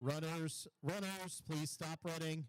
Runners, please stop running.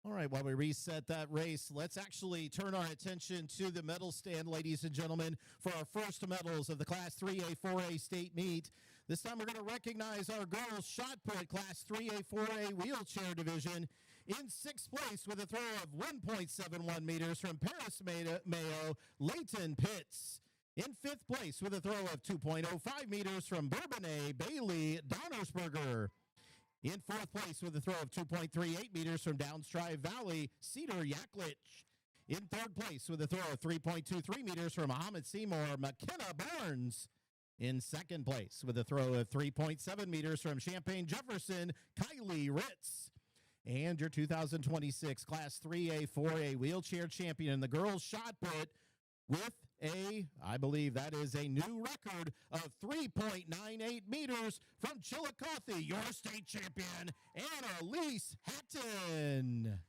All right, while we reset that race, let's actually turn our attention to the medal stand, ladies and gentlemen, for our first medals of the Class 3A, 4A state meet. This time we're going to recognize our girls shot put Class 3A, 4A wheelchair division. In sixth place with a throw of 1.71 meters from Paris Mayo, Leighton Pitts. In fifth place with a throw of 2.05 meters from Bourbonnais, Bailey Donnersberger. In fourth place with a throw of 2.38 meters from Downstrive Valley, Cedar Yaklich. In third place with a throw of 3.23 meters from Muhammad Seymour, McKenna Barnes. In second place with a throw of 3.7 meters from Champaign Jefferson, Kylie Ritz. And your 2026 Class 3A, 4A wheelchair champion in the girls shot put with I believe that is a new record of 3.98 meters from Chillicothe, your state champion, Annalise Hatton.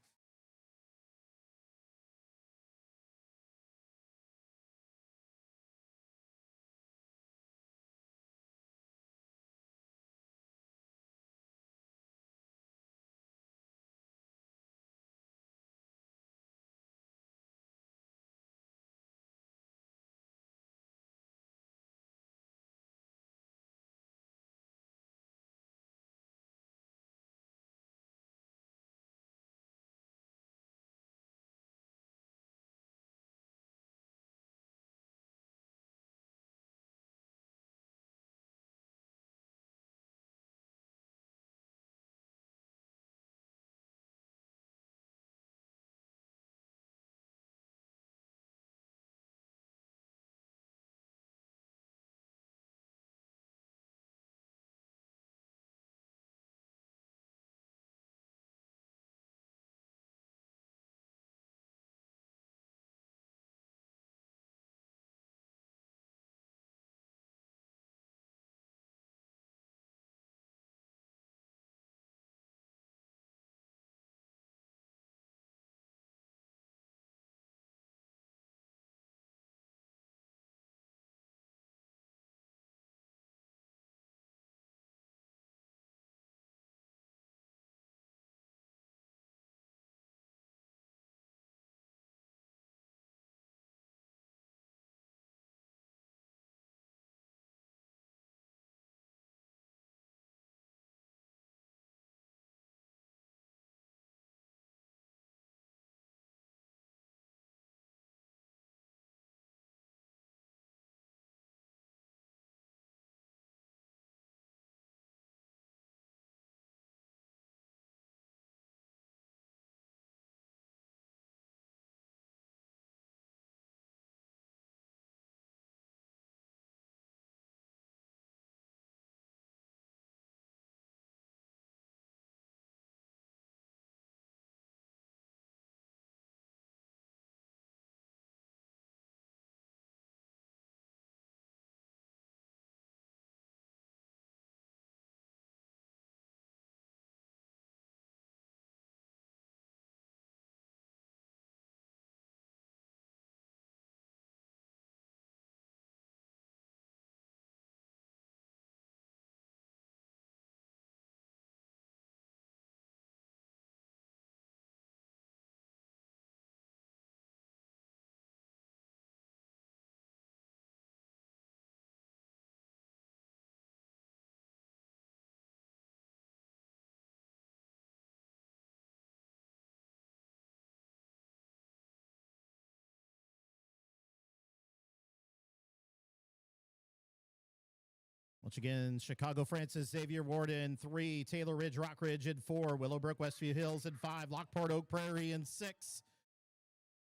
Once again, Chicago Francis Xavier Ward in 3, Taylor Ridge Rockridge in 4, Willowbrook Westview Hills in 5, Lockport Oak Prairie in 6.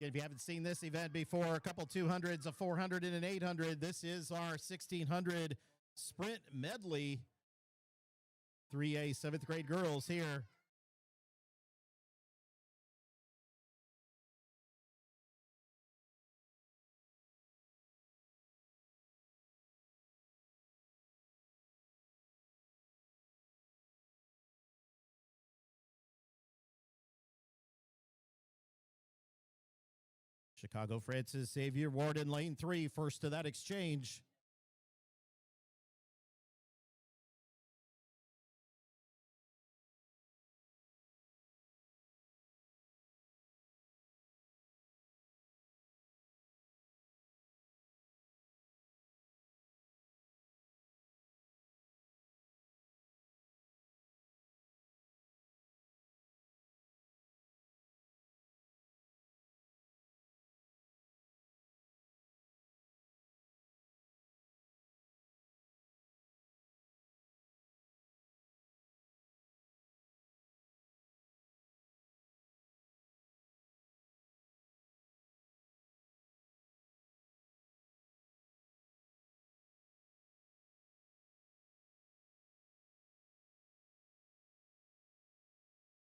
Again, if you haven't seen this event before, a couple 200s, a 400, and an 800. This is our 1600 sprint medley. 3A 7th grade girls here. Chicago Francis Xavier Ward in lane 3, first to that exchange.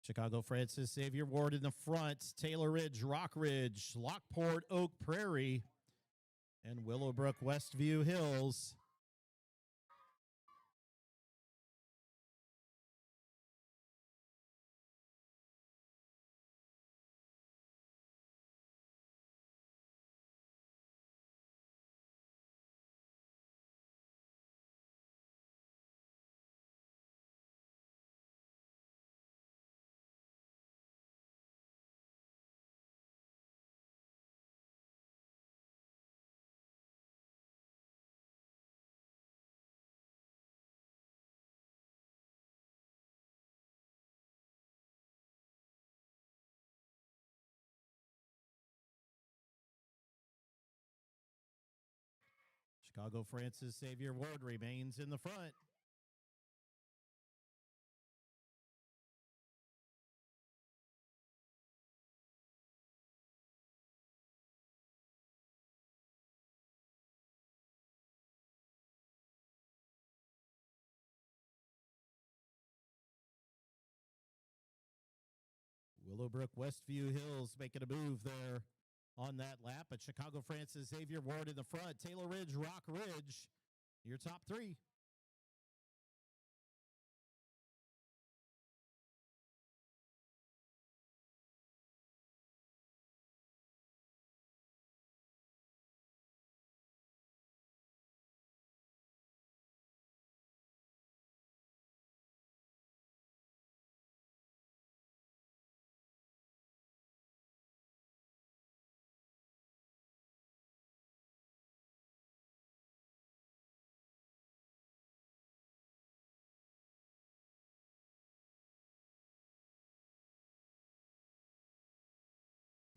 Chicago Francis Xavier Ward in the front, Taylor Ridge, Rock Ridge, Lockport, Oak Prairie, and Willowbrook, Westview Hills. Chicago Francis Xavier Ward remains in the front. Willowbrook, Westview Hills making a move there on that lap, but Chicago Francis Xavier Ward in the front. Taylor Ridge, Rock Ridge, your top 3.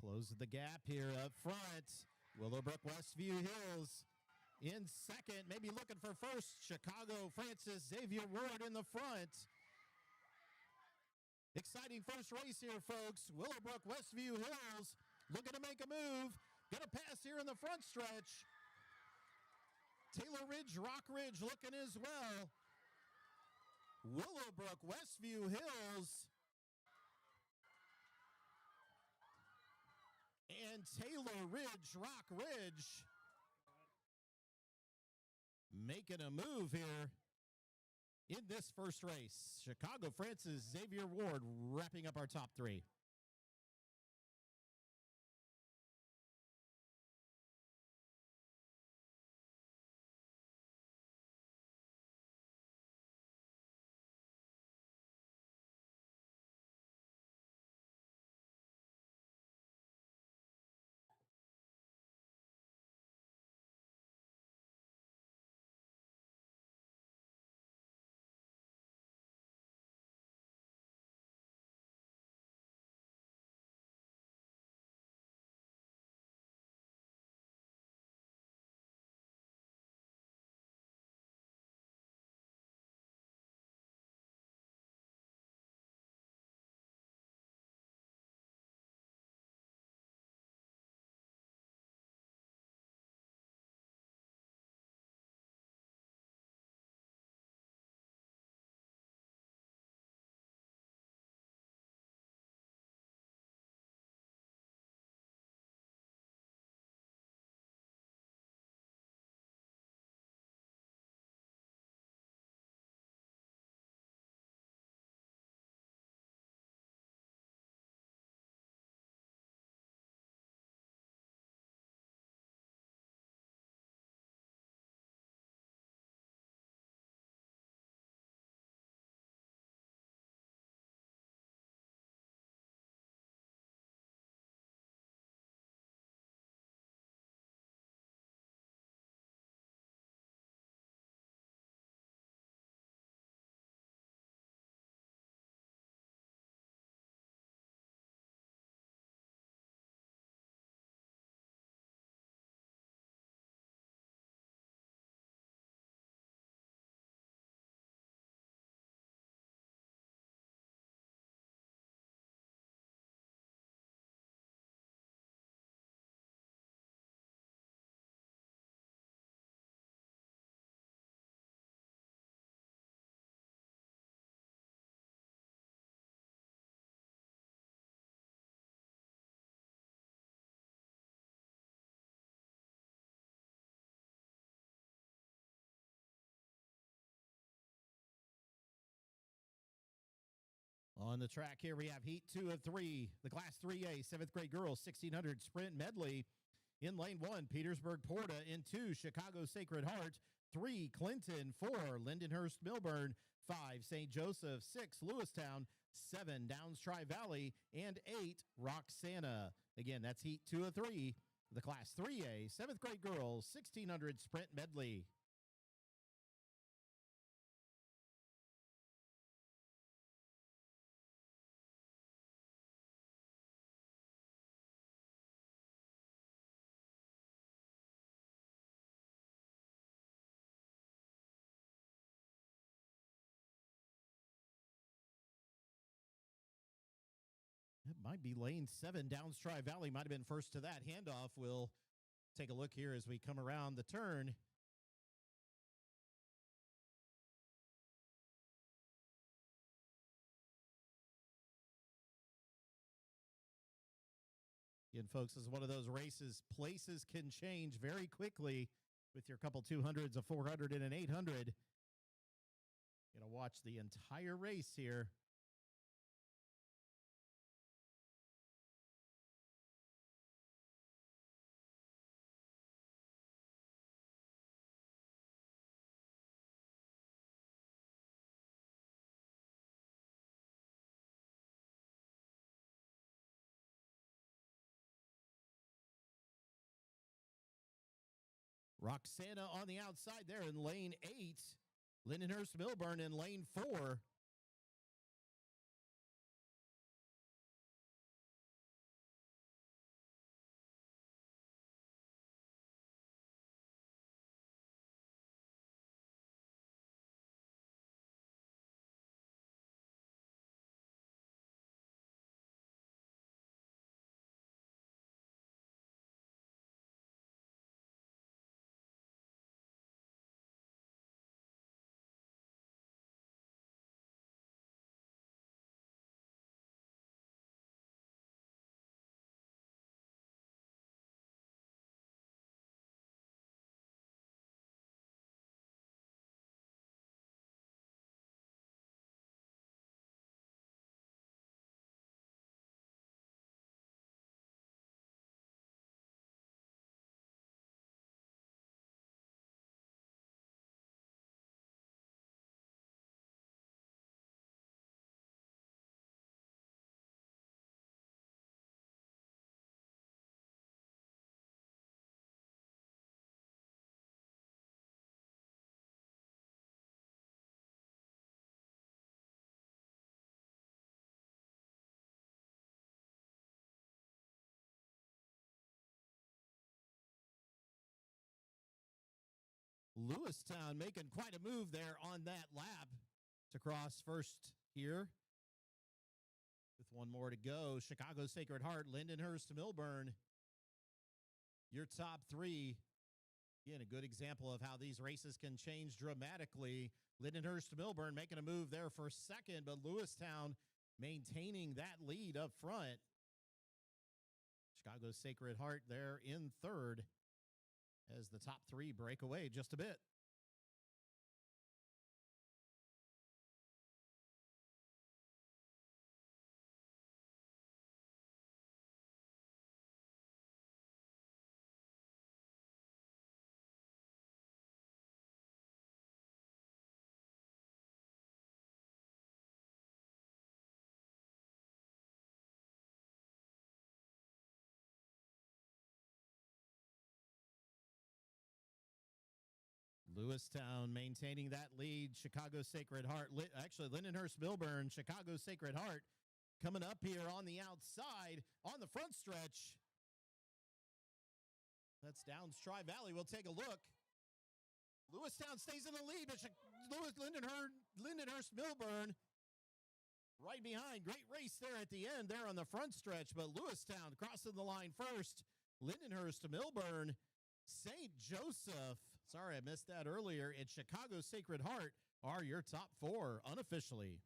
Close the gap here up front. Willowbrook, Westview Hills in second, maybe looking for first. Chicago Francis Xavier Ward in the front. Exciting first race here, folks. Willowbrook, Westview Hills looking to make a move. Gonna pass here in the front stretch. Taylor Ridge, Rock Ridge looking as well. Willowbrook, Westview Hills, and Taylor Ridge, Rock Ridge making a move here in this first race. Chicago Francis Xavier Ward wrapping up our top 3. On the track here, we have Heat 2 of 3, the Class 3A 7th grade girls 1600 sprint medley. In lane 1, Petersburg Porta. In 2, Chicago Sacred Heart. 3, Clinton. 4, Lindenhurst Millburn. 5, St. Joseph. 6, Lewistown. 7, Downs Tri-Valley. And 8, Roxana. Again, that's Heat 2 of 3, the Class 3A 7th grade girls 1600 sprint medley. It might be lane 7. Downs Tri-Valley might have been first to that handoff. We'll take a look here as we come around the turn. Again, folks, this is one of those races. Places can change very quickly with your couple 200s, a 400, and an 800. Going to watch the entire race here. Roxana on the outside there in lane 8. Lindenhurst Millburn in lane 4. Lewistown making quite a move there on that lap to cross first here. With one more to go, Chicago Sacred Heart, Lindenhurst Millburn, your top 3. Again, a good example of how these races can change dramatically. Lindenhurst Millburn making a move there for second, but Lewistown maintaining that lead up front. Chicago Sacred Heart there in third as the top 3 break away just a bit. Lewistown maintaining that lead. Chicago Sacred Heart, actually Lindenhurst Millburn, Chicago Sacred Heart coming up here on the outside on the front stretch. That's Downs Tri-Valley. We'll take a look. Lewistown stays in the lead, but Lindenhurst Millburn right behind. Great race there at the end there on the front stretch, but Lewistown crossing the line first. Lindenhurst Millburn, St. Joseph, sorry I missed that earlier, and Chicago Sacred Heart are your top 4 unofficially.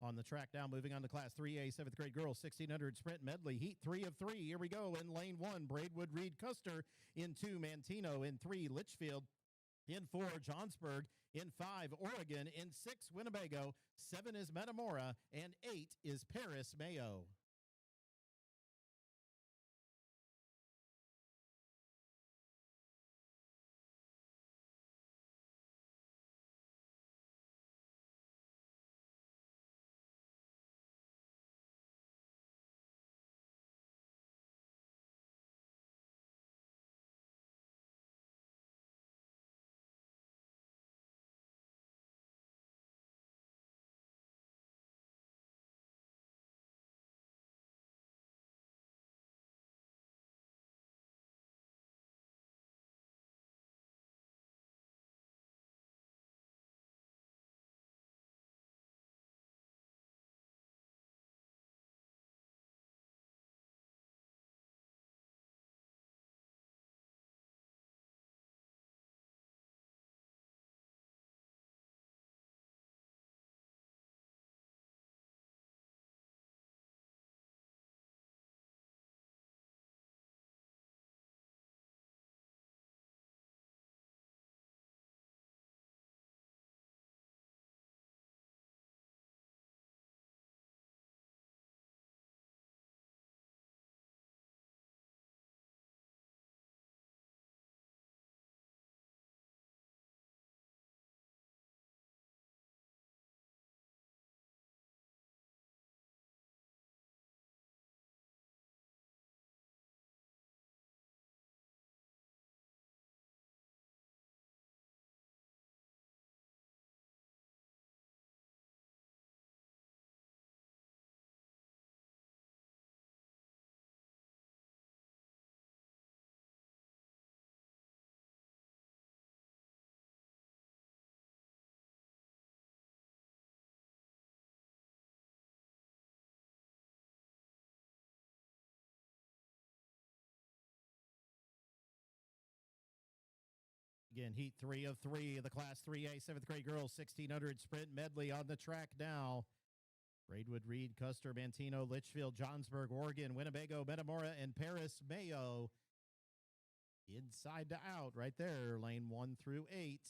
on the track now. Moving on to Class 3A, 7th grade girls, 1600 sprint medley, heat 3 of 3. Here we go. In lane 1, Braidwood Reed Custer. In 2, Mantino. In 3, Litchfield. In 4, Johnsburg. In 5, Oregon. In 6, Winnebago. 7 is Metamora. And 8 is Paris Mayo. Again, heat 3 of 3 of the Class 3A 7th grade girls 1600 sprint medley on the track now. Braidwood, Reed, Custer, Mantino, Litchfield, Johnsburg, Oregon, Winnebago, Metamora, and Paris Mayo. Inside to out right there, lane 1 through 8.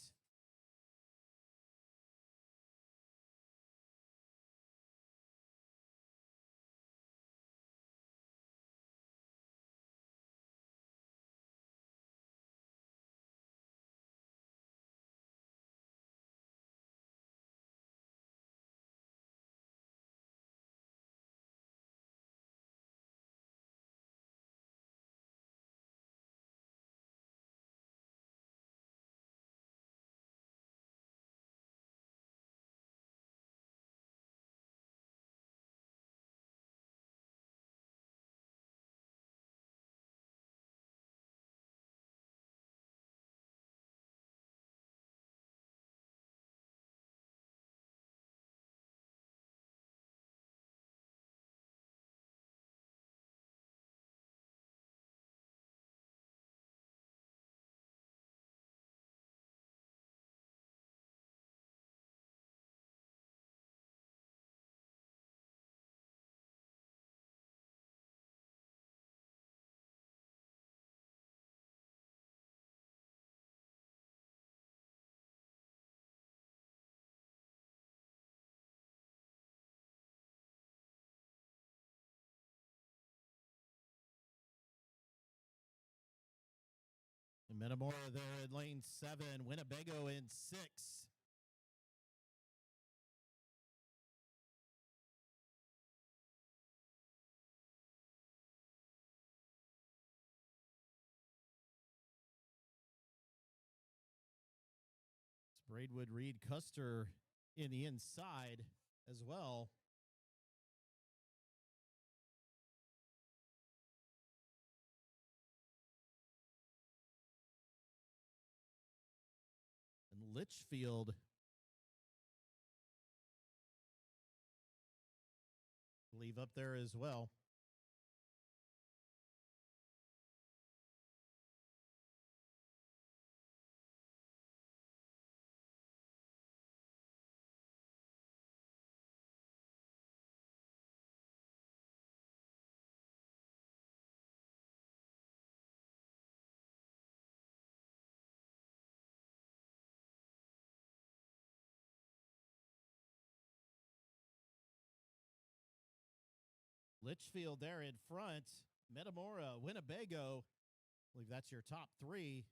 And Metamora there in lane 7, Winnebago in 6. Braidwood, Reed, Custer in the inside as well. And Litchfield leave up there as well. Litchfield there in front. Metamora, Winnebago. I believe that's your top three.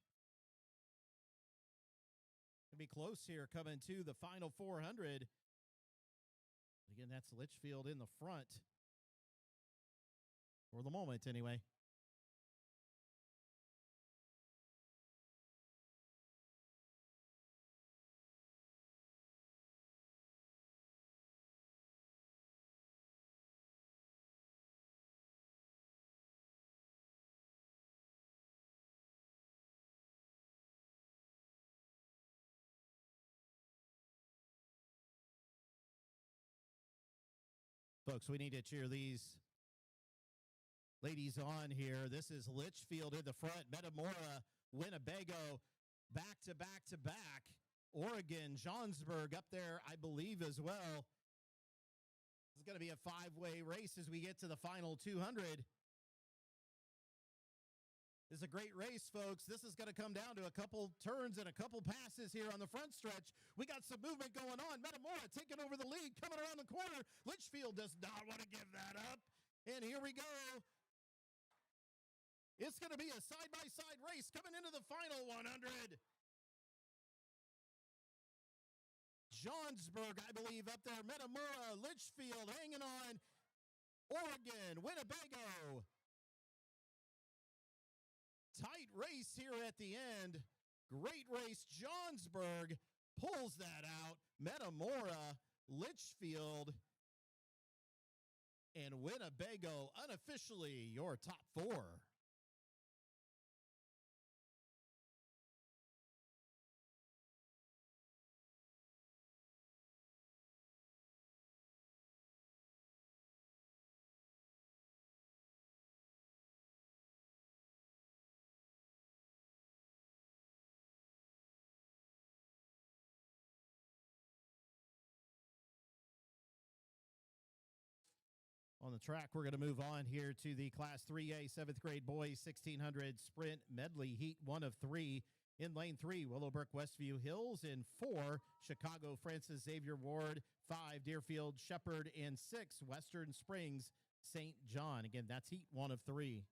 Gonna be close here coming to the final 400. Again, that's Litchfield in the front. For the moment, anyway. Folks, we need to cheer these ladies on here. This is Litchfield in the front. Metamora, Winnebago, back to back to back. Oregon, Johnsburg up there, I believe, as well. This is going to be a five-way race as we get to the final 200. It's a great race, folks. This is going to come down to a couple turns and a couple passes here on the front stretch. We got some movement going on. Metamora taking over the lead, coming around the corner. Litchfield does not want to give that up. And here we go. It's going to be a side-by-side race coming into the final 100. Johnsburg, I believe, up there. Metamora, Litchfield hanging on. Oregon, Winnebago. Tight race here at the end. Great race. Johnsburg pulls that out. Metamora, Litchfield, and Winnebago unofficially your top four. On the track, we're going to move on here to the Class 3A 7th grade boys 1600 sprint medley heat 1 of 3. In lane 3, Willowbrook Westview Hills. In 4, Chicago Francis Xavier Ward. 5, Deerfield Shepherd. And 6, Western Springs St. John. Again, that's heat 1 of 3.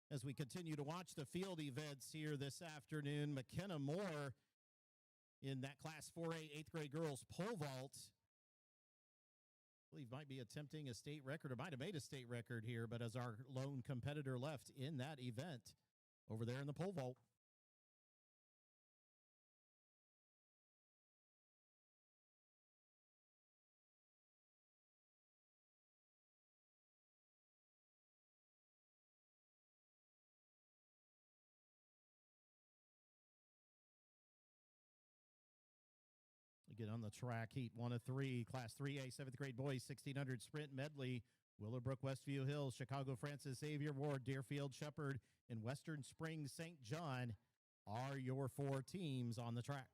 As we continue to watch the field events here this afternoon, McKenna Moore in that Class 4A 8th grade girls pole vault, I believe might be attempting a state record, or might have made a state record here, but as our lone competitor left in that event over there in the pole vault. Get on the track, heat 1 of 3, Class 3A 7th grade boys 1600 sprint medley. Willowbrook Westview Hills, Chicago Francis Xavier Ward, Deerfield Shepherd, and Western Springs St. John are your 4 teams on the track.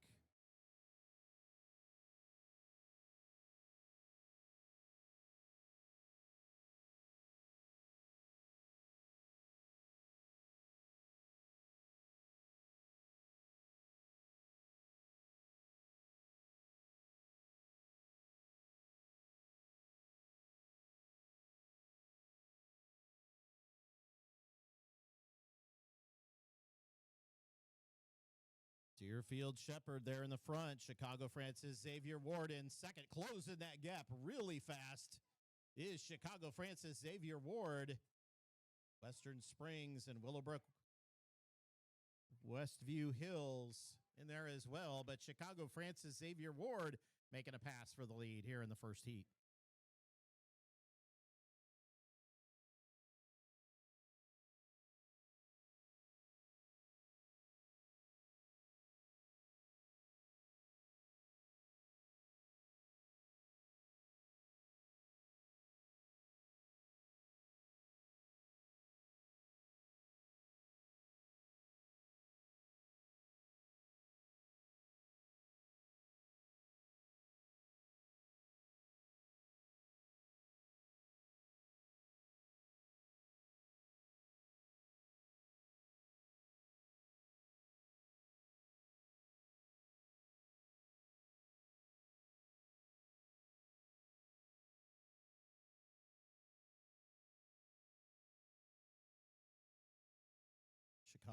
Deerfield Shepherd there in the front. Chicago Francis Xavier Ward in second. Closing that gap really fast is Chicago Francis Xavier Ward. Western Springs and Willowbrook Westview Hills in there as well. But Chicago Francis Xavier Ward making a pass for the lead here in the first heat.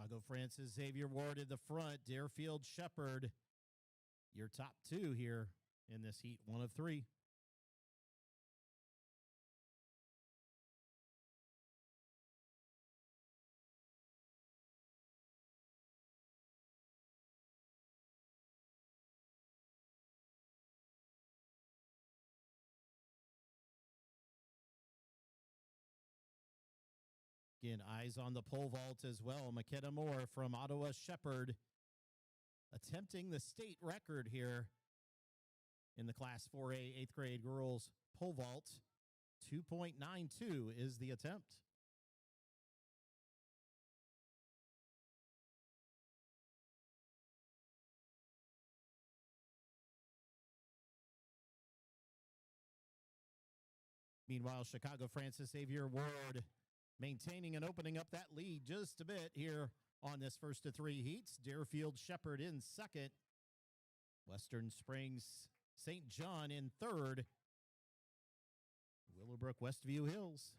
Chicago Francis Xavier Ward in the front. Deerfield Shepherd, your top two here in this heat, 1 of 3. Again, eyes on the pole vault as well. McKenna Moore from Ottawa Shepherd attempting the state record here in the Class 4A 8th grade girls pole vault. 2.92 is the attempt. Meanwhile, Chicago Francis Xavier Ward maintaining and opening up that lead just a bit here on this first of 3 heats. Deerfield Shepherd in second. Western Springs St. John in third. Willowbrook Westview Hills.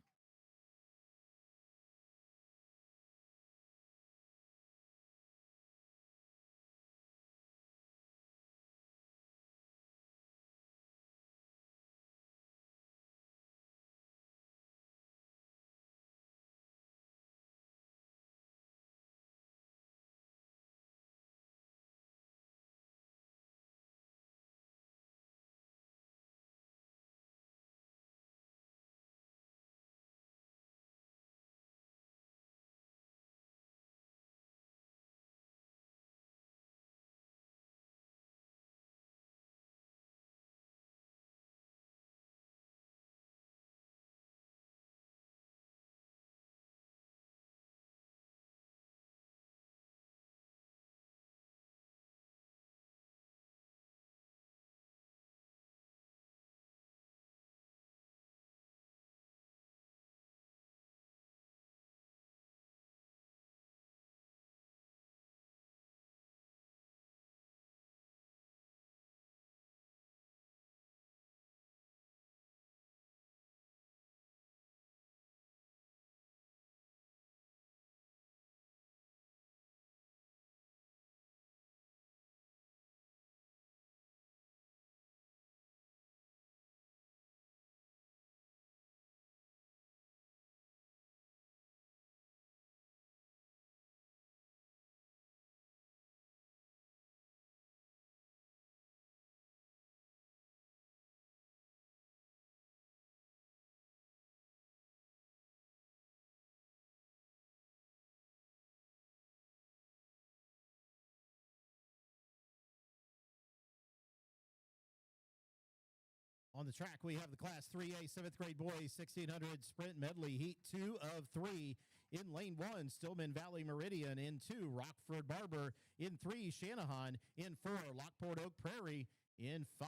On the track, we have the Class 3A 7th grade boys 1600 sprint medley, heat 2 of 3. In lane 1, Stillman Valley Meridian. In 2, Rockford Barber. In 3, Shanahan. In 4, Lockport Oak Prairie. In 5,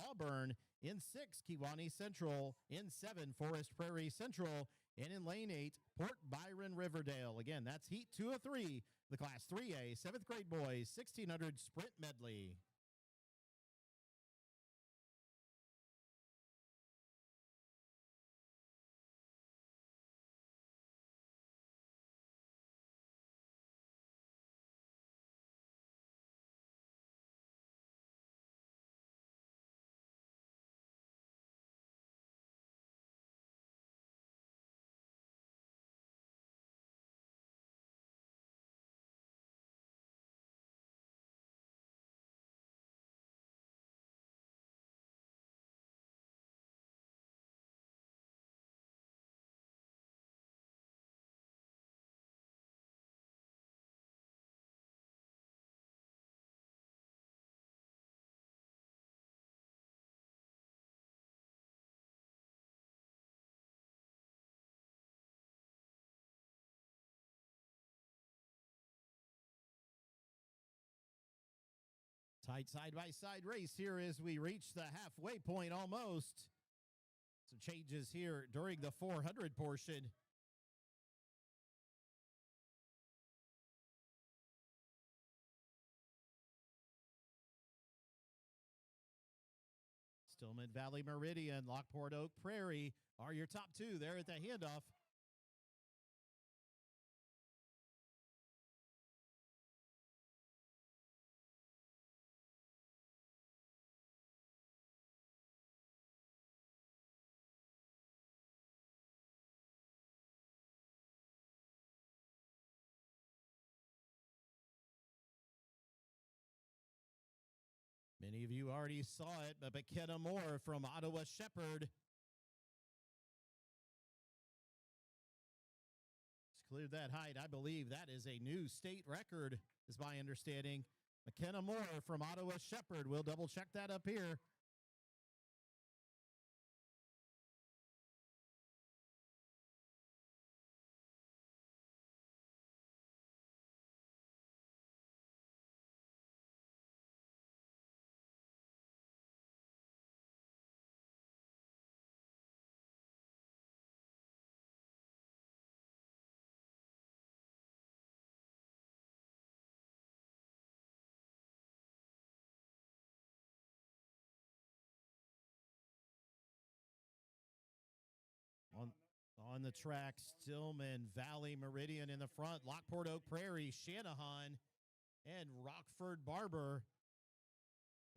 Auburn. In 6, Kewanee Central. In 7, Forest Prairie Central. And in lane 8, Port Byron Riverdale. Again, that's heat 2 of 3, the Class 3A 7th grade boys 1600 sprint medley. Tight side-by-side race here as we reach the halfway point almost. Some changes here during the 400 portion. Stillman Valley Meridian, Lockport Oak Prairie are your top two there at the handoff. Many of you already saw it, but McKenna Moore from Ottawa Shepherd cleared that height. I believe that is a new state record, is my understanding. McKenna Moore from Ottawa Shepherd. We'll double check that up here. On the track, Stillman, Valley, Meridian in the front, Lockport, Oak Prairie, Shanahan, and Rockford Barber,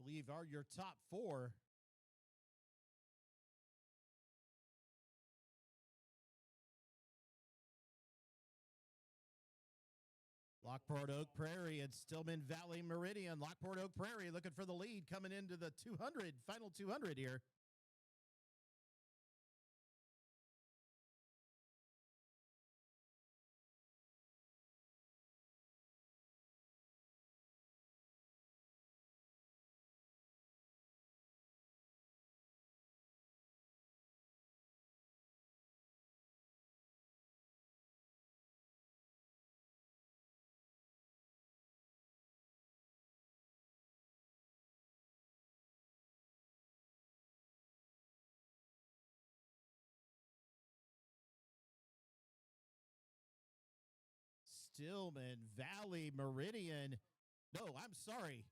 I believe, are your top four. Lockport, Oak Prairie, and Stillman Valley, Meridian. Lockport, Oak Prairie looking for the lead coming into the 200, final 200 here. Stillman Valley, Meridian. No, I'm sorry.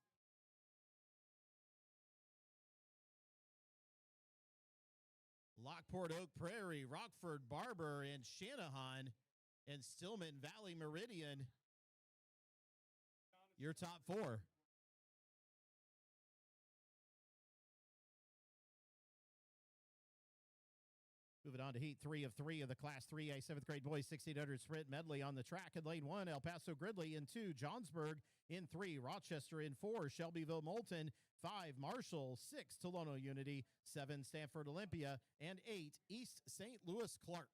Lockport, Oak Prairie, Rockford, Barber, and Shanahan, and Stillman Valley, Meridian, your top four. Moving on to heat 3 of 3 of the Class 3A 7th grade boys 1600 sprint medley on the track. In lane 1, El Paso Gridley. In 2, Johnsburg. In 3, Rochester. In 4, Shelbyville Moulton. 5, Marshall. 6, Tolono Unity. 7, Stanford Olympia. And 8, East St. Louis Clark.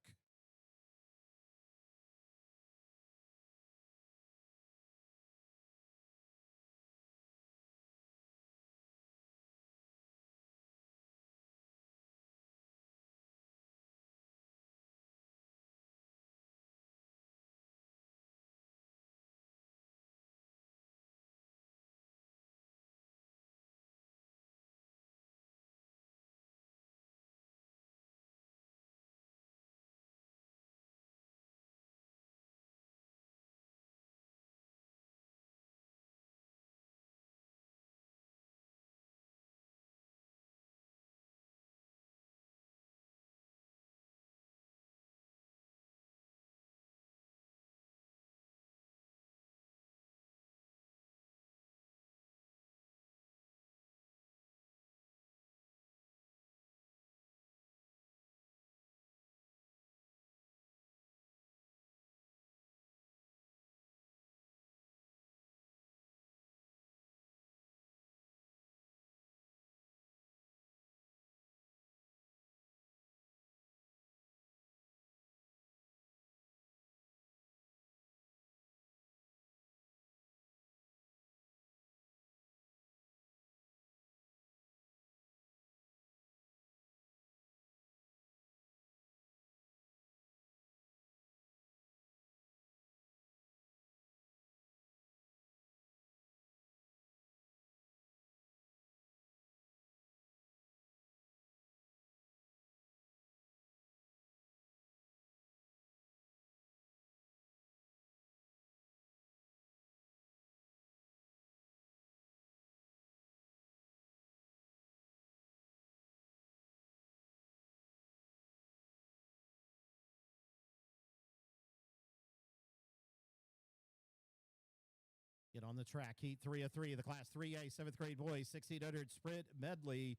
Get on the track. Heat 3 of 3 of the Class 3A 7th grade boys 1600 sprint medley.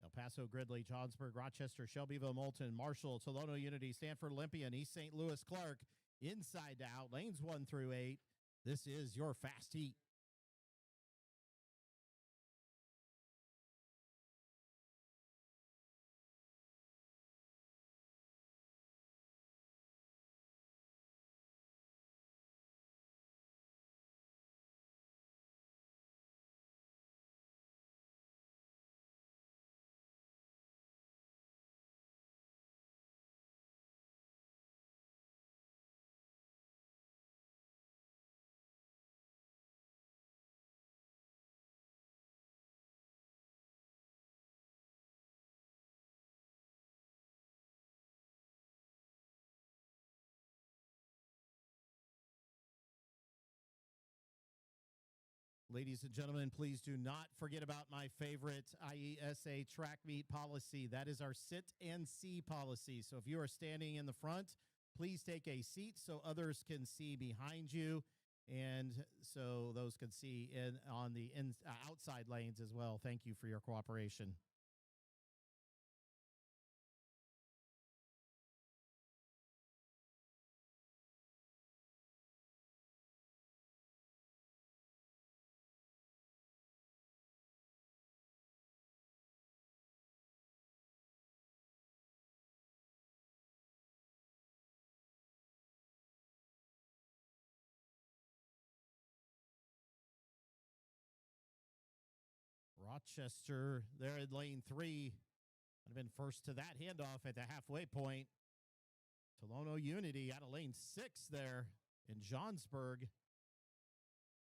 El Paso Gridley, Johnsburg, Rochester, Shelbyville, Moulton, Marshall, Tolono Unity, Stanford Olympia, and East St. Louis Clark. Inside to out, lanes 1 through 8. This is your fast heat. Ladies and gentlemen, please do not forget about my favorite IESA track meet policy. That is our sit and see policy. So if you are standing in the front, please take a seat so others can see behind you, and so those can see on the outside lanes as well. Thank you for your cooperation. Rochester there in lane 3 would have been first to that handoff at the halfway point. Tolono Unity out of lane 6 there in Johnsburg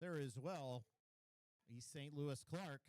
there as well. East St. Louis Clark.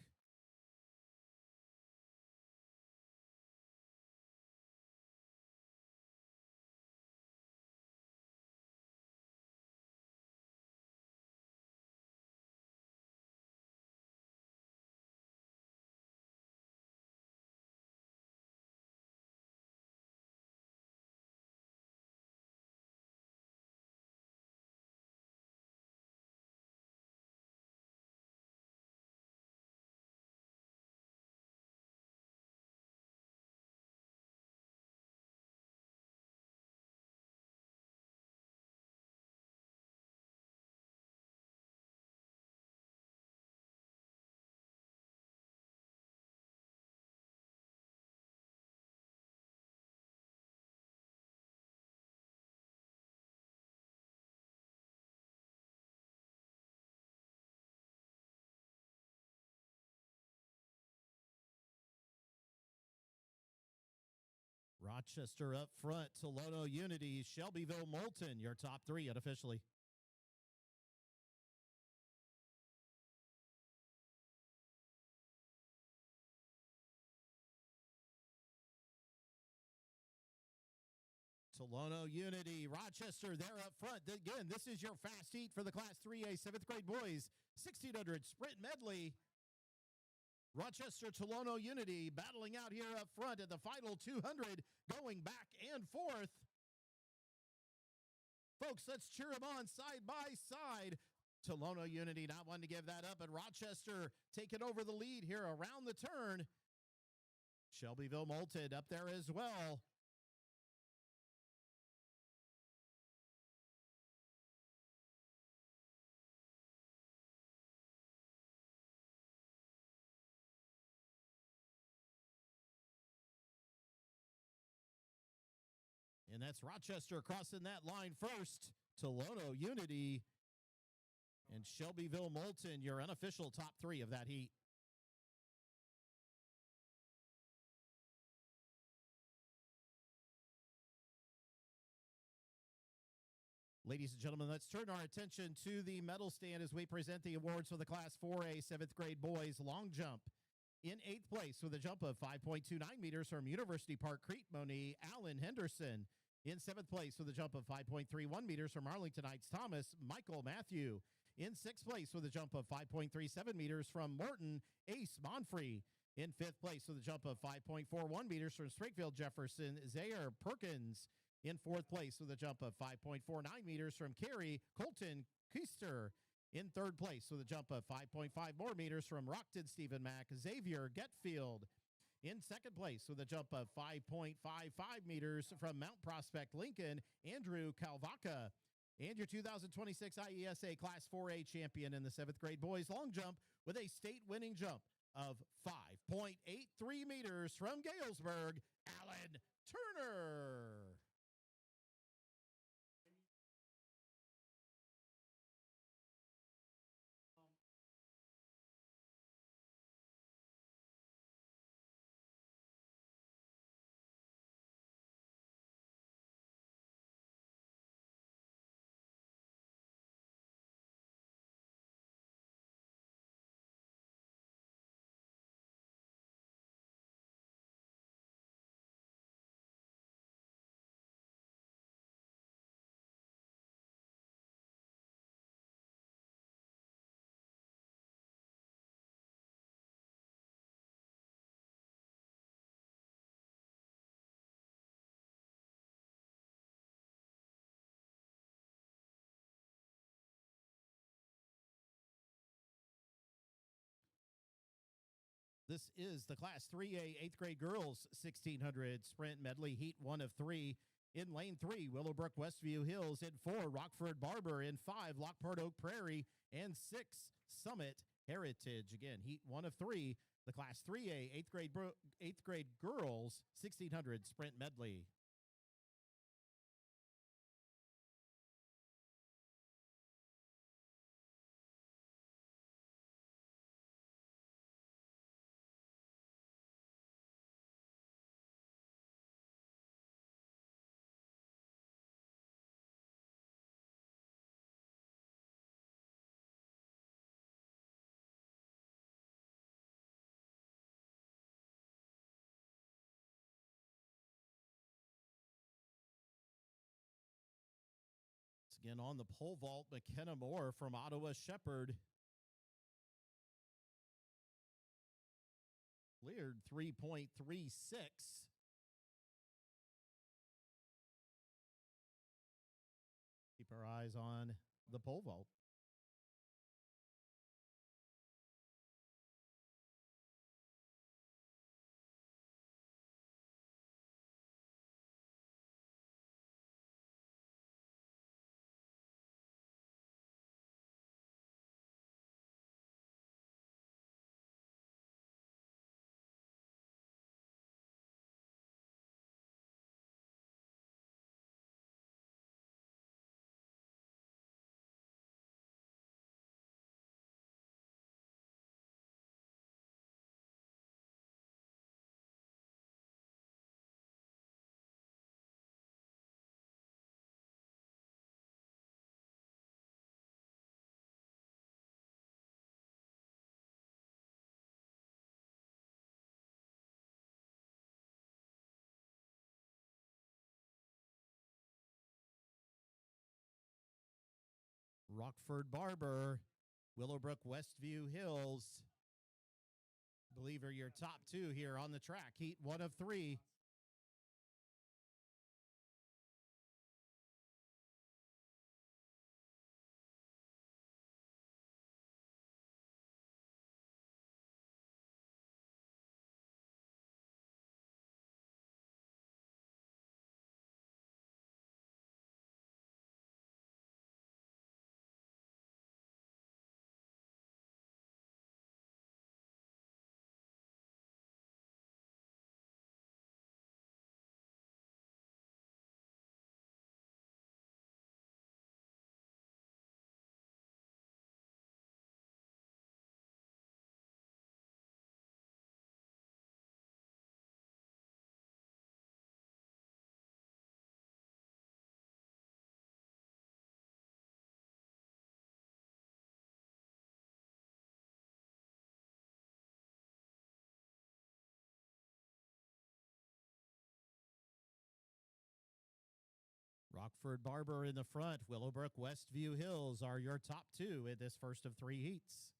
Rochester up front, Tolono Unity, Shelbyville Moulton, your top 3 unofficially. Tolono Unity, Rochester there up front. Again, this is your fast heat for the Class 3A 7th grade boys. 1600 sprint medley. Rochester Tolono Unity battling out here up front at the final 200, going back and forth. Folks, let's cheer them on side by side. Tolono Unity not wanting to give that up, and Rochester taking over the lead here around the turn. Shelbyville Moulton up there as well. And that's Rochester crossing that line first. Tolono Unity and Shelbyville Moulton, your unofficial top 3 of that heat. Ladies and gentlemen, let's turn our attention to the medal stand as we present the awards for the Class 4A 7th grade boys long jump. In 8th place with a jump of 5.29 meters from University Park Crete-Monee, Alan Henderson. In 7th place with a jump of 5.31 meters from Arlington Heights Thomas, Michael Matthew. In 6th place with a jump of 5.37 meters from Morton, Ace Monfrey. In 5th place with a jump of 5.41 meters from Springfield Jefferson, Zaire Perkins. In 4th place with a jump of 5.49 meters from Cary, Colton Keister. In 3rd place with a jump of 5.5 more meters from Rockton Stephen Mack, Xavier Getfield. In 2nd place with a jump of 5.55 meters from Mount Prospect Lincoln, Andrew Calvaca. And your 2026 IESA Class 4A champion in the 7th grade boys long jump with a state-winning jump of 5.83 meters from Galesburg, Alan Turner. This is the Class 3A 8th grade girls 1600 sprint medley, heat 1 of 3. In lane 3, Willowbrook Westview Hills. In 4, Rockford Barber. In 5, Lockport Oak Prairie. And 6, Summit Heritage. Again, heat 1 of 3, the Class 3A 8th grade girls 1600 sprint medley. Again, on the pole vault, McKenna Moore from Ottawa Shepherd. Cleared 3.36. Keep our eyes on the pole vault. Rockford Barber, Willowbrook Westview Hills. I believe are your top two here on the track. Heat 1 of 3. Rockford Barber in the front. Willowbrook Westview Hills are your top two in this first of 3 heats.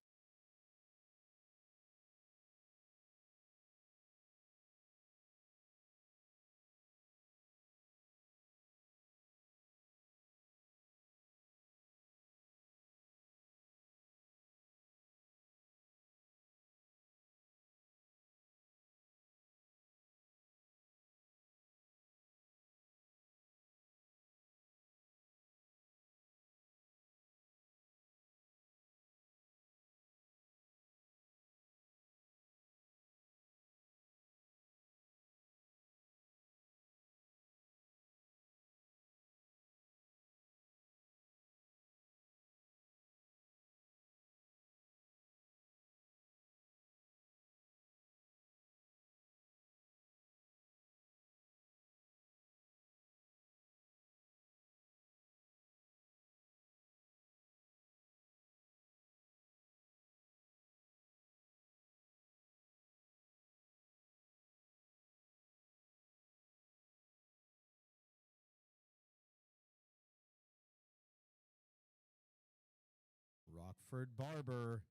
Rockford Barber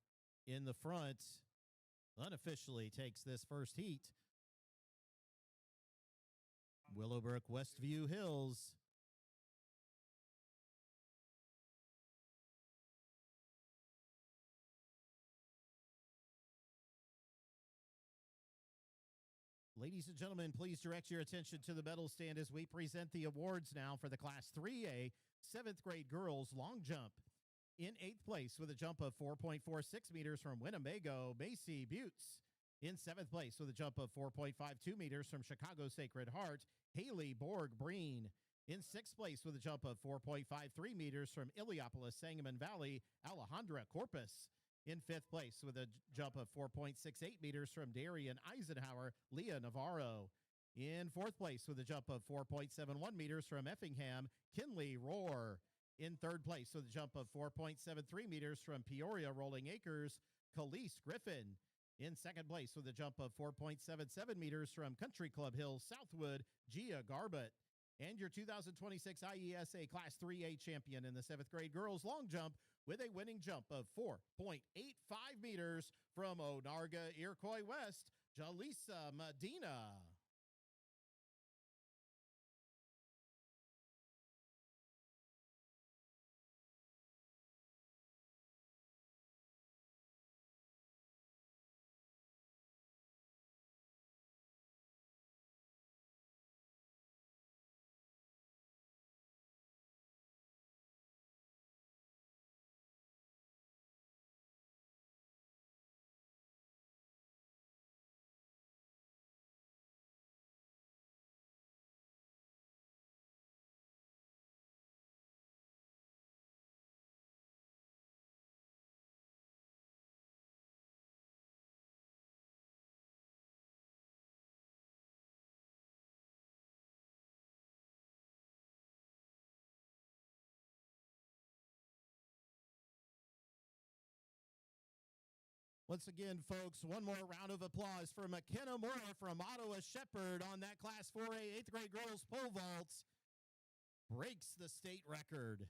in the front unofficially takes this first heat. Willowbrook Westview Hills Ladies and gentlemen, please direct your attention to the medal stand as we present the awards now for the Class 3A 7th grade girls long jump. In 8th place with a jump of 4.46 meters from Winnebago, Macy Butts. In 7th place with a jump of 4.52 meters from Chicago Sacred Heart, Haley Borg-Breen. In 6th place with a jump of 4.53 meters from Illiopolis, Sangamon Valley, Alejandra Corpus. In 5th place with a jump of 4.68 meters from Darien Eisenhower, Leah Navarro. In 4th place with a jump of 4.71 meters from Effingham, Kinley Rohr. In 3rd place with a jump of 4.73 meters from Peoria Rolling Acres, Khalees Griffin. In 2nd place with a jump of 4.77 meters from Country Club Hills, Southwood, Gia Garbett. And your 2026 IESA Class 3A champion in the 7th grade girls long jump with a winning jump of 4.85 meters from Onarga, Iroquois West, Jalisa Medina. Once again, folks, one more round of applause for McKenna Moore from Ottawa Shepherd on that Class 4A 8th grade girls pole vault. Breaks the state record.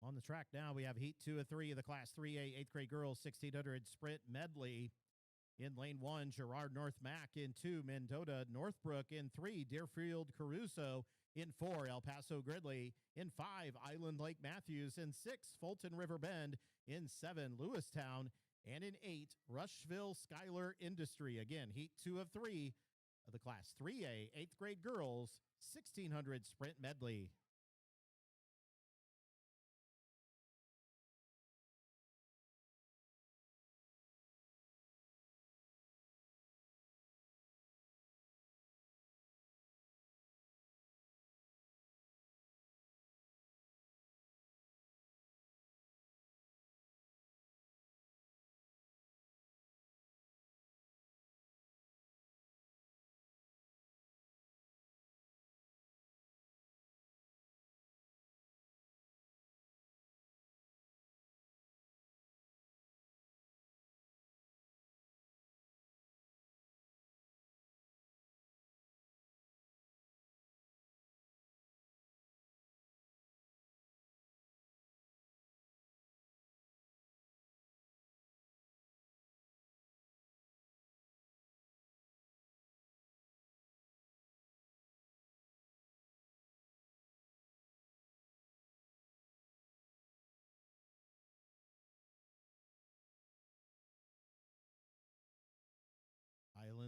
On the track now, we have Heat 2 of 3 of the Class 3A 8th grade girls 1600 sprint medley. In lane 1, Gerard North Mack. In 2, Mendota Northbrook. In 3, Deerfield Caruso. In 4, El Paso Gridley. In 5, Island Lake Matthews. In 6, Fulton River Bend. In 7, Lewistown. And in 8, Rushville Schuyler Industry. Again, Heat 2 of 3 of the Class 3A 8th grade girls 1600 sprint medley.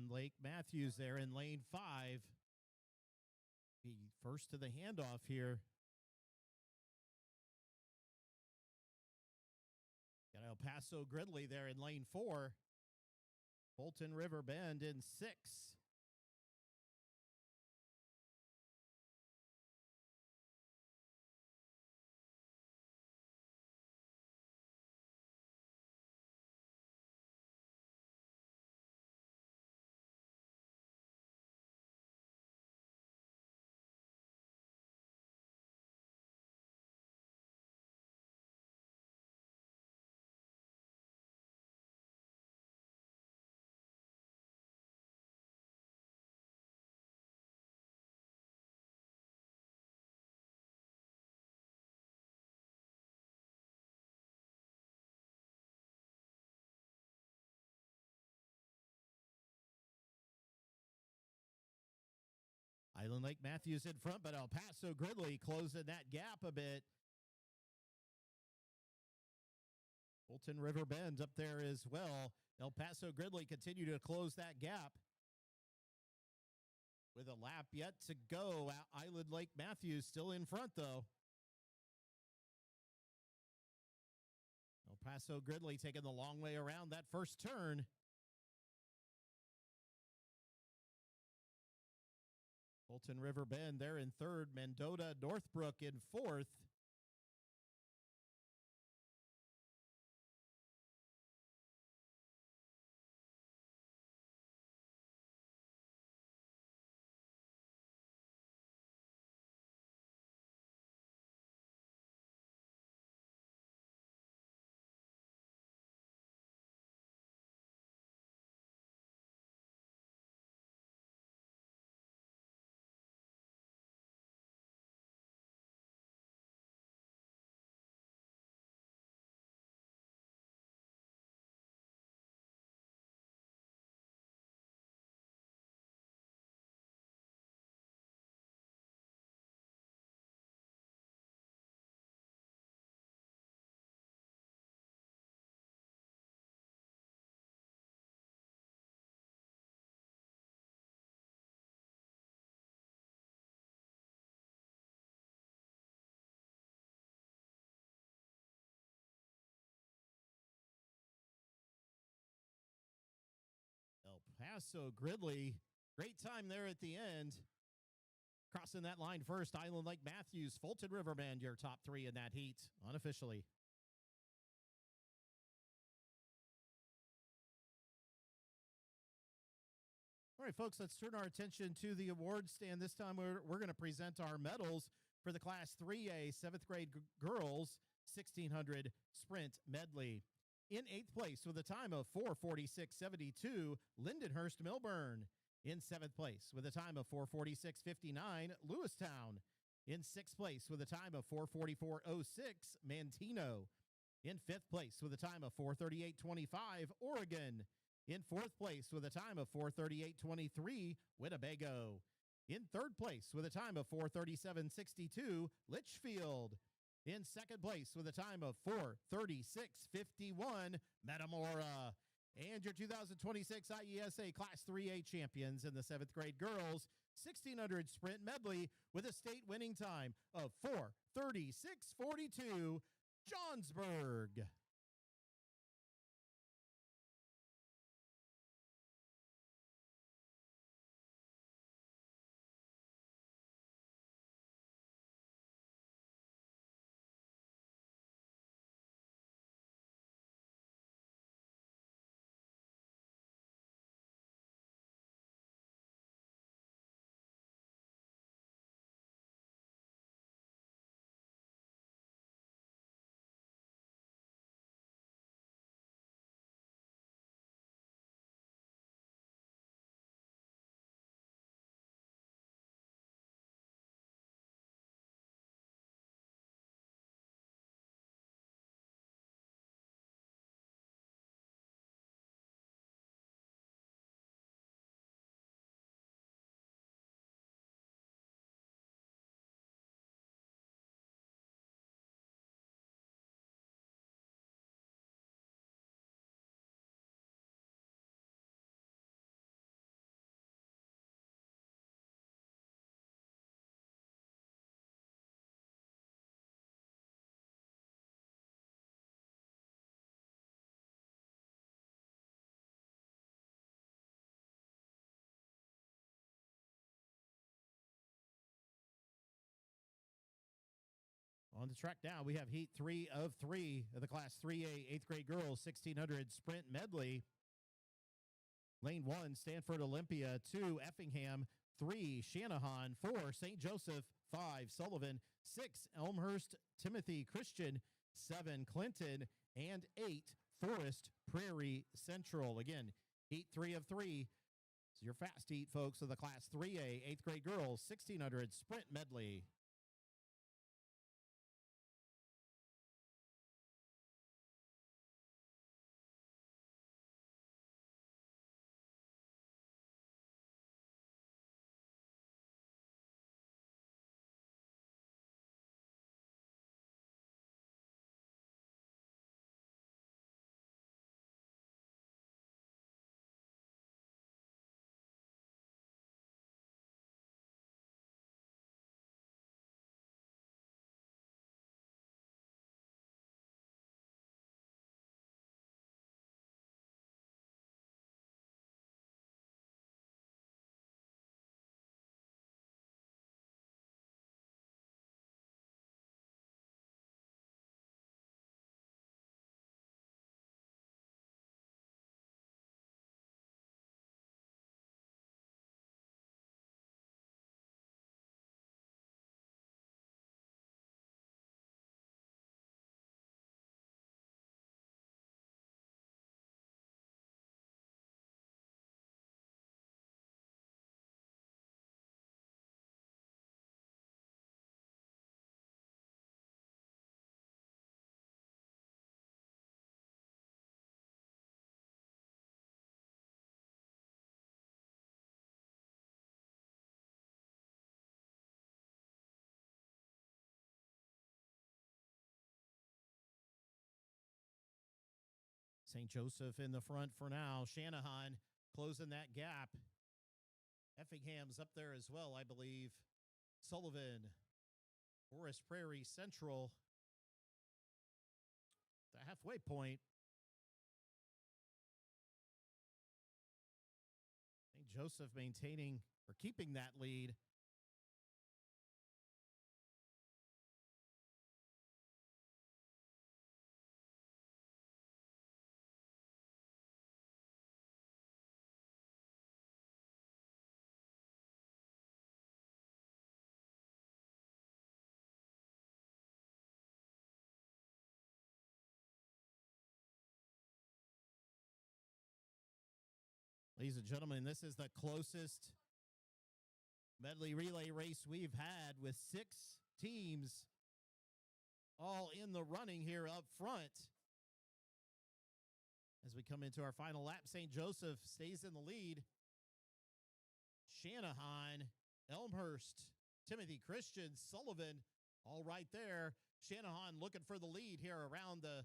Island Lake Matthews there in lane 5. Be first to the handoff here. Got El Paso Gridley there in lane 4. Fulton River Bend in 6. Island Lake Matthews in front, but El Paso Gridley closing that gap a bit. Fulton River Bend up there as well. El Paso Gridley continue to close that gap. With a lap yet to go, Island Lake Matthews still in front, though. El Paso Gridley taking the long way around that first turn. Fulton River Bend there in third. Mendota Northbrook in fourth. El Paso Gridley, great time there at the end. Crossing that line first, Island Lake Matthews, Fulton River Bend, your top 3 in that heat, unofficially. All right, folks, let's turn our attention to the award stand. This time we're going to present our medals for the Class 3A 7th grade girls 1600 sprint medley. In 8th place with a time of 4:46.72, Lindenhurst Milburn. In 7th place with a time of 4:46.59, Lewistown. In 6th place with a time of 4:44.06, Mantino. In 5th place with a time of 4:38.25, Oregon. In 4th place with a time of 4:38.23, Winnebago. In 3rd place with a time of 4:37.62, Litchfield. In 2nd place with a time of 4:36.51, Metamora. And your 2026 IESA Class 3A champions in the 7th grade girls 1600 sprint medley with a state winning time of 4:36.42, Johnsburg. On the track now, we have heat 3 of 3 of the Class 3A 8th grade girls 1600 sprint medley. Lane 1, Stanford Olympia. 2, Effingham. 3, Shanahan. 4, St. Joseph. 5, Sullivan. 6, Elmhurst Timothy Christian. 7, Clinton. And 8, Forest Prairie Central. Again, heat 3 of 3. It's your fast heat, folks, of the Class 3A 8th grade girls 1600 sprint medley. St. Joseph in the front for now. Shanahan closing that gap. Effingham's up there as well, I believe. Sullivan, Forest Prairie Central, the halfway point. St. Joseph maintaining or keeping that lead. Ladies and gentlemen, this is the closest medley relay race we've had, with 6 teams all in the running here up front. As we come into our final lap, St. Joseph stays in the lead. Shanahan, Elmhurst, Timothy Christian, Sullivan, all right there. Shanahan looking for the lead here around the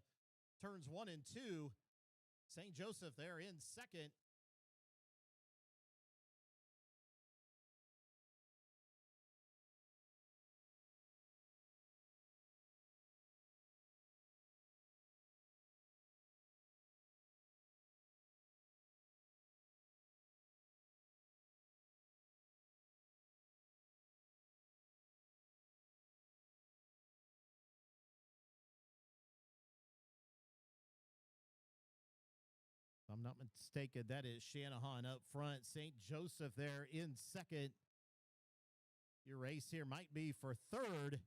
turns 1 and 2. St. Joseph there in second. If I'm not mistaken, that is Shanahan up front. St. Joseph there in second. Your race here might be for third.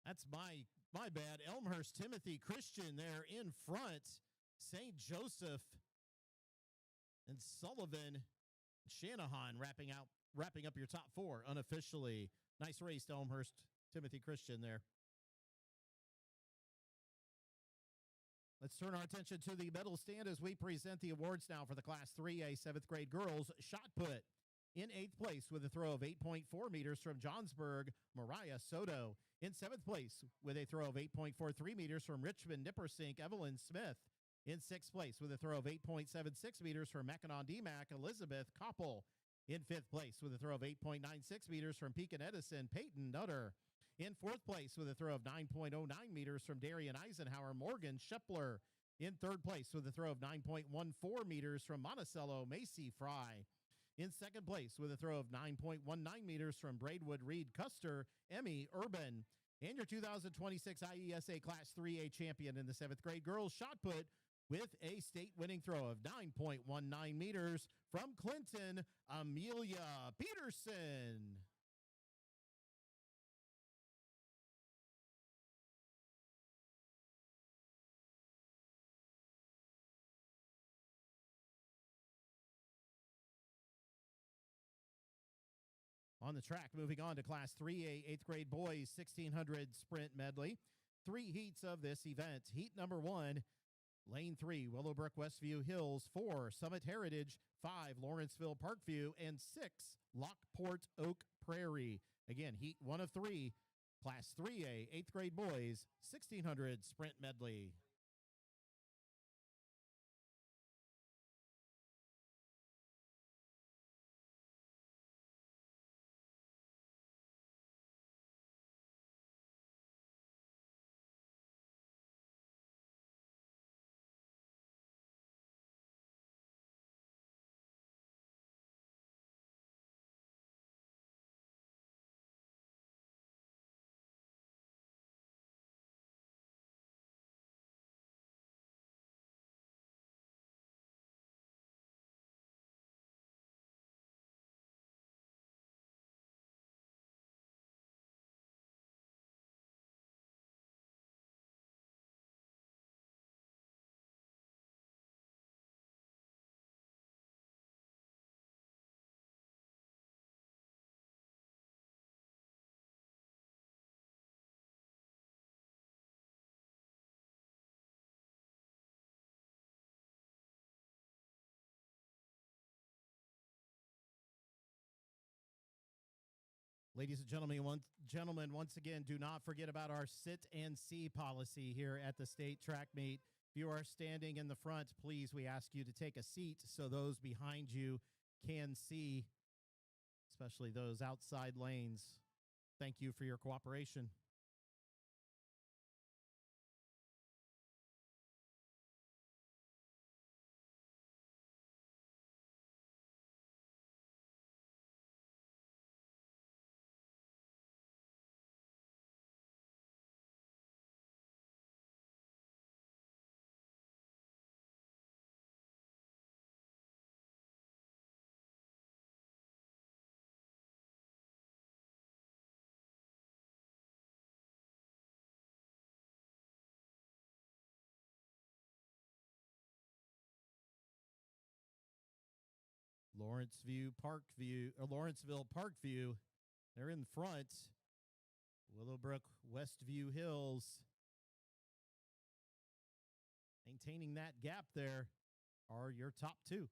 That's my bad. Elmhurst Timothy Christian there in front. St. Joseph and Sullivan, Shanahan wrapping up your top 4 unofficially. Nice race to Elmhurst Timothy Christian there. Let's turn our attention to the medal stand as we present the awards now for the Class 3A 7th grade girls shot put. In 8th place with a throw of 8.4 meters from Johnsburg, Mariah Soto. In 7th place with a throw of 8.43 meters from Richmond Nippersink, Evelyn Smith. In 6th place with a throw of 8.76 meters from Mackinac DMAC, Elizabeth Koppel. In fifth place with a throw of 8.96 meters from Pekin Edison, Peyton Nutter. In fourth place with a throw of 9.09 meters from Darian Eisenhower, Morgan Schepler. In third place with a throw of 9.14 meters from Monticello, Macy Fry. In second place with a throw of 9.19 meters from Braidwood Reed Custer, Emmy Urban. And your 2026 IESA Class 3A champion in the 7th grade girls shot put with a state-winning throw of 9.19 meters from Clinton, Amelia Peterson. On the track, moving on to Class 3A 8th grade boys 1600 sprint medley. 3 heats of this event. Heat number 1, Lane 3, Willowbrook Westview Hills. 4, Summit Heritage. 5, Lawrenceville Parkview. And 6, Lockport Oak Prairie. Again, heat 1 of 3, Class 3A 8th grade boys 1600 sprint medley. Ladies and gentlemen, once again, do not forget about our sit and see policy here at the state track meet. If you are standing in the front, please, we ask you to take a seat so those behind you can see, especially those outside lanes. Thank you for your cooperation. Lawrenceville Parkview, they're in front. Willowbrook Westview Hills maintaining that gap there are your top 2.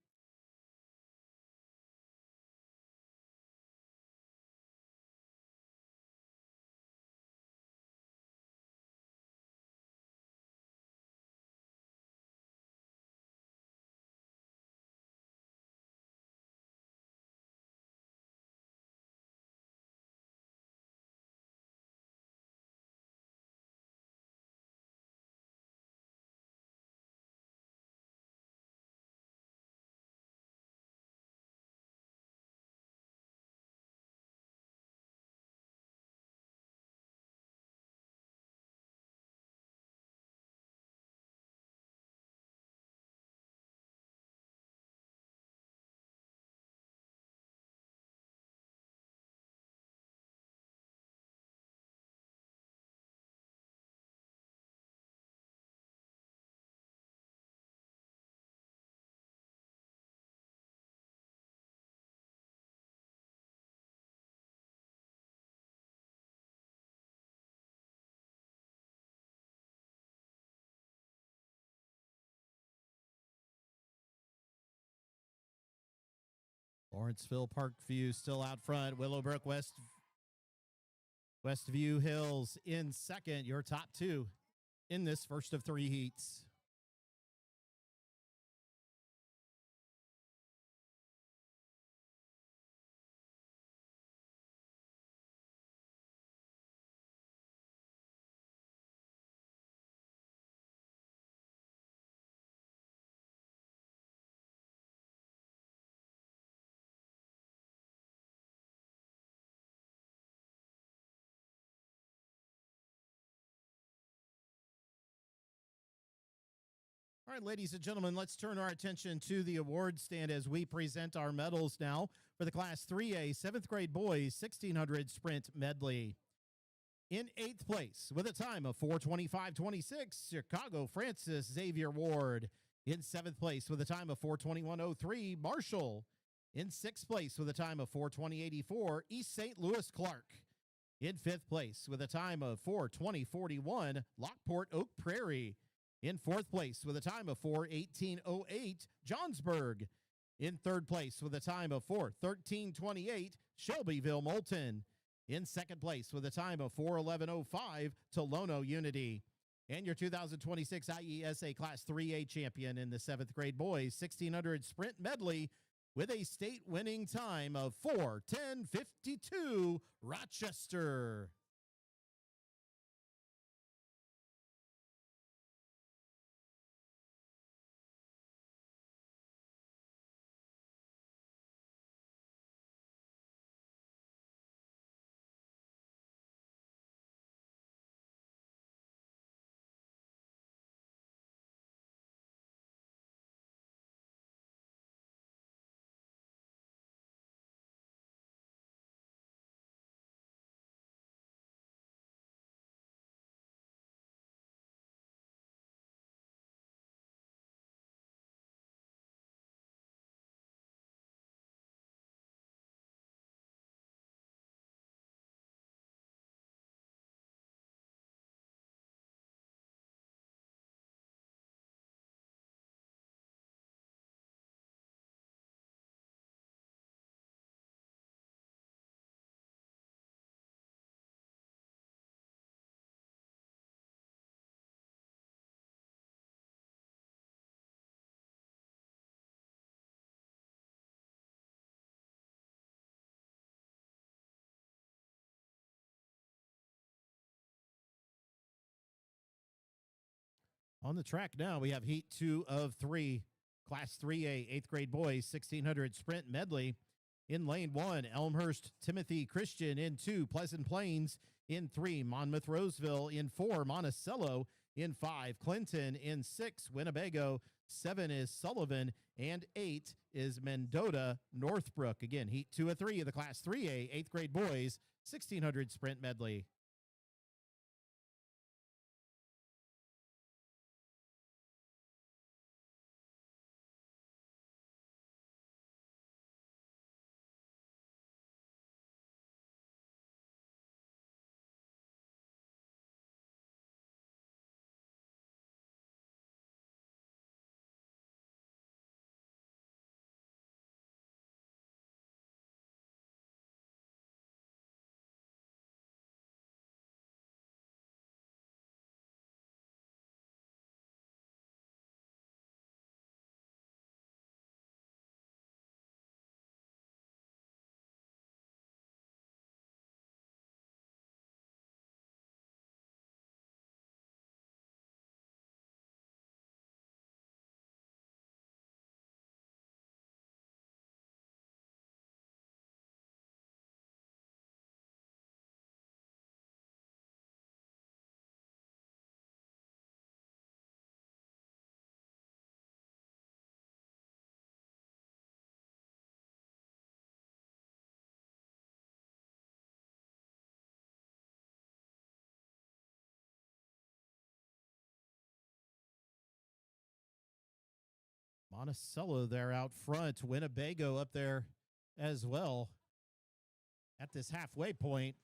Lawrenceville Parkview still out front. Willowbrook Westview Hills in second, your top 2 in this first of 3 heats. All right, ladies and gentlemen, let's turn our attention to the award stand as we present our medals now for the Class 3A 7th grade boys 1600 sprint medley. In 8th place with a time of 4:25:26, Chicago Francis Xavier Ward. In 7th place with a time of 4:21:03, Marshall. In 6th place with a time of 4:20:84, East St. Louis Clark. In 5th place with a time of 4:20:41, Lockport Oak Prairie. In 4th place with a time of 4:18:08, Johnsburg. In 3rd place with a time of 4:13:28, Shelbyville Moulton. In 2nd place with a time of 4:11:05, Tolono Unity. And your 2026 IESA Class 3A champion in the 7th grade boys 1600 sprint medley with a state winning time of 4:10:52, Rochester. On the track now, we have Heat 2 of 3, Class 3A 8th grade boys 1600 sprint medley. In lane 1, Elmhurst Timothy Christian. In 2, Pleasant Plains. In 3, Monmouth Roseville. In 4, Monticello. In 5, Clinton. In 6, Winnebago. 7 is Sullivan. And 8 is Mendota Northbrook. Again, Heat 2 of 3 of the Class 3A 8th grade boys 1600 sprint medley. Monticello there out front. Winnebago up there as well at this halfway point.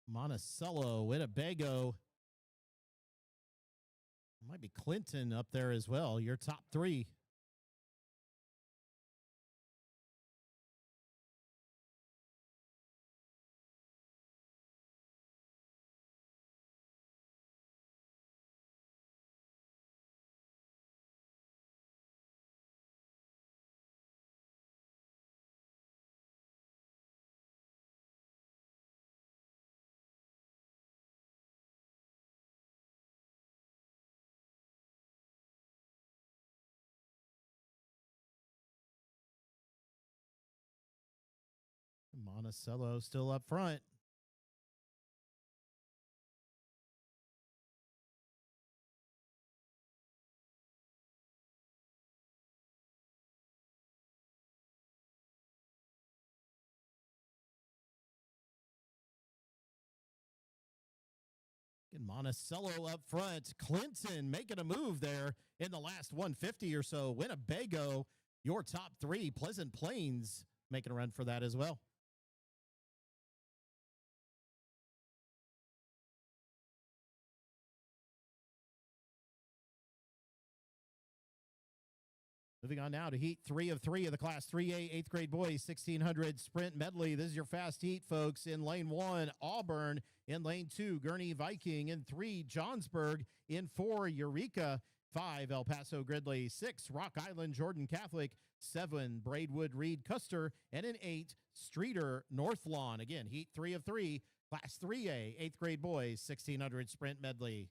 Monticello, Winnebago. Might be Clinton up there as well. Your top three. Monticello still up front. Monticello up front. Clinton making a move there in the last 150 or so. Winnebago, your top three. Pleasant Plains making a run for that as well. Moving on now to heat 3 of 3 of the Class 3A 8th grade boys 1600 sprint medley. This is your fast heat, folks. In lane 1, Auburn. In lane 2, Gurney Viking. In 3, Johnsburg. In 4, Eureka. 5, El Paso Gridley. 6, Rock Island Jordan Catholic. 7, Braidwood Reed Custer. And in 8, Streeter North Lawn. Again, heat 3 of 3, Class 3A 8th grade boys 1600 sprint medley.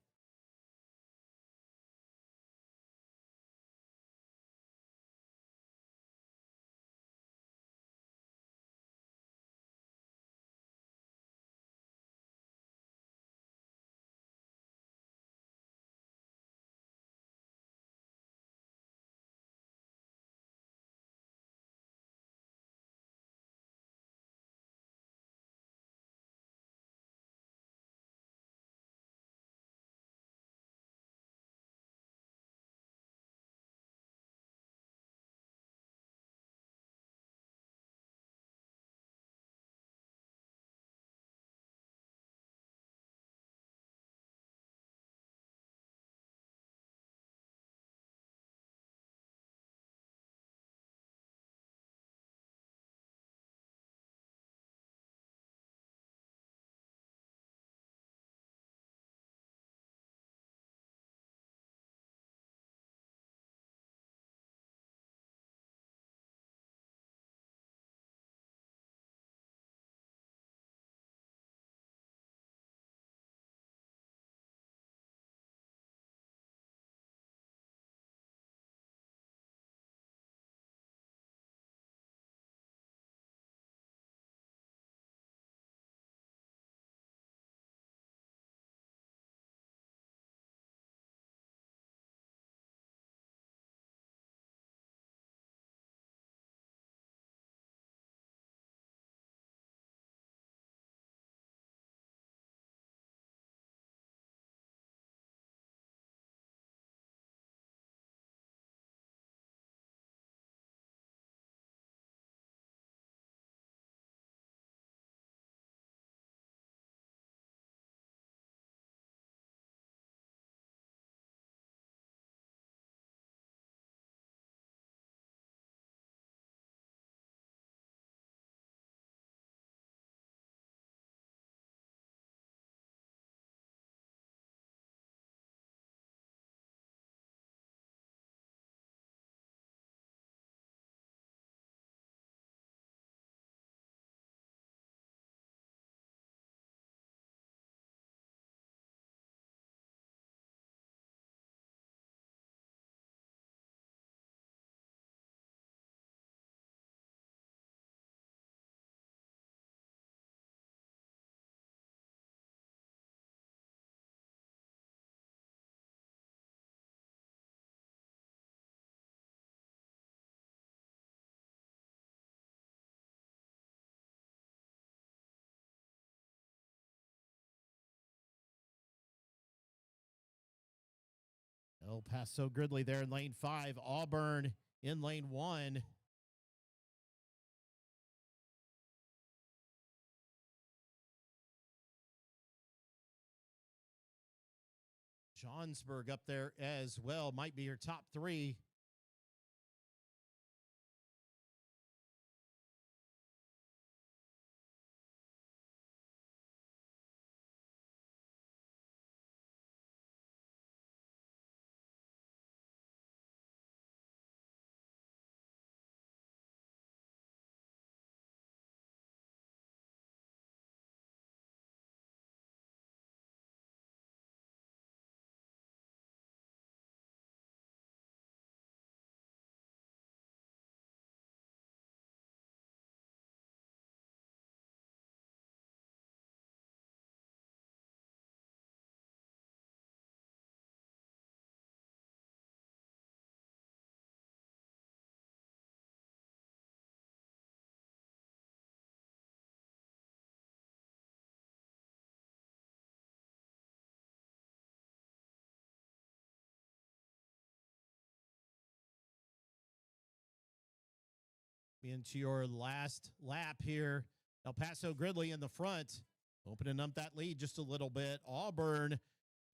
El Paso Gridley there in lane 5. Auburn in lane 1. Johnsburg up there as well. Might be your top three. Into your last lap here. El Paso Gridley in the front, opening up that lead just a little bit. Auburn,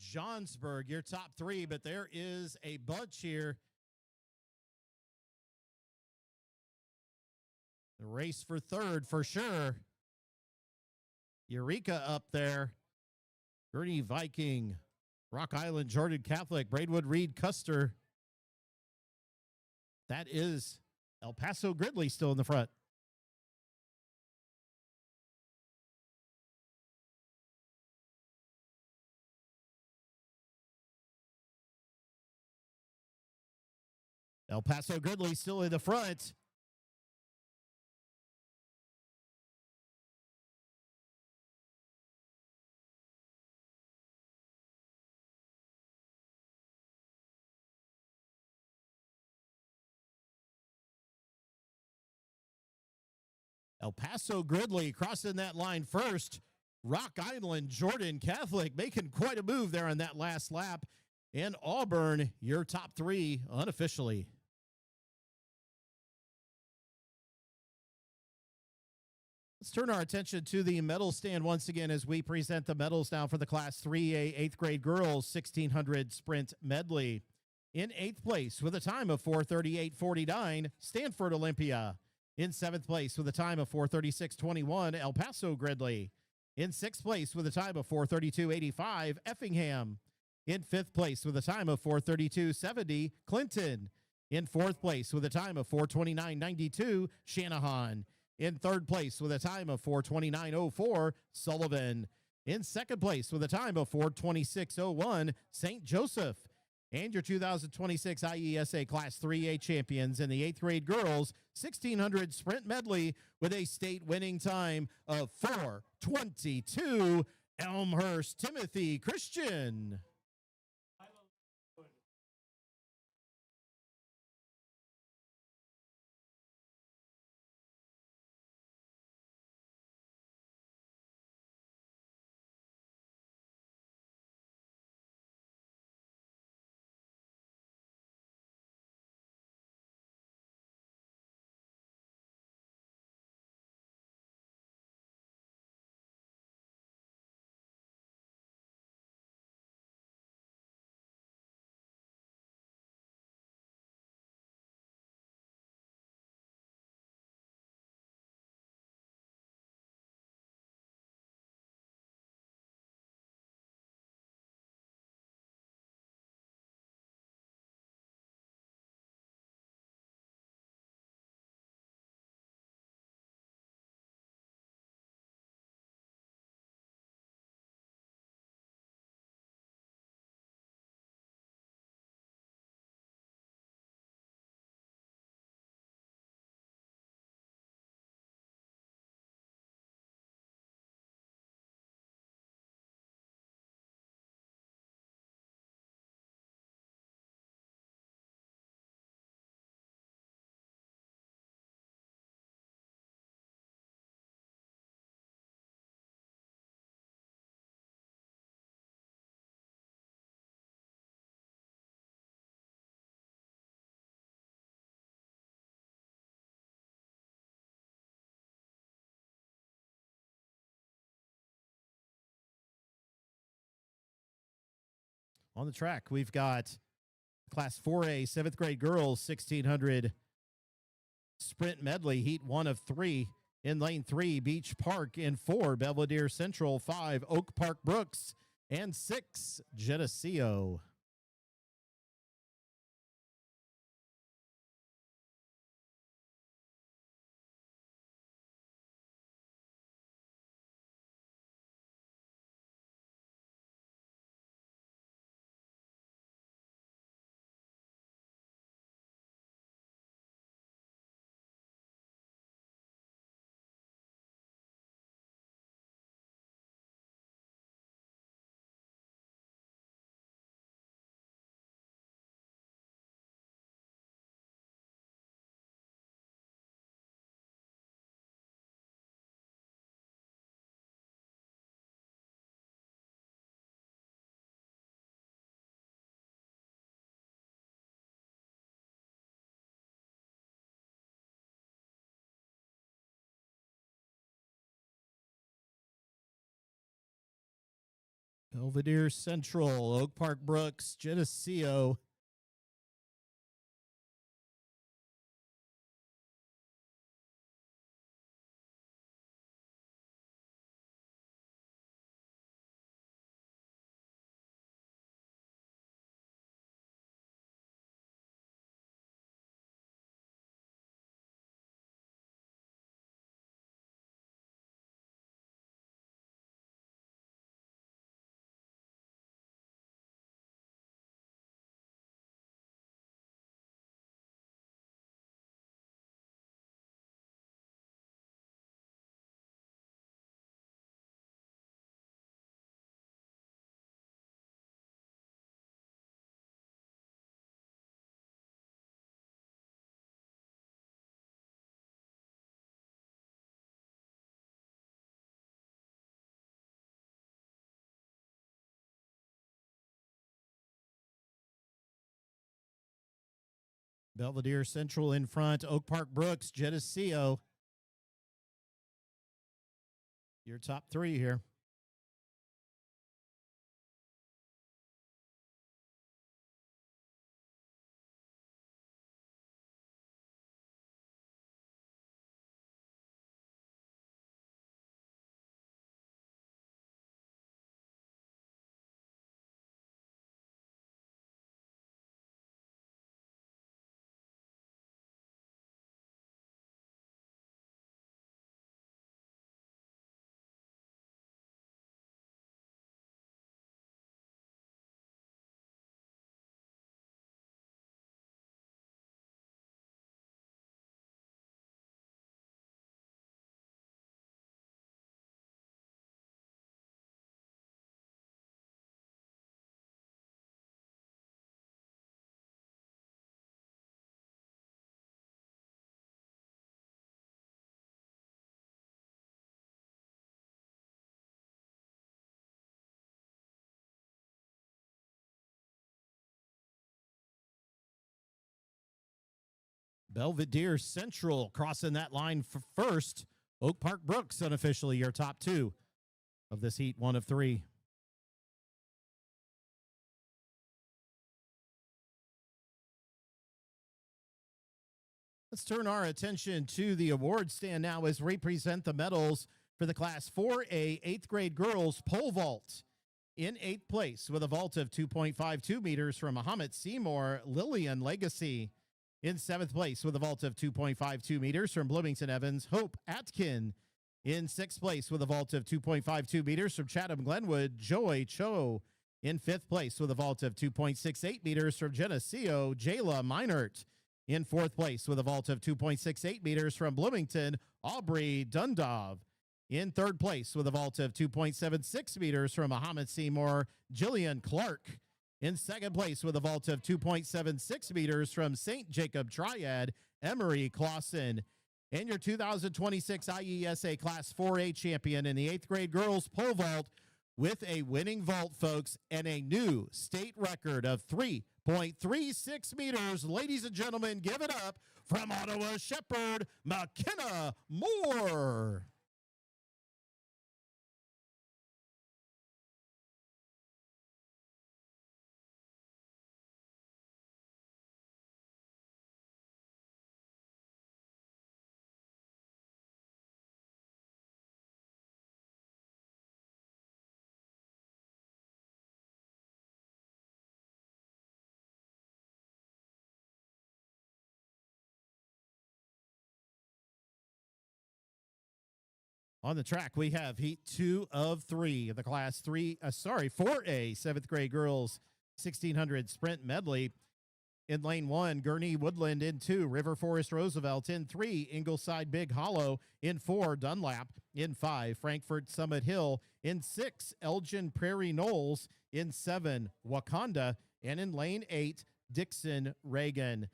Johnsburg, your top three, but there is a bunch here. The race for third for sure. Eureka up there. Gurney Viking, Rock Island, Jordan Catholic, Braidwood Reed Custer. That is El Paso Gridley still in the front. El Paso Gridley still in the front. El Paso Gridley crossing that line first. Rock Island, Jordan Catholic making quite a move there on that last lap. And Auburn, your top three unofficially. Let's turn our attention to the medal stand once again as we present the medals now for the Class 3A 8th grade girls 1600 sprint medley. In 8th place with a time of 4:38.49, Stanford Olympia. In 7th place with a time of 4:36.21, El Paso Gridley. In 6th place with a time of 4:32.85, Effingham. In 5th place with a time of 4:32.70, Clinton. In 4th place with a time of 4:29.92, Shanahan. In 3rd place with a time of 4:29.04, Sullivan. In 2nd place with a time of 4:26.01, St. Joseph. And your 2026 IESA Class 3A champions in the 8th grade girls 1600 sprint medley with a state winning time of 4:22, Elmhurst Timothy Christian. On the track, we've got Class 4A, 7th grade girls, 1600 sprint medley, heat 1 of 3. In lane 3, Beach Park. In 4, Belvedere Central. 5, Oak Park Brooks. And 6, Geneseo. Belvedere Central, Oak Park Brooks, Geneseo. Belvedere Central in front, Oak Park Brooks, Geneseo. Your top 3 here. Belvedere Central crossing that line for first. Oak Park Brooks unofficially your top 2 of this heat 1 of 3. Let's turn our attention to the award stand now as we present the medals for the Class 4A 8th grade girls pole vault. In 8th place with a vault of 2.52 meters from Muhammad Seymour, Lillian Legacy. In 7th place with a vault of 2.52 meters from Bloomington Evans, Hope Atkin. In 6th place with a vault of 2.52 meters from Chatham Glenwood, Joy Cho. In 5th place with a vault of 2.68 meters from Geneseo, Jayla Meinert. In 4th place with a vault of 2.68 meters from Bloomington, Aubrey Dundov. In 3rd place with a vault of 2.76 meters from Muhammad Seymour, Jillian Clark. In 2nd place with a vault of 2.76 meters from St. Jacob Triad, Emery Clausen. And your 2026 IESA Class 4A champion in the 8th grade girls pole vault with a winning vault, folks, and a new state record of 3.36 meters. Ladies and gentlemen, give it up from Ottawa Shepherd, McKenna Moore. On the track, we have heat 2 of 3 of the class 4A 7th grade girls 1600 sprint medley. In lane 1, Gurney Woodland. In 2, River Forest Roosevelt. In 3, Ingleside Big Hollow. In 4, Dunlap. In 5, Frankfurt Summit Hill. In 6, Elgin Prairie Knolls. In 7, Wakanda. And in lane 8, Dixon Reagan.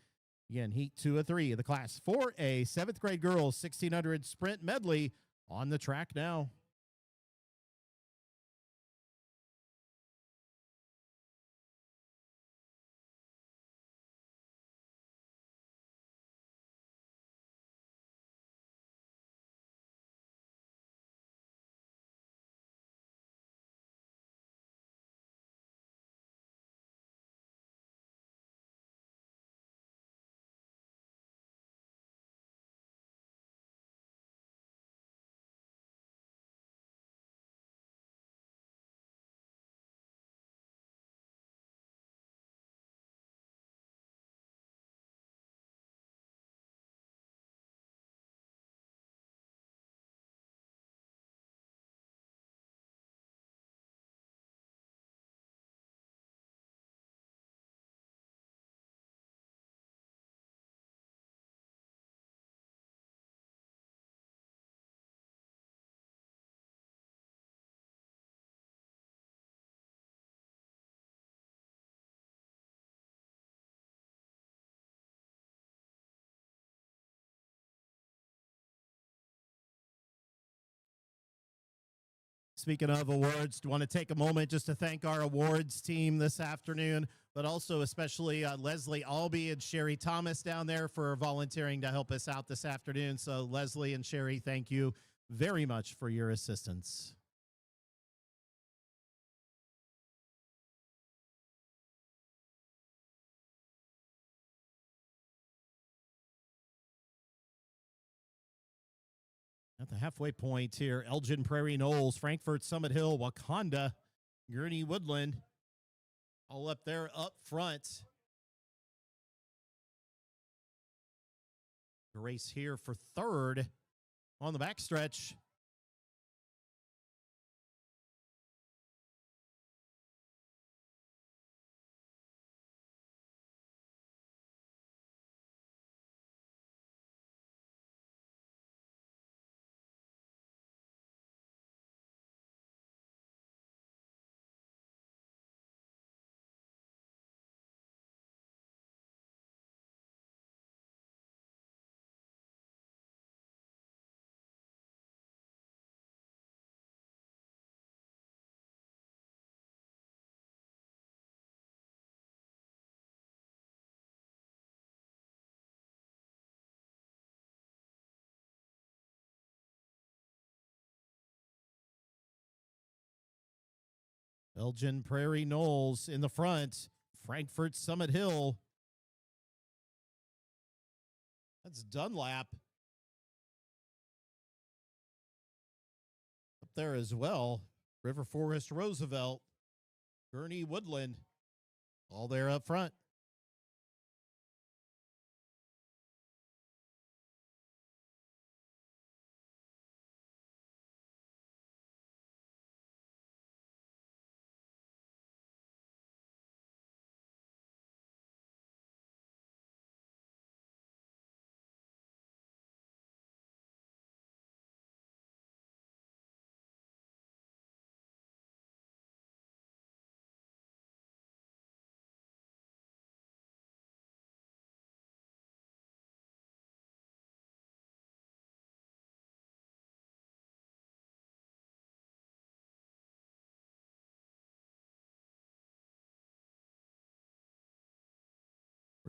Again, heat 2 of 3 of the class 4A 7th grade girls 1600 sprint medley on the track now. Speaking of awards, want to take a moment just to thank our awards team this afternoon, but also especially Leslie Albee and Sherry Thomas down there for volunteering to help us out this afternoon. So Leslie and Sherry, thank you very much for your assistance. At the halfway point here, Elgin Prairie Knolls, Frankfurt Summit Hill, Wakanda, Gurney Woodland, all up there up front. The race here for third on the backstretch. Elgin Prairie Knolls in the front. Frankfurt Summit Hill. That's Dunlap up there as well. River Forest Roosevelt. Gurney Woodland. All there up front.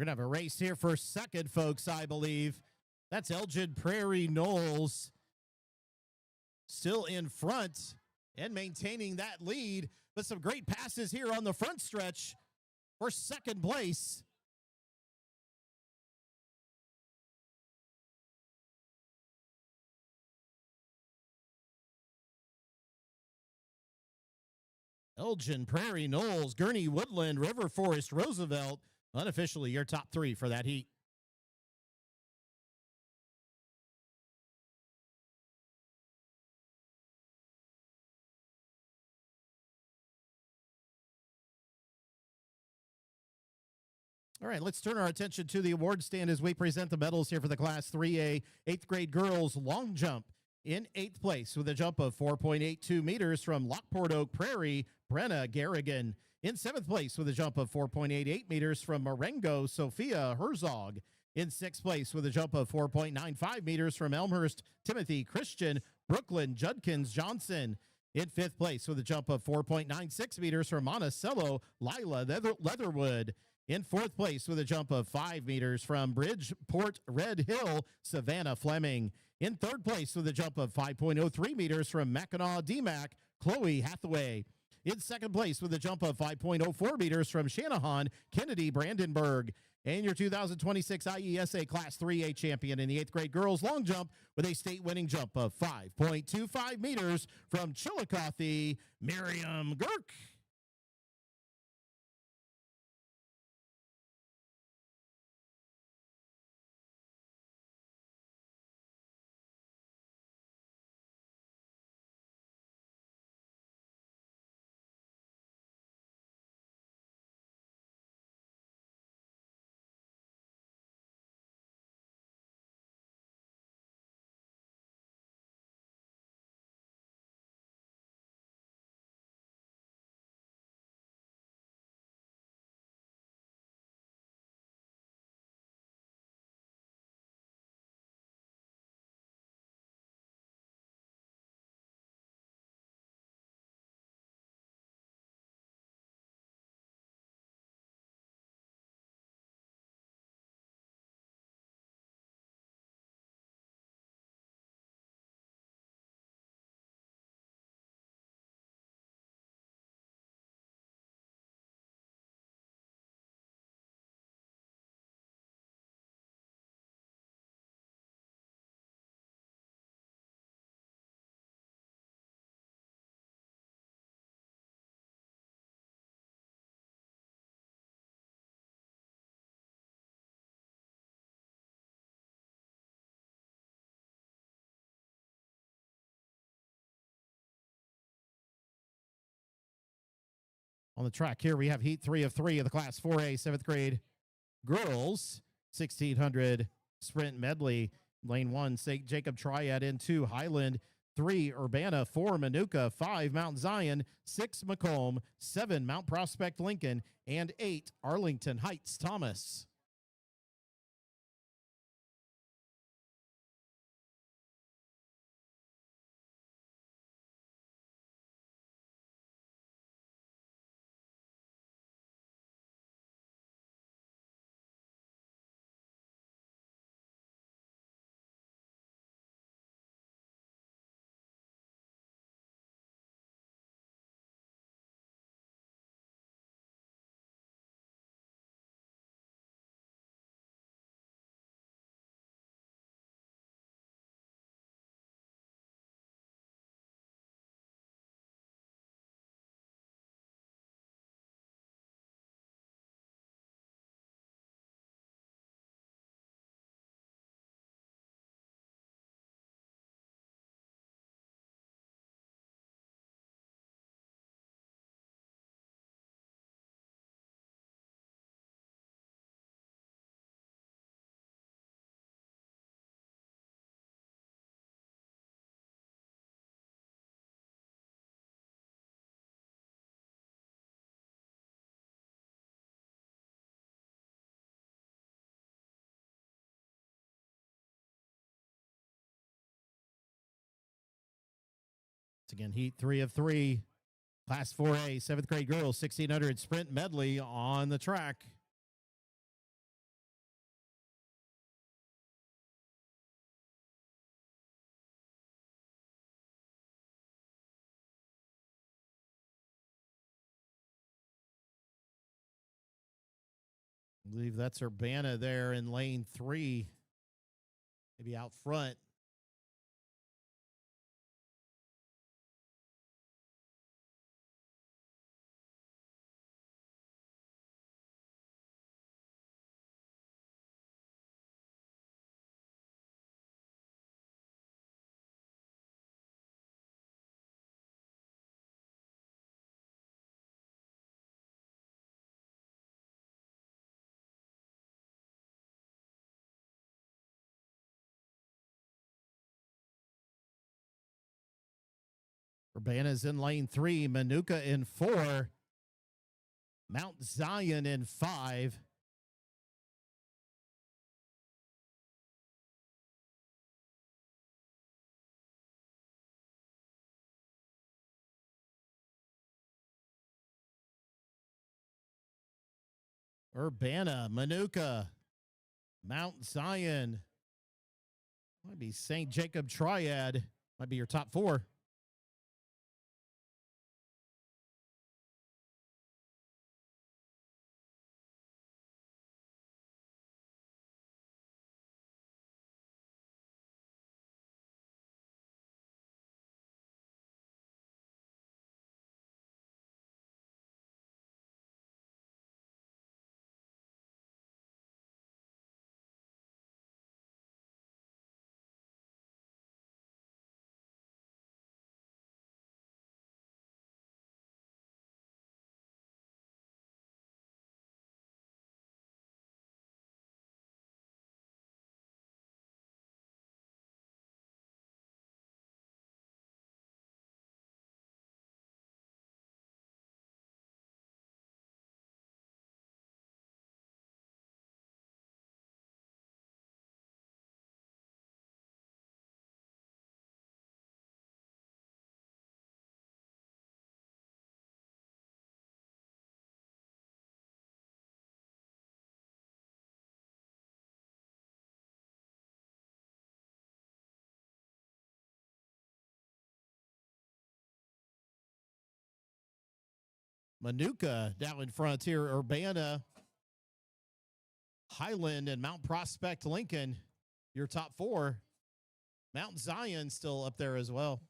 We're going to have a race here for second, folks, I believe. That's Elgin Prairie Knolls still in front and maintaining that lead, but some great passes here on the front stretch for second place. Elgin Prairie Knolls, Gurney Woodland, River Forest Roosevelt, unofficially your top three for that heat. All right, let's turn our attention to the award stand as we present the medals here for the Class 3A 8th grade girls long jump. In 8th place with a jump of 4.82 meters from Lockport Oak Prairie, Brenna Garrigan. In 7th place with a jump of 4.88 meters from Marengo, Sophia Herzog. In 6th place with a jump of 4.95 meters from Elmhurst, Timothy Christian, Brooklyn Judkins Johnson. In 5th place with a jump of 4.96 meters from Monticello, Lila Leatherwood. In 4th place with a jump of 5 meters from Bridgeport Red Hill, Savannah Fleming. In 3rd place with a jump of 5.03 meters from Mackinac DMAC, Chloe Hathaway. In 2nd place with a jump of 5.04 meters from Shanahan, Kennedy Brandenburg. And your 2026 IESA Class 3A champion in the 8th grade girls long jump with a state-winning jump of 5.25 meters from Chillicothe, Miriam Girk. On the track here, we have heat 3 of 3 of the Class 4A 7th grade girls 1600 sprint medley. Lane 1, St. Jacob Triad. In 2, Highland. 3, Urbana. 4, Manuka. 5, Mount Zion. 6, Macomb. 7, Mount Prospect Lincoln. And 8, Arlington Heights Thomas. Again, heat 3 of 3. Class 4A 7th grade girls 1600 sprint medley on the track. I believe that's Urbana there in lane 3, maybe out front. Urbana's in lane 3, Manuka in 4, Mount Zion in 5. Urbana, Manuka, Mount Zion. Might be St. Jacob Triad. Might be your top 4. Manuka down in front here. Urbana, Highland, and Mount Prospect Lincoln, your top 4. Mount Zion still up there as well.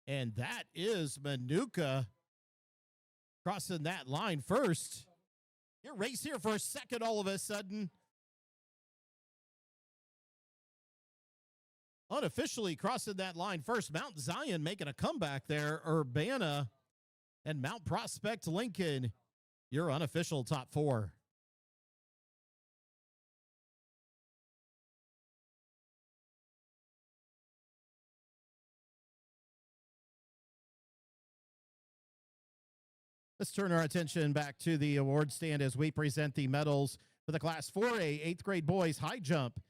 And that is Manuka crossing that line first. Your race here for a second all of a sudden. Unofficially crossing that line first. Mount Zion making a comeback there. Urbana and Mount Prospect Lincoln, your unofficial top 4. Let's turn our attention back to the award stand as we present the medals for the Class 4A 8th grade boys high jump.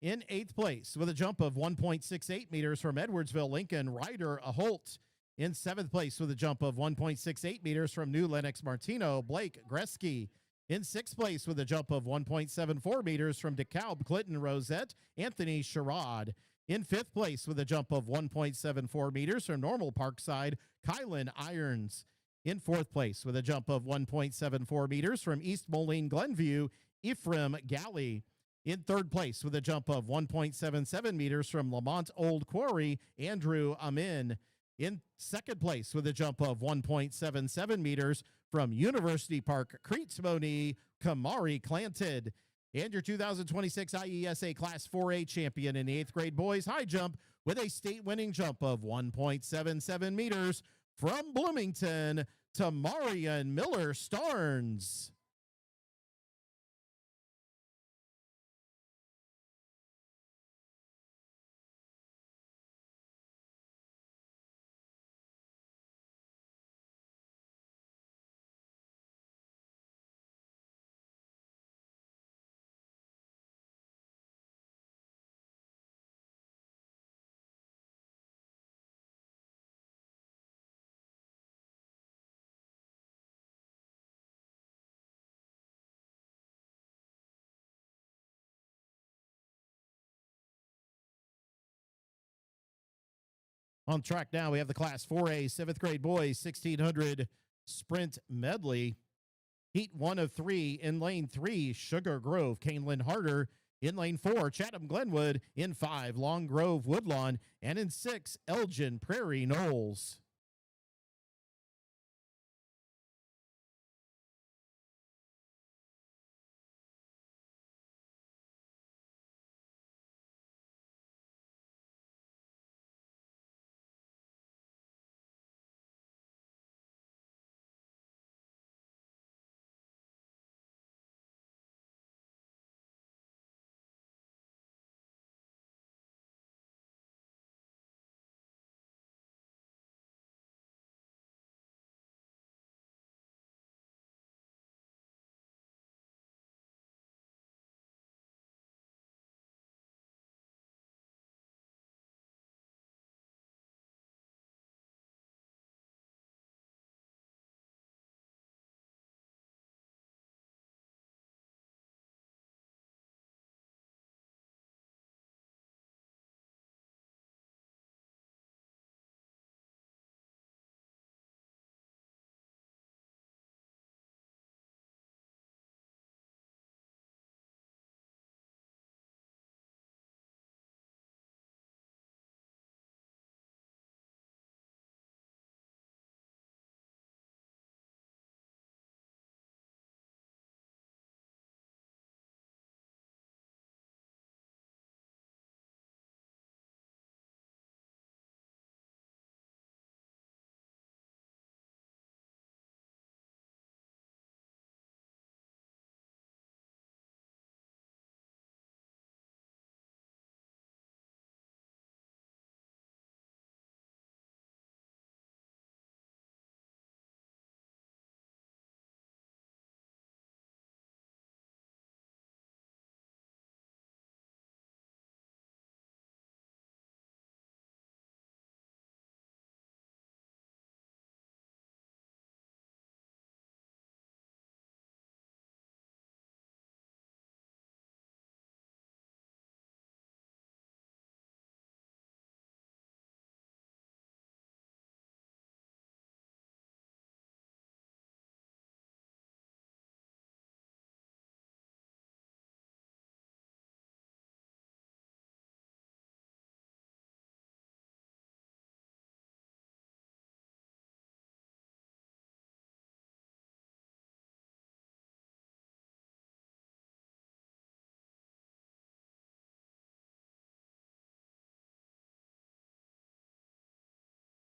In 8th place with a jump of 1.68 meters from Edwardsville, Lincoln, Ryder Holt. In 7th place with a jump of 1.68 meters from New Lenox, Martino, Blake Gretzky. In 6th place with a jump of 1.74 meters from DeKalb, Clinton Rosette, Anthony Sherrod. In 5th place with a jump of 1.74 meters from Normal Parkside, Kylan Irons. In 4th place with a jump of 1.74 meters from East Moline Glenview, Ephraim Galley. In 3rd place with a jump of 1.77 meters from Lamont Old Quarry, Andrew Amin. In 2nd place with a jump of 1.77 meters from University Park, Creetsmony, Kamari Clanted. And your 2026 IESA Class 4A champion in the 8th grade boys high jump with a state-winning jump of 1.77 meters from Bloomington, Tamarian Miller Starnes. On track now, we have the Class 4A 7th grade boys 1600 sprint medley. Heat 1 of 3 in lane 3, Sugar Grove, Canelan Harder. In lane 4, Chatham Glenwood. In 5, Long Grove Woodlawn. And in 6, Elgin Prairie Knolls.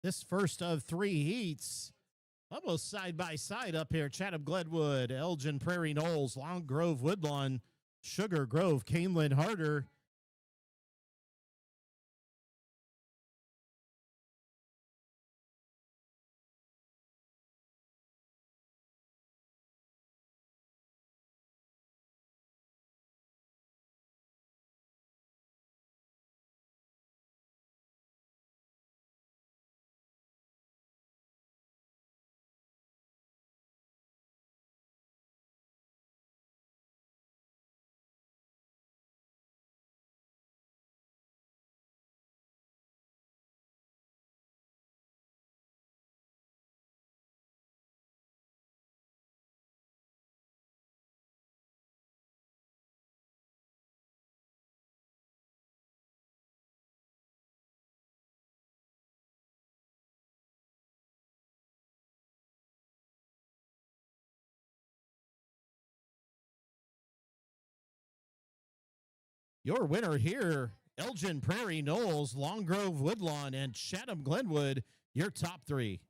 This first of 3 heats, almost side by side up here. Chatham Glenwood, Elgin Prairie Knolls, Long Grove Woodlawn, Sugar Grove, Canelan Harder. Your winner here, Elgin Prairie Knolls, Long Grove Woodlawn, and Chatham Glenwood, your top 3.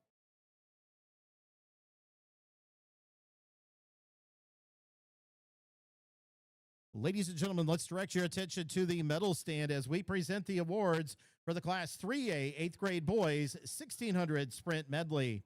Ladies and gentlemen, let's direct your attention to the medal stand as we present the awards for the Class 3A 8th grade boys 1600 sprint medley.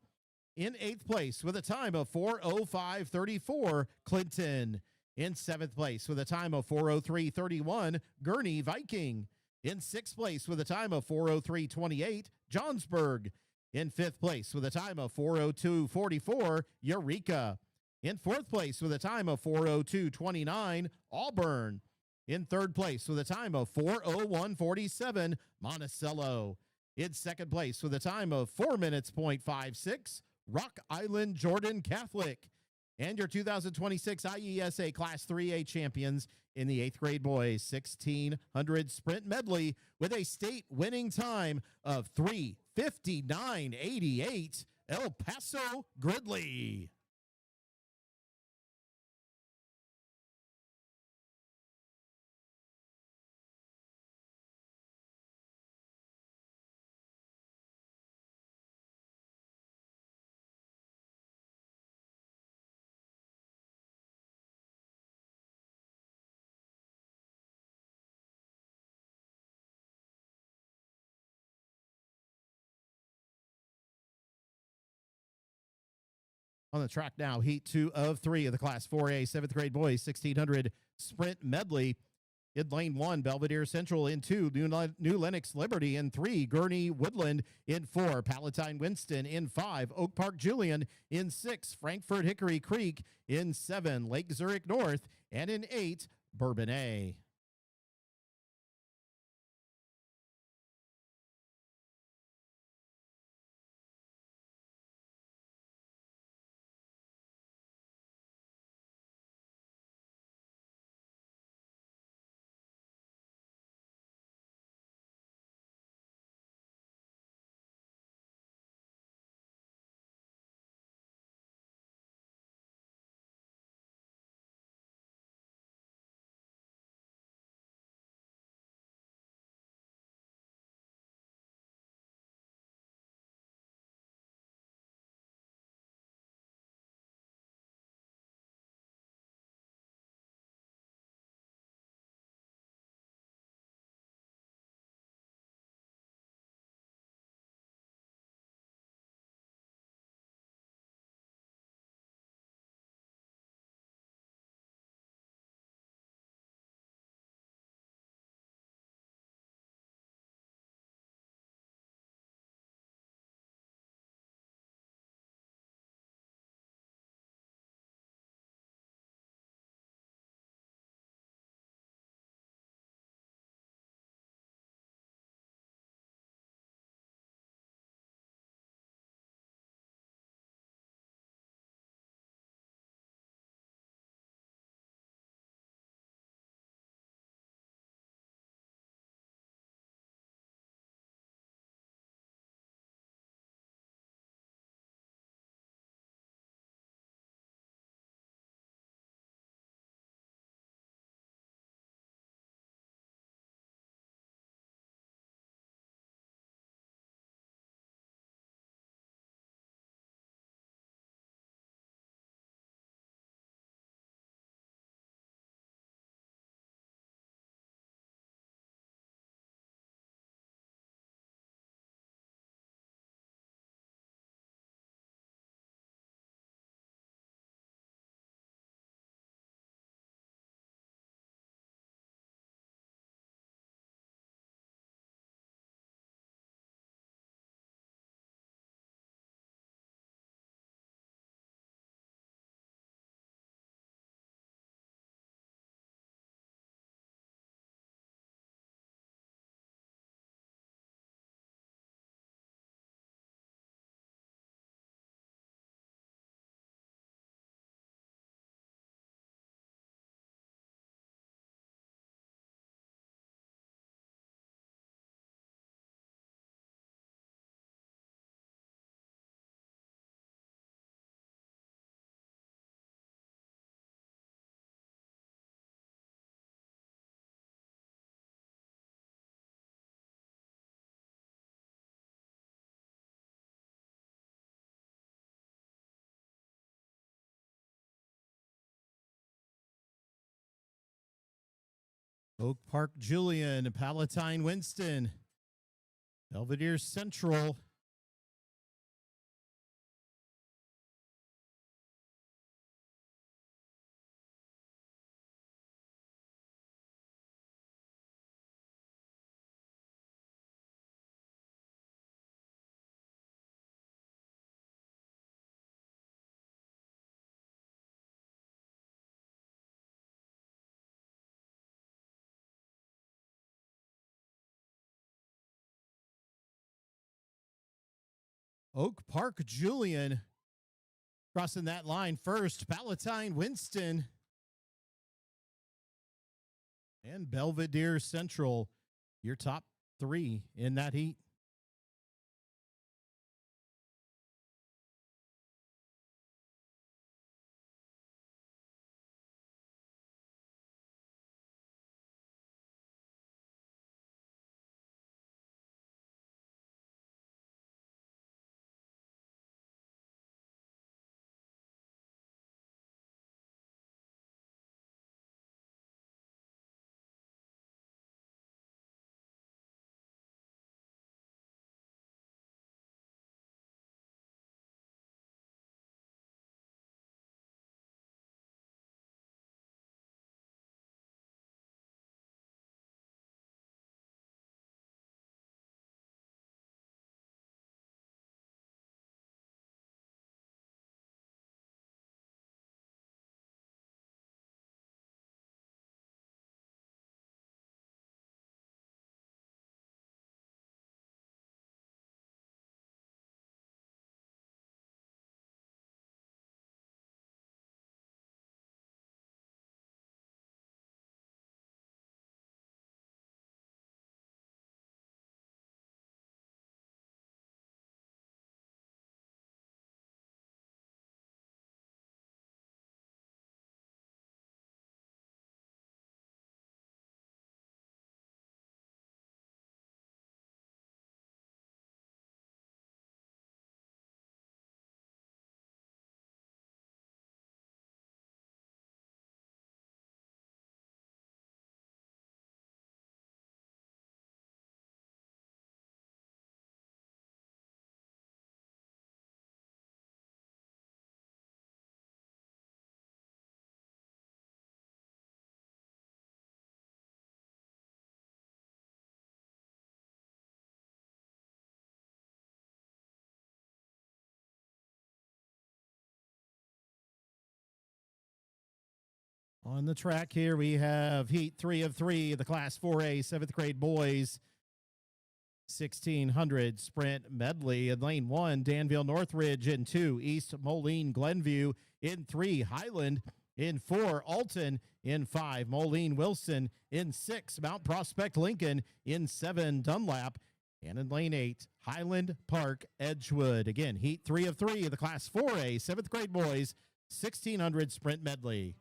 In 8th place with a time of 4:05:34, Clinton. In 7th place with a time of 4:03:31, Gurney Viking. In 6th place with a time of 4:03:28, Johnsburg. In 5th place with a time of 4:02:44, Eureka. In 4th place with a time of 4:02:29, Auburn. In 3rd place with a time of 4:01:47, Monticello. In 2nd place with a time of 4 minutes .56, Rock Island Jordan Catholic. And your 2026 IESA Class 3A champions in the 8th grade boys 1600 sprint medley with a state winning time of 3:59.88, El Paso Gridley. On the track now, heat 2 of 3 of the Class 4A 7th grade boys 1600 sprint medley. In lane 1, Belvedere Central. In 2, New Lenox Liberty. In 3, Gurney Woodland. In 4, Palatine Winston. In 5, Oak Park Julian. In 6, Frankfort Hickory Creek. In 7, Lake Zurich North. And in 8, Bourbonnais. Oak Park Julian, Palatine Winston, Belvedere Central. Oak Park Julian Crossing that line first, Palatine Winston and Belvedere Central, your top three in that heat. On the track here, we have heat 3 of 3, the Class 4A 7th grade boys 1600 sprint medley. In lane 1, Danville Northridge. In 2, East Moline Glenview. In 3, Highland. In 4, Alton. In 5, Moline Wilson. In 6, Mount Prospect Lincoln. In 7, Dunlap. And in lane 8, Highland Park Edgewood. Again, heat 3 of 3, the Class 4A 7th grade boys 1600 sprint medley.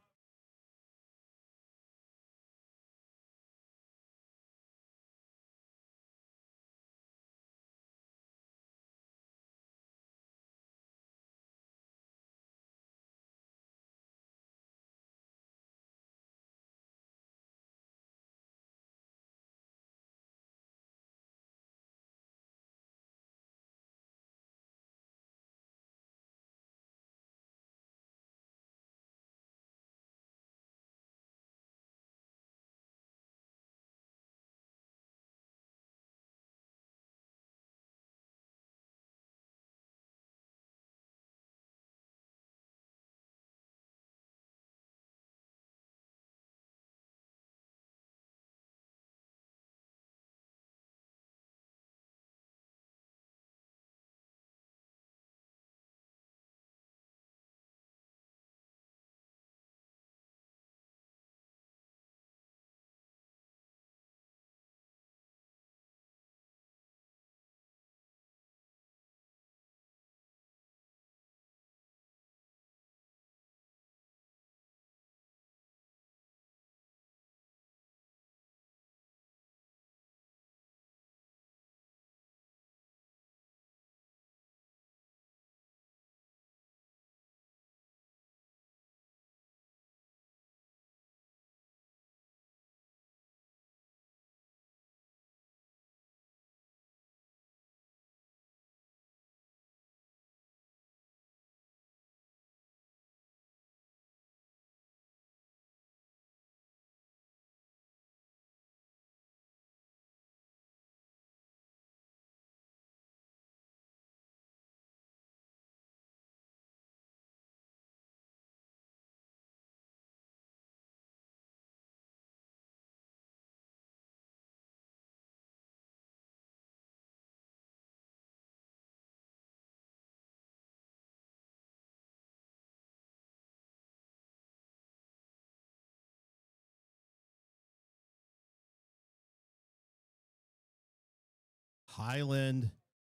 Highland,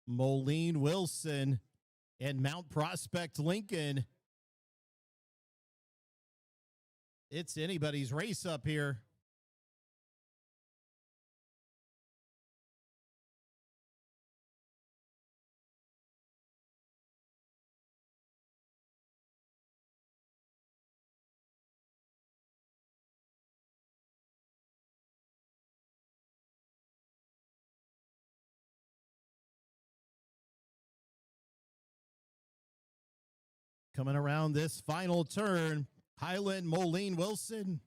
Moline Wilson, and Mount Prospect Lincoln. It's anybody's race up here. Coming around this final turn, Highland, Moline Wilson,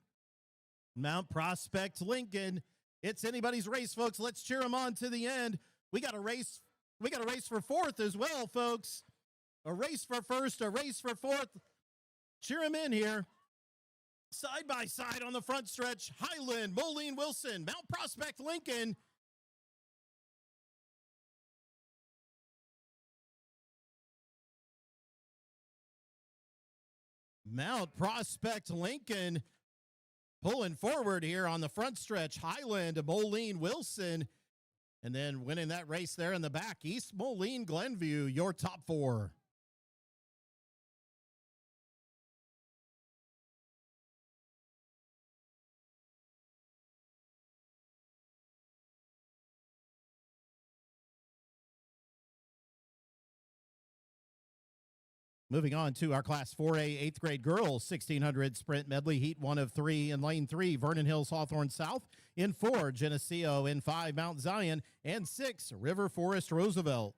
Mount Prospect Lincoln. It's anybody's race, folks. Let's cheer them on to the end. We got a race. We got a race for fourth as well, folks. A race for first, a race for fourth. Cheer them in here. Side by side on the front stretch, Highland, Moline Wilson, Mount Prospect Lincoln. Mount Prospect Lincoln pulling forward here on the front stretch. Highland, Moline Wilson, and then winning that race there in the back. East Moline, Glenview, your top four. Moving on to our Class 4A 8th grade girls 1600 sprint medley, heat 1 of 3 in lane 3, Vernon Hills Hawthorne South, in 4, Geneseo, in 5, Mount Zion, and 6, River Forest Roosevelt.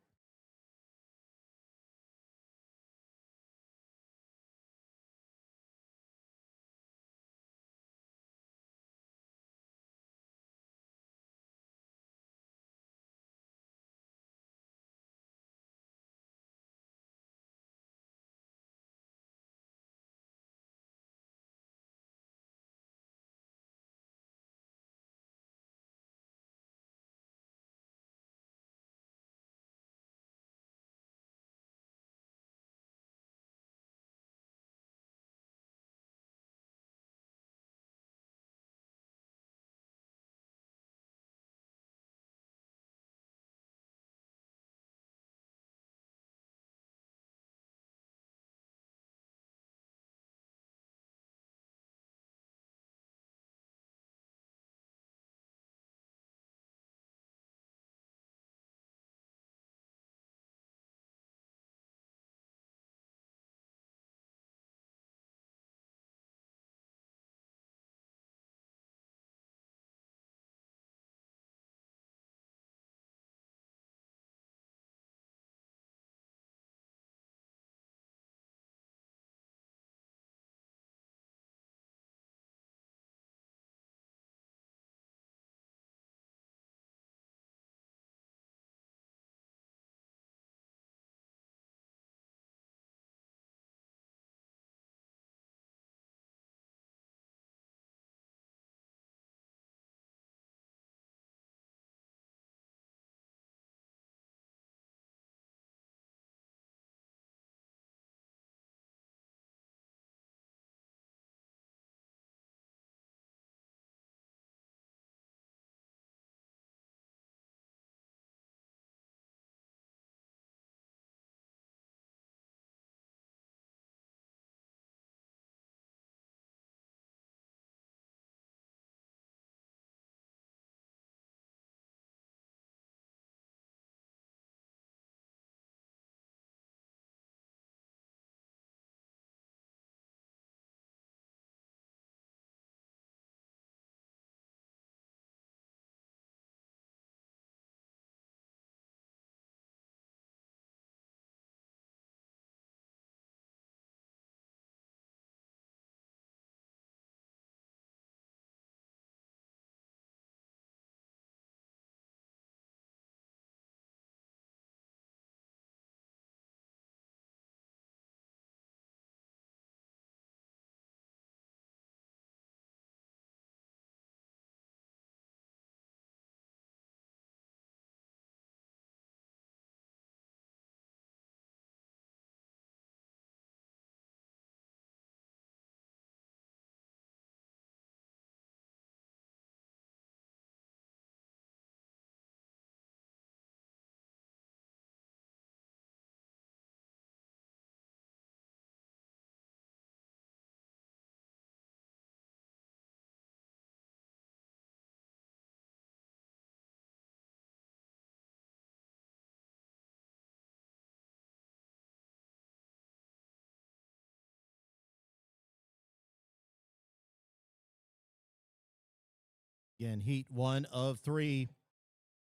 Again, heat 1 of 3.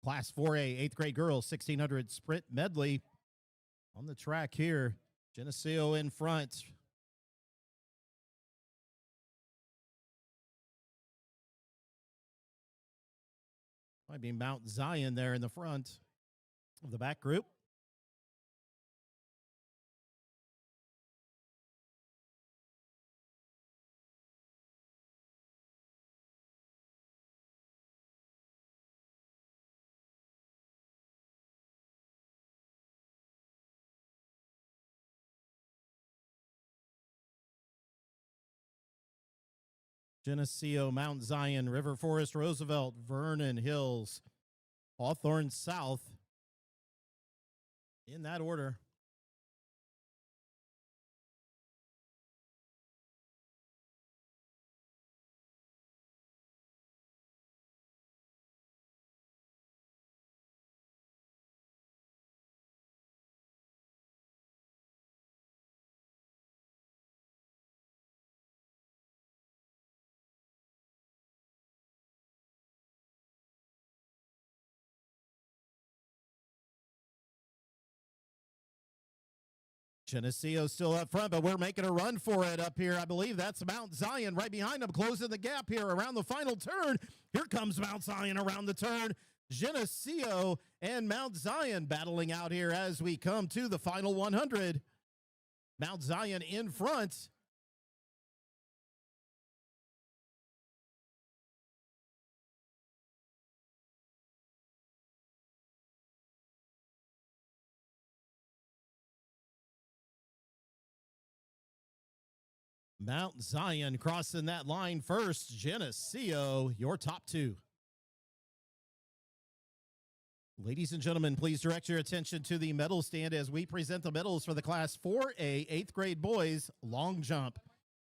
Class 4A, 8th grade girls, 1600 sprint medley. On the track here, Geneseo in front. Might be Mount Zion there in the front of the back group. Geneseo, Mount Zion, River Forest, Roosevelt, Vernon Hills, Hawthorne South. In that order. Geneseo still up front, but we're making a run for it up here. I believe that's Mount Zion right behind them, closing the gap here around the final turn. Here comes Mount Zion around the turn. Geneseo and Mount Zion battling out here as we come to the final 100. Mount Zion in front. Mount Zion crossing that line first. Geneseo, your top two. Ladies and gentlemen, please direct your attention to the medal stand as we present the medals for the Class 4A 8th grade boys long jump.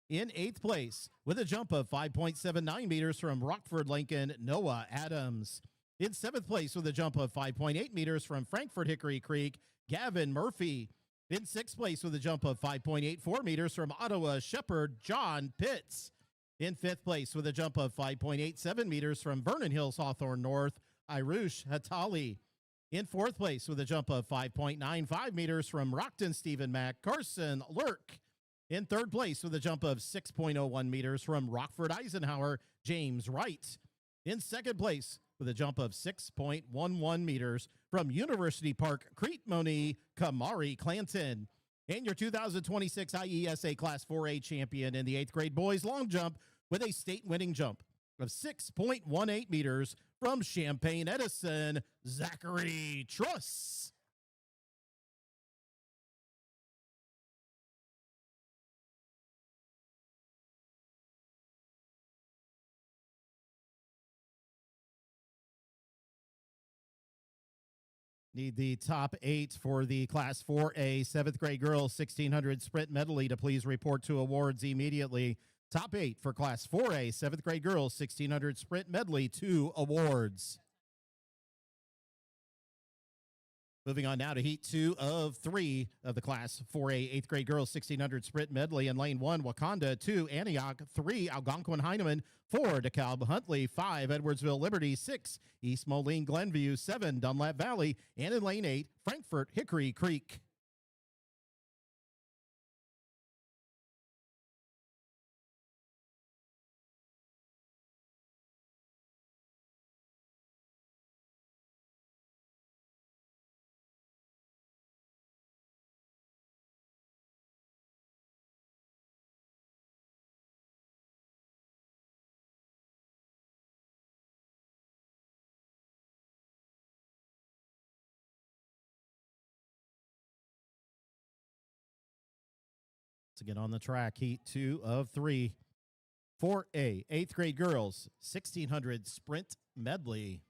In 8th place, with a jump of 5.79 meters from Rockford, Lincoln, Noah Adams. In 7th place, with a jump of 5.8 meters from Frankfort Hickory Creek, Gavin Murphy. In 6th place, with a jump of 5.84 meters from Ottawa Shepherd, John Pitts. In 5th place, with a jump of 5.87 meters from Vernon Hills, Hawthorne North, Irush Hatali. In 4th place, with a jump of 5.95 meters from Rockton Stephen Mack, Carson Lurk. In 3rd place, with a jump of 6.01 meters from Rockford Eisenhower, James Wright. In 2nd place, with a jump of 6.11 meters from University Park, Crete-Monee, Kamari Clanton. And your 2026 IESA Class 4A champion in the 8th grade boys long jump with a state-winning jump of 6.18 meters from Champaign Edison, Zachary Truss. Need the top 8 for the Class 4A 7th grade girls 1600 sprint medley to please report to awards immediately. Top 8 for Class 4A 7th grade girls 1600 sprint medley to awards. Moving on now to Heat 2 of 3 of the Class 4A 8th grade girls 1600 sprint medley. In lane 1, Wakanda. 2, Antioch. 3, Algonquin Heineman. 4, DeKalb Huntley. 5, Edwardsville Liberty. 6, East Moline Glenview. 7, Dunlap Valley. And in lane 8, Frankfort Hickory Creek. To get on the track, Heat 2 of 3. 4A 8th grade girls 1600 sprint medley.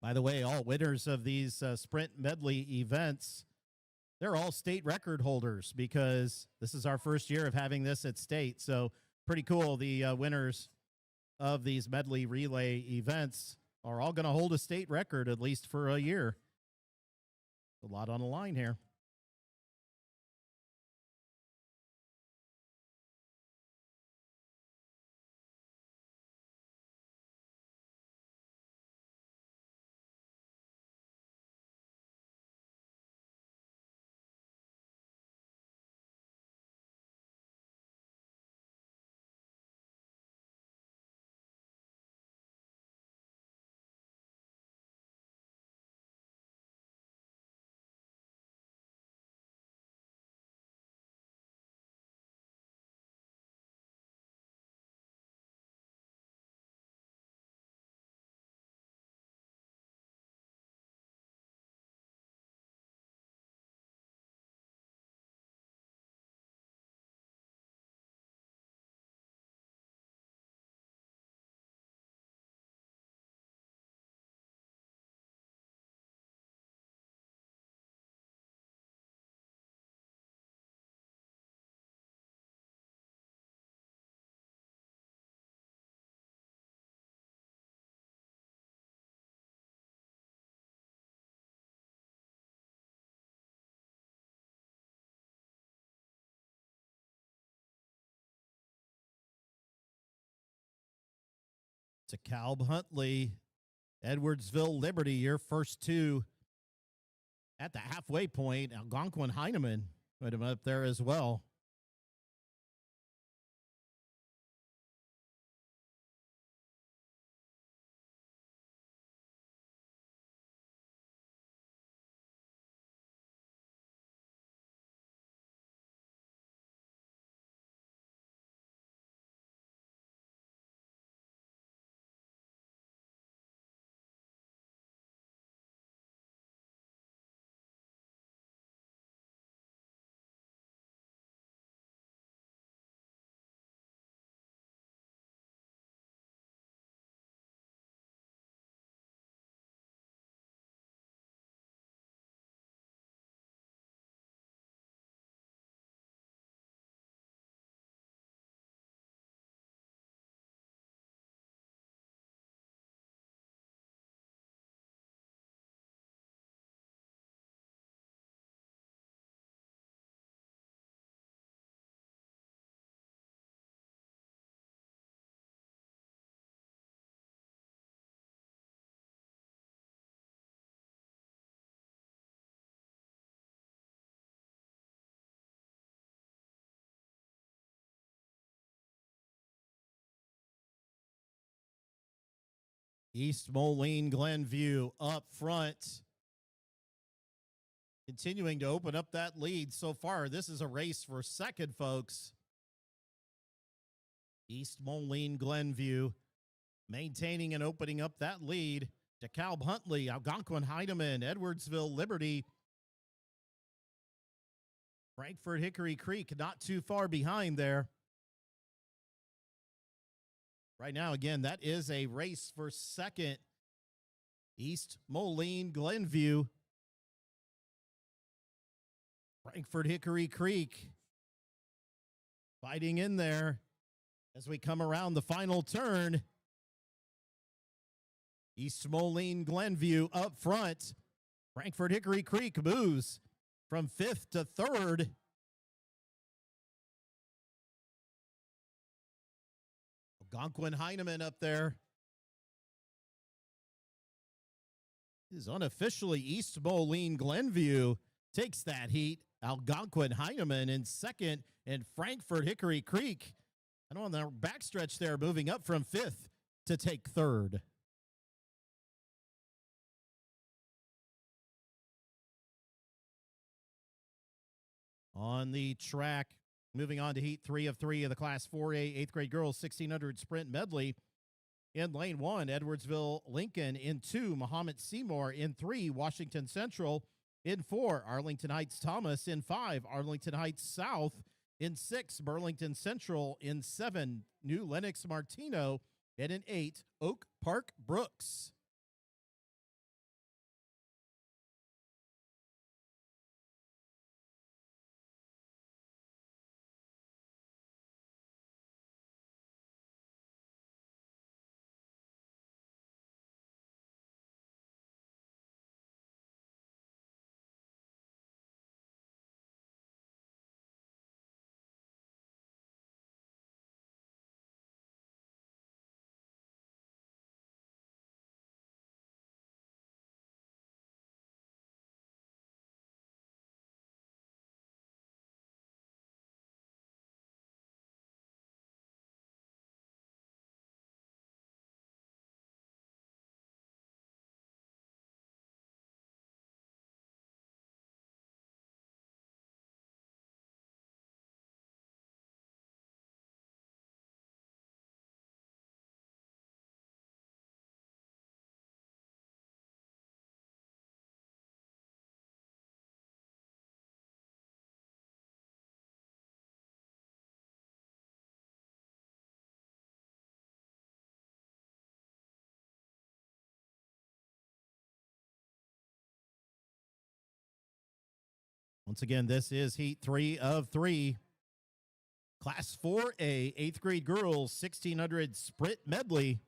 By the way, all winners of these sprint medley events, they're all state record holders because this is our first year of having this at state. So pretty cool. The winners of these medley relay events are all going to hold a state record at least for a year. A lot on the line here. DeKalb Huntley, Edwardsville Liberty, your first two at the halfway point. Algonquin Heineman put him up there as well. East Moline Glenview up front, continuing to open up that lead. So far, this is a race for second, folks. East Moline Glenview maintaining and opening up that lead. DeKalb Huntley, Algonquin Heineman, Edwardsville Liberty, Frankfort Hickory Creek not too far behind there. Right now, again, that is a race for second. East Moline Glenview, Frankfort Hickory Creek fighting in there as we come around the final turn. East Moline Glenview up front. Frankfort Hickory Creek moves from 5th to 3rd. Algonquin Heineman up there is unofficially East Moline Glenview takes that heat. Algonquin Heineman in second, and Frankfort Hickory Creek, and on the backstretch there, moving up from 5th to take 3rd. On the track, moving on to Heat 3 of the Class 4A 8th grade girls 1600 sprint medley. In lane 1, Edwardsville Lincoln. In 2, Mahomet Seymour. In 3, Washington Central. In 4, Arlington Heights Thomas. In 5, Arlington Heights South. In 6, Burlington Central. In 7, New Lenox Martino. And in 8, Oak Park Brooks. Once again, this is Heat 3 of 3. Class 4A, 8th grade girls, 1600 sprint medley.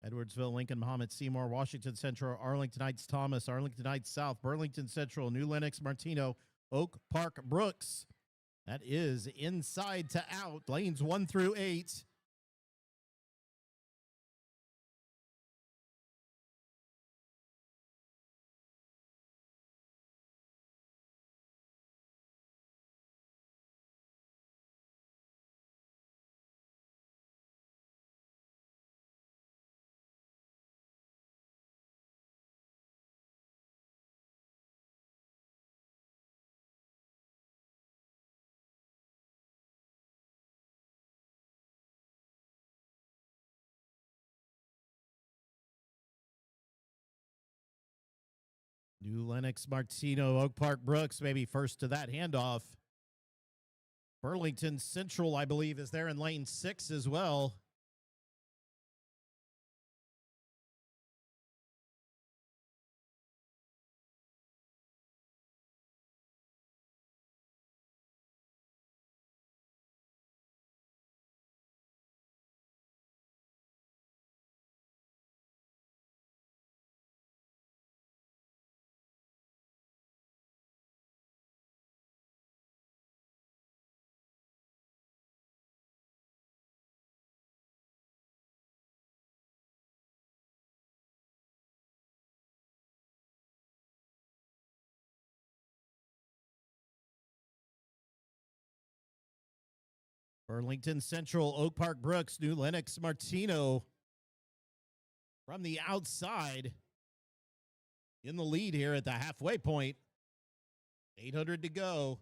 Edwardsville, Lincoln, Mahomet Seymour, Washington Central, Arlington Heights Thomas, Arlington Heights South, Burlington Central, New Lenox Martino, Oak Park Brooks. That is inside to out, lanes 1 through 8. New Lenox, Martino, Oak Park, Brooks, maybe first to that handoff. Burlington Central, I believe, is there in lane 6 as well. Burlington Central, Oak Park, Brooks, New Lenox, Martino from the outside in the lead here at the halfway point. 800 to go.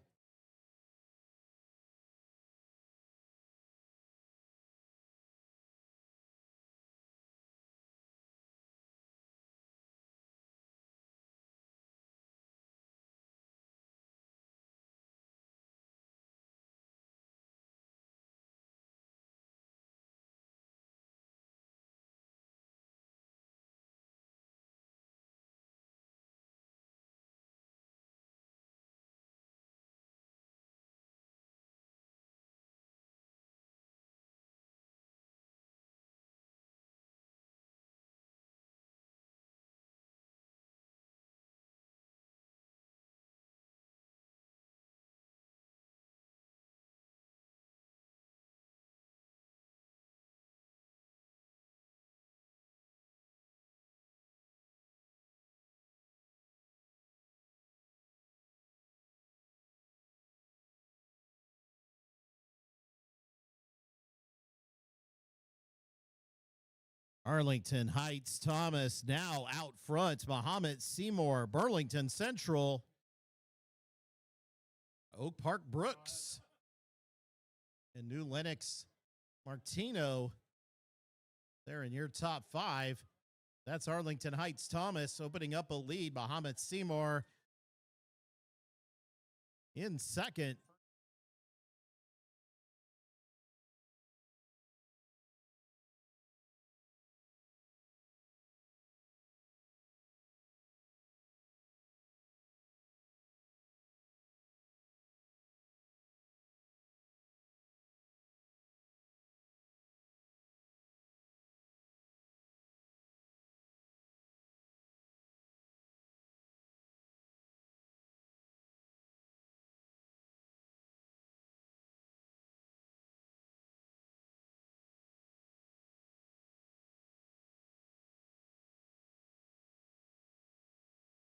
Arlington Heights, Thomas now out front. Mahomet Seymour, Burlington Central. Oak Park, Brooks. And New Lenox, Martino. They're in your top 5. That's Arlington Heights, Thomas opening up a lead. Mahomet Seymour in second.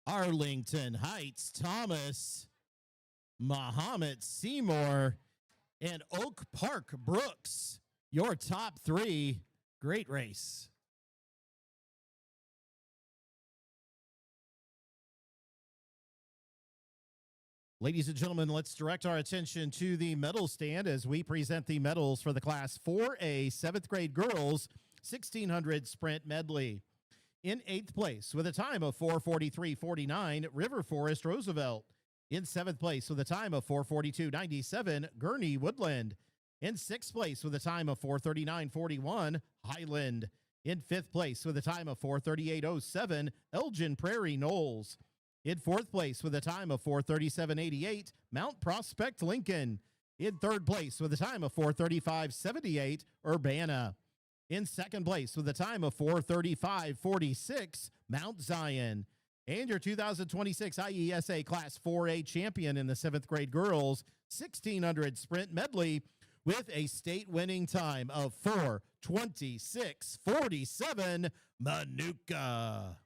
Arlington Heights, Thomas, Mahomet Seymour, and Oak Park, Brooks. Your top 3. Great race. Ladies and gentlemen, let's direct our attention to the medal stand as we present the medals for the Class 4A 7th grade girls 1600 sprint medley. In 8th place with a time of 4:43.49, River Forest Roosevelt. In 7th place with a time of 4:42.97, Gurney Woodland. In 6th place with a time of 4:39.41, Highland. In 5th place with a time of 4:38.07, Elgin Prairie Knolls. In 4th place with a time of 4:37.88, Mount Prospect Lincoln. In 3rd place with a time of 4:35.78, Urbana. In 2nd place with a time of 4:35.46, Mount Zion. And your 2026 IESA Class 4A champion in the 7th grade girls 1600 sprint medley with a state winning time of 4:26.47, Manuka.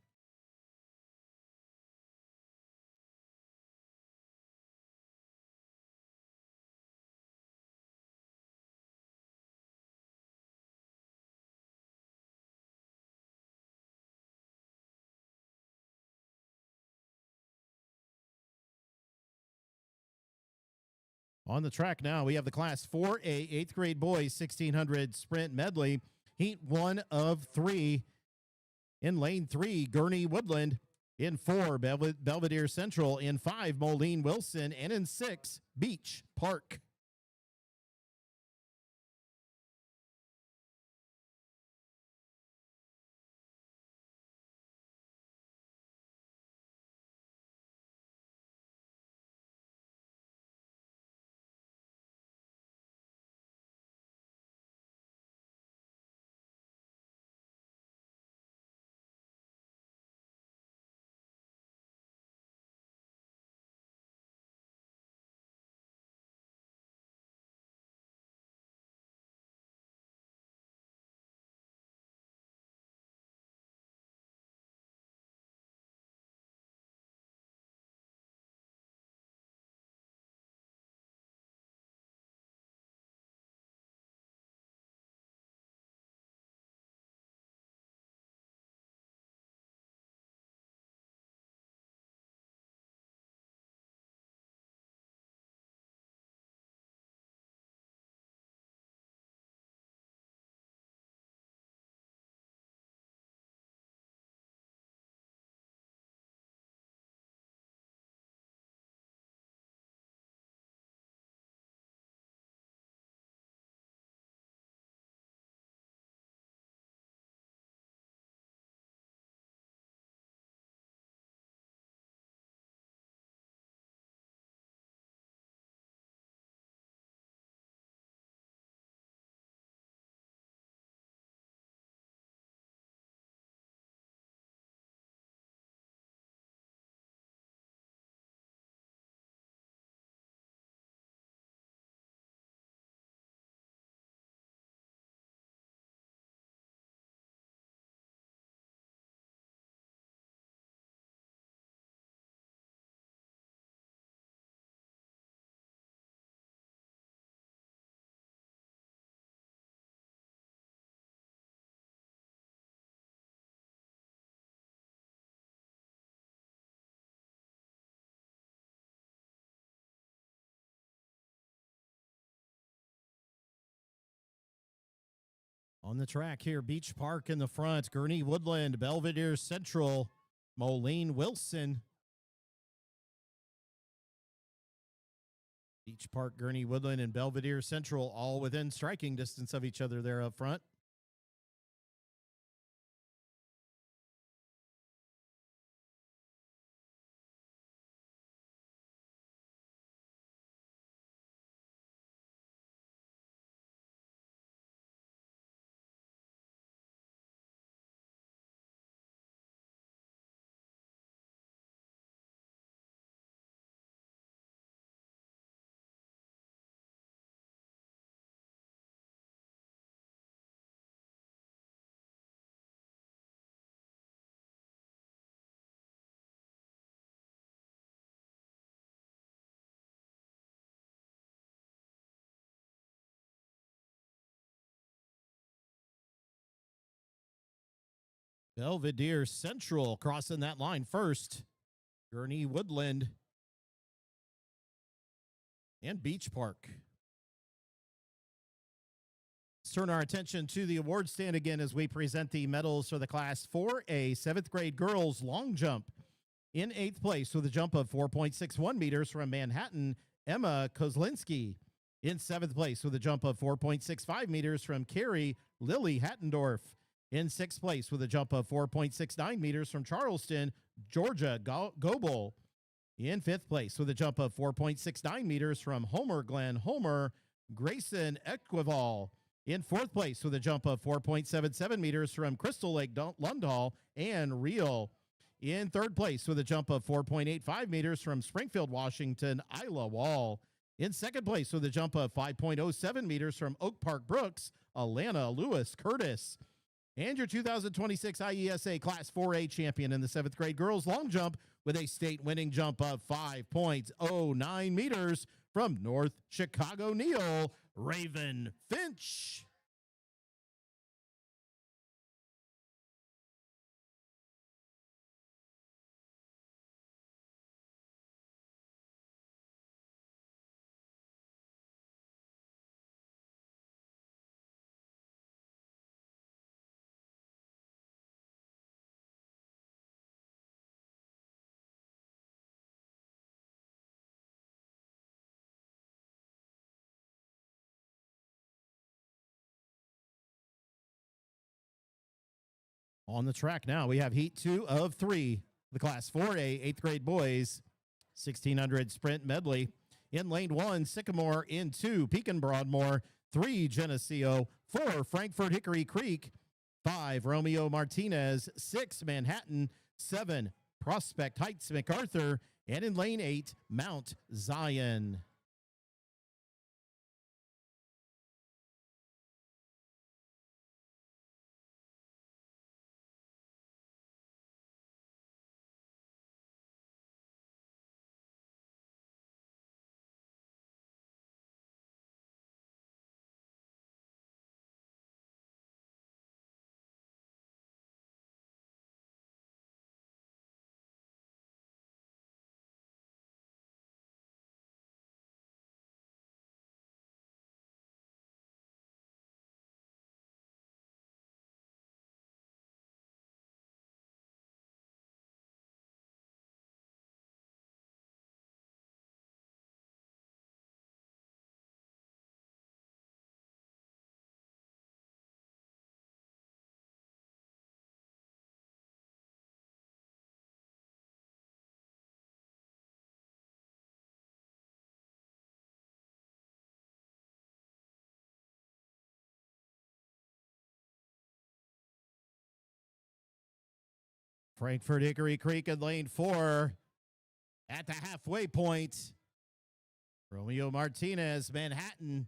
On the track now, we have the Class 4A 8th grade boys 1600 sprint medley. Heat 1 of 3. In lane 3, Gurney Woodland. In 4, Belvedere Central. In 5, Moline Wilson. And in 6, Beach Park. On the track here, Beach Park in the front, Gurney Woodland, Belvedere Central, Moline Wilson. Beach Park, Gurney Woodland, and Belvedere Central all within striking distance of each other there up front. Belvedere Central crossing that line first. Gurney Woodland and Beach Park. Let's turn our attention to the award stand again as we present the medals for the Class 4A 7th grade girls long jump. In 8th place with a jump of 4.61 meters from Manhattan, Emma Kozlinski. In 7th place with a jump of 4.65 meters from Carrie Lily Hattendorf. In 6th place with a jump of 4.69 meters from Charleston, Georgia Goebel. In 5th place with a jump of 4.69 meters from Homer Glen Homer, Grayson Equival. In 4th place with a jump of 4.77 meters from Crystal Lake Lundhall and Real. In 3rd place with a jump of 4.85 meters from Springfield, Washington, Isla Wall. In 2nd place with a jump of 5.07 meters from Oak Park Brooks, Alana Lewis Curtis. And your 2026 IESA Class 4A champion in the 7th grade girls long jump with a state winning jump of 5.09 meters from North Chicago Neal, Raven Finch. On the track now, we have Heat 2 of 3, the Class 4A 8th grade boys 1600 sprint medley. In lane 1, Sycamore. In 2, Pekin Broadmoor. 3, Geneseo. 4, Frankfort Hickory Creek. 5, Romeo Martinez. 6, Manhattan. 7, Prospect Heights MacArthur. And in lane 8, Mount Zion. Frankfort Hickory Creek in lane 4 at the halfway point. Romeo Martinez, Manhattan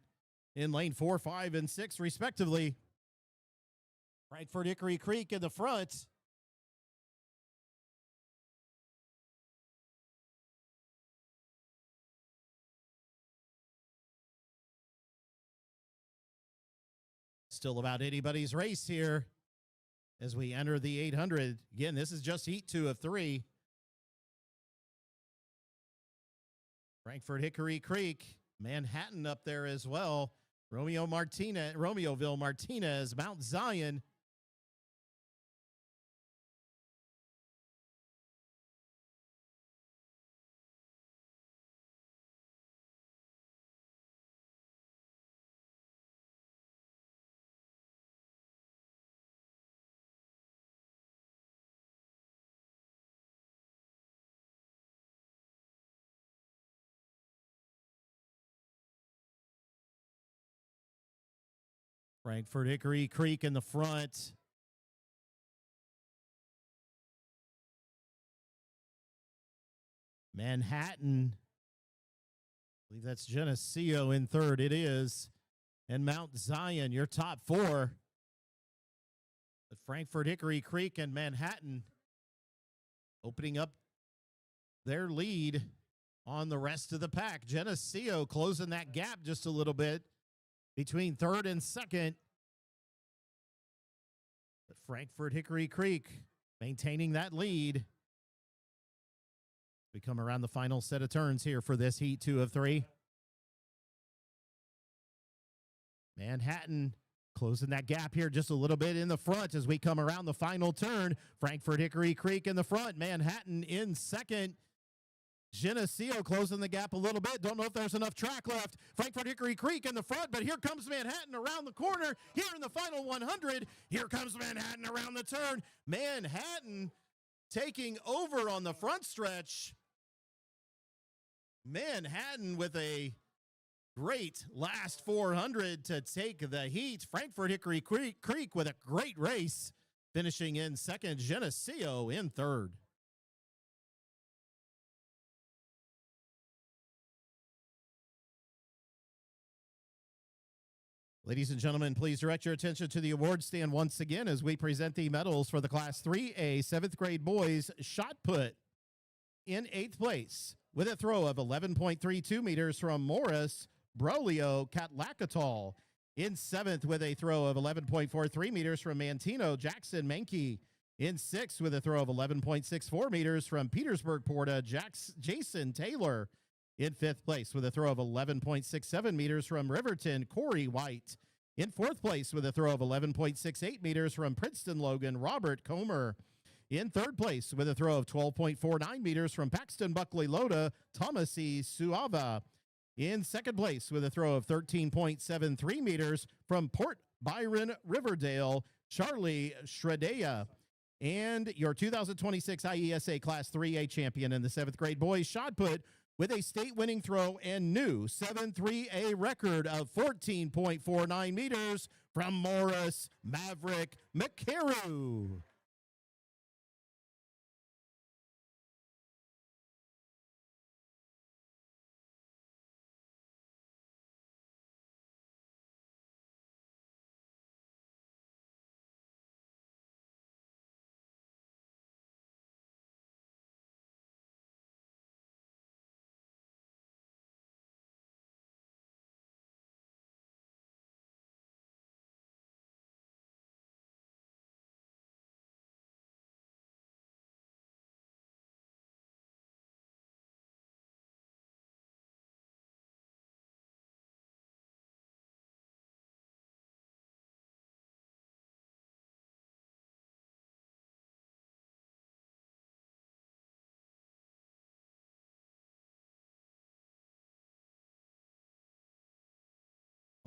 in lane 4, 5, and 6, respectively. Frankfort Hickory Creek in the front. Still about anybody's race here as we enter the 800. Again, this is just Heat 2 of 3. Frankfort Hickory Creek, Manhattan up there as well. Romeoville Martinez, Mount Zion. Frankfort Hickory Creek in the front. Manhattan, I believe that's Geneseo in third. It is. And Mount Zion, your top 4. But Frankfort Hickory Creek and Manhattan opening up their lead on the rest of the pack. Geneseo closing that gap just a little bit between third and second. But Frankfort Hickory Creek maintaining that lead. We come around the final set of turns here for this Heat 2 of 3. Manhattan closing that gap here just a little bit in the front as we come around the final turn. Frankfort Hickory Creek in the front. Manhattan in second. Geneseo closing the gap a little bit. Don't know if there's enough track left. Frankfort Hickory Creek in the front, but here comes Manhattan around the corner. Here in the final 100, here comes Manhattan around the turn. Manhattan taking over on the front stretch. Manhattan with a great last 400 to take the heat. Frankfort Hickory Creek with a great race, finishing in second. Geneseo in third. Ladies and gentlemen, please direct your attention to the award stand once again as we present the medals for the Class 3A 7th grade boys shot put. In 8th place with a throw of 11.32 meters from Morris Brolio Katlakatal. In 7th with a throw of 11.43 meters from Mantino Jackson Menke. In 6th with a throw of 11.64 meters from Petersburg Porta Jason Taylor. In 5th place with a throw of 11.67 meters from Riverton Corey White. In 4th place with a throw of 11.68 meters from Princeton Logan Robert Comer. In 3rd place with a throw of 12.49 meters from Paxton Buckley Loda Thomas E. Suava. In 2nd place with a throw of 13.73 meters from Port Byron Riverdale Charlie Shredea. and your 2026 IESA Class 3A champion in the 7th grade boys shot put with a state-winning throw and new 7-3A record of 14.49 meters from Morris Maverick McCarrow.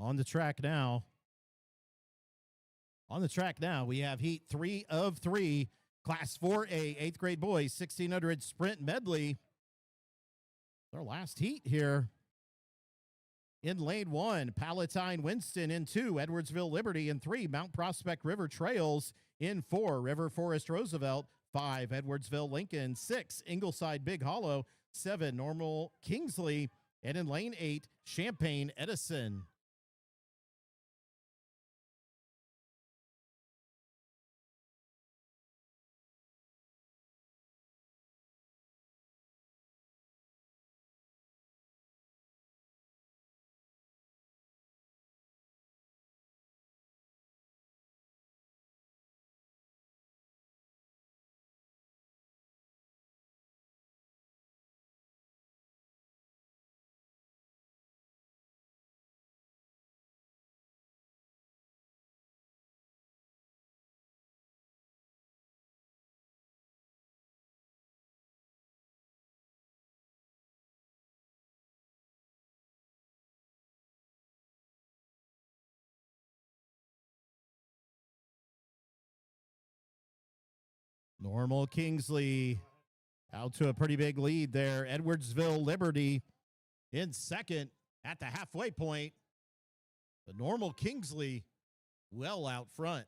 On the track now. On the track now, we have heat 3 of 3, Class 4A, 8th grade boys, 1600 sprint medley. Our last heat here. In lane 1, Palatine Winston. In 2, Edwardsville Liberty. In 3, Mount Prospect River Trails. In 4, River Forest Roosevelt. 5, Edwardsville Lincoln. 6, Ingleside Big Hollow. 7, Normal Kingsley. And in lane 8, Champaign Edison. Normal Kingsley out to a pretty big lead there. Edwardsville Liberty in second at the halfway point. The Normal Kingsley well out front.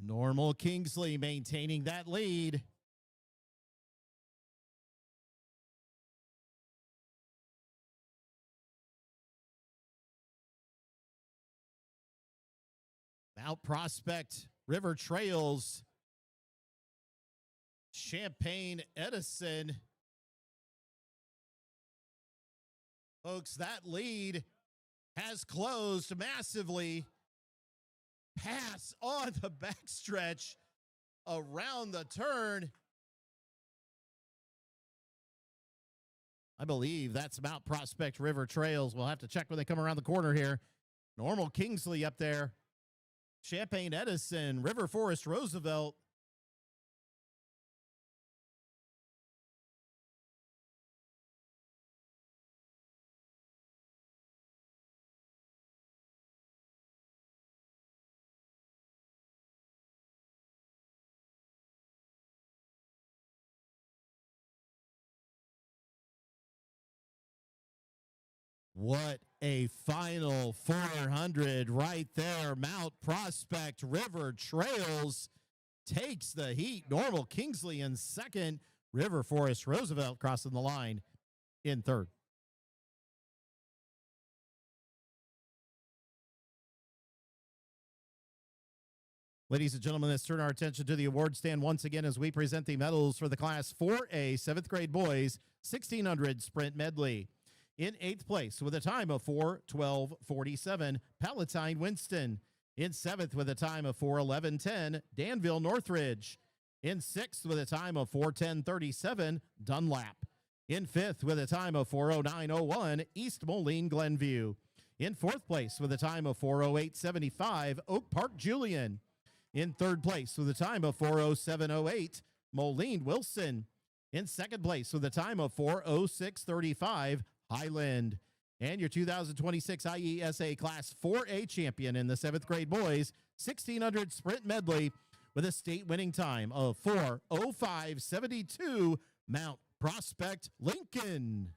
Normal Kingsley maintaining that lead. Mount Prospect River Trails. Champaign Edison. Folks, that lead has closed massively. Pass on the backstretch around the turn. I believe that's Mount Prospect River Trails. We'll have to check when they come around the corner here. Normal Kingsley up there. Champaign Edison, River Forest Roosevelt. What a final 400 right there. Mount Prospect River Trails takes the heat. Normal Kingsley in second. River Forest Roosevelt crossing the line in third. Ladies and gentlemen, let's turn our attention to the award stand once again as we present the medals for the Class 4A 7th grade boys 1600 sprint medley. In 8th place with a time of 4:12:47, Palatine Winston. In 7th with a time of 4:11:10, Danville Northridge. In 6th with a time of 4:10:37, Dunlap. In 5th with a time of 4:09:01, East Moline Glenview. In 4th place with a time of 4:08:75, Oak Park Julian. In 3rd place with a time of 4:07:08, Moline Wilson. In 2nd place with a time of 4:06:35, Highland. And your 2026 IESA Class 4A champion in the 7th grade boys 1600 sprint medley with a state winning time of 4:05:72, Mount Prospect Lincoln.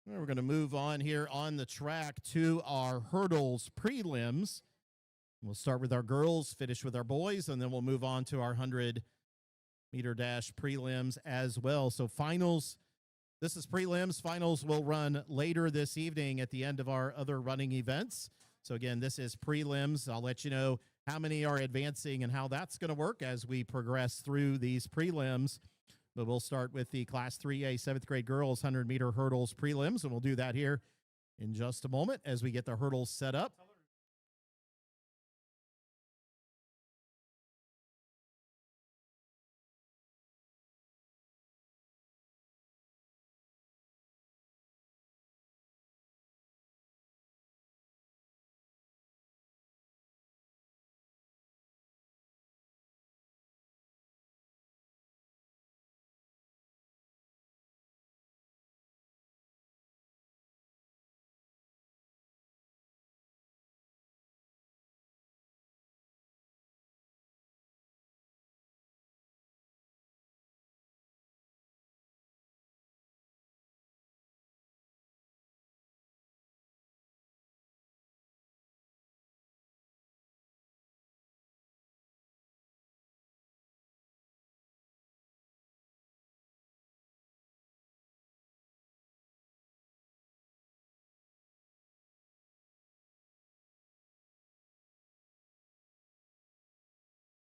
We're going to move on here on the track to our hurdles prelims. We'll start with our girls, finish with our boys, and then we'll move on to our 100-meter dash prelims as well. So finals, this is prelims. Finals will run later this evening at the end of our other running events. So again, this is prelims. I'll let you know how many are advancing and how that's going to work as we progress through these prelims. But we'll start with the Class 3A 7th grade girls 100-meter hurdles prelims, and we'll do that here in just a moment as we get the hurdles set up.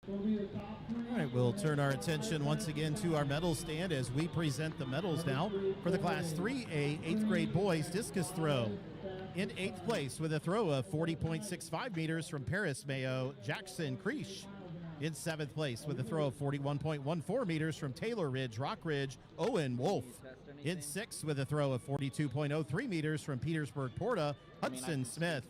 All right, we'll turn our attention once again to our medal stand as we present the medals now for the Class 3A 8th grade boys discus throw. In 8th place with a throw of 40.65 meters from Paris Mayo, Jackson Creesh. In 7th place with a throw of 41.14 meters from Taylor Ridge, Rock Ridge, Owen Wolf. In 6th with a throw of 42.03 meters from Petersburg Porta, Hudson Smith.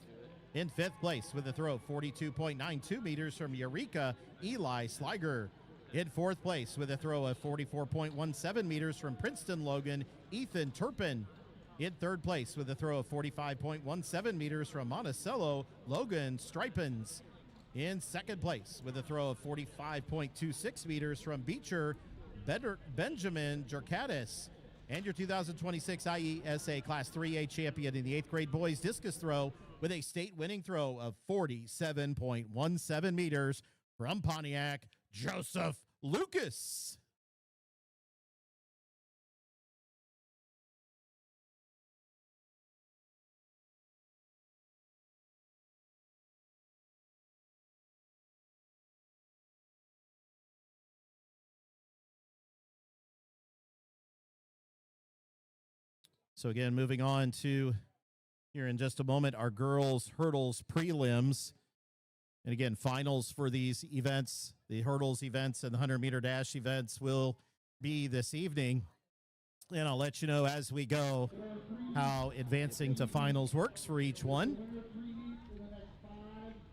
In 5th place with a throw of 42.92 meters from Eureka, Eli Sliger. In 4th place with a throw of 44.17 meters from Princeton Logan, Ethan Turpin. In 3rd place with a throw of 45.17 meters from Monticello, Logan Stripens. In 2nd place with a throw of 45.26 meters from Beecher, Benjamin Jerkadis. And your 2026 IESA Class 3A champion in the 8th grade boys discus throw with a state winning throw of 47.17 meters from Pontiac, Joseph Lucas. So again, moving on to here in just a moment, our girls hurdles prelims. And again, finals for these events, the hurdles events and the 100-meter dash events will be this evening. And I'll let you know as we go how advancing to finals works for each one.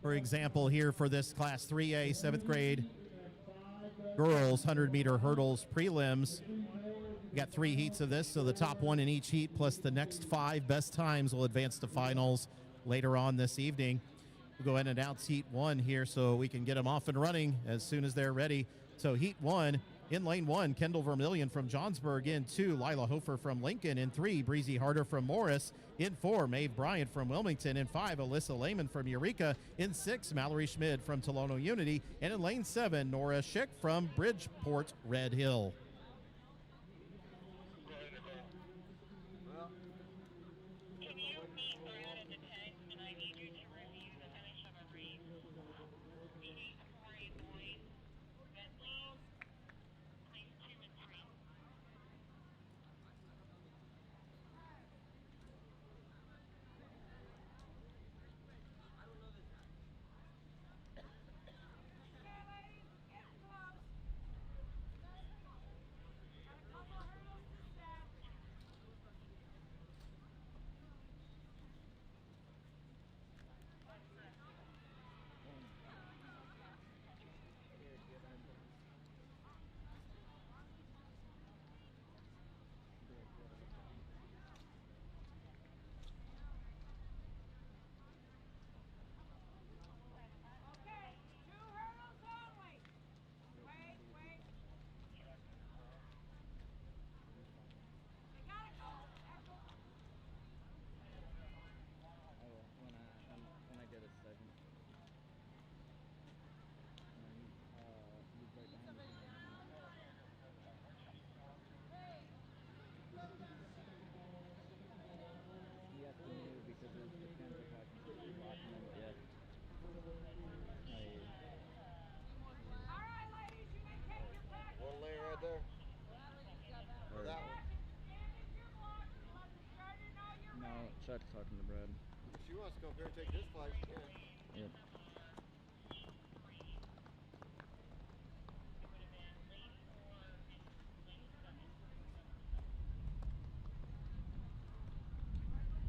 For example, here for this Class 3A 7th grade girls 100-meter hurdles prelims, we got 3 heats of this, so the top one in each heat plus the next 5 best times will advance to finals later on this evening. We'll go ahead and announce heat 1 here so we can get them off and running as soon as they're ready. So heat 1 In lane 1, Kendall Vermillion from Johnsburg. In 2, Lila Hofer from Lincoln. In 3, Breezy Harder from Morris. In 4, Maeve Bryant from Wilmington. In 5, Alyssa Lehman from Eureka. In 6, Mallory Schmid from Tolono Unity. And in lane 7, Nora Schick from Bridgeport Red Hill. Chuck's talking to Brad. If she wants to come up here and take this flight, she can. Yep.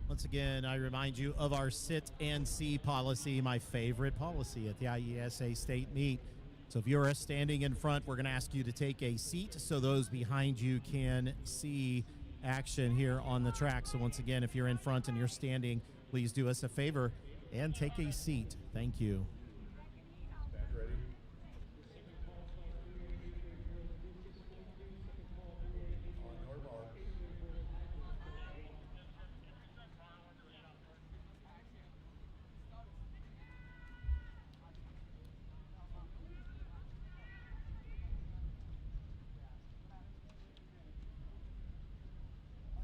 Once again, I remind you of our sit and see policy, my favorite policy at the IESA state meet. So if you're standing in front, we're going to ask you to take a seat so those behind you can see action here on the track. So once again, if you're in front and you're standing, please do us a favor and take a seat. Thank you. Stand ready. On your mark.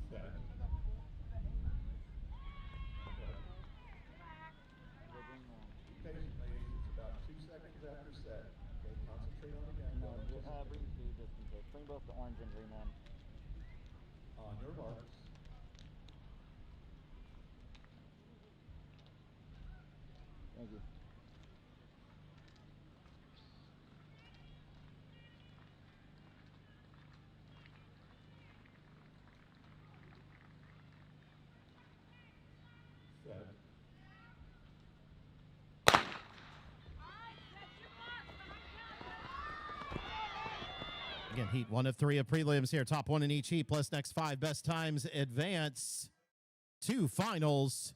Set. Patient, ladies, it's about 2 seconds after set. Okay, concentrate on the end. No, bring two just in case. Bring both the orange and green one. On your marks. Thank you. Set. Again, heat 1 of 3 of prelims here. Top 1 in each heat, plus next 5 best times advance to finals.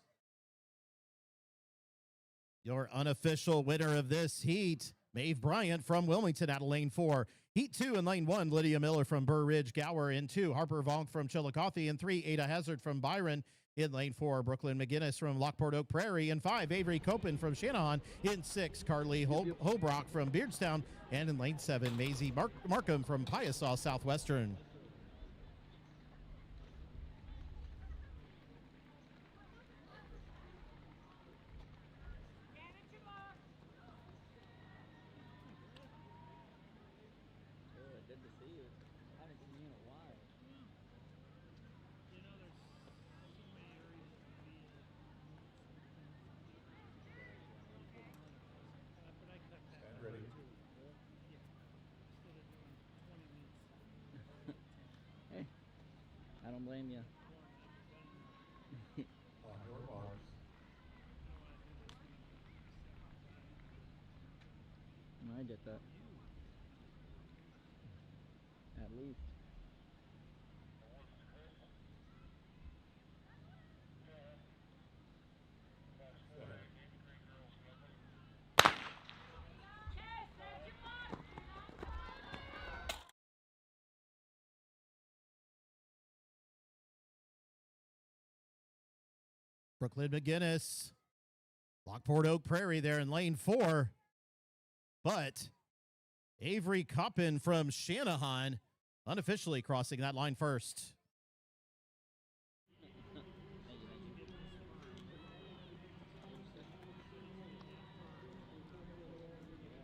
Your unofficial winner of this heat, Maeve Bryant from Wilmington out of lane 4. Heat 2 in lane 1, Lydia Miller from Burr Ridge Gower. In 2, Harper Vonk from Chillicothe. In 3, Ada Hazard from Byron. In lane 4, Brooklyn McGinnis from Lockport Oak Prairie. In 5, Avery Copen from Shanahan. In 6, Carly Holbrook from Beardstown. And in lane 7, Maisie Markham from Piasaw Southwestern. Good to see you. I haven't seen you in a while. You know, there's so many areas to be in. But I cut that Stand out ready. too. Yeah. Instead of doing 20 minutes. Hey, I don't blame you. On your marks. I get that. At least. Brooklyn McGinnis, Lockport Oak Prairie there in lane 4. But Avery Coppin from Shanahan unofficially crossing that line first.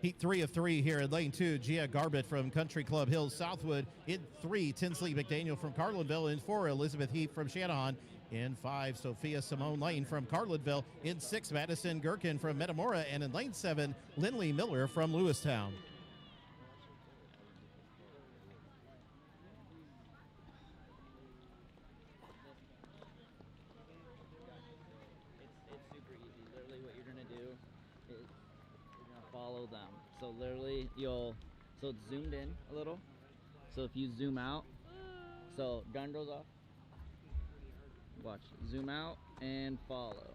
Heat 3 of 3 here in lane 2. Gia Garbett from Country Club Hills Southwood. In 3, Tinsley McDaniel from Carlinville. In 4, Elizabeth Heap from Shanahan. In 5, Sophia Simone Lane from Carlinville. In 6, Madison Gherkin from Metamora. And in lane 7, Lindley Miller from Lewistown. It's super easy. Literally what you're gonna do is you're gonna follow them. So literally so it's zoomed in a little. So if you zoom out, so gun goes off. Watch, zoom out and follow.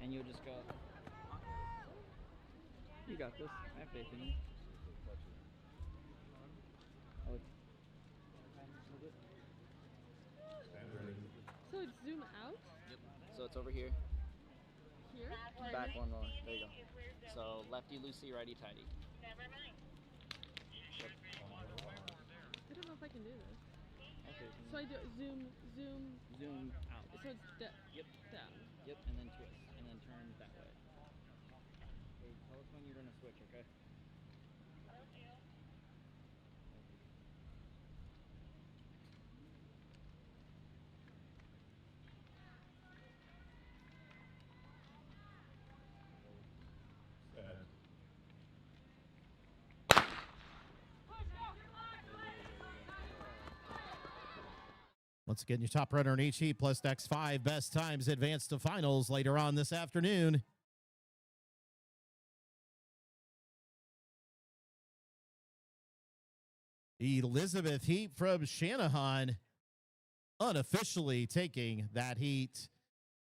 And you'll just go. You got this. I have faith in you. Oh, So it's zoom out yep. So it's over here. here? Back one more. There you go. So lefty loosey, righty tighty. I don't know if I can do this. Okay. So I do zoom Zoom out. so it's Yep. down. Yep. And then twist. And then turn that way. Okay, tell us when you're gonna switch, okay? Once again, your top runner in each heat plus next 5 best times advance to finals later on this afternoon. Elizabeth Heap from Shanahan unofficially taking that heat.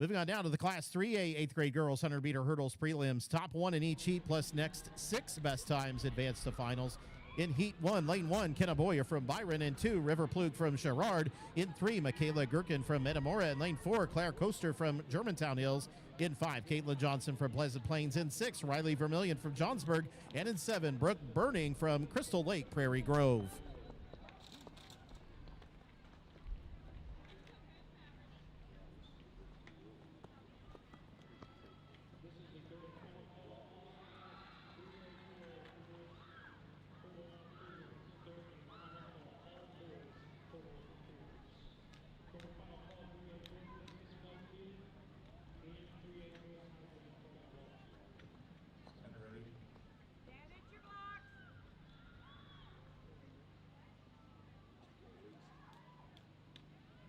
Moving on down to the Class 3A 8th grade girls 100-meter hurdles prelims. Top 1 in each heat plus next 6 best times advance to finals. In Heat 1, Lane 1, Kenna Boyer from Byron. In 2, River Plug from Sherrard. In 3, Michaela Gherkin from Metamora. In Lane 4, Claire Coaster from Germantown Hills. In 5, Caitlin Johnson from Pleasant Plains. In 6, Riley Vermillion from Johnsburg. And in 7, Brooke Burning from Crystal Lake Prairie Grove.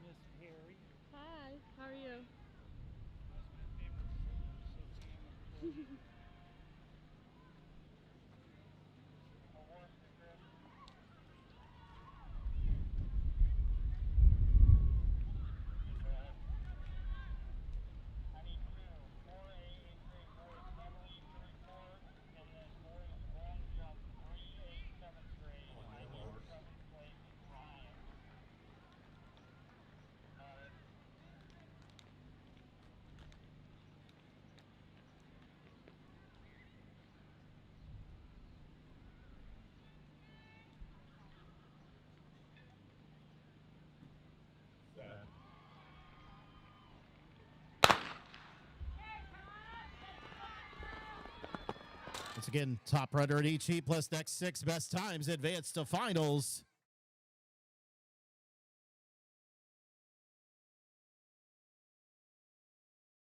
Miss Harry. Hi, how are you? Once again, top runner at each heat plus next 6 best times advance to finals.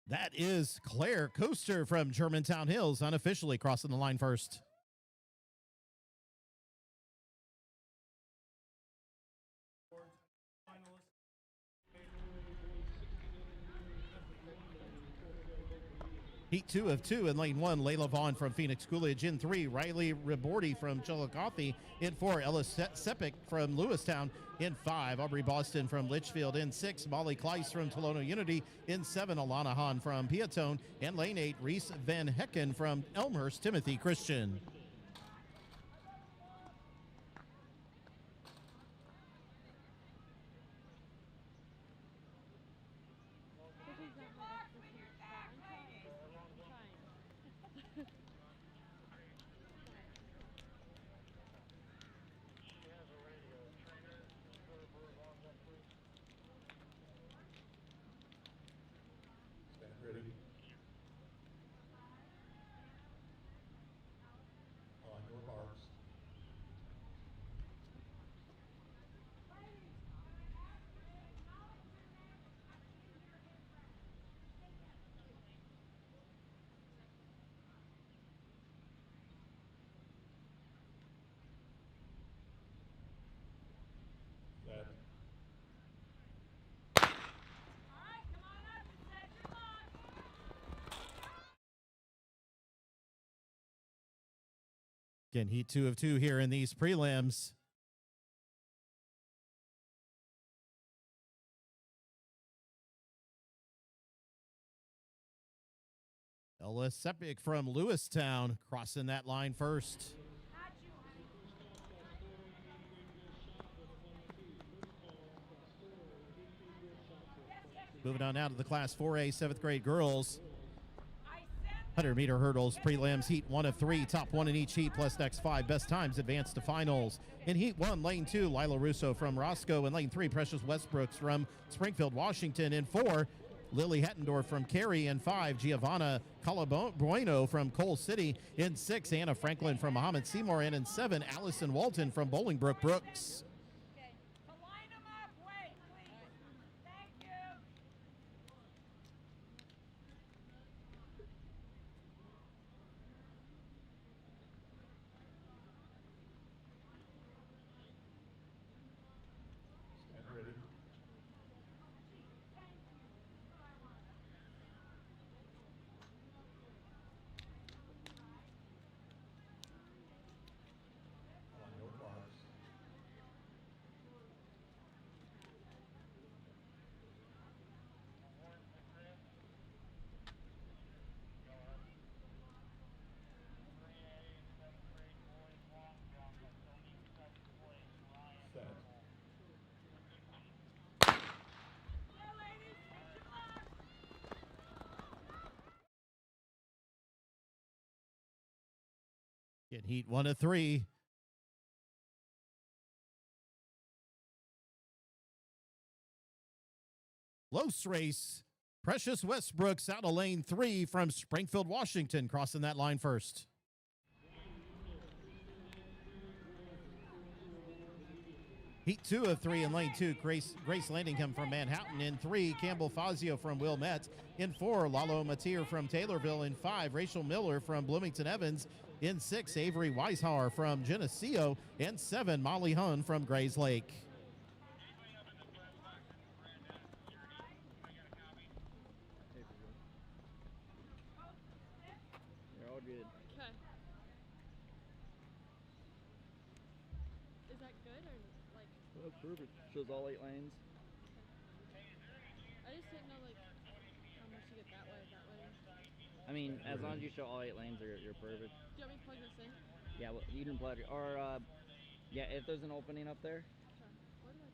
That is Claire Coaster from Germantown Hills unofficially crossing the line first. Heat 2 of 2 in lane 1, Layla Vaughn from Phoenix Coolidge. In 3, Riley Ribordi from Chillicothe. In 4, Ellis Sepik from Lewistown. In 5, Aubrey Boston from Litchfield. In 6, Molly Kleiss from Tolono Unity. In 7, Alana Hahn from Piatone. And lane 8, Reese Van Hecken from Elmhurst Timothy Christian. ready. On your marks. Set. Again, heat 2 of 2 here in these prelims. Ella Sepik from Lewistown crossing that line first. Moving on now to the Class 4A 7th grade girls. 100-meter hurdles, prelims, heat 1 of 3, top 1 in each heat, plus next 5 best times advance to finals. In heat 1, lane 2, Lila Russo from Roscoe. In lane 3, Precious Westbrooks from Springfield, Washington. In 4, Lily Hettendorf from Cary. In 5, Giovanna Calabueno from Coal City. In 6, Anna Franklin from Muhammad Seymour. And in 7, Allison Walton from Bolingbrook Brooks. Stand ready. On your marks. Set. In heat 1 of 3. Close race. Precious Westbrooks out of lane 3 from Springfield, Washington, crossing that line first. Heat 2 of 3 in lane 2, Grace Landingham from Manhattan. In 3, Campbell Fazio from Wilmette. In 4, Lalo Matier from Taylorville. In 5, Rachel Miller from Bloomington Evans. In 6, Avery Weishauer from Geneseo. And 7, Molly Hun from Grays Lake. You're all good. Okay. Is that good or like? That's perfect. Shows all 8 lanes. I just didn't know like how much you get that way. I mean, as long as you show all 8 lanes, you're perfect. Do you want me to plug this in? Yeah, well, you can plug it. Or, yeah, if there's an opening up there. Okay. Where do I?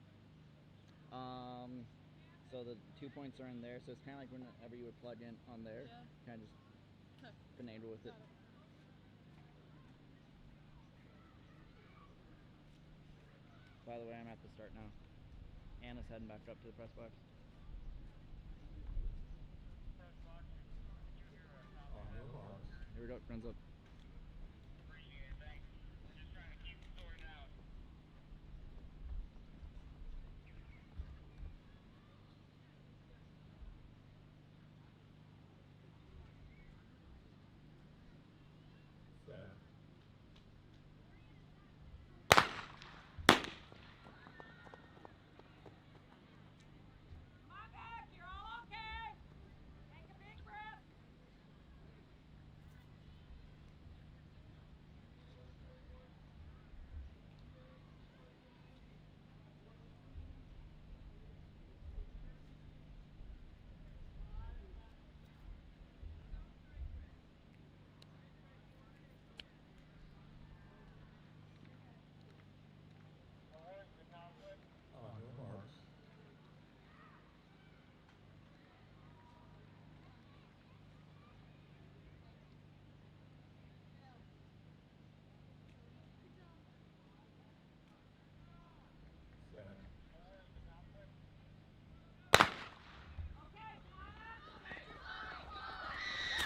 So the 2 points are in there. So it's kind of like whenever you would plug in on there. Yeah. Kind of just Okay. finagle with it. Got it. By the way, I'm at the start now. Anna's heading back up to the press box. On your marks. Here we go. Runs up. Set.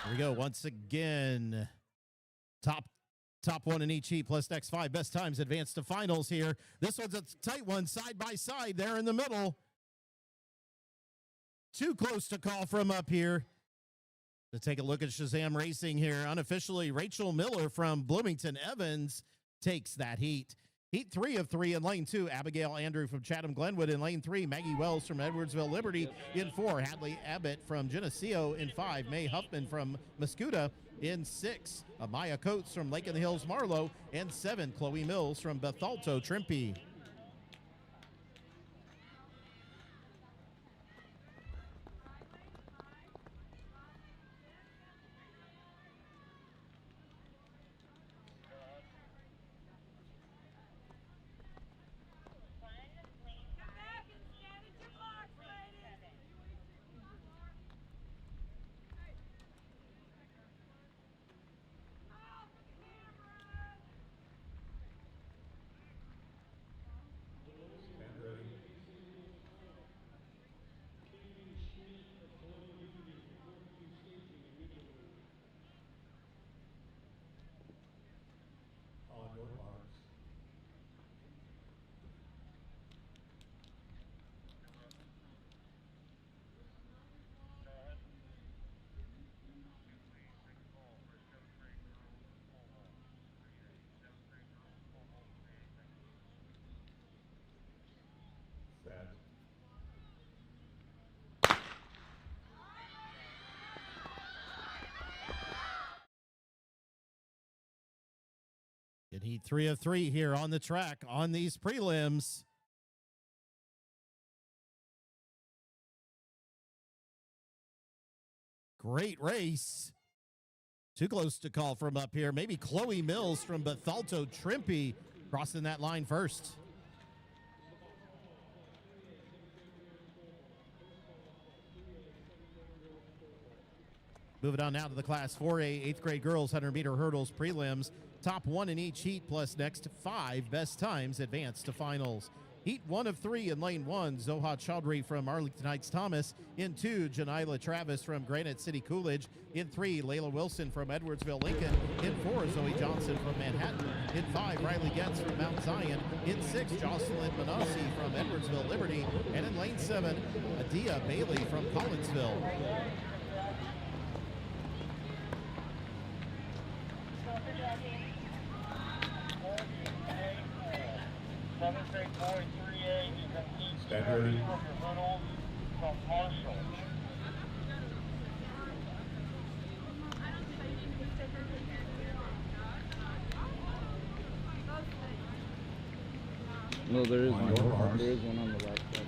Here we go once again. Top one in each heat plus next 5 best times advance to finals here. This one's a tight one, side by side there in the middle. Too close to call from up here. To take a look at Shazam Racing here. Unofficially, Rachel Miller from Bloomington Evans takes that heat. Heat 3 of 3 in lane 2. Abigail Andrew from Chatham Glenwood in lane 3. Maggie Wells from Edwardsville Liberty in 4. Hadley Abbott from Geneseo in 5. May Huffman from Muscuda in 6. Amaya Coates from Lake in the Hills Marlow in 7. Chloe Mills from Bethalto Trimpe. Stand ready. On your marks. Set. In heat 3 of 3 here on the track on these prelims. Great race. Too close to call from up here. Maybe Chloe Mills from Bethalto Trimpe crossing that line first. Moving on now to the Class 4A 8th grade girls 100-meter hurdles prelims. Top 1 in each heat plus next 5 best times advance to finals. Heat 1 of 3 in lane 1, Zoha Chaudhry from Arlington Heights Thomas. In 2, Janila Travis from Granite City Coolidge. In 3, Layla Wilson from Edwardsville Lincoln. In 4, Zoe Johnson from Manhattan. In 5, Riley Getz from Mount Zion. In 6, Jocelyn Manassi from Edwardsville Liberty. And in lane 7, Adia Bailey from Collinsville. Stand ready. No, there is On one. your marks. There is one on the left side.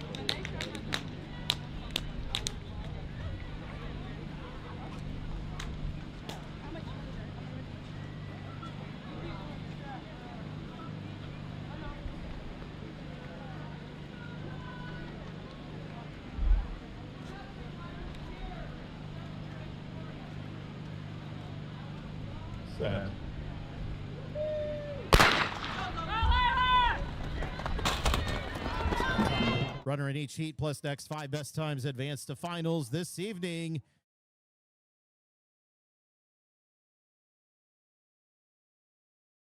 Set. Runner in each heat plus next 5 best times advance to finals this evening.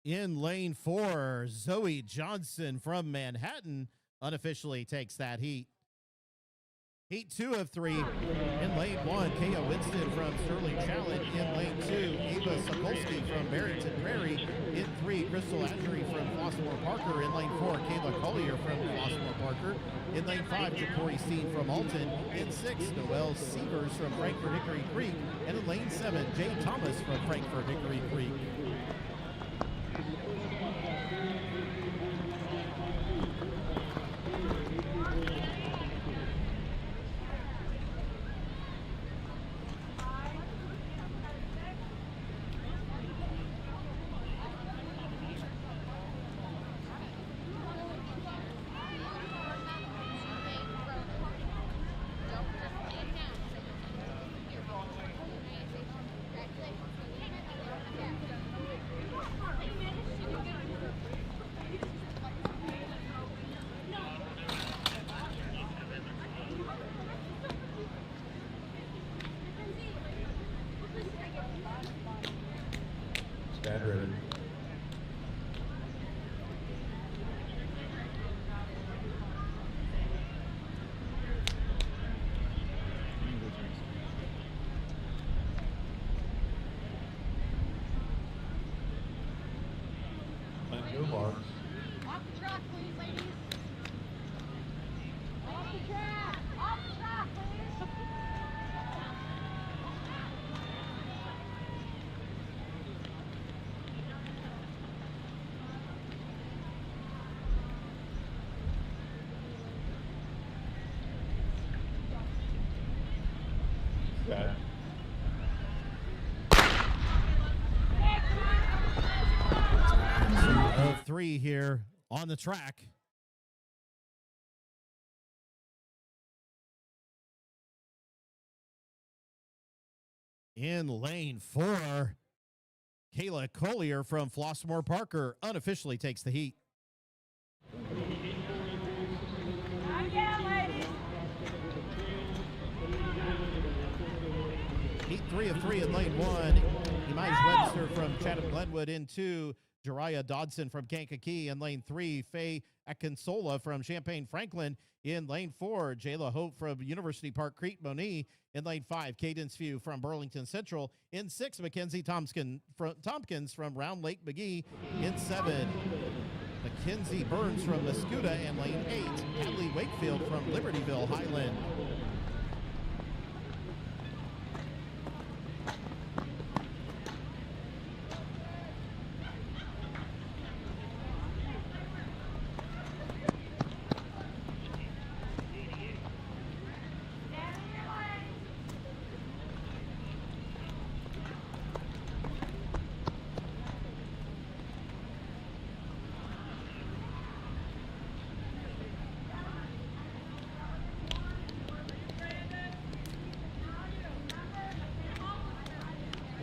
In lane 4, Zoe Johnson from Manhattan unofficially takes that heat. Heat 2 of 3 in lane 1, Kaya Winston from Sterling Challenge. In lane 2, Eva Sokolsky from Barrington Prairie. In 3, Crystal Ashery from Flossmoor Parker. In lane 4, Kayla Collier from Flossmoor Parker. In lane 5, Ja'Cory Steen from Alton. In 6, Noelle Sievers from Frankfort Hickory Creek. And in lane 7, Jay Thomas from Frankfort Hickory Creek. Set. Of 3 here on the track. In lane 4, Kayla Collier from Flossmoor Parker unofficially takes the heat. Heat 3 of 3 in lane 1. Imais Webster from Chatham Glenwood in 2. Jariah Dodson from Kankakee in lane 3. Faye Akinsola from Champaign Franklin in lane 4. Jayla Hope from University Park Crete Moni in lane 5. Cadence Few from Burlington Central in 6. Mackenzie Tompkins from Round Lake McGee in 7. Mackenzie Burns from Muscuda in lane 8. Hadley Wakefield from Libertyville Highland.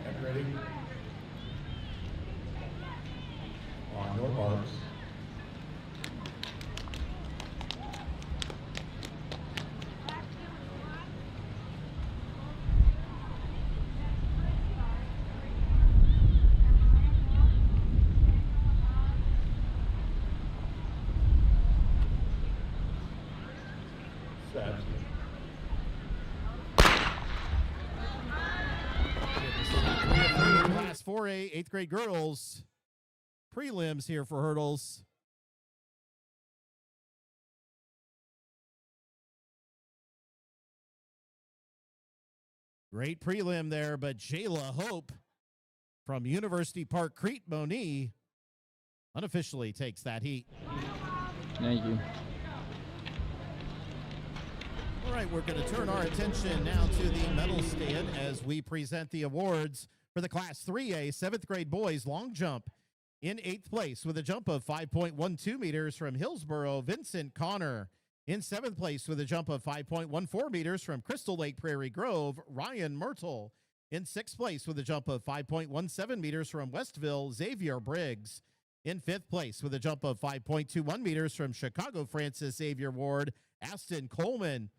Get ready. On your marks. Set. Class 4A, 8th grade girls. Prelims here for hurdles. Great prelim there, but Jayla Hope from University Park Crete Moni unofficially takes that heat. Thank you. All right, we're going to turn our attention now to the medal stand as we present the awards for the Class 3A 7th grade boys long jump. In 8th place with a jump of 5.12 meters from Hillsboro, Vincent Connor. In 7th place with a jump of 5.14 meters from Crystal Lake Prairie Grove, Ryan Myrtle. In 6th place with a jump of 5.17 meters from Westville, Xavier Briggs. In 5th place with a jump of 5.21 meters from Chicago Francis Xavier Ward, Aston Coleman.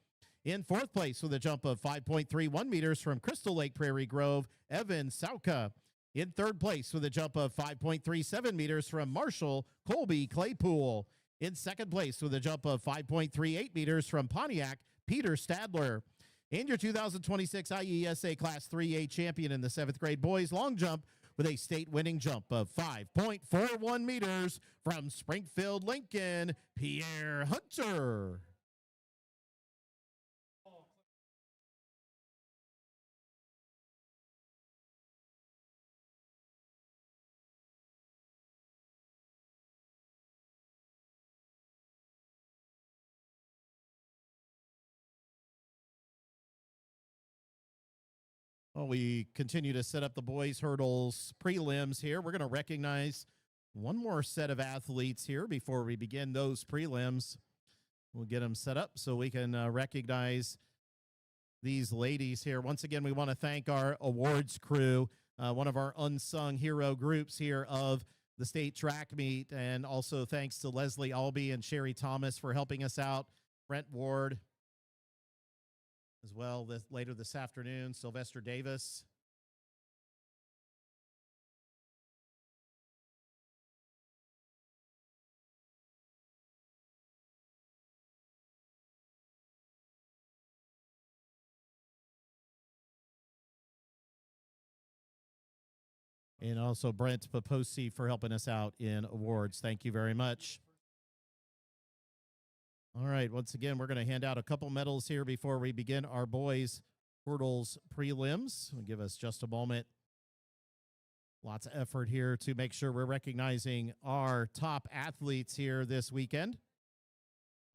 In 4th place with a jump of 5.31 meters from Crystal Lake Prairie Grove, Evan Sauka. In 3rd place with a jump of 5.37 meters from Marshall, Colby Claypool. In 2nd place with a jump of 5.38 meters from Pontiac, Peter Stadler. And your 2026 IESA Class 3A champion in the 7th grade boys long jump with a state winning jump of 5.41 meters from Springfield, Lincoln, Pierre Hunter. Well, we continue to set up the boys hurdles prelims here. We're going to recognize one more set of athletes here before we begin those prelims. We'll get them set up so we can recognize these ladies here. Once again, we want to thank our awards crew, one of our unsung hero groups here of the state track meet. And also thanks to Leslie Albee and Sherry Thomas for helping us out. Brent Ward as well later this afternoon. Sylvester Davis. And also Brent Paposi for helping us out in awards. Thank you very much. All right, once again, we're going to hand out a couple medals here before we begin our boys hurdles prelims. Give us just a moment. Lots of effort here to make sure we're recognizing our top athletes here this weekend.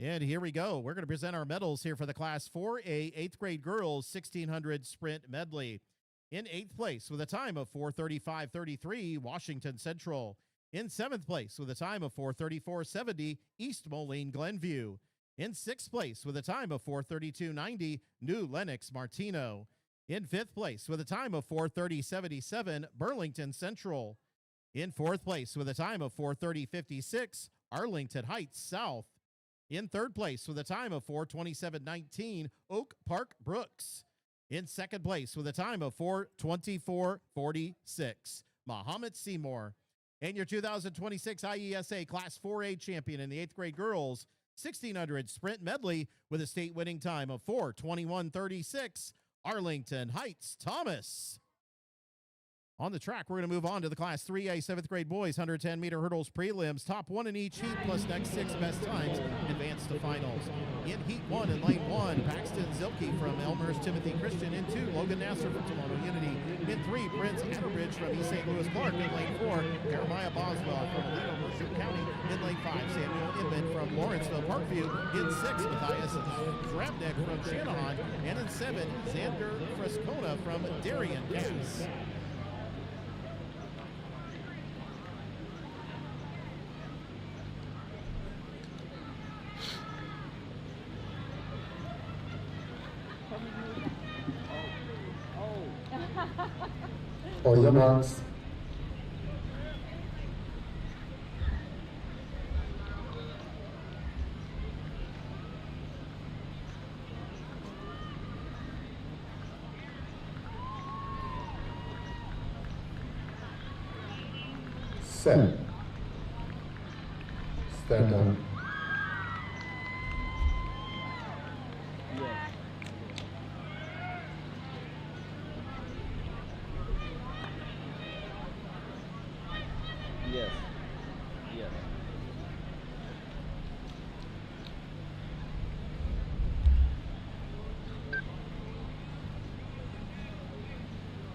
And here we go. We're going to present our medals here for the Class 4A 8th grade girls 1600 sprint medley. In 8th place with a time of 4:35:33, Washington Central. In 7th place with a time of 4:34:70, East Moline Glenview. In 6th place with a time of 4:32:90, New Lenox Martino. In 5th place with a time of 4:30:77, Burlington Central. In 4th place with a time of 4:30:56, Arlington Heights South. In 3rd place with a time of 4:27:19, Oak Park Brooks. In 2nd place with a time of 4:24:46, Muhammad Seymour. And your 2026 IESA Class 4A champion in the 8th grade girls 1600 sprint medley with a state winning time of 4:21:36, Arlington Heights Thomas. On the track, we're going to move on to the Class 3A 7th grade boys 110-meter hurdles prelims. Top 1 in each heat plus next 6 best times advance to finals. In Heat 1 in Lane 1, Paxton Zilke from Elmer's Timothy Christian. In 2, Logan Nasser from Toronto Unity. In 3, Prince Atterbridge from East St. Louis Clark. In Lane 4, Jeremiah Boswell from Aledo Mercer County. In Lane 5, Samuel Inman from Lawrenceville Parkview. In 6, Matthias Drabnik from Shanahan. And in 7, Xander Frescona from Darien Cass. For your marks. Set. Stand up. Yes. Yes.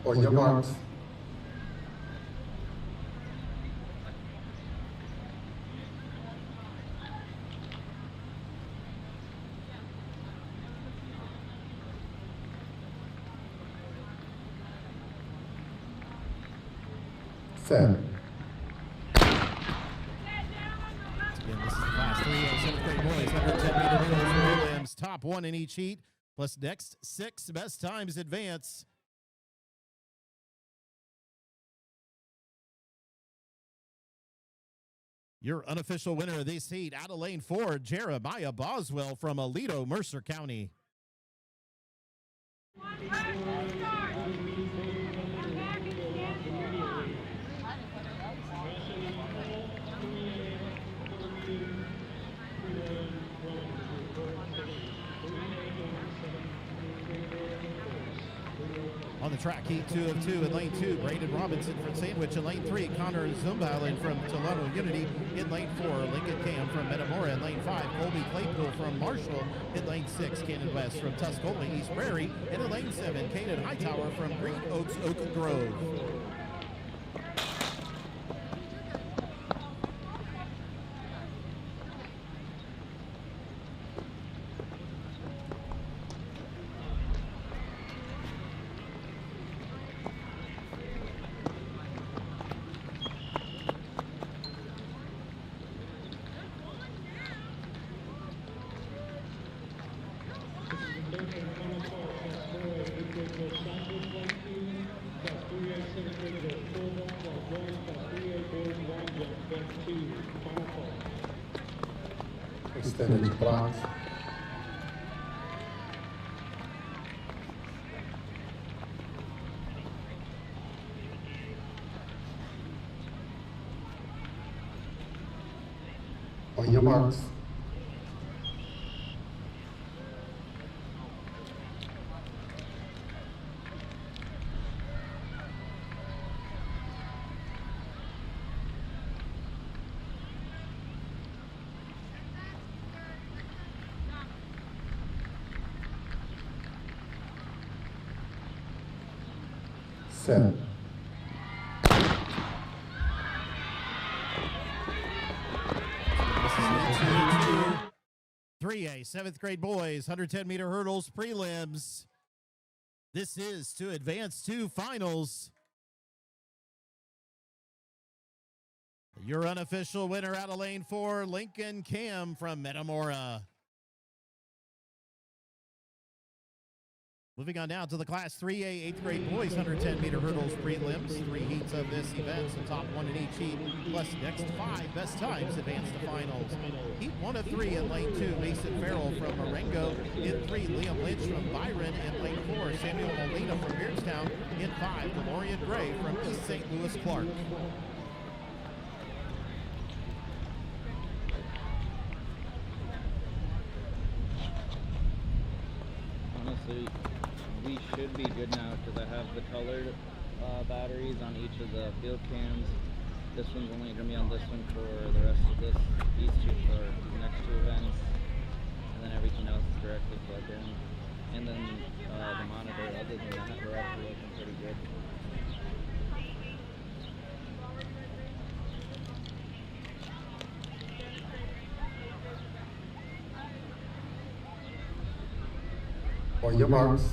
On your marks. Set. Again, this is the Class 3A 7th grade boys 110-meter hurdles prelims. Top 1 in each heat plus next 6 best times advance. Your unofficial winner of this heat out of lane 4, Jeremiah Boswell from Aledo Mercer County. On the track, heat 2 of 2 in lane 2, Braden Robinson from Sandwich. In lane 3, Connor Zumbalen from Toledo Unity. In lane 4, Lincoln Cam from Metamora. In lane 5, Colby Claypool from Marshall. In lane 6, Cannon West from Tuscola East Prairie. And in lane 7, Caden Hightower from Green Oaks Oak Grove. Extended blocks. On your marks. Set. 3A, 7th grade boys, 110-meter hurdles prelims. This is to advance to finals. Your unofficial winner out of lane 4, Lincoln Cam from Metamora. Moving on now to the Class 3A 8th grade boys 110-meter hurdles prelims. 3 heats of this event, so top 1 in each heat, plus next 5 best times advance to finals. Heat 1 of 3 in lane 2, Mason Farrell from Marengo. In 3, Liam Lynch from Byron. In lane 4, Samuel Molina from Beardstown. In 5, DeLorean Gray from East St. Louis Clark. Honestly, we should be good now because I have the colored batteries on each of the field cams. This one's only going to be on this one for the rest of these two for the next 2 events, and then everything else is directly plugged in. And then the monitor, other than that, we're actually looking pretty good. On your marks.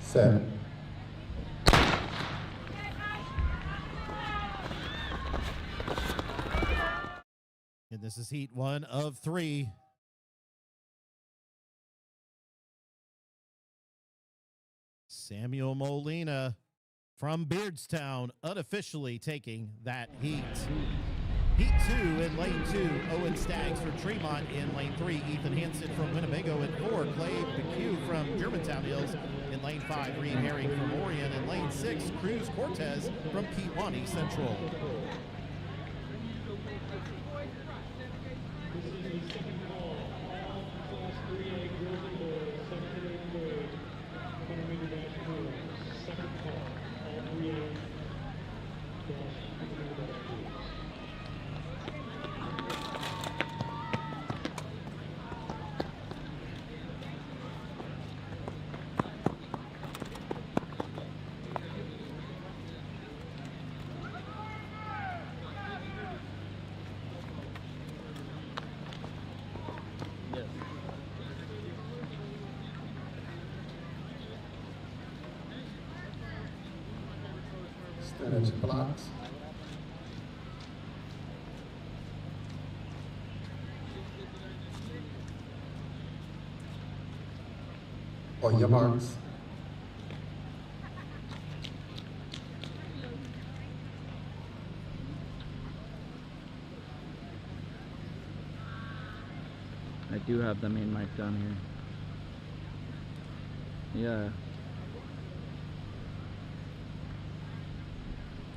Set. And this is heat 1 of 3. Samuel Molina from Beardstown unofficially taking that heat. Heat 2 in lane 2, Owen Staggs from Tremont. In lane 3, Ethan Hansen from Winnebago. In 4, Clay McHugh from Germantown Hills. In lane 5, Reed Herring from Orion. In lane 6, Cruz Cortez from Kewanee Central. Stand blocks. On your marks. I do have the main mic down here. Yeah.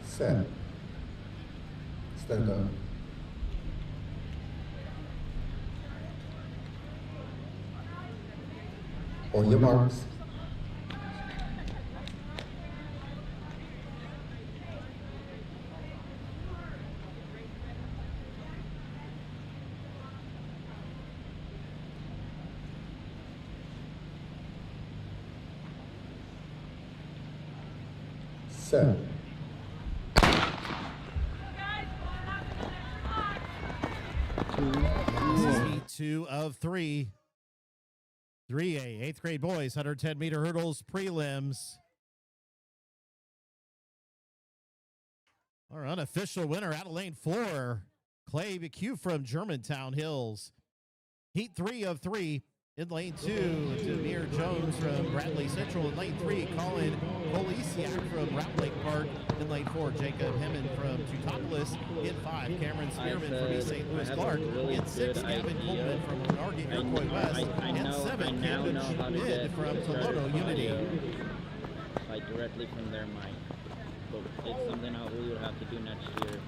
Set. Stand up. On your marks. Set. This is heat 2 of 3. 3A 8th grade boys 110-meter hurdles prelims. Our unofficial winner out of lane 4, Clay McHugh from Germantown Hills. Heat 3 of 3. In lane 2, Demir Jones from Bradley Central. In lane 3, Colin Polisiak from Route Lake Park. In lane 4, Jacob Hemman from Teutopolis. In 5, Cameron Spearman from East St. Louis Clark. In 6, Gavin Coleman from Largate Iroquois West. And 7, Camden Schmidt from Toledo Unity. Like directly from their mic. But it's something we would have to do next year.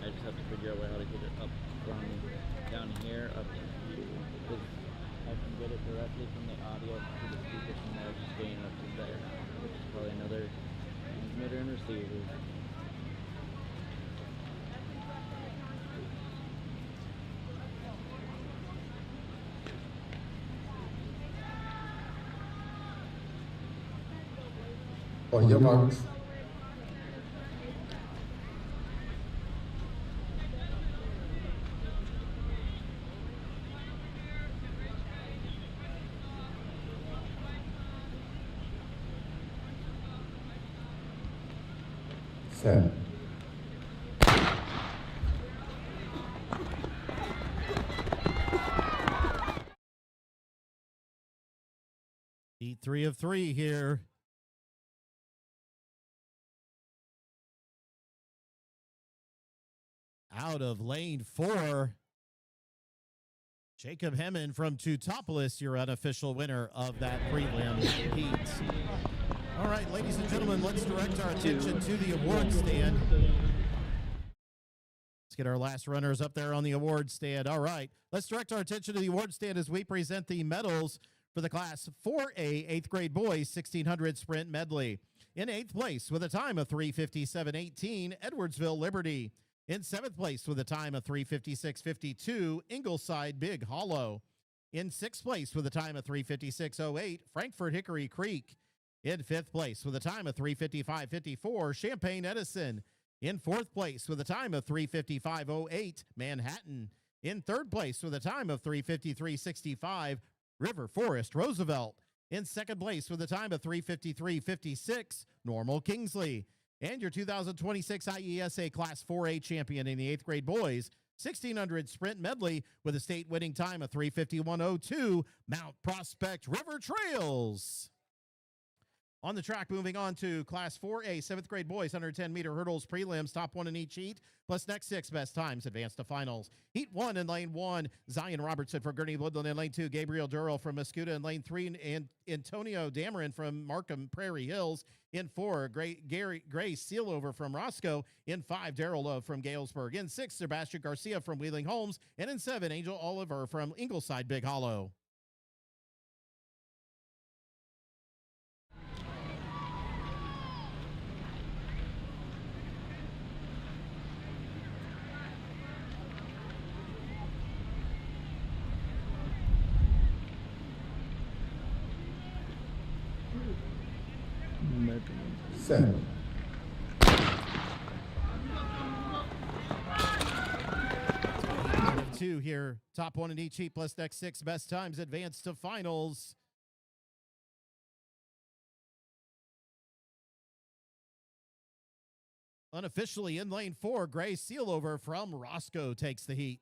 I just have to figure out how to get it up from down here up to here. Because I can get it directly from the audio to the speakers from there, just getting it up to there. Which is probably another Transmitter and receiver. On your marks. Set. Heat 3 of 3 here. Out of lane 4, Jacob Hemmen from Teutopolis, your unofficial winner of that prelim heat. All right, ladies and gentlemen, let's direct our attention to the award stand. Let's get our last runners up there on the award stand. All right, let's direct our attention to the award stand as we present the medals for the Class 4A 8th grade boys 1600 sprint medley. In 8th place with a time of 3:57.18, Edwardsville Liberty. In 7th place with a time of 3:56.52, Ingleside Big Hollow. In 6th place with a time of 3:56.08, Frankfort Hickory Creek. In 5th place with a time of 3:55.54, Champaign Edison. In 4th place with a time of 3:55.08, Manhattan. In 3rd place with a time of 3:53.65, River Forest Roosevelt. In 2nd place with a time of 3:53.56, Normal Kingsley. And your 2026 IESA Class 4A champion in the 8th grade boys 1600 sprint medley with a state winning time of 3:51.02, Mount Prospect River Trails. On the track, moving on to Class 4A 7th grade boys 110 meter hurdles prelims, top 1 in each heat, plus next 6 best times advance to finals. Heat 1 in lane 1, Zion Robertson from Gurney Woodland. In lane 2, Gabriel Durrell from Muscuda. In lane 3, and Antonio Dameron from Markham Prairie Hills. In 4, Gray Sealover from Roscoe. In 5, Darrell Love from Galesburg. In 6, Sebastian Garcia from Wheeling Holmes. And in 7, Angel Oliver from Ingleside Big Hollow. Set. 2 here, top 1 in each heat, plus next 6 best times advance to finals. Unofficially in lane 4, Gray Sealover from Roscoe takes the heat.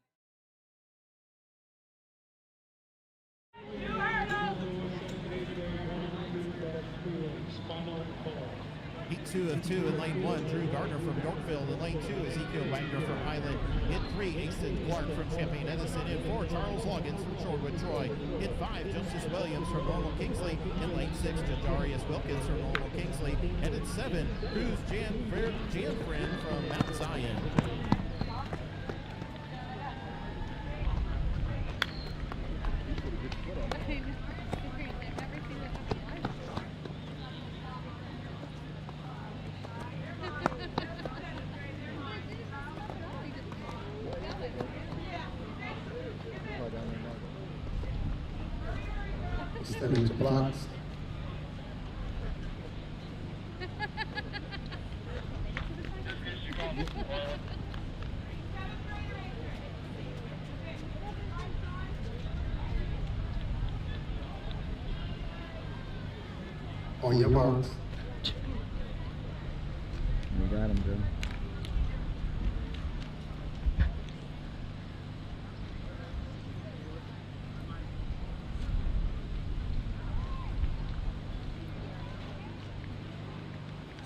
Heat 2 of 2 in lane 1, Drew Gardner from Yorkville. In lane 2, Ezekiel Wagner from Highland. In 3, Easton Clark from Champaign Edison. In 4, Charles Loggins from Shorewood Troy. In 5, Justice Williams from Normal Kingsley. In lane 6, Jadarius Wilkins from Normal Kingsley. And in 7, Cruz Janfrin from Mount Zion. Stepping to blocks. On your marks. You got him, Joe.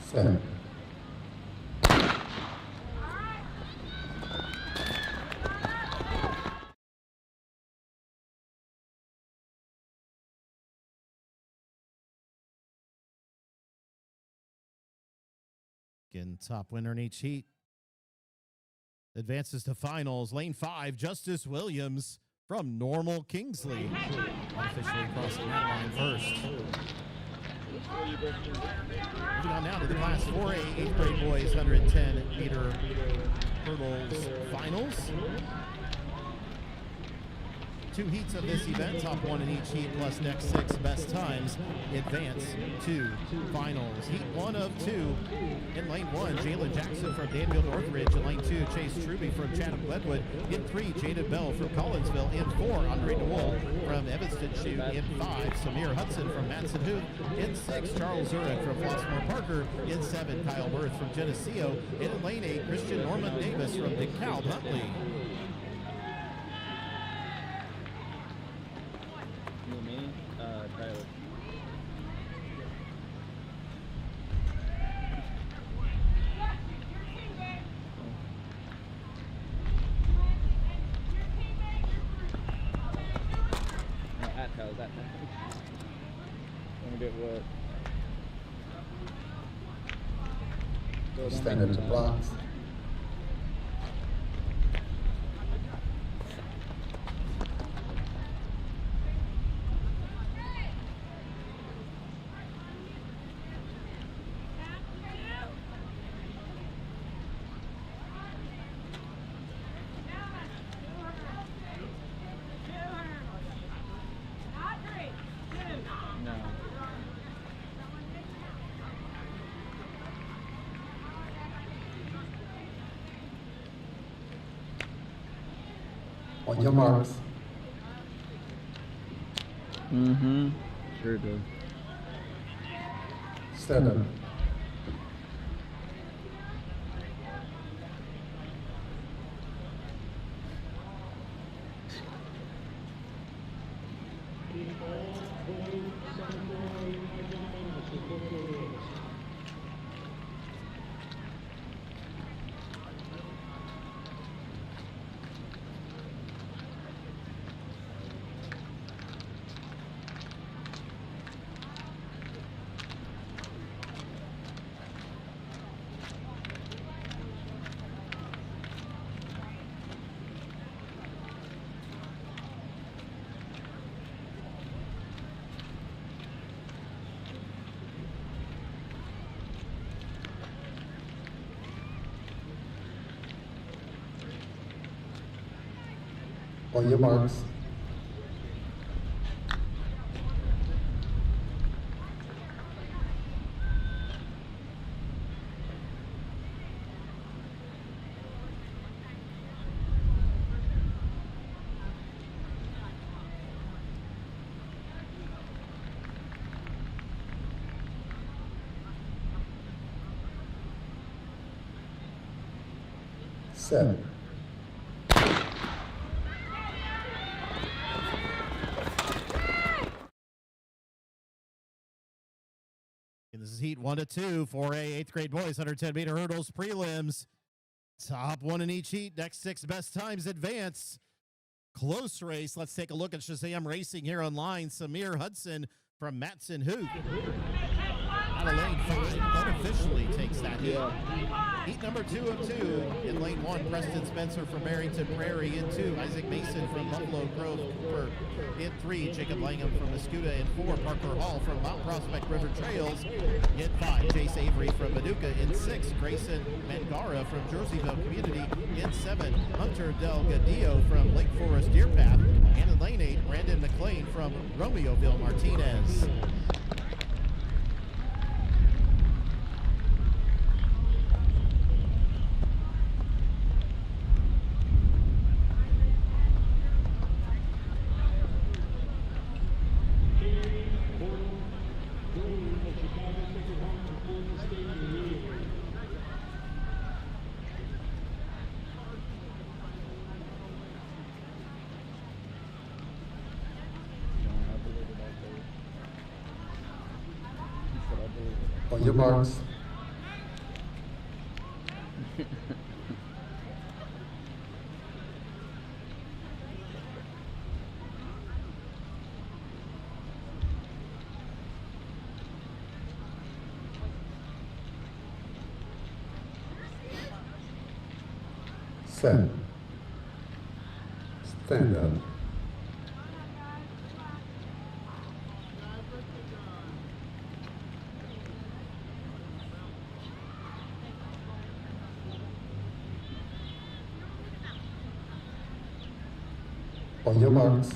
Set. Again, top winner in each heat advances to finals. Lane 5, Justice Williams from Normal Kingsley. Officially crossing that line first. Moving on now to the Class 4A 8th grade boys 110-meter hurdles finals. 2 heats of this event, top 1 in each heat plus next 6 best times advance to finals. Heat 1 of 2 in lane 1, Jalen Jackson from Danville Northridge. In lane 2, Chase Truby from Chatham Glenwood. In 3, Jaden Bell from Collinsville. In 4, Andre DeWool from Evanston Chute. In 5, Samir Hudson from Madison Hoop. In 6, Charles Zurich from Flossmoor Parker. In 7, Kyle Worth from Geneseo. And in lane 8, Christian Norman Davis from DeKalb Huntley. Tyler. At Tyler, that time. Let me do what? Stand at the blocks. No. On your marks. Mm-hmm. Sure do. Stand up. On your marks. Set. And this is heat 1 of 2 for 8th grade boys 110-meter hurdles prelims. Top 1 in each heat. Next 6 best times advance. Close race. Let's take a look at Shazam Racing here online. Samir Hudson from Matson Hoop. Out of lane 5, unofficially takes that hit. Heat number 2 of 2. In lane 1, Preston Spencer from Barrington Prairie. In 2, Isaac Mason from Buffalo Grove Cooper. In 3, Jacob Langham from Muscuda. In 4, Parker Hall from Mount Prospect River Trails. In 5, Chase Avery from Paducah. In 6, Grayson Mangara from Jerseyville Community. In 7, Hunter Delgadillo from Lake Forest Deer Path. And in lane 8, Brandon McLean from Romeoville Martinez. On your marks. Set. Stand up. On your marks.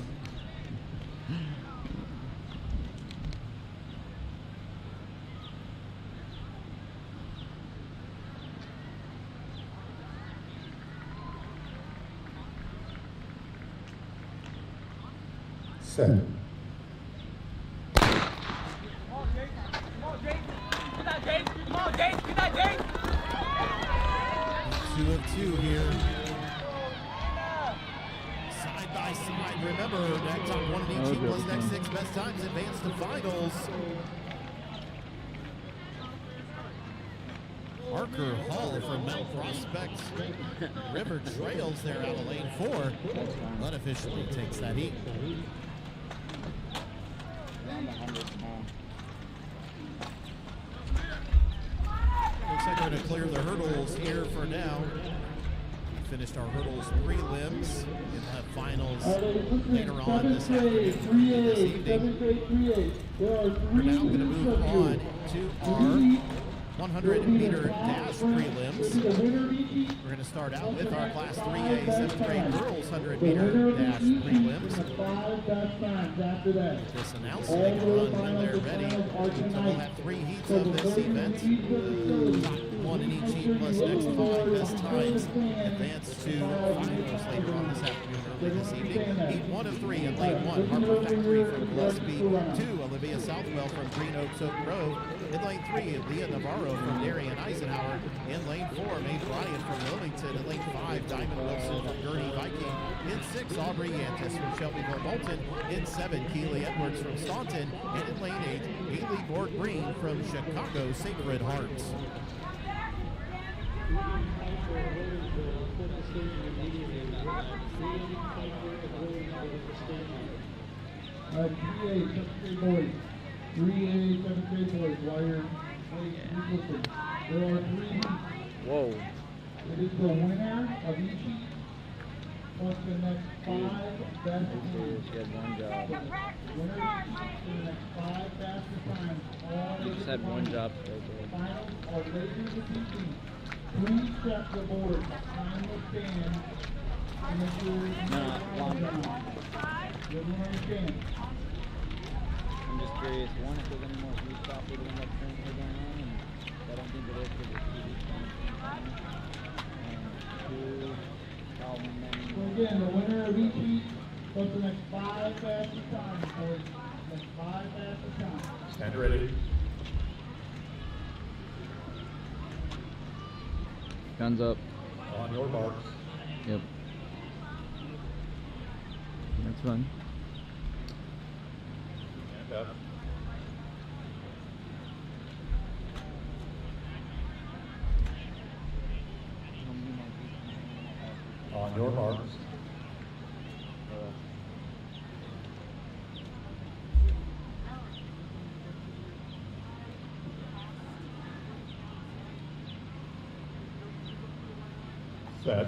Set. Two of two here. Side by side. Remember, that top one in each heat plus next 6 best times advance to finals. Parker Hall from Metal Prospect River Trails there out of lane 4. Unofficially takes that heat. Looks like we're going to clear the hurdles here for now. We finished our hurdles prelims. We'll have finals later on this afternoon, this evening. We're now going to move on to our 100-meter dash prelims. We're going to start out with our Class 3A 7th grade girls 100-meter dash prelims. This announcement they can run when they're ready. So we'll have 3 heats of this event. Top one in each heat plus next 5 best times advance to finals later on this afternoon, early this evening. Heat 1 of 3 in lane 1, Harper Factory from Gillespie. 2, Olivia Southwell from Green Oaks Oak Grove. In lane 3, Leah Navarro from Darien Eisenhower. In lane 4, Mae Bryant from Wilmington. In lane 5, Diamond Wilson from Gurney Viking. In 6, Aubrey Yantis from Shelbyville Bolton. In 7, Keely Edwards from Staunton. And in lane 8, Haley Borg-Green from Chicago Sacred Hearts. All right, 3A, 7th grade boys. 3A, 7th grade boys. Wire, listen. There are 3 heats. Whoa. It is the winner of each heat plus the next 5 best times. She had one job. Winner of each heat for the next 5 fastest times. All She just had one job. finals are later this evening. Please check the board behind the stand and make sure you Everyone understand? I'm just curious, one, if there's any more heat stop that end up currently going on, and I don't think it is because it's TV time. And 2, how many? So again, the winner of each heat plus the next 5 fastest times, boys. Next 5 fastest times. Stand ready. Guns up. On your marks. Yep. That's fun. Stand up. On your marks. Set.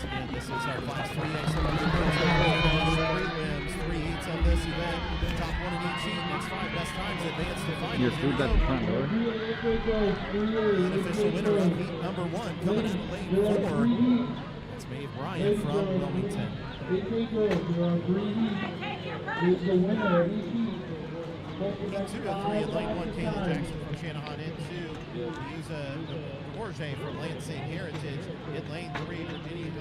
Again, this is our Class 3A 700 prelims, 3 heats of this event. Top one in each heat, next 5 best times advance to finals. Your food's at the front door. The unofficial winner of heat number 1 coming in lane 4. That's Mae Bryant from Wilmington. Heat 2 of 3 in lane 1, Kayla Jackson from Shanahan. In 2, Yuza Borge from Lansing Heritage. In lane 3, Virginia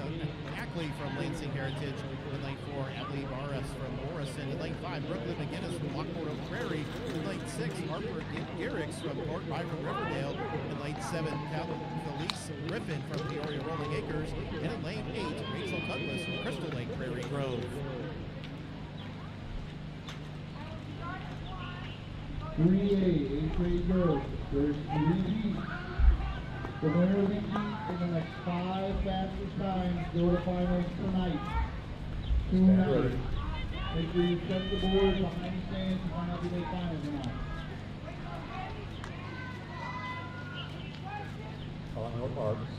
Ackley from Lansing Heritage. In lane 4, Adley Barras from Morrison. In lane 5, Brooklyn McGinnis from Lockport Oak Prairie. In lane 6, Harper Garrix from Port Byron Riverdale. In lane 7, Felice Griffin from Peoria Rolling Acres. And in lane 8, Rachel Douglas from Crystal Lake Prairie Grove. 3A, 8th grade girls. There's 3 heats. The winner of each heat in the next 5 fastest times go to finals tonight. Tonight. Make sure you check the board behind the stands to find out who they finals or not. On your marks.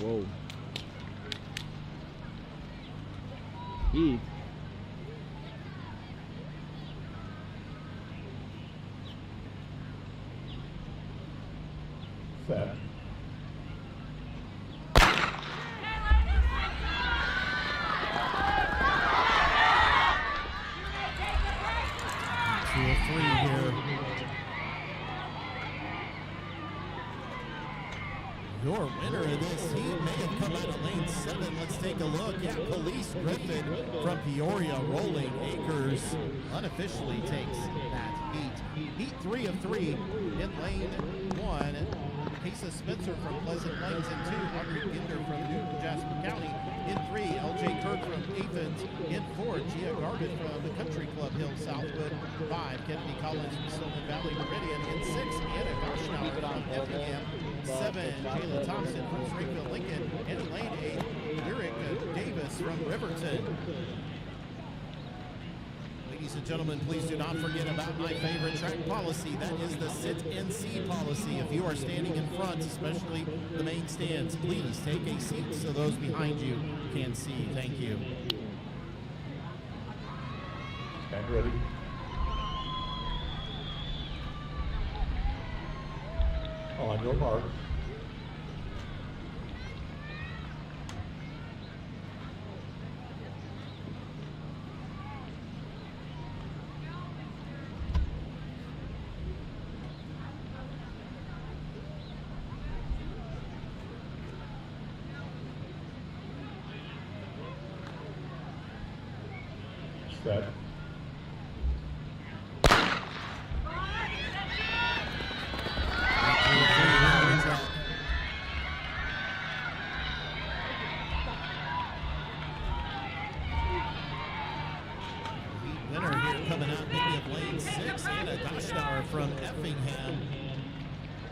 Whoa. Heat. Set. Your winner of this heat may have come out of lane 7. Let's take a look. Yeah, Police Griffin from Peoria Rolling Acres unofficially takes that heat. Heat 3 of 3 in lane 1. Kesa Spencer from Pleasant Lanes in 2. Audrey Ginder from Newton Jasper County in 3. LJ Kirk from Athens in 4. Gia Garbett from the Country Club Hill Southwood 5. Kennedy Collins from Silver Valley Meridian in 6. Anna Darshnow from Effingham 7. Jayla Thompson from Springfield Lincoln. And in lane 8, Lyric Davis from Riverton. Ladies and gentlemen, please do not forget about my favorite track policy. That is the sit and see policy. If you are standing in front, especially the main stands, please take a seat so those behind you can see. Thank you. And ready. On your mark. Set. Winner here coming out maybe of lane 6. Anna Darshnow from Effingham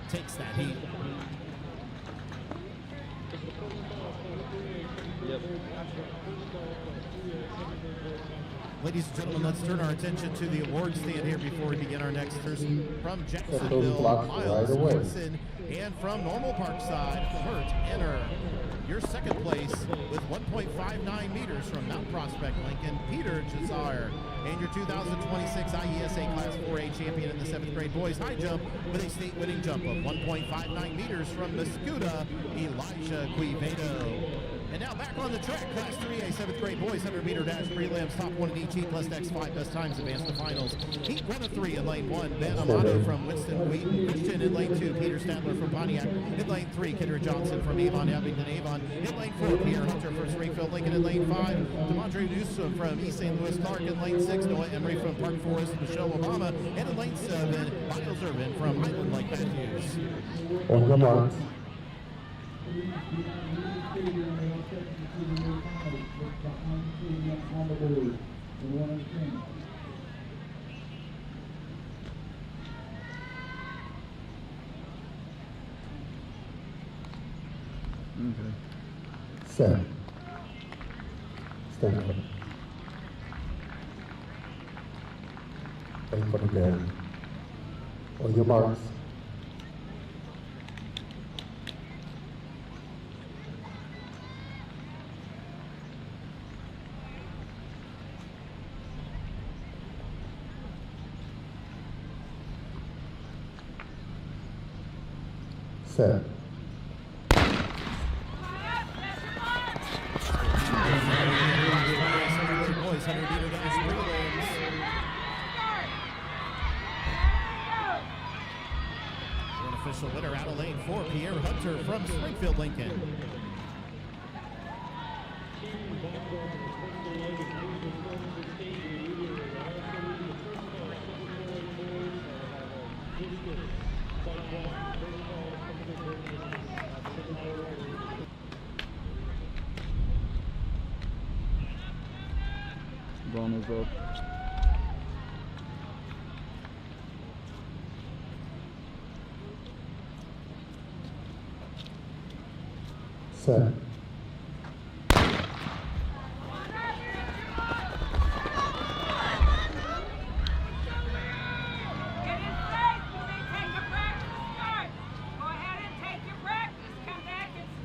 takes that heat. Yep. Ladies and gentlemen, let's turn our attention to the award stand here before we begin our next person from Those Jacksonville, blocks Miles right away. Wilson, and from Normal Parkside, Kurt Enner. Your second place with 1.59 meters from Mount Prospect, Lincoln, Peter Jazar. And your 2026 IESA Class 4A champion in the 7th grade boys high jump with a state winning jump of 1.59 meters from Mascuda, Elijah Quevedo. And now back on the track, Class 3A 7th grade boys 100 meter dash prelims, top 1 in each heat plus next 5 best times advance to finals. Heat 1 of 3 in lane 1, Ben Amato from Winston Wheaton Christian. In lane 2, Peter Stadler from Pontiac. In lane 3, Kendra Johnson from Avon, Abingdon, Avon. In lane 4, Pierre Hunter from Springfield Lincoln. In lane 5, Demontre Newsom from East St. Louis Clark. In lane 6, Noah Emery from Park Forest, Michelle Obama. And in lane 7, Miles Irvin from Highland Lake Matthews. On your mark. Okay. Set. Stand up. Wait for the bell. On your marks. Set. Boys 100 meter dash prelims. An official winner out of lane 4, Pierre Hunter from Springfield Lincoln. Vulnerable. Set.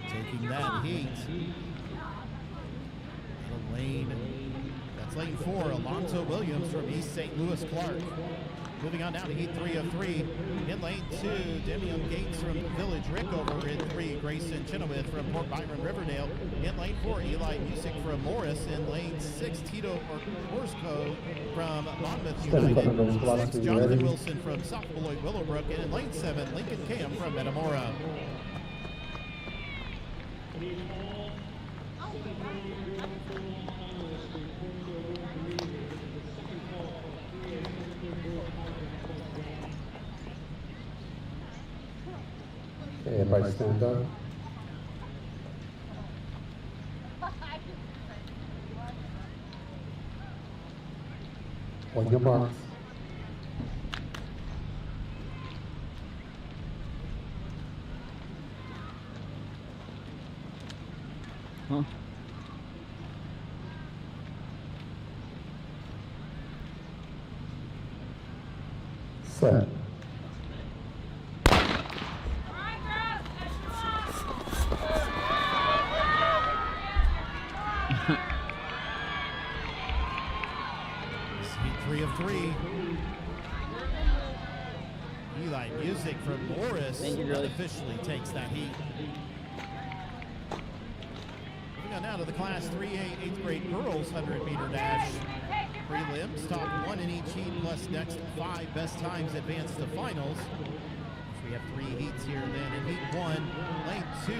Taking that heat. The lane. That's lane 4, Alonzo Williams from East St. Louis Clark. Moving on down to heat 3 of 3. In lane 2, Demian Gates from Village Rickover. In 3, Grayson Chenoweth from Port Byron Riverdale. In lane 4, Eli Music from Morris. In lane 6, Tito Orsko from Monmouth United. 6, Jonathan Wilson from South Beloit Willowbrook. And in lane 7, Lincoln Cam from Metamora. Okay, everybody stand up. On your marks. Huh? Set. Heat 3 of 3. Eli Music from Morris Thank you, Julie. officially takes that heat. Moving on now to the Class 3A 8th grade girls 100-meter dash. Prelims, top 1 in each heat, plus next 5 best times advance to finals. We have 3 heats here then. In heat 1, lane 2,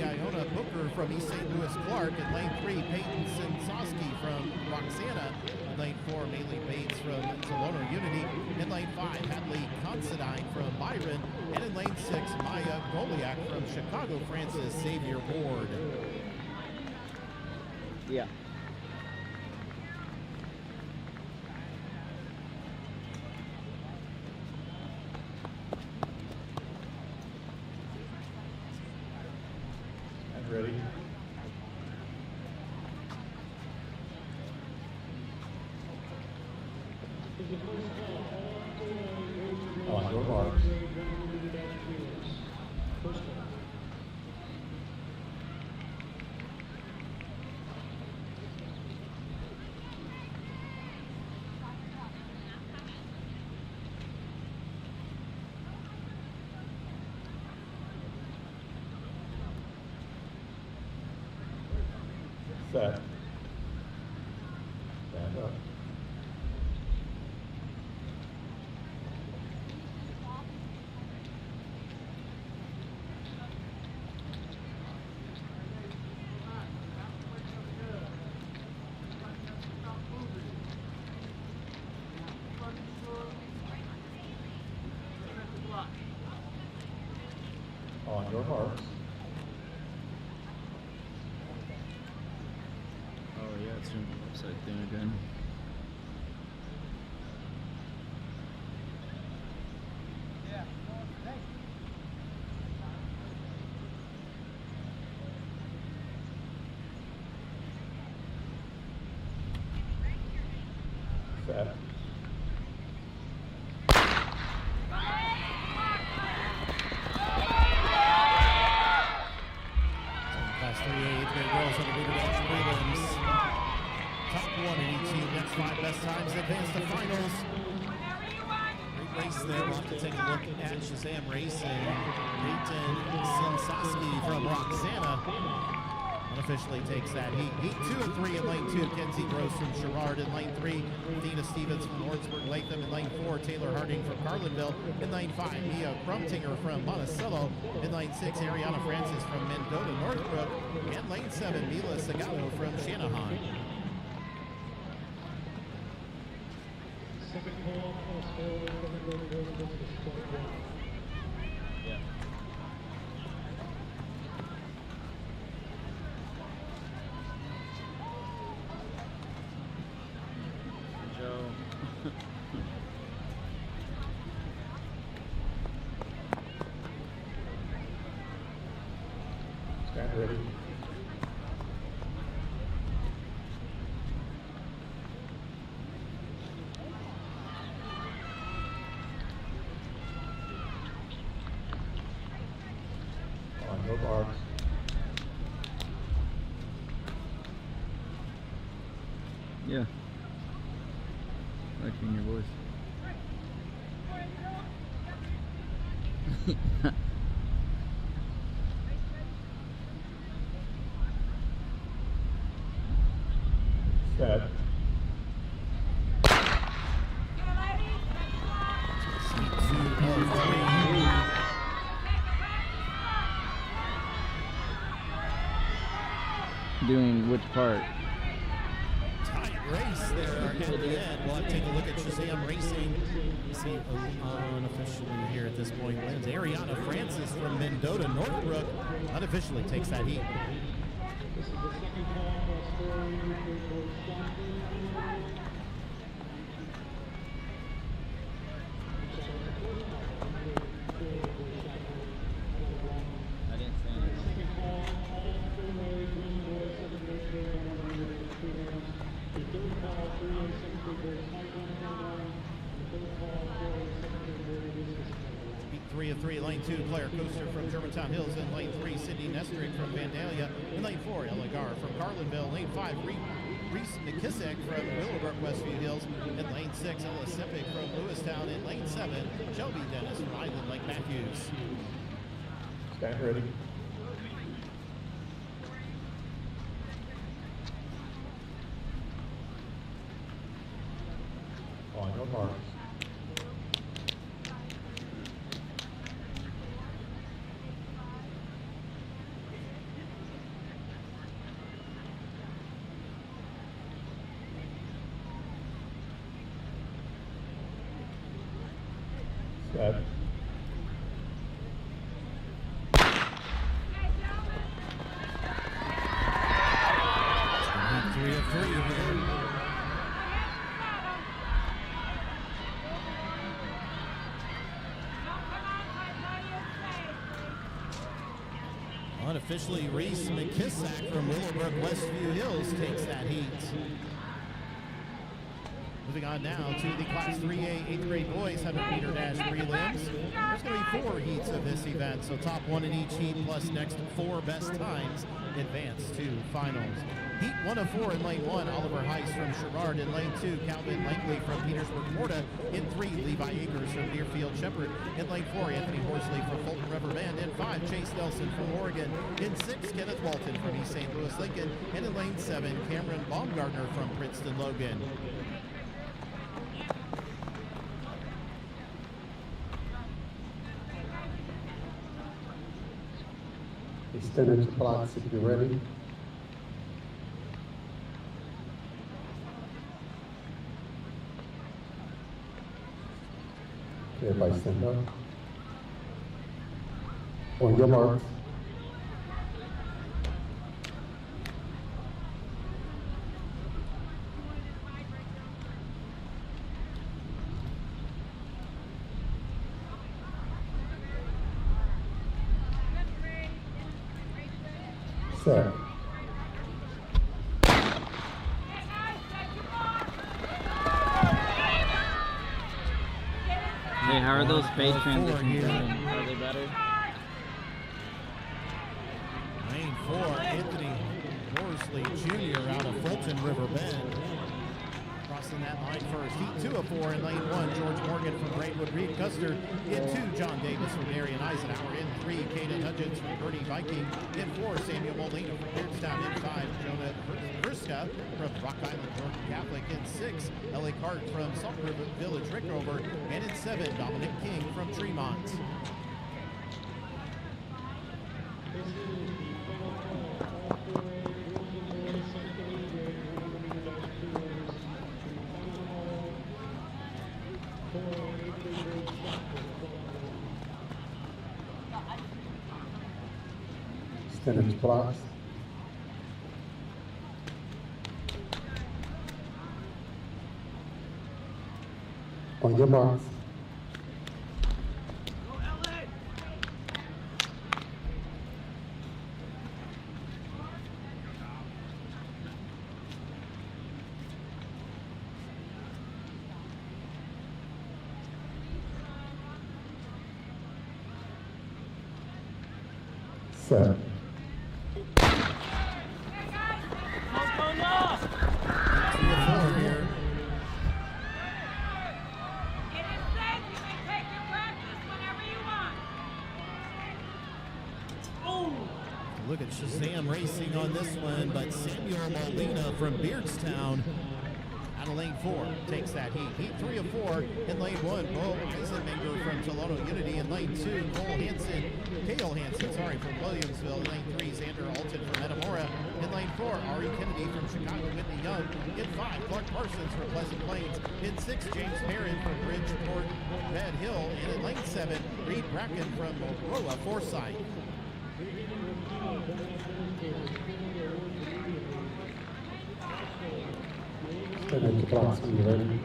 Iona Booker from East St. Louis Clark. In lane 3, Peyton Sinsoski from Roxana. In lane 4, Maylee Bates from Tolono Unity. In lane 5, Hadley Considine from Byron. And in lane 6, Maya Goliak from Chicago Francis Xavier Ward. Yeah. And ready. On your marks. Set. Stand up. On your marks. Oh yeah, it's doing the upside thing again. Set. Class 3A 8th grade girls 100-meter dash prelims. Top 1 in each heat, next 5 best times advance to finals. Great race there. We'll have to take a look at Shazam Racing. Peyton Sinsoski from Roxana unofficially takes that heat. Heat 2 and 3 in lane 2, Kenzie Gross from Sherrard. In lane 3, Dina Stevens from Lawrenceburg Latham. In lane 4, Taylor Harding from Carlinville. In lane 5, Mia Crumtinger from Monticello. In lane 6, Ariana Francis from Mendota Northbrook. And lane 7, Mila Sagalo from Shanahan. Yeah. Joe. Stand ready. On your marks. Yeah. Liking your voice. Set. Heat 2 of 3. doing which part? Tight race there at the end. We'll have to take a look at Shazam Racing. See unofficially here at this point wins. Ariana Francis from Mendota Northbrook unofficially takes that heat. I didn't say anything. Heat 3 of 3, lane 2, Claire Coaster from Germantown Hills. In lane 3, Sydney Nestrick from Vandalia. In lane 4, Ella Gar from Carlinville. Lane 5, Reese McKissick from Willowbrook, Westview Hills. In lane 6, Ella Sipic from Lewistown. In lane 7, Shelby Dennis from Island Lake Matthews. Stand ready. On your marks. Set. Heat 3 of 3 here. Unofficially, Reese McKissack from Willowbrook, Westview Hills takes that heat. Moving on now to the Class 3A 8th grade boys 100-meter dash prelims. There's going to be 4 heats of this event, so top 1 in each heat plus next 4 best times advance to finals. Heat 1 of 4 in lane 1, Oliver Heiss from Sherrard. In lane 2, Calvin Langley from Petersburg, Florida. In 3, Levi Akers from Deerfield Shepherd. In lane 4, Anthony Horsley from Fulton River Bend. In 5, Chase Nelson from Oregon. In 6, Kenneth Walton from East St. Louis Lincoln. And in lane 7, Cameron Baumgartner from Princeton Logan. Stand at your blocks if you're ready. Okay, everybody stand up. On your marks. Set. Hey, how are those phase Lane 4 transitions here. going? Are they better? Lane 4, Anthony Horsley Jr. out of Fulton River Bend. Crossing that line first. Heat 2 of 4 in lane 1, George Morgan from Braidwood Reed Custer. In 2, John Davis from Marion Eisenhower. In 3, Kaden Hudgens from Bernie Viking. In 4, Samuel Molina from Beardstown. In 5, Jonah Briska from Rock Island Georgia Catholic. In 6, Ellie Cart from Salt River Village Rickover. And in 7, Dominic King from Tremont. Stand at your blocks. On your marks. Set. Look at Shazam Racing on this one, but Samuel Molina from Beardstown out of lane 4 takes that heat. Heat 3 of 4 in lane 1, Bo Eisenmenger from Toledo Unity. In lane 2, Cale Hansen Sorry, from Williamsville. In lane 3, Xander Alton from Metamora. In lane 4, Ari Kennedy from Chicago, Whitney Young. In 5, Clark Parsons from Pleasant Plains. In 6, James Perrin from Bridgeport, Red Hill. And in lane 7, Reed Bracken from Roa Forsyth. Standard blocks when you're ready.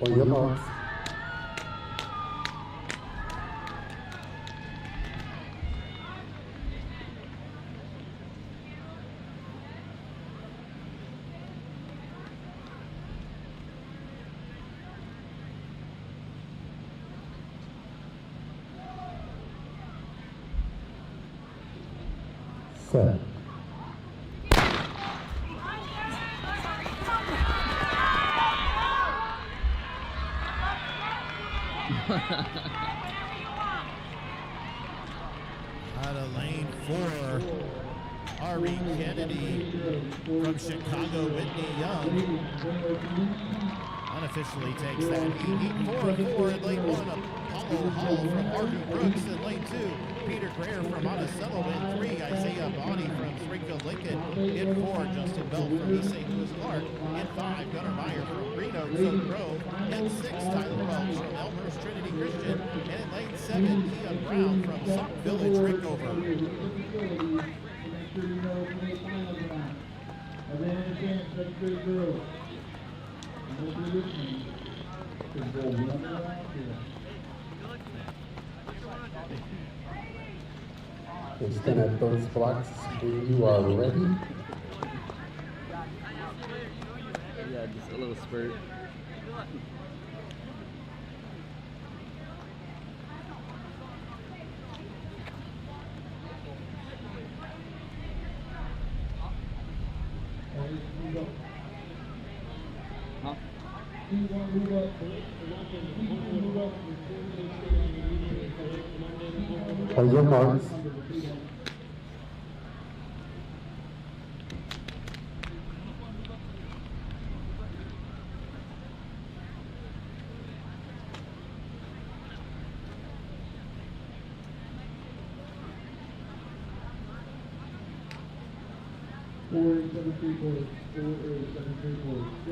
On your marks. Set. Out of lane 4, Ari Kennedy from Chicago, Whitney Young. Unofficially takes that heat. 4-4 in lane 1, Apollo Hall from Harvey Brooks. In lane 2, Peter Greer from Monticello. In 3, Isaiah Bonney from Springfield Lincoln. In 4, Justin Belt from East St. Louis Clark. In 5, Gunnar Meyer from Green Oaks, Oak Grove. In 6, Tyler Welch from Elmhurst Trinity Christian. And in lane 7, Ian Brown from Sauk Village Rickover. Okay, stand at those blocks when you are ready. Yeah, just a little spurt. Huh? On your marks.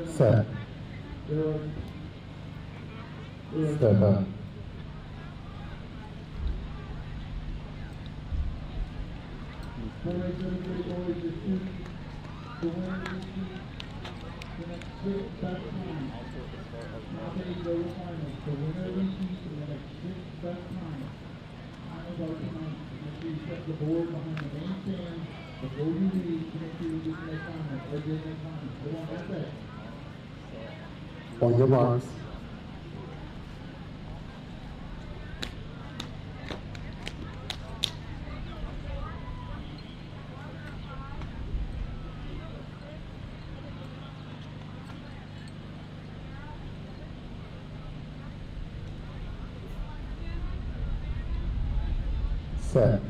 Set. Step up. The board behind the main stand before you leave to make sure you get to the final. Or get the final. Go on, that's it. On your marks. Set.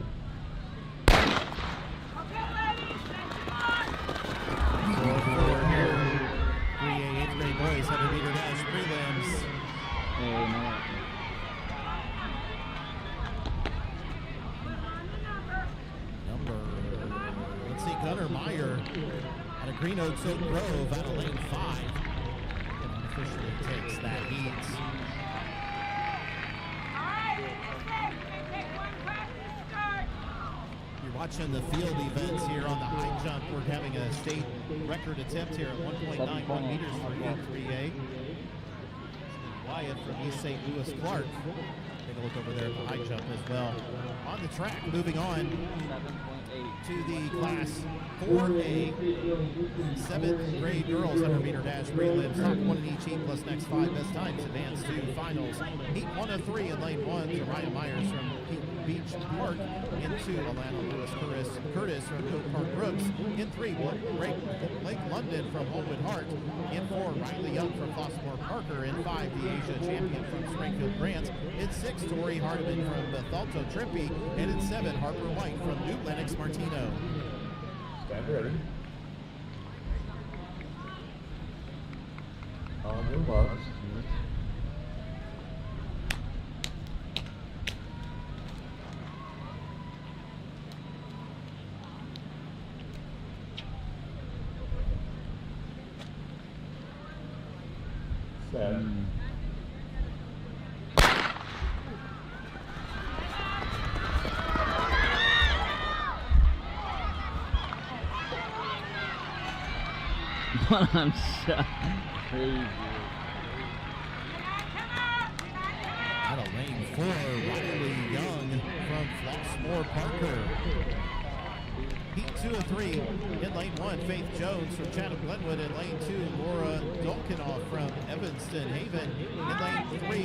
Boys 100-meter dash prelims. Let's see, Gunnar Meyer out of Green Oaks, Oak Grove, out of lane 5. And unofficially takes that heat. You're watching the field events here on the high jump. We're having a state record attempt here at 1.91 meters for Heat 3A. Wyatt from East St. Louis Clark. Take a look over there at the high jump as well. On the track, moving on to the Class 4A 7th grade girls 100-meter dash prelims. Top 1 in each heat plus next 5 best times advance to finals. Heat 1 of 3 in lane 1 to Ryan Myers from Beach Park. In 2, Alana Lewis Curtis from Coke Park Brooks. In 3, Blake London from Homewood Hart. In 4, Riley Young from Flossmoor Parker. In 5, the Asia champion from Springfield Grants. In 6, Tori Hardman from Bethalto Trimpe. And in 7, Harper White from New Lenox Martino. Stand ready. On your marks. Set. I'm shot. Crazy. Out of lane 4, Riley Young from Flossmoor Parker. Heat 2 of 3 in lane 1, Faith Jones from Chatham Glenwood. In lane 2, Laura Dolkinoff from Evanston Haven. In lane 3,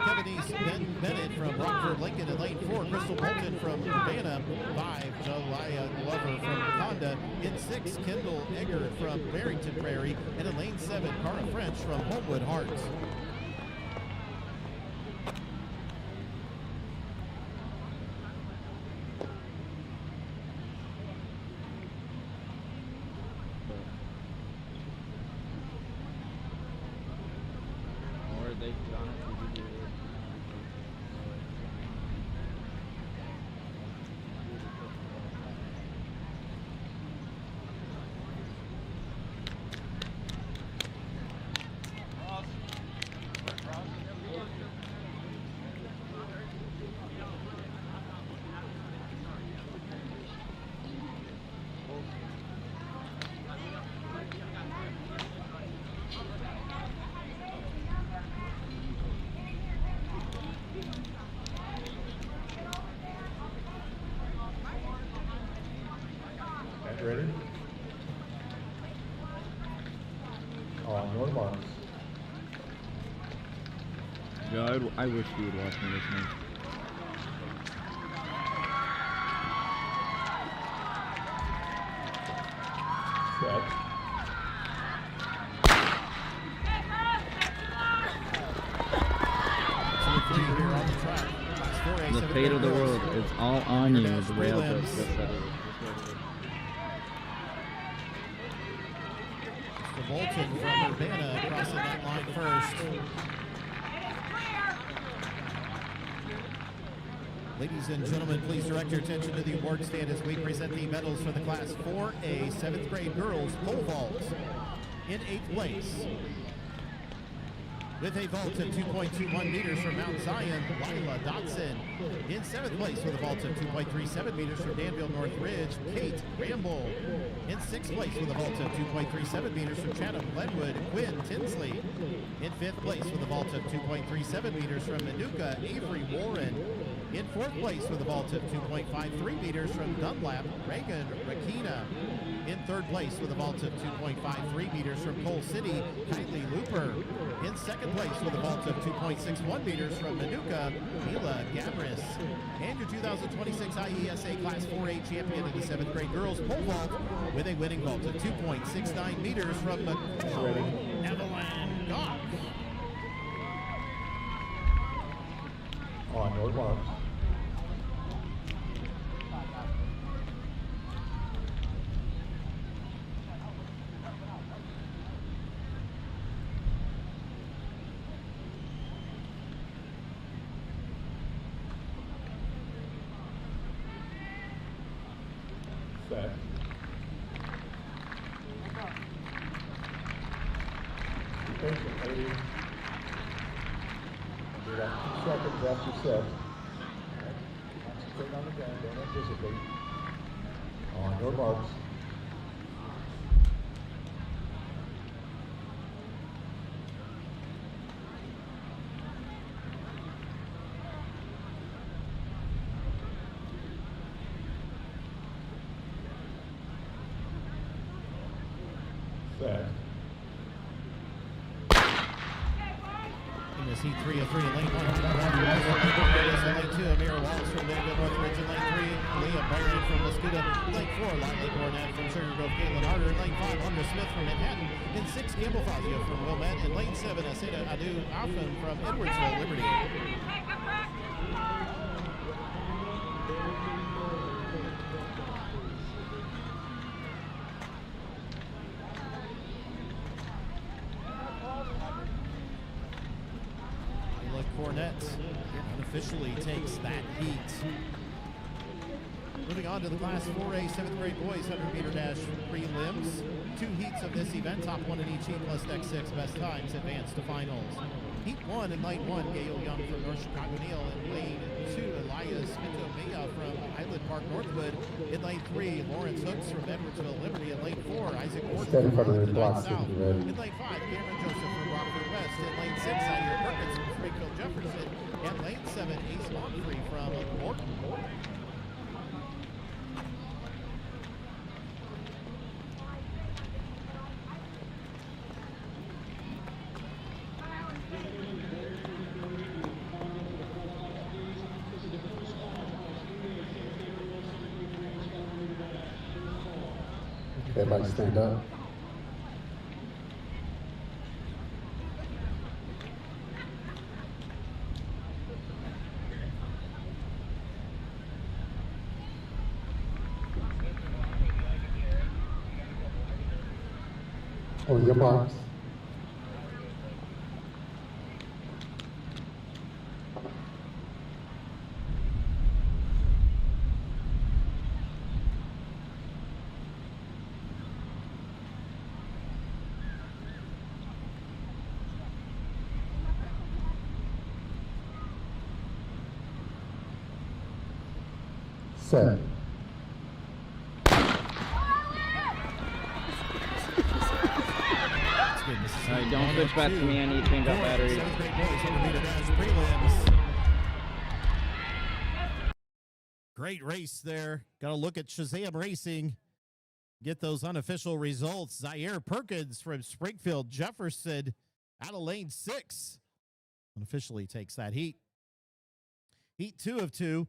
Kevin Bennett from Rockford Lincoln. In lane 4, Crystal Bolton from Urbana. 5, Jalaya Glover from Honda. In 6, Kendall Eggert from Barrington Prairie. And in lane 7, Cara French from Homewood Hearts. Or they honestly do. Stand ready. On your marks. Yeah, I wish you would watch me listening. Set. Here on the track. Class 4A, The 7th fate of the grade world girls. is all on you. That's The way I'll prelims. just said it. Mr. Bolton from Urbana crossing that line first. Ladies and gentlemen, please direct your attention to the award stand as we present the medals for the Class 4A 7th grade girls pole vault. In 8th place, with a vault of 2.21 meters from Mount Zion, Lila Dotson. In 7th place with a vault of 2.37 meters from Danville North Ridge, Kate Ramble. In 6th place with a vault of 2.37 meters from Chatham Glenwood, Quinn Tinsley. In 5th place with a vault of 2.37 meters from Manuka, Avery Warren. In 4th place with a vault of 2.53 meters from Dunlap, Reagan Rakina. In 3rd place with a vault of 2.53 meters from Coal City, Kylie Looper. In 2nd place with a vault of 2.61 meters from Manuka, Mila Gabris. And your 2026 IESA Class 4A champion in the 7th grade girls pole vault with a winning vault of 2.69 meters from Evelyn Goff. On your marks. Set. Be patient, lady. Do that 2 seconds after set. Concentrate on the gun, don't anticipate. On your marks. Set. In As heat 3 of 3 in lane 1. Lane 2, Amir Wallace from Vanderbilt Northridge. In lane 3, Liam Byron from Muscuda. Lane 4, Liley Cornett from Sugar Grove. Caitlin Harder. In lane 5, Hunter Smith from Manhattan. In 6, Campbell Fazio from Wilmette. In lane 7, Aseda Adu Afan from Edwardsville Liberty. Cornett unofficially takes that heat. Moving on to the Class 4A 7th grade boys 100-meter dash prelims. 2 heats of this event, top 1 in each heat plus deck 6. Best times advance to finals. Heat 1 in lane 1, Gail Young from North Chicago Neal. In lane 2, Elias Pinto-Mea from Highland Park Northwood. In lane 3, Lawrence Hooks from Edwardsville Liberty. In lane 4, Isaac Gordon from Arlington South. In lane 5, Cameron Joseph from Rockford West. In lane 6, Zaire Perkins from Springfield Jefferson. And lane 7, Ace Monfrey from Morton. Everybody stand up. On your marks. Set. All right, don't switch back to me. I need to change out batteries. 7th grade boys 100-meter dash prelims. Great race there. Got to look at Shazam Racing. Get those unofficial results. Zaire Perkins from Springfield Jefferson out of lane 6. Unofficially takes that heat. Heat 2 of 2.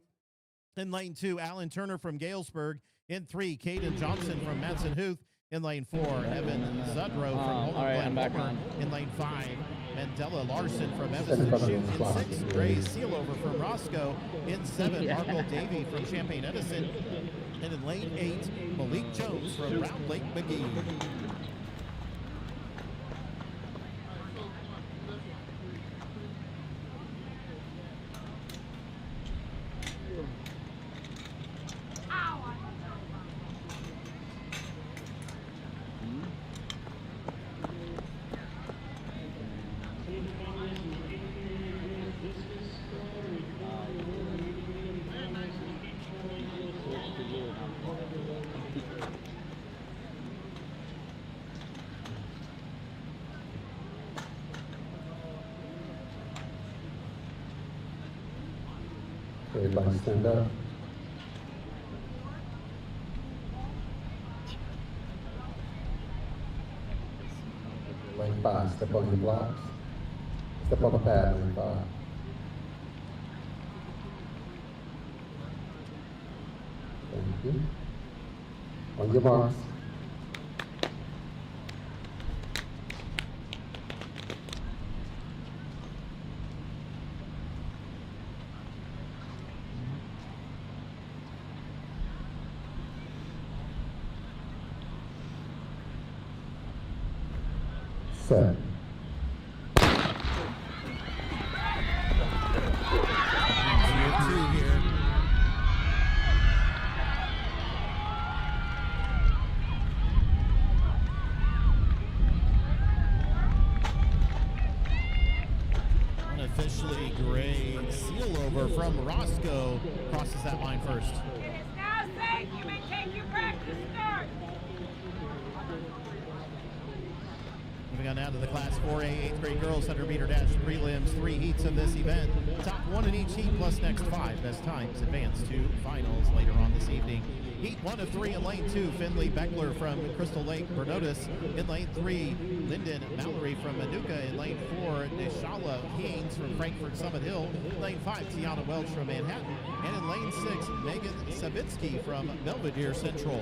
In lane 2, Alan Turner from Galesburg. In 3, Caden Johnson from Madsen Huth. In lane 4, Evan Zudrow from all right, I'm back on. In lane 5, Mandela Larson from Evanston Shute. In 6, Gray Sealover from Roscoe. In 7, Marco Davey from Champaign Edison. And in lane 8, Malik Jones from Round Lake McGee. Everybody stand up. Lane 5, step on your blocks. Step on the pad, lane 5. Thank you. On your marks. Set. Unofficially, Gray Sealover from Roscoe crosses that line first. It is now safe. You may take your practice start. Moving on now to the Class 4A 8th grade girls 100 meter dash prelims. 3 heats of this event. Top 1 in each heat plus next 5 best times advance to finals later on this evening. Heat 1 of 3 in lane 2, Finley Beckler from Crystal Lake, Bernotis. In lane 3, Lyndon Mallory from Manuka. In lane 4, Nishala Haynes from Frankfurt Summit Hill. In lane 5, Tiana Welch from Manhattan. And in lane 6, Megan Savitsky from Belvedere Central.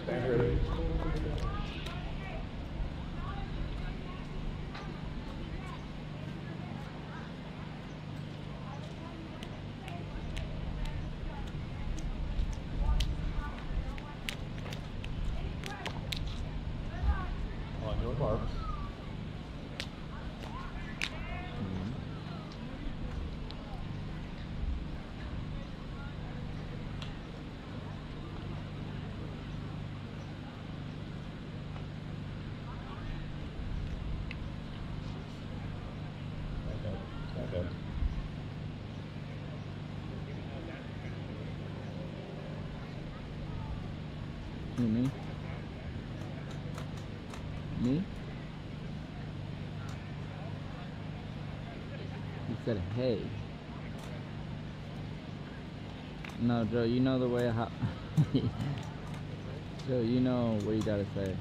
Stand ready. On your marks. Back up. Who, me? Me? He said, hey. No, Joe, you know the way how... Joe, you know what you gotta say.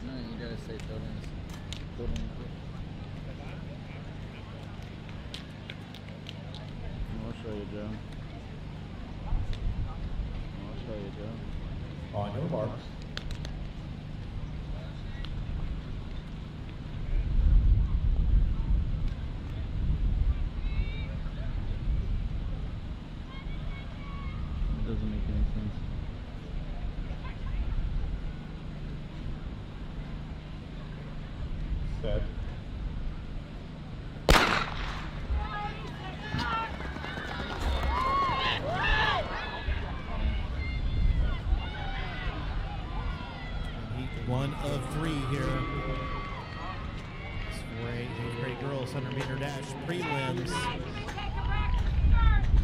No, you gotta say I'll show you, Joe. I'll show you, Joe. On your marks. It doesn't make any sense. Set. Heat 1 of 3 here. It's 4A 8th grade girls 100 meter dash prelims.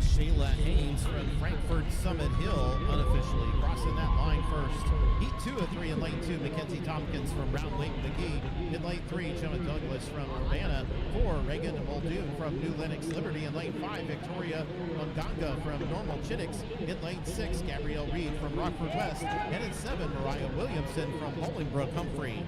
Shayla Haynes from Frankfurt Summit Hill unofficially crossing that line first. Heat 2 of 3 in lane 2, Mackenzie Tompkins from Round Lake McGee. In lane 3, Gemma Douglas from Urbana. 4, Reagan Muldoon from New Lenox Liberty. In lane 5, Victoria Munganga from Normal Chittix. In lane 6, Gabrielle Reed from Rockford West. And in 7, Mariah Williamson from Bolingbrook Humphrey.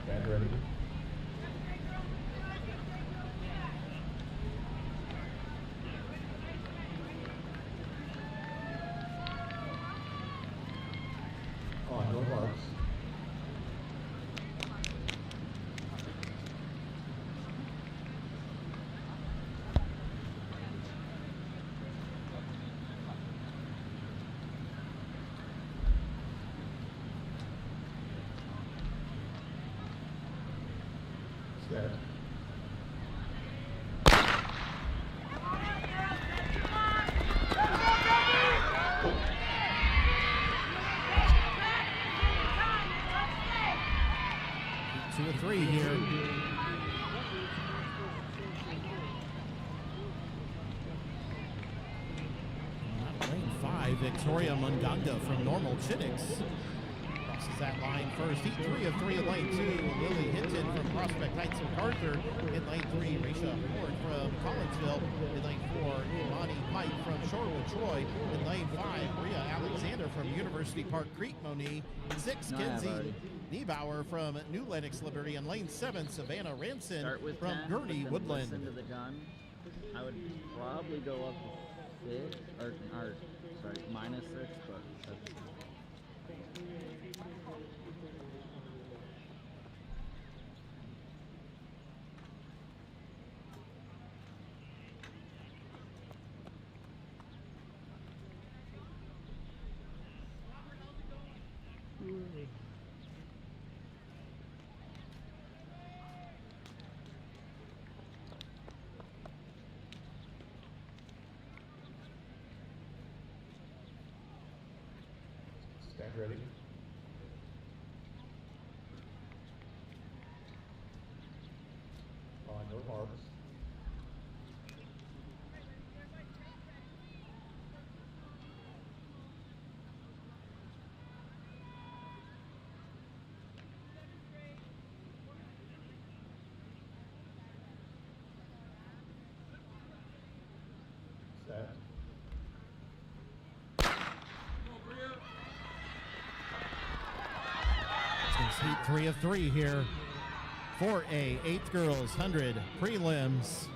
Stand ready. On your marks. Set. Heat 2 of 3 here. Lane 5, Victoria Munganga from Normal Chittix. Crosses that line first. Heat 3 of 3 in lane 2. Lily Hinton from Prospect Heights MacArthur. In lane 3, Raisha Ford from Collinsville. In lane 4, Imani Pike from Shorewood Troy. In lane 5, Maria Alexander from University Park Creek Moni. 6, No, I have Kenzie already. Niebauer from New Lenox Liberty. In lane 7, Savannah Ranson Start with from 10, Gurney but then Woodland. listen to the gun. I would probably go up to 6, or sorry, minus 6, but that's... Stand ready. On your marks. Set. It's heat 3 of 3 here. 4A, 8th girls, 100 prelims.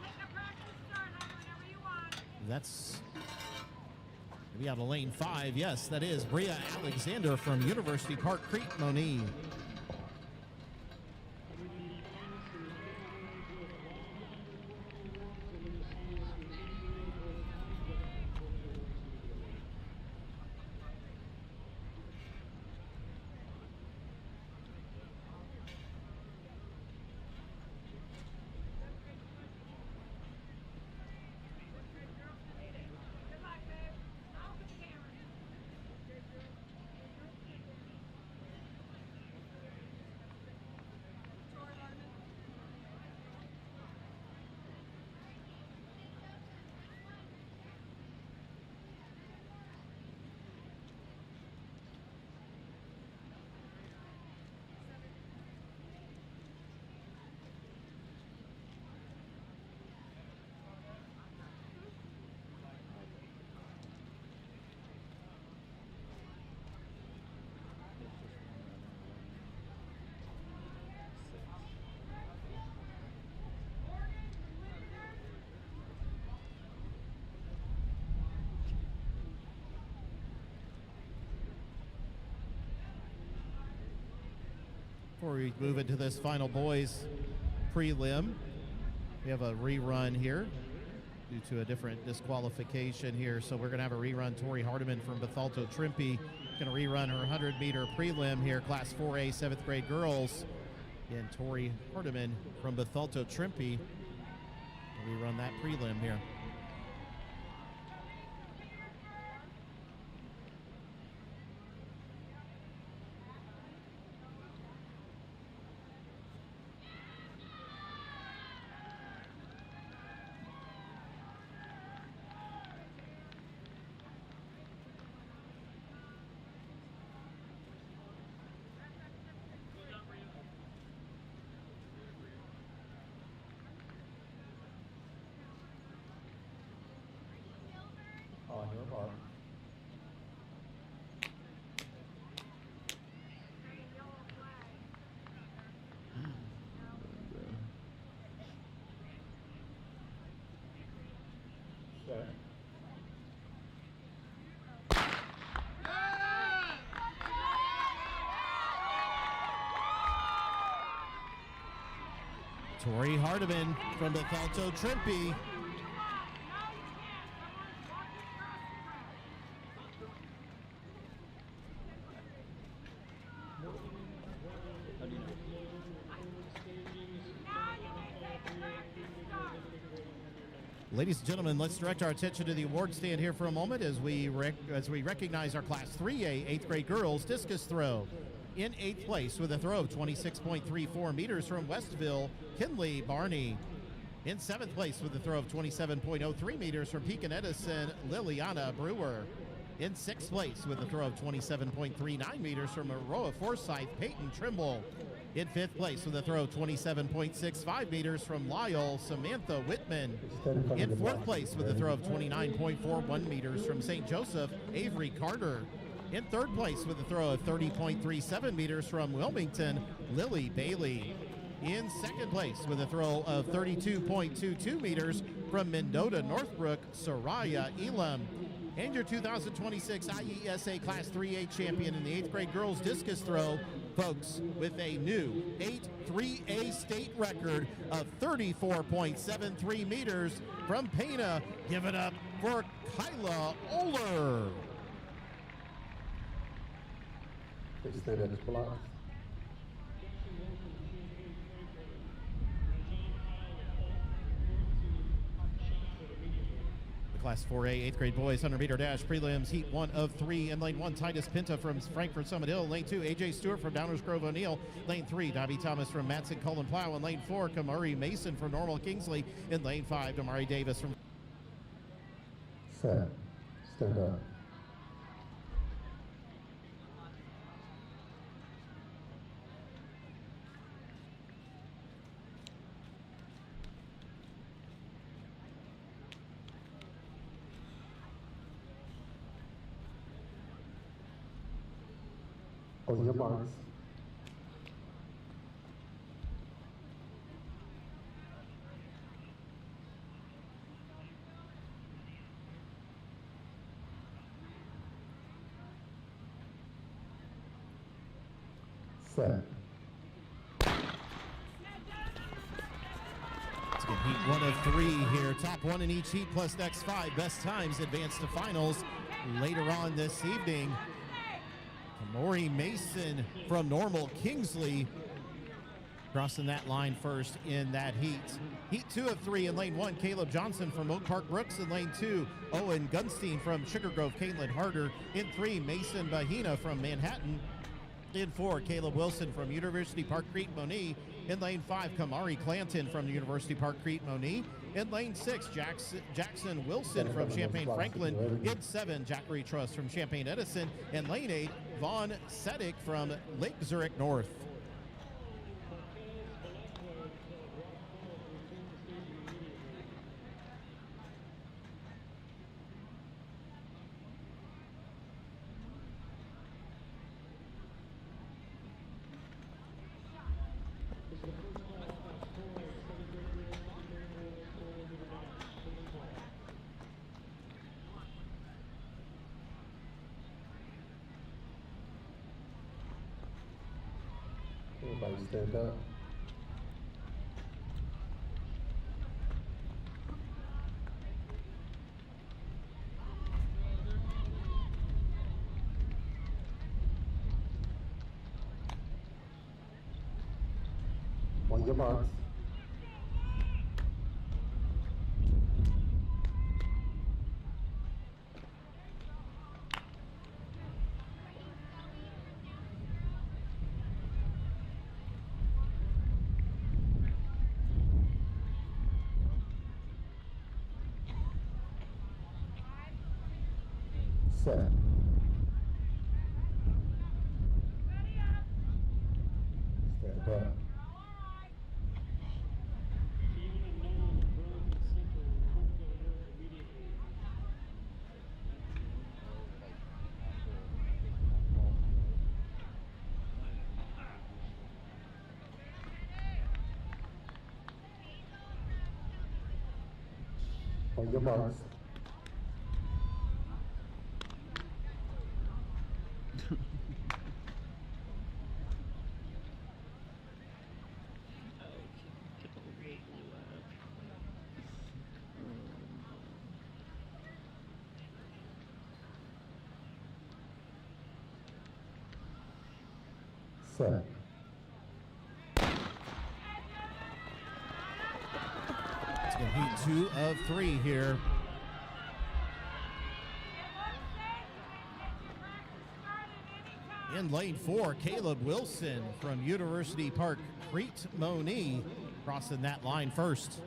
Take a practice start whenever you want. That's maybe out of lane 5. Yes, that is Bria Alexander from University Park Crete, Moni. Good luck, babe. Out with the camera. Before we move into this final boys prelim, we have a rerun here due to a different disqualification here. So we're going to have a rerun. Tori Hardiman from Bethalto Trimpe going to rerun her 100-meter prelim here, Class 4A 7th grade girls. Again, Tori Hardiman from Bethalto Trimpe will rerun that prelim here. On your mark. Set. Tori Hardiman from Bethalto Trimpe. How do you know? Ladies and gentlemen, let's direct our attention to the award stand here for a moment as we recognize our Class 3A 8th grade girls discus throw. In 8th place with a throw of 26.34 meters from Westville, Kinley Barney. In 7th place with a throw of 27.03 meters from Pekin Edison, Liliana Brewer. In 6th place with a throw of 27.39 meters from Aroa Forsyth, Peyton Trimble. In 5th place with a throw of 27.65 meters from Lyle, Samantha Whitman. In 4th place with a throw of 29.41 meters from St. Joseph, Avery Carter. In 3rd place with a throw of 30.37 meters from Wilmington, Lily Bailey. In 2nd place with a throw of 32.22 meters from Mendota Northbrook, Soraya Elam. And your 2026 IESA Class 3A champion in the 8th grade girls discus throw, folks, with a new 8-3A state record of 34.73 meters from Pana. Give it up for Kyla Oler. Please stand at this block. Class 4A, 8th grade boys, 100 meter dash prelims, heat 1 of 3. In lane 1, Titus Pinta from Frankfurt Summit Hill. Lane 2, AJ Stewart from Downers Grove O'Neill. Lane 3, Dobby Thomas from Matson Cullen Plow. In lane 4, Kamari Mason from Normal Kingsley. In lane 5, Damari Davis from Set. Stand up. On your marks. Set. Let's get heat 1 of 3 here. Top 1 in each heat plus next 5 best times advance to finals later on this evening. Kamori Mason from Normal Kingsley crossing that line first in that heat. Heat 2 of 3 in lane 1, Caleb Johnson from Oak Park Brooks. In lane 2, Owen Gunstein from Sugar Grove, Caitlin Harder. In 3, Mason Bahina from Manhattan. In 4, Caleb Wilson from University Park Crete Moni. In lane 5, Kamari Clanton from University Park Crete Moni. In lane 6, Jackson Wilson from Champaign Franklin. In 7, Jackery Trust from Champaign Edison. In lane 8, Vaughn Sedick from Lake Zurich North. Everybody stand up. On your marks. Set. Stand up. On your marks. Set. Let's get heat 2 of 3 here. In lane 4, Caleb Wilson from University Park Crete Moni crossing that line first.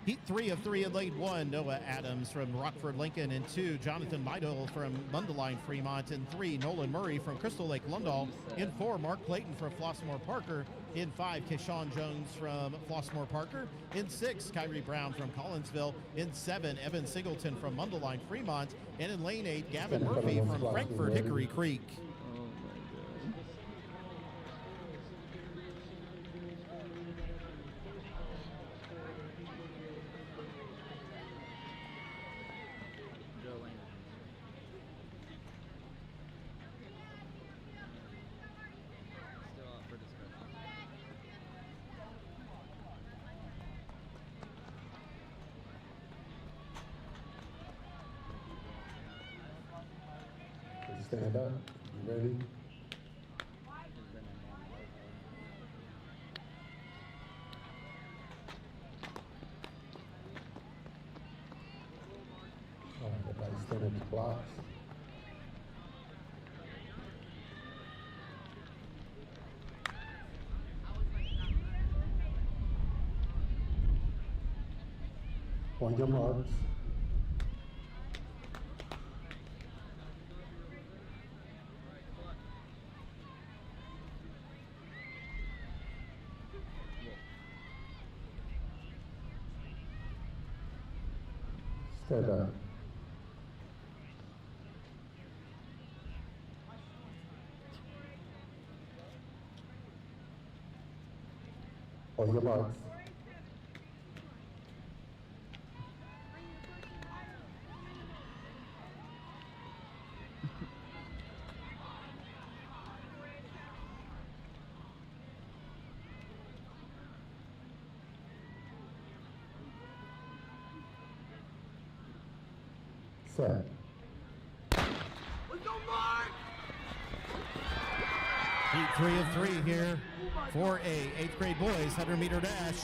Heat 3 of 3 in lane 1, Noah Adams from Rockford Lincoln. In 2, Jonathan Meidel from Mundelein Fremont. In 3, Nolan Murray from Crystal Lake Lundall. In 4, Mark Clayton from Flossmoor Parker. In 5, Keshawn Jones from Flossmoor Parker. In 6, Kyrie Brown from Collinsville. In 7, Evan Singleton from Mundelein Fremont. And in lane 8, Gavin Murphy from Frankfurt Hickory Creek. Stand up. You ready? into blocks. On your marks. Stand up. On your marks. Set. Heat 3 of 3 here for a 8th grade boys 100-meter dash.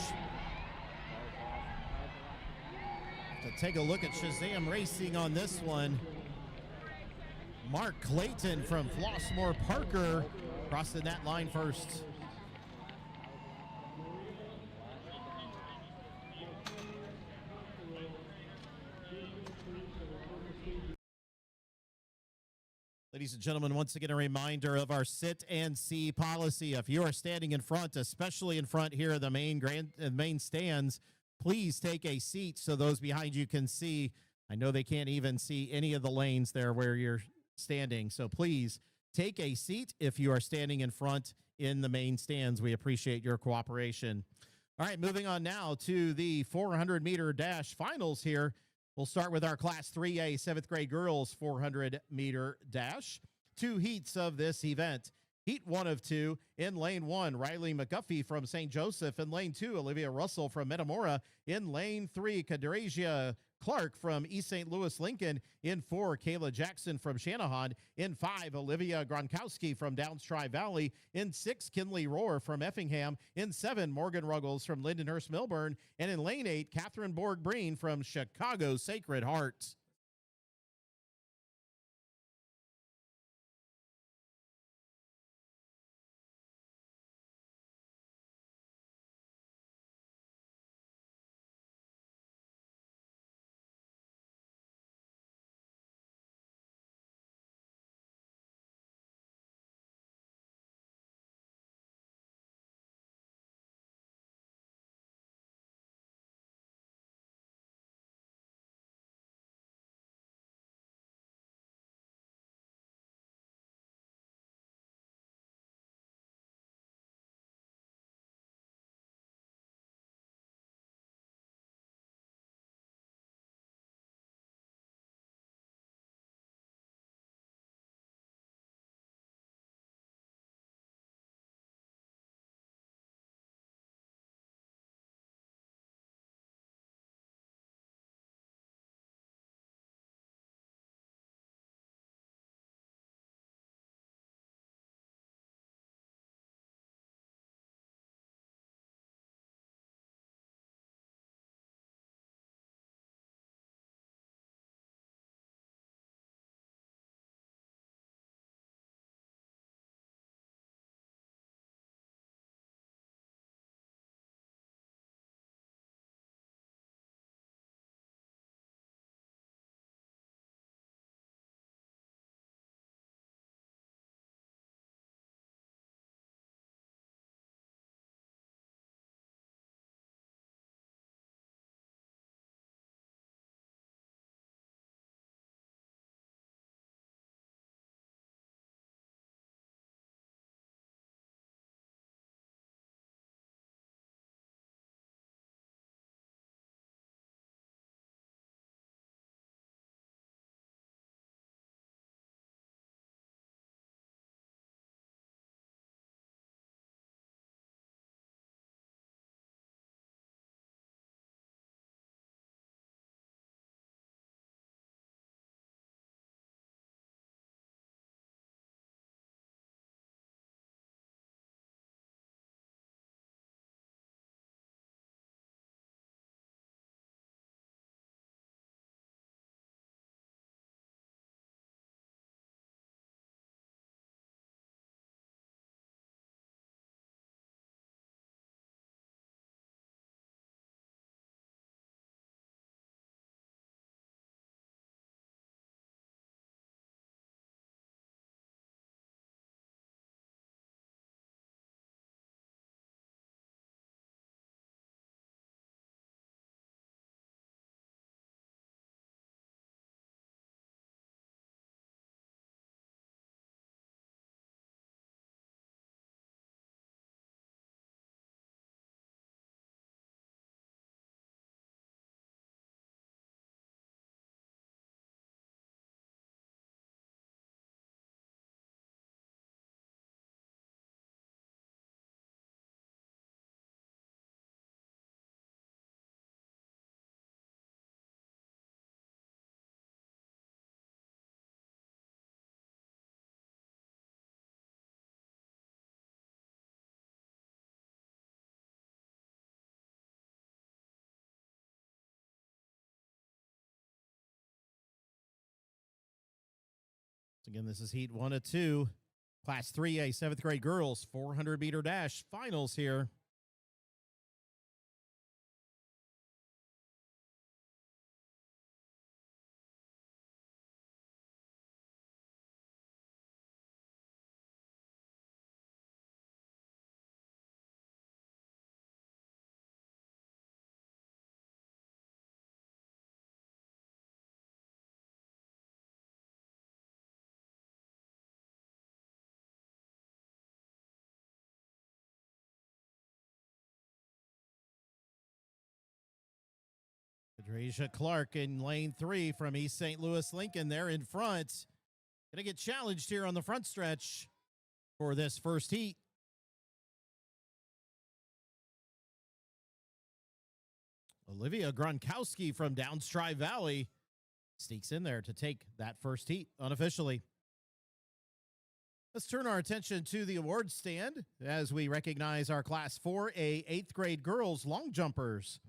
To take a look at Shazam Racing on this one. Mark Clayton from Flossmoor Parker crossing that line first. Ladies and gentlemen, once again, a reminder of our sit and see policy. If you are standing in front, especially in front here of the main stands, please take a seat so those behind you can see. I know they can't even see any of the lanes there where you're standing. So please take a seat if you are standing in front in the main stands. We appreciate your cooperation. All right, moving on now to the 400-meter dash finals here. We'll start with our Class 3A 7th grade girls 400-meter dash. 2 heats of this event. Heat 1 of 2. In lane 1, Riley McGuffey from St. Joseph. In lane 2, Olivia Russell from Metamora. In lane 3, Kadrasia Clark from East St. Louis Lincoln. In 4, Kayla Jackson from Shanahan. In 5, Olivia Gronkowski from Downs Tri-Valley. In 6, Kinley Rohr from Effingham. In 7, Morgan Ruggles from Lindenhurst Milburn. And in lane 8, Catherine Borg-Breen from Chicago Sacred Heart. Again, this is heat 1 of 2. Class 3A 7th grade girls 400-meter dash finals here. Adrasia Clark in lane 3 from East St. Louis Lincoln there in front. Going to get challenged here on the front stretch for this first heat. Olivia Gronkowski from Downstrive Valley sneaks in there to take that first heat unofficially. Let's turn our attention to the awards stand as we recognize our Class 4A 8th grade girls long jumpers.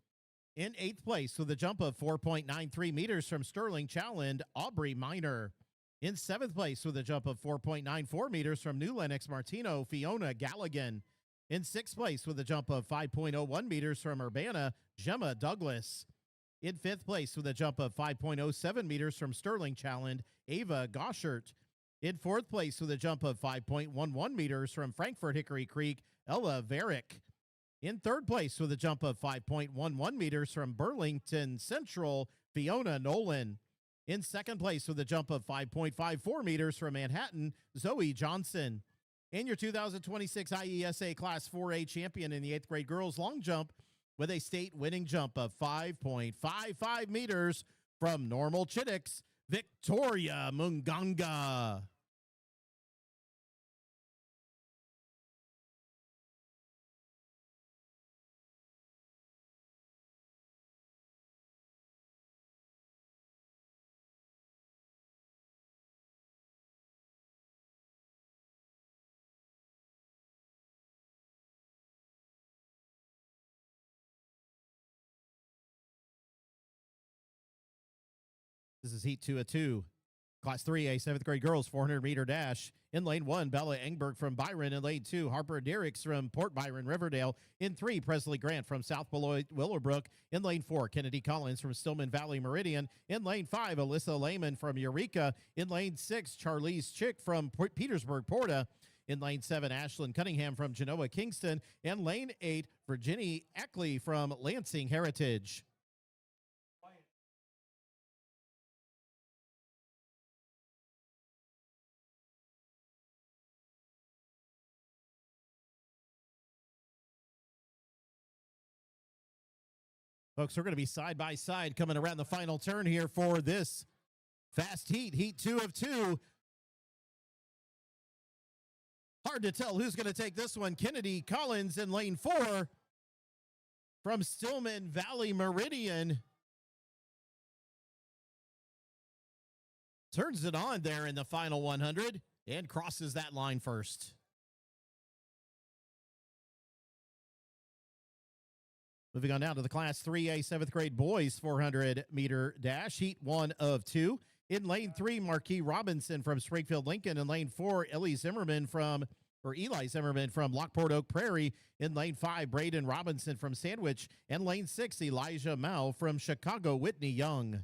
In 8th place with a jump of 4.93 meters from Sterling Chowland, Aubrey Miner. In 7th place with a jump of 4.94 meters from New Lenox Martino, Fiona Galligan. In 6th place with a jump of 5.01 meters from Urbana, Gemma Douglas. In 5th place with a jump of 5.07 meters from Sterling Chowland, Ava Goschert. In 4th place with a jump of 5.11 meters from Frankfort Hickory Creek, Ella Varick. In 3rd place with a jump of 5.11 meters from Burlington Central, Fiona Nolan. In 2nd place with a jump of 5.54 meters from Manhattan, Zoe Johnson. And your 2026 IESA Class 4A champion in the 8th grade girls long jump with a state winning jump of 5.55 meters from Normal Chittix, Victoria Munganga. This is heat 2 of 2. Class 3A 7th grade girls 400-meter dash. In lane 1, Bella Engberg from Byron. In lane 2, Harper Derricks from Port Byron, Riverdale. In 3, Presley Grant from South Beloit, Willowbrook. In lane 4, Kennedy Collins from Stillman Valley Meridian. In lane 5, Alyssa Lehman from Eureka. In lane 6, Charlize Chick from Petersburg, Porta. In lane 7, Ashlyn Cunningham from Genoa, Kingston. And lane 8, Virginia Eckley from Lansing Heritage. Folks, we're going to be side by side coming around the final turn here for this fast heat, heat 2 of 2. Hard to tell who's going to take this one. Kennedy Collins in lane 4 from Stillman Valley Meridian. Turns it on there in the final 100 and crosses that line first. Moving on now to the Class 3A 7th grade boys 400-meter dash, heat 1 of 2. In lane 3, Marquis Robinson from Springfield, Lincoln. In lane 4, Eli Zimmerman from Lockport Oak Prairie. In lane 5, Braden Robinson from Sandwich. And lane 6, Elijah Mao from Chicago Whitney Young.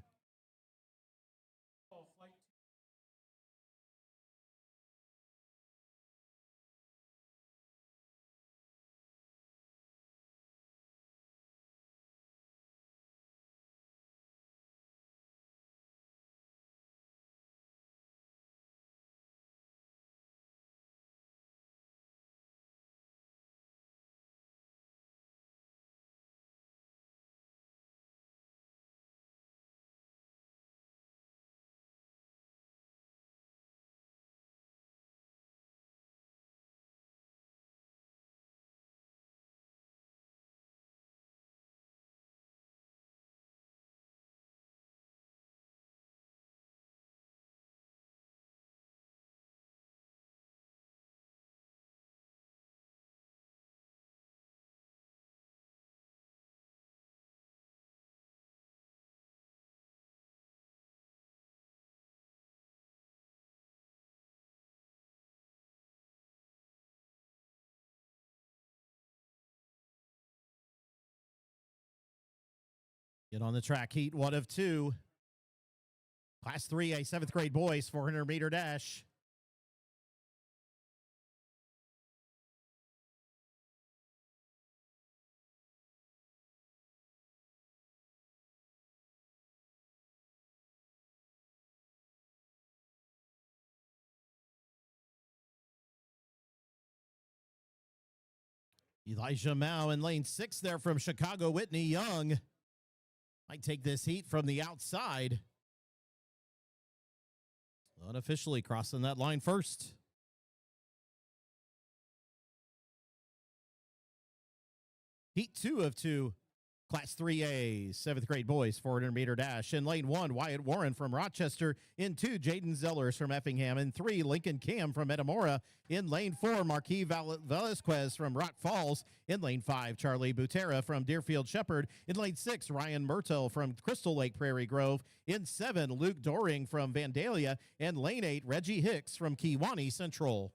Get on the track, heat 1 of 2. Class 3A, 7th grade boys, 400-meter dash. Elijah Mao in lane 6 there from Chicago. Whitney Young might take this heat from the outside. Unofficially crossing that line first. Heat 2 of 2. Class 3A, 7th grade boys, 400-meter dash. In lane 1, Wyatt Warren from Rochester. In 2, Jaden Zellers from Effingham. In 3, Lincoln Cam from Metamora. In lane 4, Marquis Velasquez from Rock Falls. In lane 5, Charlie Butera from Deerfield Shepherd. In lane 6, Ryan Myrtle from Crystal Lake Prairie Grove. In 7, Luke Doring from Vandalia. And lane 8, Reggie Hicks from Kewanee Central.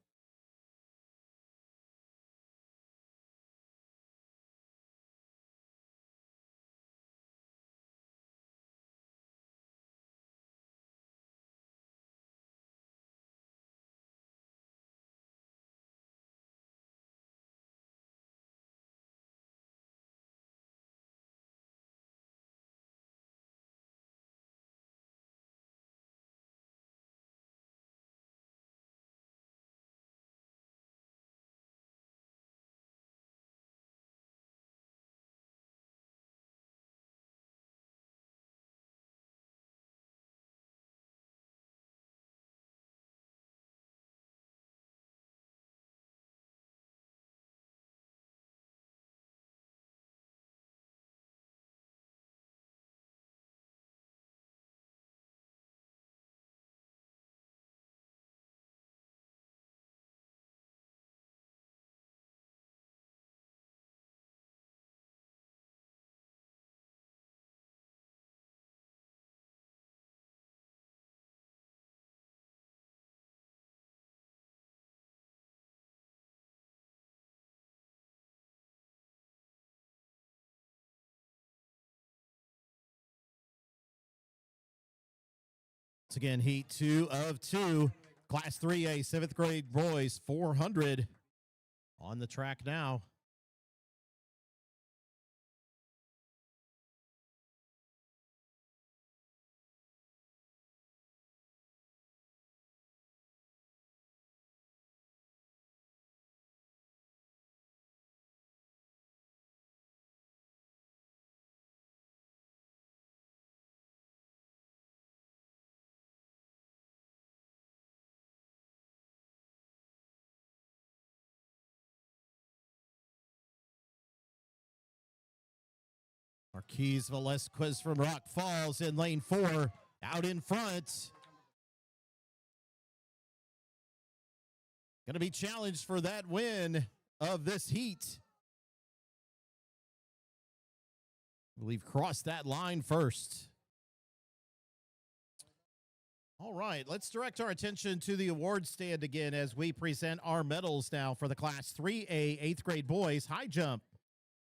Once again, heat 2 of 2. Class 3A, 7th grade boys, 400 on the track now. Marquis Velasquez from Rock Falls in lane 4, out in front. Going to be challenged for that win of this heat. I believe crossed that line first. All right, let's direct our attention to the award stand again as we present our medals now for the Class 3A 8th grade boys high jump.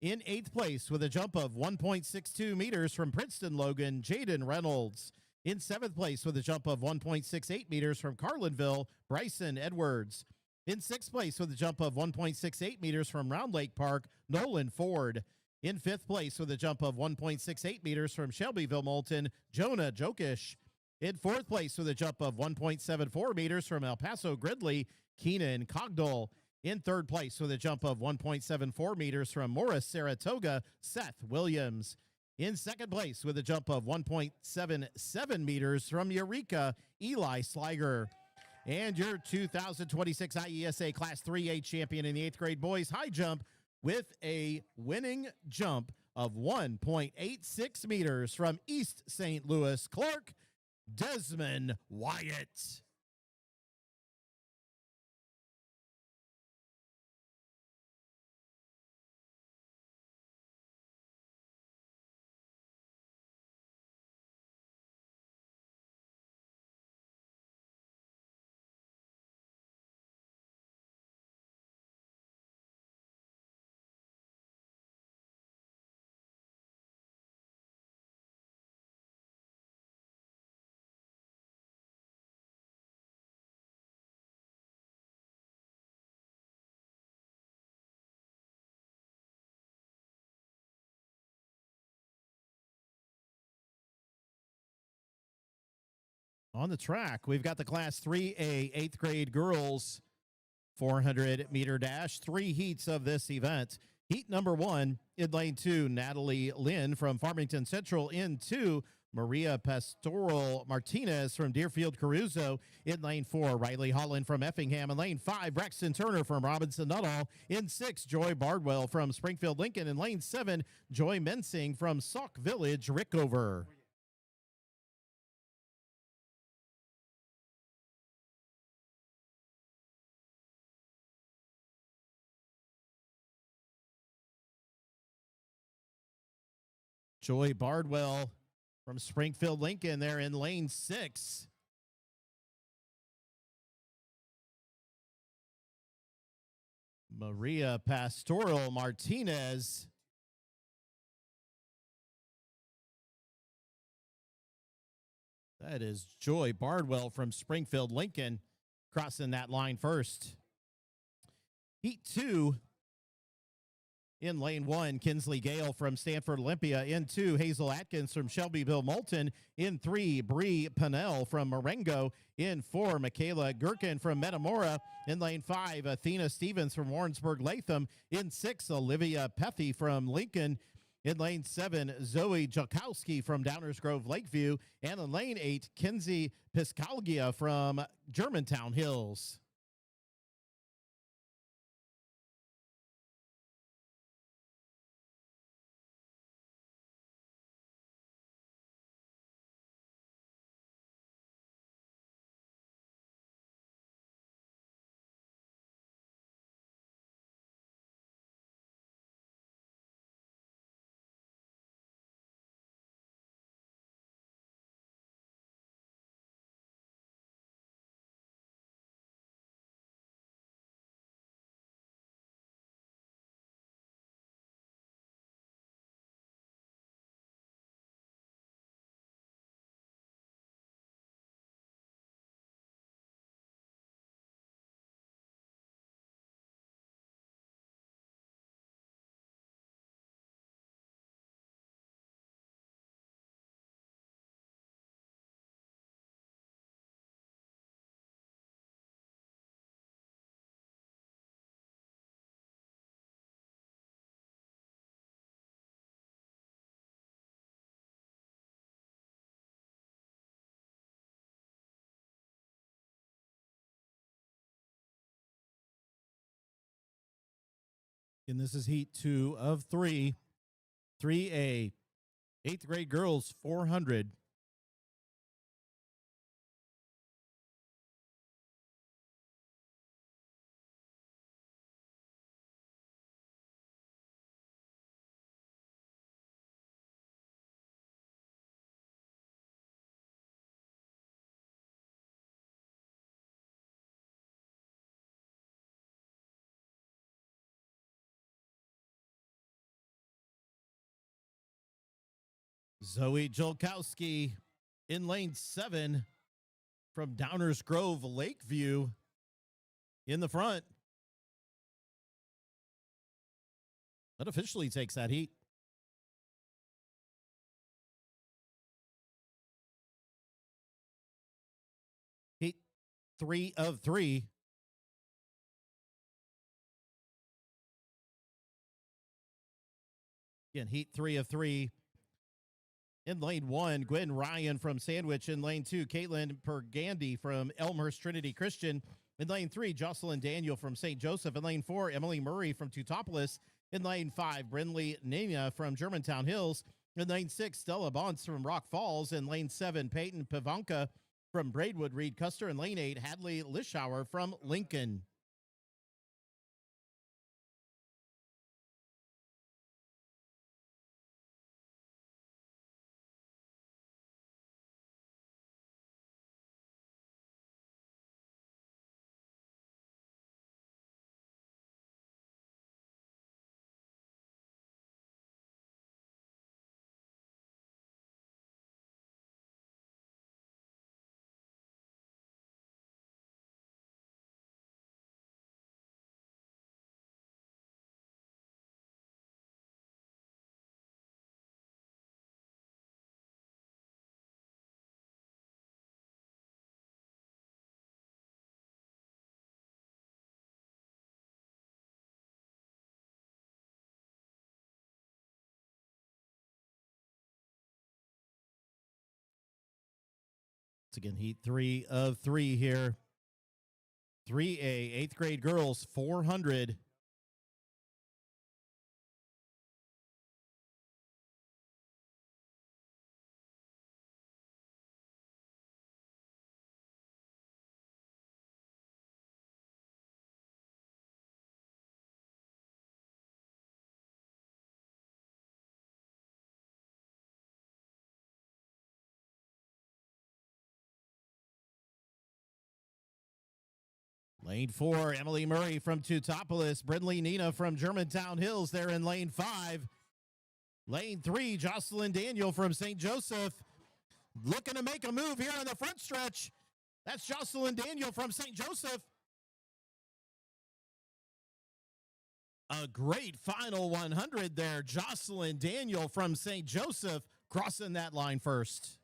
In 8th place with a jump of 1.62 meters from Princeton Logan, Jaden Reynolds. In 7th place with a jump of 1.68 meters from Carlinville, Bryson Edwards. In 6th place with a jump of 1.68 meters from Round Lake Park, Nolan Ford. In 5th place with a jump of 1.68 meters from Shelbyville Moulton, Jonah Jokish. In 4th place with a jump of 1.74 meters from El Paso Gridley, Keenan Cogdell. In 3rd place with a jump of 1.74 meters from Morris Saratoga, Seth Williams. In 2nd place with a jump of 1.77 meters from Eureka, Eli Sliger. And your 2026 IESA Class 3A champion in the 8th grade boys high jump with a winning jump of 1.86 meters from East St. Louis, Clark, Desmond Wyatt. On the track, we've got the Class 3A 8th grade girls 400-meter dash. 3 heats of this event. Heat number 1, in lane 2, Natalie Lynn from Farmington Central. In 2, Maria Pastoral Martinez from Deerfield Caruso. In lane 4, Riley Holland from Effingham. In lane 5, Braxton Turner from Robinson Nuttall. In 6, Joy Bardwell from Springfield Lincoln. In lane 7, Joy Mensing from Sauk Village Rickover. Joy Bardwell from Springfield Lincoln there in lane 6. Maria Pastoral Martinez. That is Joy Bardwell from Springfield Lincoln crossing that line first. Heat 2. In lane 1, Kinsley Gale from Stanford Olympia. In 2, Hazel Atkins from Shelbyville Moulton. In 3, Bree Pennell from Marengo. In 4, Michaela Gherkin from Metamora. In lane 5, Athena Stevens from Warrensburg Latham. In 6, Olivia Pethy from Lincoln. In lane 7, Zoe Jakowski from Downers Grove Lakeview. And in lane 8, Kenzie Piscalgia from Germantown Hills. And this is heat 2 of 3. 3A, 8th grade girls 400. Zoe Jolkowski in lane 7 from Downers Grove Lakeview in the front. That officially takes that heat. Heat 3 of 3. Again, heat 3 of 3. In lane 1, Gwen Ryan from Sandwich. In lane 2, Caitlin Pergandy from Elmhurst Trinity Christian. In lane 3, Jocelyn Daniel from St. Joseph. In lane 4, Emily Murray from Teutopolis. In lane 5, Brinley Nina from Germantown Hills. In lane 6, Stella Bonts from Rock Falls. In lane 7, Peyton Pavanka from Braidwood Reed Custer. In lane 8, Hadley Lischauer from Lincoln. It's again heat 3 of 3 here. 3A, 8th grade girls, 400. Lane 4, Emily Murray from Teutopolis. Brindley Nina from Germantown Hills there in lane 5. Lane 3, Jocelyn Daniel from St. Joseph. Looking to make a move here on the front stretch. That's Jocelyn Daniel from St. Joseph. A great final 100 there. Jocelyn Daniel from St. Joseph crossing that line first.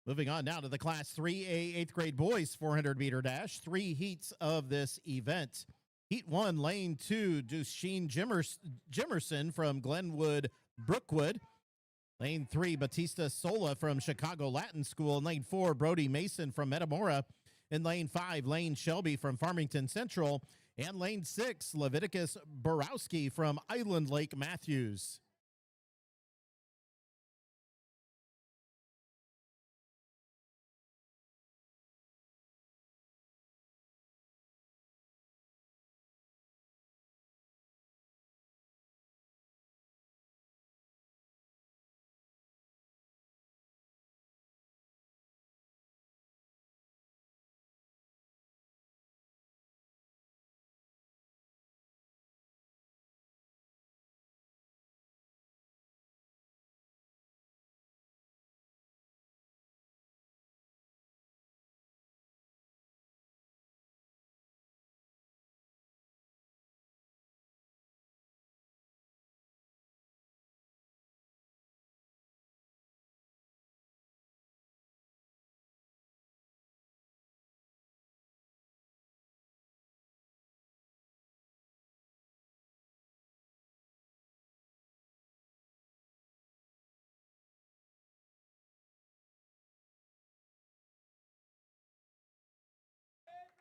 Moving on now to the Class 3A 8th grade boys 400 meter dash. 3 heats of this event. Heat 1, lane 2, Dusheen Jimerson from Glenwood Brookwood. Lane 3, Batista Sola from Chicago Latin School. In lane 4, Brody Mason from Metamora. In lane 5, Lane Shelby from Farmington Central. And lane 6, Leviticus Borowski from Island Lake Matthews.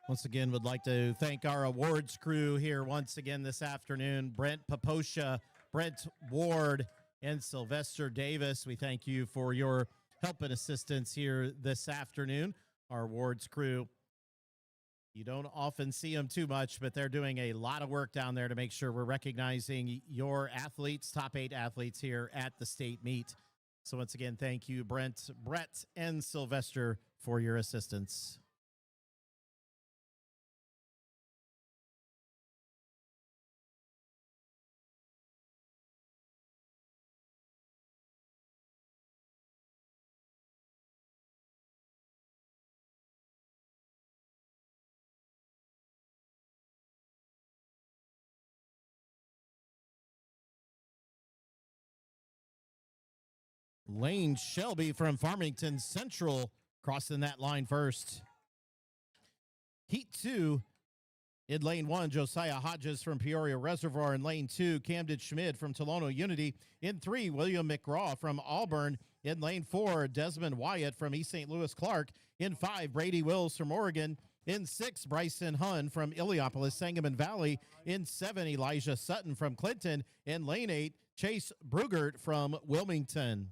Once again, would like to thank our awards crew here once again this afternoon. Brent Paposha, Brent Ward, and Sylvester Davis. We thank you for your help and assistance here this afternoon. Our awards crew, you don't often see them too much, but they're doing a lot of work down there to make sure we're recognizing your athletes, top 8 athletes here at the state meet. So once again, thank you, Brent, Brett, and Sylvester for your assistance. Lane Shelby from Farmington Central crossing that line first. Heat 2, in lane 1, Josiah Hodges from Peoria Reservoir. In lane 2, Camden Schmid from Tolono Unity. In 3, William McGraw from Auburn. In lane 4, Desmond Wyatt from East St. Louis Clark. In 5, Brady Wills from Oregon. In 6, Bryson Hunn from Illiopolis, Sangamon Valley. In 7, Elijah Sutton from Clinton. In lane 8, Chase Brugert from Wilmington.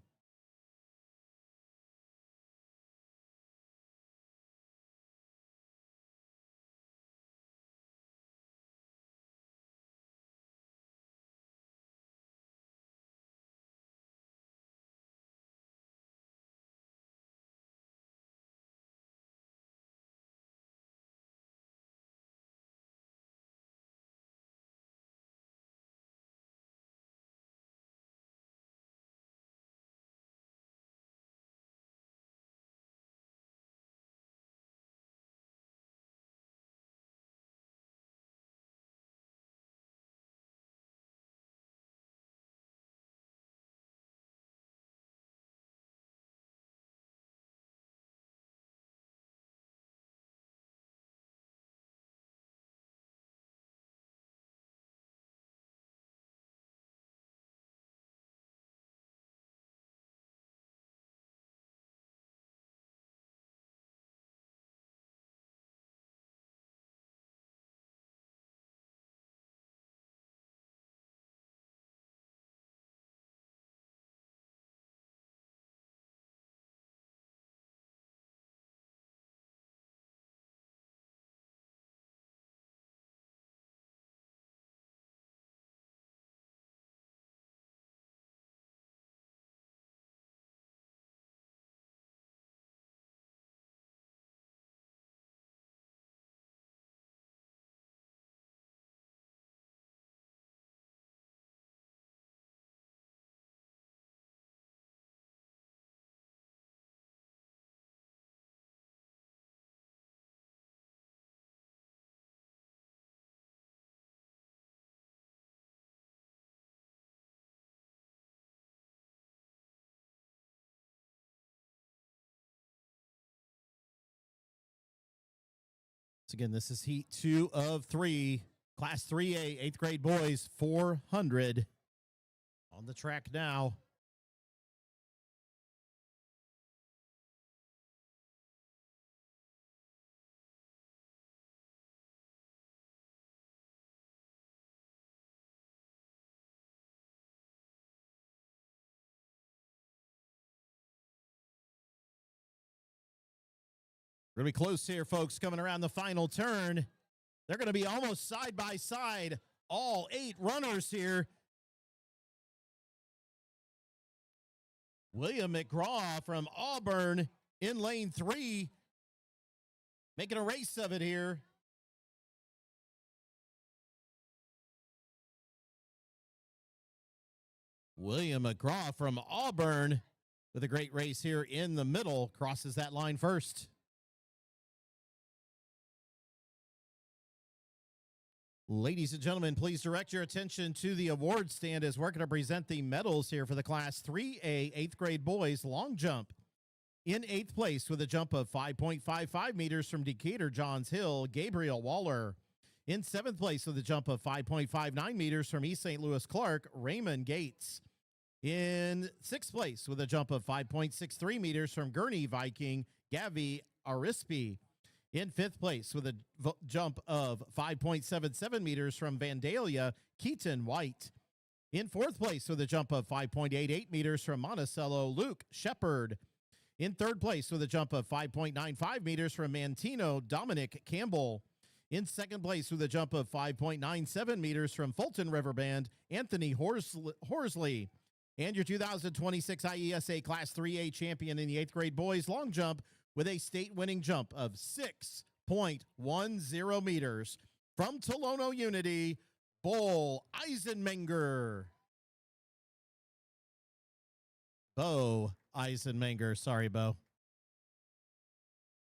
So again, this is heat 2 of 3, Class 3A, 8th grade boys, 400 on the track now. We're going to be close here, folks, coming around the final turn. They're going to be almost side by side, all 8 runners here. William McGraw from Auburn in lane 3, making a race of it here. William McGraw from Auburn with a great race here in the middle, crosses that line first. Ladies and gentlemen, please direct your attention to the award stand as we're going to present the medals here for the Class 3A 8th grade boys long jump. In 8th place with a jump of 5.55 meters from Decatur Johns Hill, Gabriel Waller. In 7th place with a jump of 5.59 meters from East St. Louis Clark, Raymond Gates. In 6th place with a jump of 5.63 meters from Gurney Viking, Gavi Arispe. In 5th place with a jump of 5.77 meters from Vandalia, Keaton White. In 4th place with a jump of 5.88 meters from Monticello, Luke Shepard. In 3rd place with a jump of 5.95 meters from Mantino, Dominic Campbell. In 2nd place with a jump of 5.97 meters from Fulton Riverband, Anthony Horsley. And your 2026 IESA Class 3A champion in the 8th grade boys long jump with a state-winning jump of 6.10 meters from Tolono Unity, Bo Eisenmenger. Bo Eisenmenger. Sorry, Bo.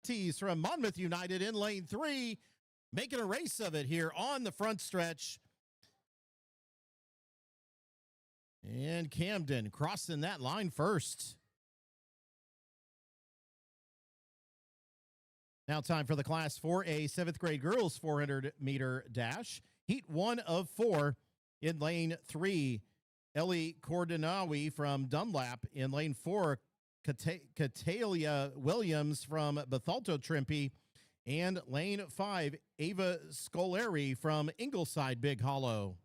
Tees from Monmouth United in lane 3, making a race of it here on the front stretch. And Camden crossing that line first. Now time for the Class 4A 7th grade girls 400-meter dash. Heat 1 of 4 in lane 3. Ellie Cordinawi from Dunlap. In lane 4, Catalia Williams from Bethalto Trimpe. And lane 5, Ava Scoleri from Ingleside Big Hollow.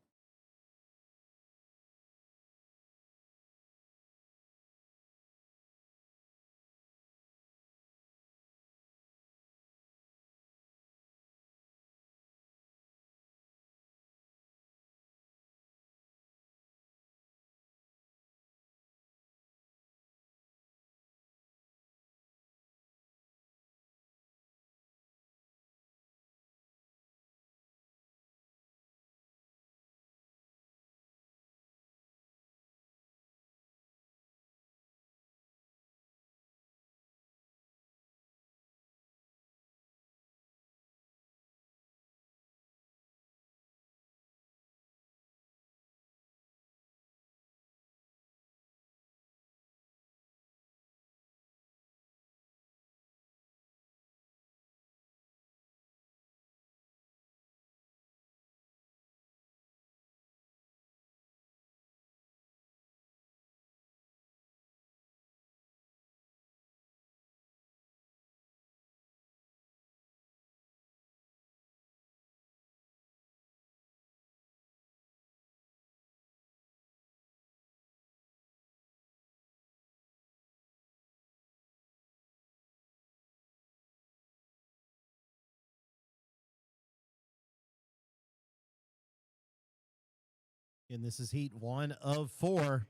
And this is heat 1 of 4.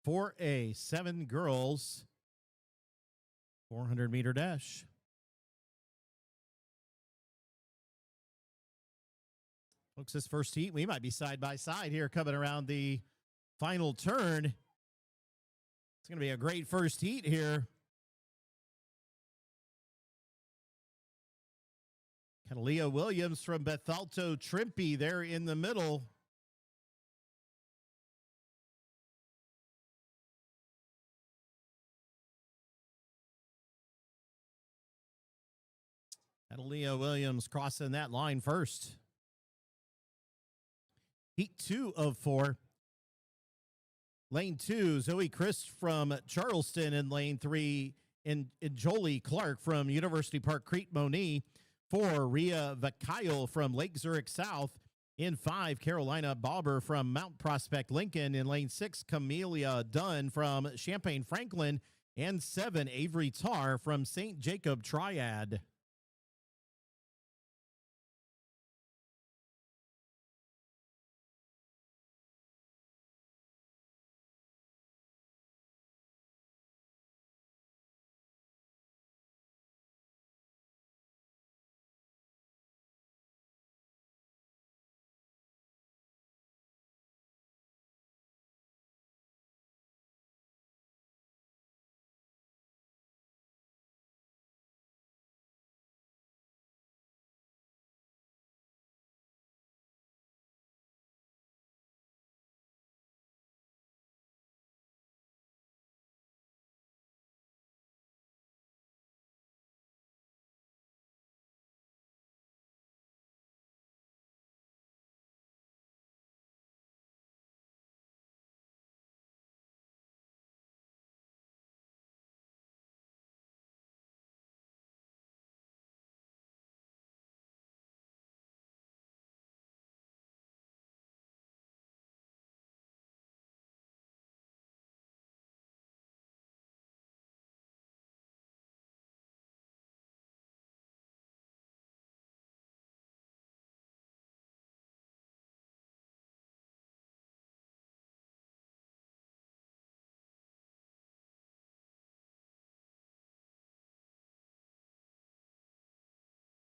4A, 7 girls, 400-meter dash. Folks, this first heat, we might be side by side here coming around the final turn. It's going to be a great first heat here. Catalia Williams from Bethalto Trimpe there in the middle. Adelia Williams crossing that line first. Heat 2 of 4. Lane 2, Zoe Chris from Charleston in lane 3, and Jolie Clark from University Park Crete Moni. 4, Rhea Vakile from Lake Zurich South. In 5, Carolina Bauber from Mount Prospect Lincoln. In lane 6, Camellia Dunn from Champaign Franklin. And 7, Avery Tarr from St. Jacob Triad.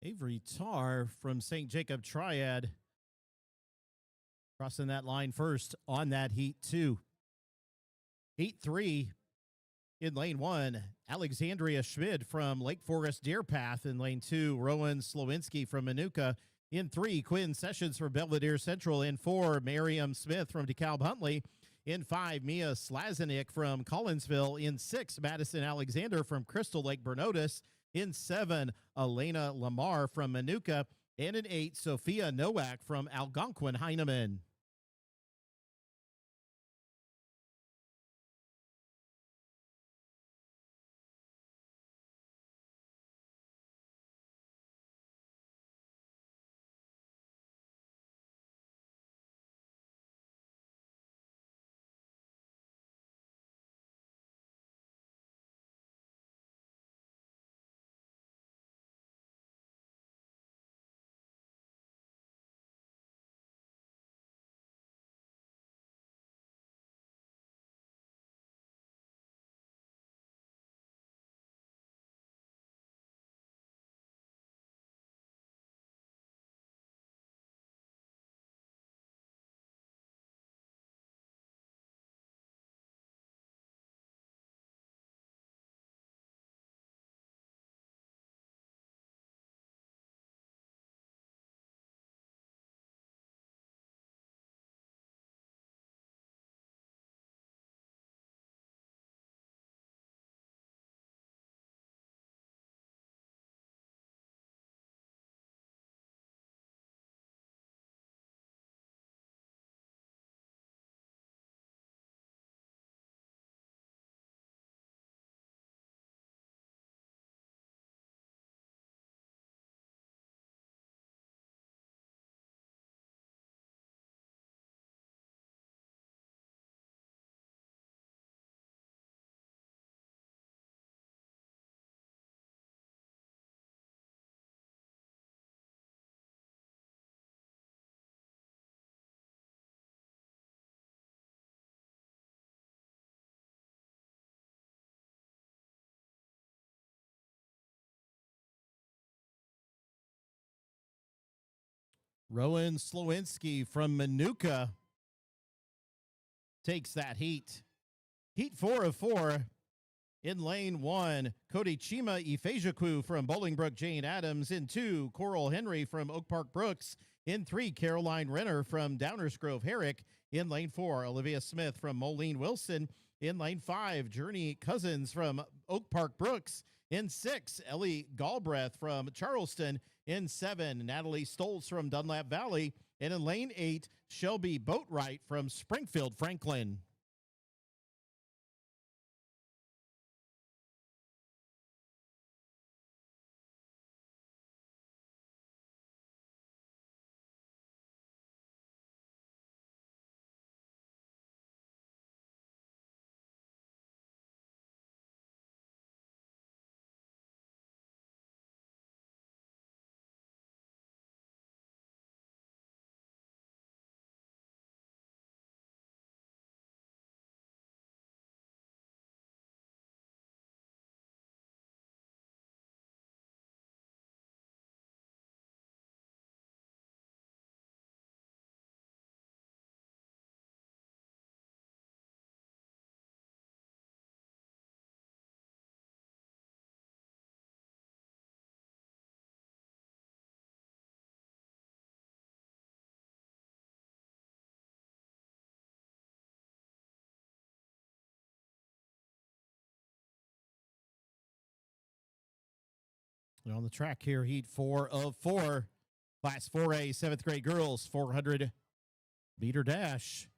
Avery Tarr from St. Jacob Triad crossing that line first on that Heat 2. Heat 3 in lane 1, Alexandria Schmid from Lake Forest Deer Path. In lane 2, Rowan Slowinski from Manuka. In 3, Quinn Sessions from Belvedere Central. In 4, Miriam Smith from DeKalb Huntley. In 5, Mia Slazenik from Collinsville. In 6, Madison Alexander from Crystal Lake Bernodis. In 7, Elena Lamar from Manuka. And in 8, Sophia Nowak from Algonquin Heinemann. Rowan Slowinski from Manuka takes that heat. Heat 4 of 4 in lane 1. Cody Chima Ifejaku from Bolingbrook Jane Adams. In 2, Coral Henry from Oak Park Brooks. In 3, Caroline Renner from Downers Grove Herrick. In lane 4, Olivia Smith from Moline Wilson. In lane 5, Journey Cousins from Oak Park Brooks. In 6, Ellie Galbraith from Charleston. In 7, Natalie Stoltz from Dunlap Valley. And in lane 8, Shelby Boatwright from Springfield Franklin. And on the track here, heat 4 of 4. Class 4A, 7th grade girls, 400-meter dash.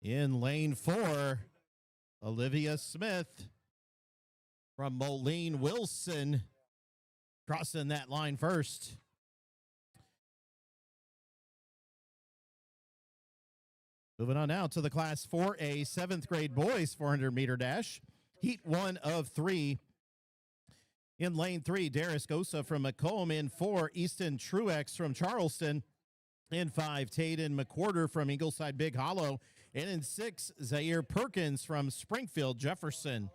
In lane 4, Olivia Smith from Moline Wilson crossing that line first. Moving on now to the Class 4A 7th grade boys 400-meter dash. Heat 1 of 3. In lane 3, Darius Gosa from Macomb. In 4, Easton Truex from Charleston. In 5, Tayden McWhorter from Ingleside Big Hollow. And in 6, Zaire Perkins from Springfield Jefferson.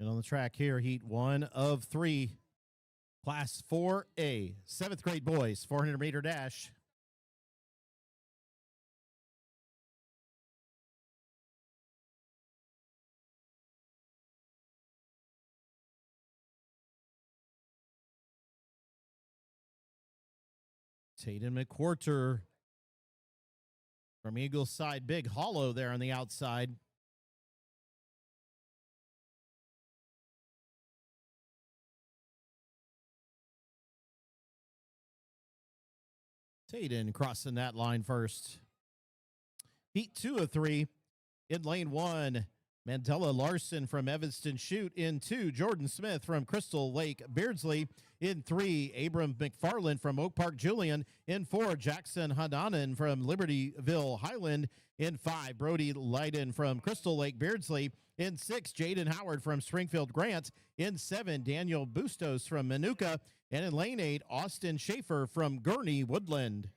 And on the track here, heat 1 of 3. Class 4A, 7th grade boys, 400-meter dash. Tayden McWhorter from Ingleside Big Hollow there on the outside. Tayden crossing that line first. Heat 2 of 3. In lane 1, Mandela Larson from Evanston Chute. In 2, Jordan Smith from Crystal Lake Beardsley. In 3, Abram McFarland from Oak Park Julian. In 4, Jackson Hananan from Libertyville Highland. In 5, Brody Leiden from Crystal Lake Beardsley. In 6, Jaden Howard from Springfield Grant. In 7, Daniel Bustos from Manuka. And in lane 8, Austin Schaefer from Gurney Woodland.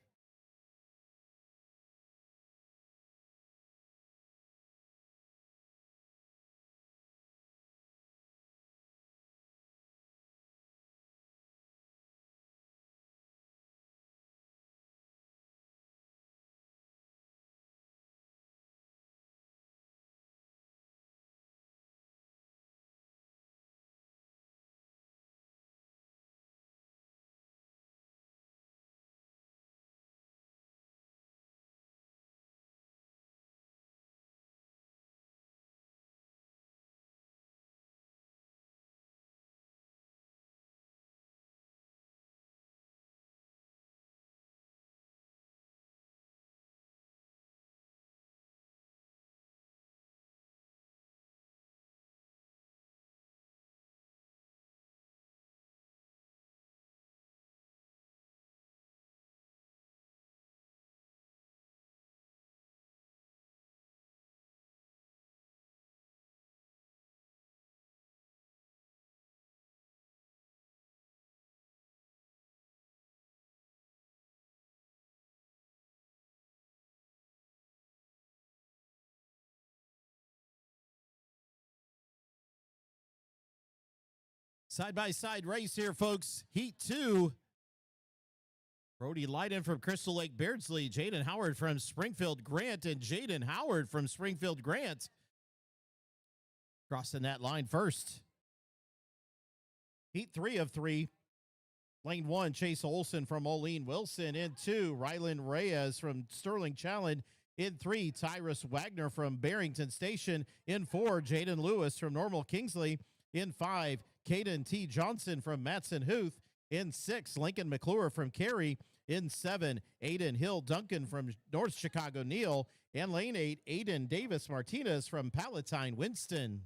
Side-by-side race here, folks. Heat 2. Brody Leiden from Crystal Lake Beardsley, Jaden Howard from Springfield Grant, and Jaden Howard from Springfield Grant crossing that line first. Heat 3 of 3. Lane 1, Chase Olson from Moline Wilson. In 2, Rylan Reyes from Sterling Challen. In 3, Tyrus Wagner from Barrington Station. In 4, Jaden Lewis from Normal Kingsley. In 5, Caden T. Johnson from Matson Huth. In 6, Lincoln McClure from Cary. In 7, Aiden Hill Duncan from North Chicago Neal. And lane 8, Aiden Davis Martinez from Palatine Winston.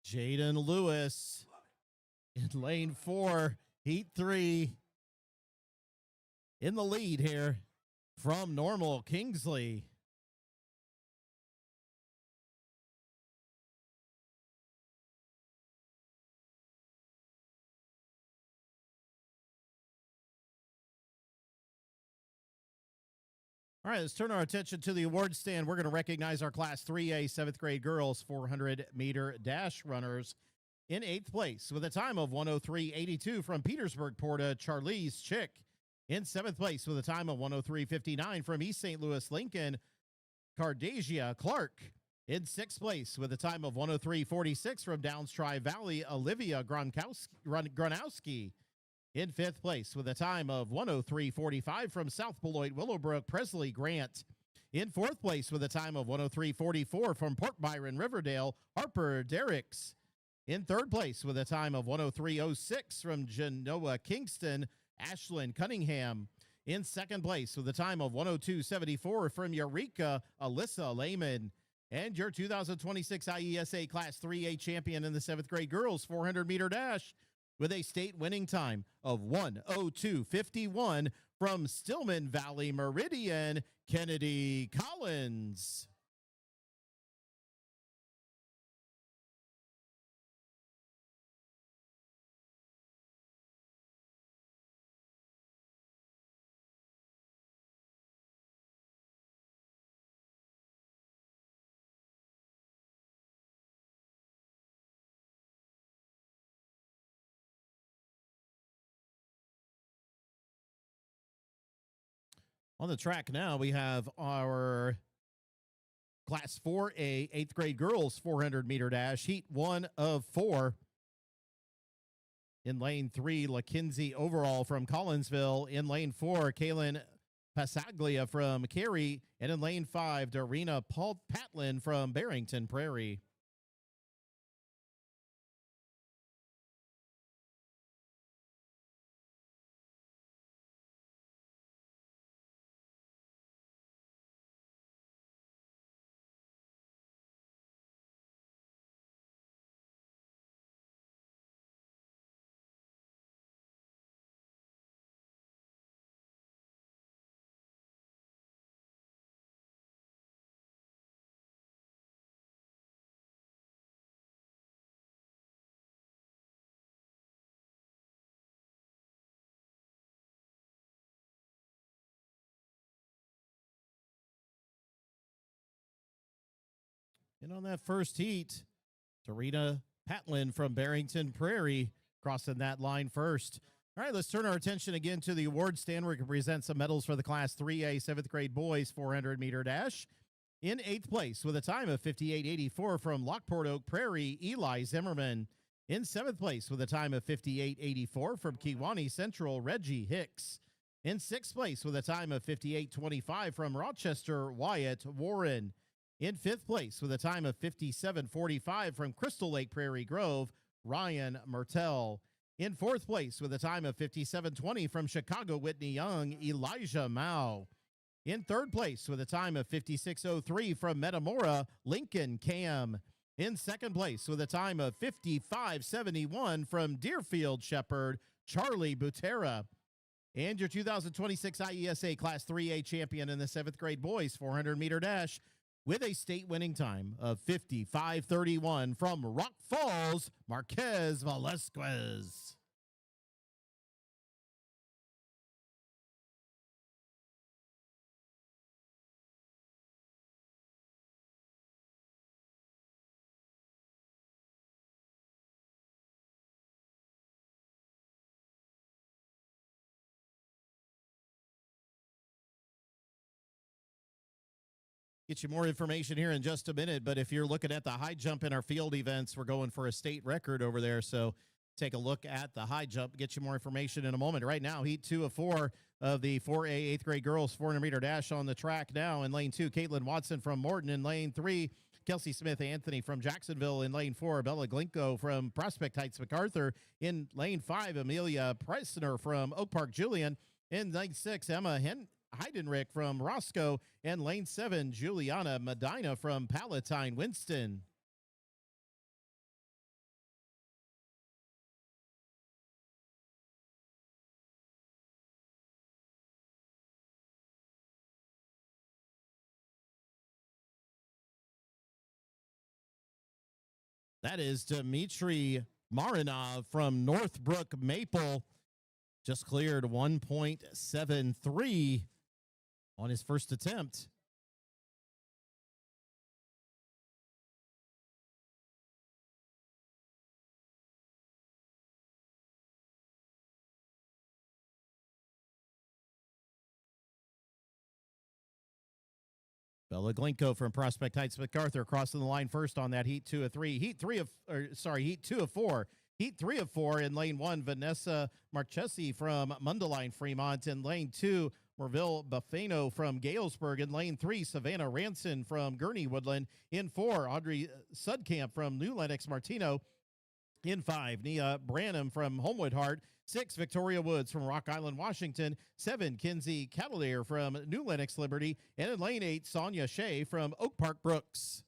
Jaden Lewis in lane 4, heat 3. In the lead here from Normal Kingsley. All right, let's turn our attention to the award stand. We're going to recognize our Class 3A 7th grade girls 400-meter dash runners. In 8th place with a time of 1:03.82 from Petersburg, Porta, Charlize Chick. In 7th place with a time of 1:03.59 from East St. Louis, Lincoln, Cardasia Clark. In 6th place with a time of 1:03.46 from Downs Tri-Valley, Olivia Gronowski. In 5th place with a time of 1:03.45 from South Beloit, Willowbrook, Presley Grant. In 4th place with a time of 1:03.44 from Port Byron, Riverdale, Harper Derricks. In 3rd place with a time of 1:03.06 from Genoa Kingston, Ashlyn Cunningham. In 2nd place with a time of 1:02.74 from Eureka, Alyssa Lehman. And your 2026 IESA Class 3A champion in the 7th grade girls 400-meter dash with a state winning time of 1:02.51 from Stillman Valley Meridian, Kennedy Collins. On the track now, we have our Class 4A 8th grade girls 400-meter dash, heat 1 of 4. In lane 3, LaKinsey Overall from Collinsville. In lane 4, Kaylin Pasaglia from Cary. And in lane 5, Darina Patlin from Barrington Prairie. And on that first heat, Darina Patlin from Barrington Prairie crossing that line first. All right, let's turn our attention again to the award stand where we can present some medals for the Class 3A 7th grade boys 400-meter dash. In 8th place with a time of 58.84 from Lockport Oak Prairie, Eli Zimmerman. In 7th place with a time of 58.84 from Kewanee Central, Reggie Hicks. In 6th place with a time of 58.25 from Rochester, Wyatt Warren. In 5th place with a time of 57.45 from Crystal Lake Prairie Grove, Ryan Mertel. In 4th place with a time of 57.20 from Chicago Whitney Young, Elijah Mao. In 3rd place with a time of 56.03 from Metamora, Lincoln Cam. In 2nd place with a time of 55.71 from Deerfield Shepherd, Charlie Butera. And your 2026 IESA Class 3A champion in the 7th grade boys 400-meter dash with a state winning time of 55.31 from Rock Falls, Marquez Velasquez. Get you more information here in just a minute, but if you're looking at the high jump in our field events, we're going for a state record over there, so take a look at the high jump. Get you more information in a moment. Right now, heat 2 of 4 of the 4A 8th grade girls 400-meter dash on the track now. In lane 2, Caitlin Watson from Morton. In lane 3, Kelsey Smith Anthony from Jacksonville. In lane 4, Bella Glinko from Prospect Heights MacArthur. In lane 5, Amelia Presner from Oak Park Julian. In lane 6, Emma Heidenrich from Roscoe. And lane 7, Juliana Medina from Palatine Winston. That is Dmitry Marinov from Northbrook Maple. Just cleared 1.73 on his first attempt. Bella Glinko from Prospect Heights MacArthur crossing the line first on that heat 2 of 3. Heat 2 of 4. Heat 3 of 4 in lane 1, Vanessa Marchesi from Mundelein Fremont. In lane 2, Merville Buffano from Galesburg. In lane 3, Savannah Ranson from Gurney Woodland. In 4, Audrey Sudkamp from New Lenox Martino. In 5, Nia Branham from Homewood Hart. 6, Victoria Woods from Rock Island, Washington. 7, Kinsey Cavalier from New Lenox Liberty. And in lane 8, Sonia Shea from Oak Park Brooks.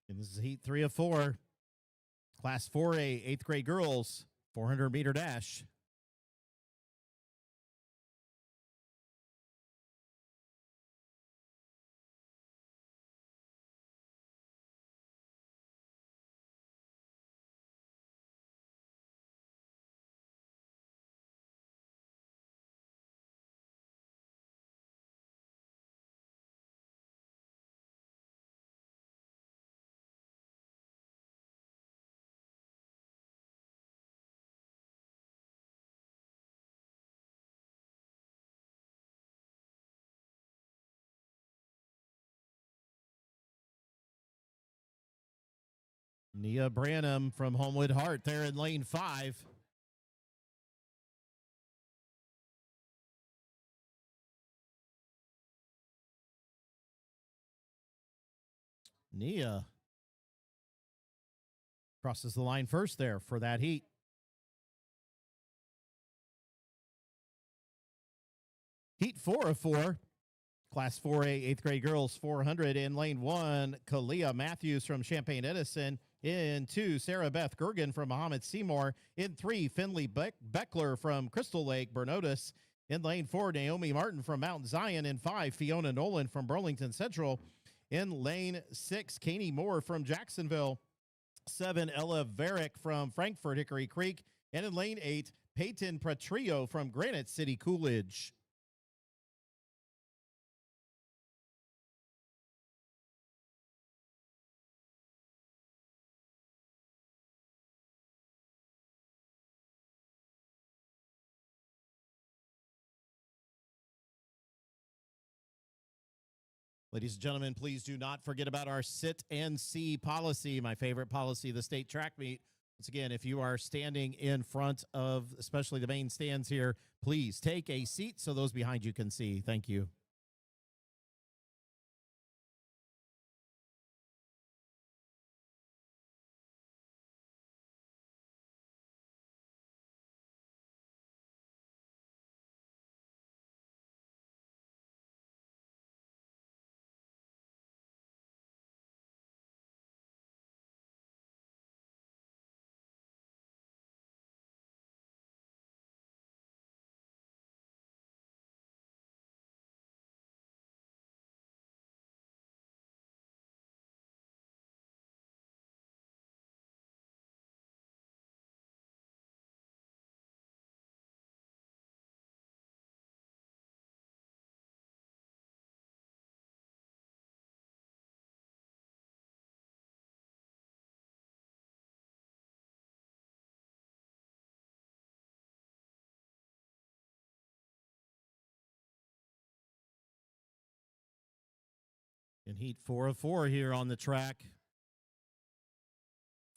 And this is heat 3 of 4. Class 4A, 8th grade girls, 400-meter dash. Nia Branham from Homewood Hart there in lane 5. Nia crosses the line first there for that heat. Heat 4 of 4. Class 4A, 8th grade girls, 400 in lane 1. Kalia Matthews from Champaign Edison. In 2, Sarah Beth Gergen from Muhammad Seymour. In 3, Finley Beckler from Crystal Lake, Bernodus. In lane 4, Naomi Martin from Mount Zion. In 5, Fiona Nolan from Burlington Central. In lane 6, Kaney Moore from Jacksonville. 7, Ella Varick from Frankfort Hickory Creek. And in lane 8, Peyton Petrillo from Granite City Coolidge. Ladies and gentlemen, please do not forget about our sit and see policy, my favorite policy, the state track meet. Once again, if you are standing in front of especially the main stands here, please take a seat so those behind you can see. Thank you. Heat 4 of 4 here on the track.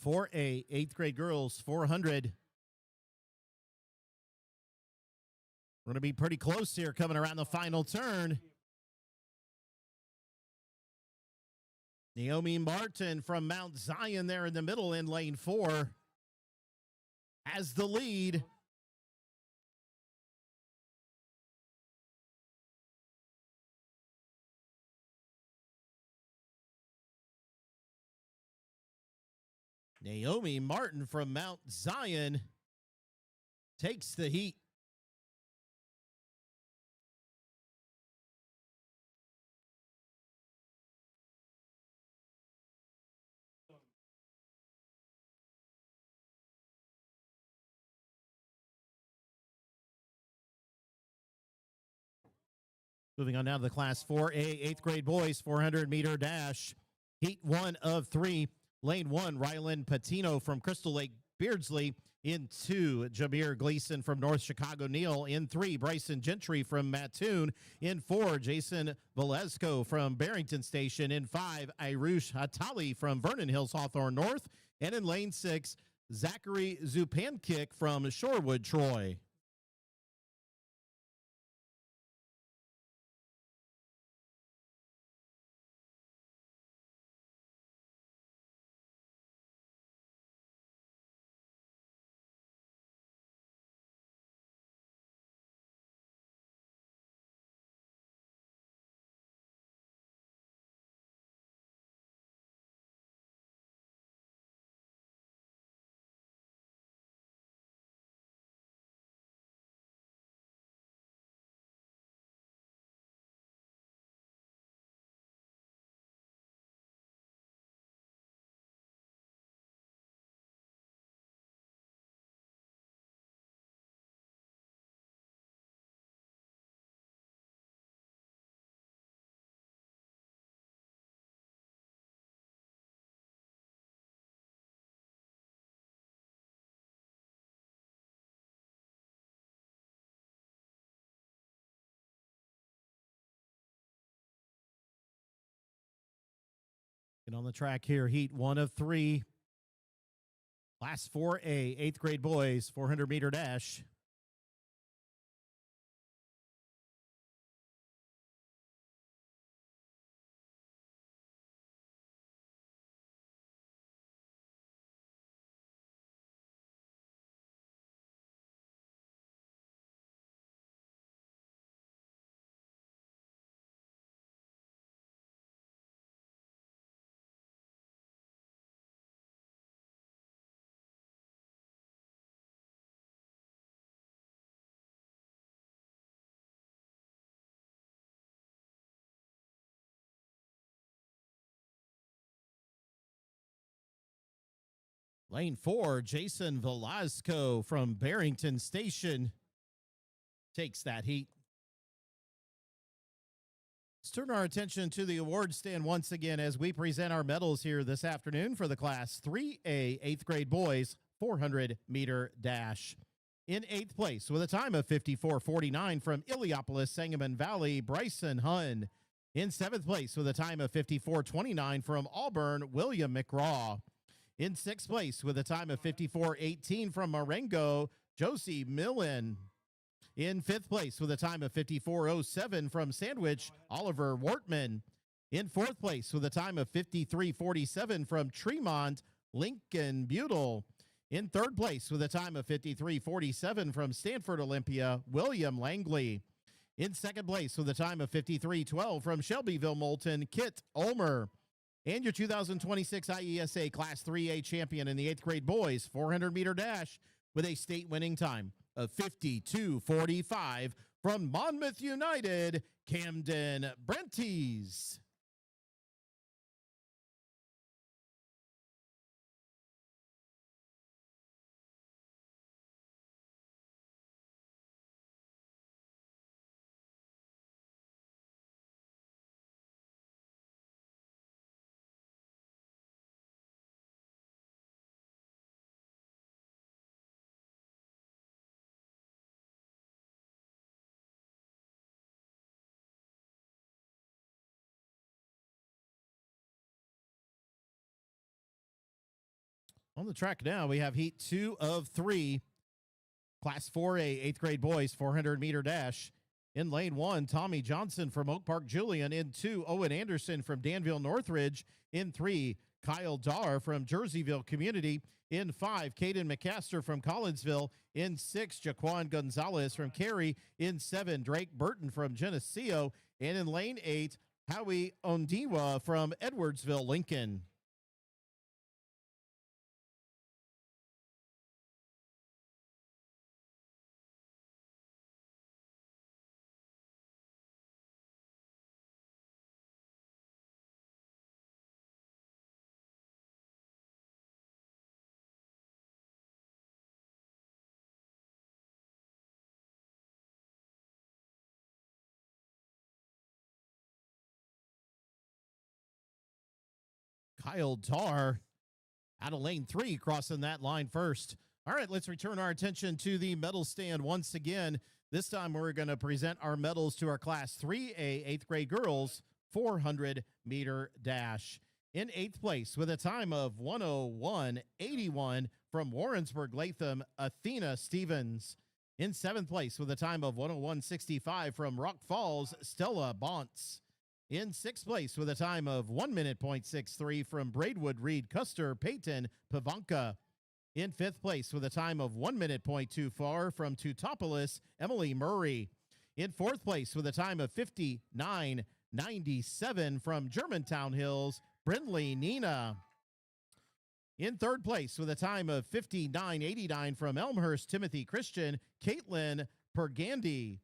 4A, 8th grade girls, 400. We're going to be pretty close here coming around the final turn. Naomi Martin from Mount Zion there in the middle in lane 4 has the lead. Naomi Martin from Mount Zion takes the heat. Moving on now to the Class 4A, 8th grade boys, 400-meter dash. Heat 1 of 3. Lane 1, Rylan Patino from Crystal Lake Beardsley. In 2, Jameer Gleason from North Chicago Neal. In 3, Bryson Gentry from Mattoon. In 4, Jason Valesco from Barrington Station. In 5, Irush Hatali from Vernon Hills Hawthorne North. And in lane 6, Zachary Zupankik from Shorewood Troy. And on the track here, Heat 1 of 3. Class 4A, 8th grade boys, 400-meter dash. Lane 4, Jason Velasco from Barrington Station takes that heat. Let's turn our attention to the award stand once again as we present our medals here this afternoon for the Class 3A 8th grade boys 400-meter dash. In 8th place with a time of 54:49 from Illiopolis, Sangamon Valley, Bryson Hunn. In 7th place with a time of 54:29 from Auburn, William McGraw. In 6th place with a time of 54:18 from Marengo, Josie Millen. In 5th place with a time of 54:07 from Sandwich, Oliver Wortman. In 4th place with a time of 53:47 from Tremont, Lincoln Butel. In 3rd place with a time of 53:47 from Stanford Olympia, William Langley. In 2nd place with a time of 53:12 from Shelbyville Moulton, Kit Ulmer. And your 2026 IESA Class 3A champion in the 8th grade boys 400-meter dash with a state-winning time of 52:45 from Monmouth United, Camden Brentes. On the track now, we have heat 2 of 3. Class 4A, 8th grade boys, 400-meter dash. In lane 1, Tommy Johnson from Oak Park Julian. In 2, Owen Anderson from Danville Northridge. In 3, Kyle Dar from Jerseyville Community. In 5, Caden McCaster from Collinsville. In 6, Jaquan Gonzalez from Cary. In 7, Drake Burton from Geneseo. And in lane 8, Howie Ondiwa from Edwardsville, Lincoln. Kyle Dar out of lane 3, crossing that line first. All right, let's return our attention to the medal stand once again. This time we're going to present our medals to our Class 3A 8th grade girls 400-meter dash. In 8th place with a time of 1:01.81 from Warrensburg Latham, Athena Stevens. In 7th place with a time of 1:01.65 from Rock Falls, Stella Bontz. In 6th place with a time of 1:63 from Braidwood Reed Custer, Peyton Pavanka. In 5th place with a time of 1:24 from Teutopolis, Emily Murray. In 4th place with a time of 59:97 from Germantown Hills, Brindley Nina. In 3rd place with a time of 59:89 from Elmhurst Timothy Christian, Caitlin Pergandy.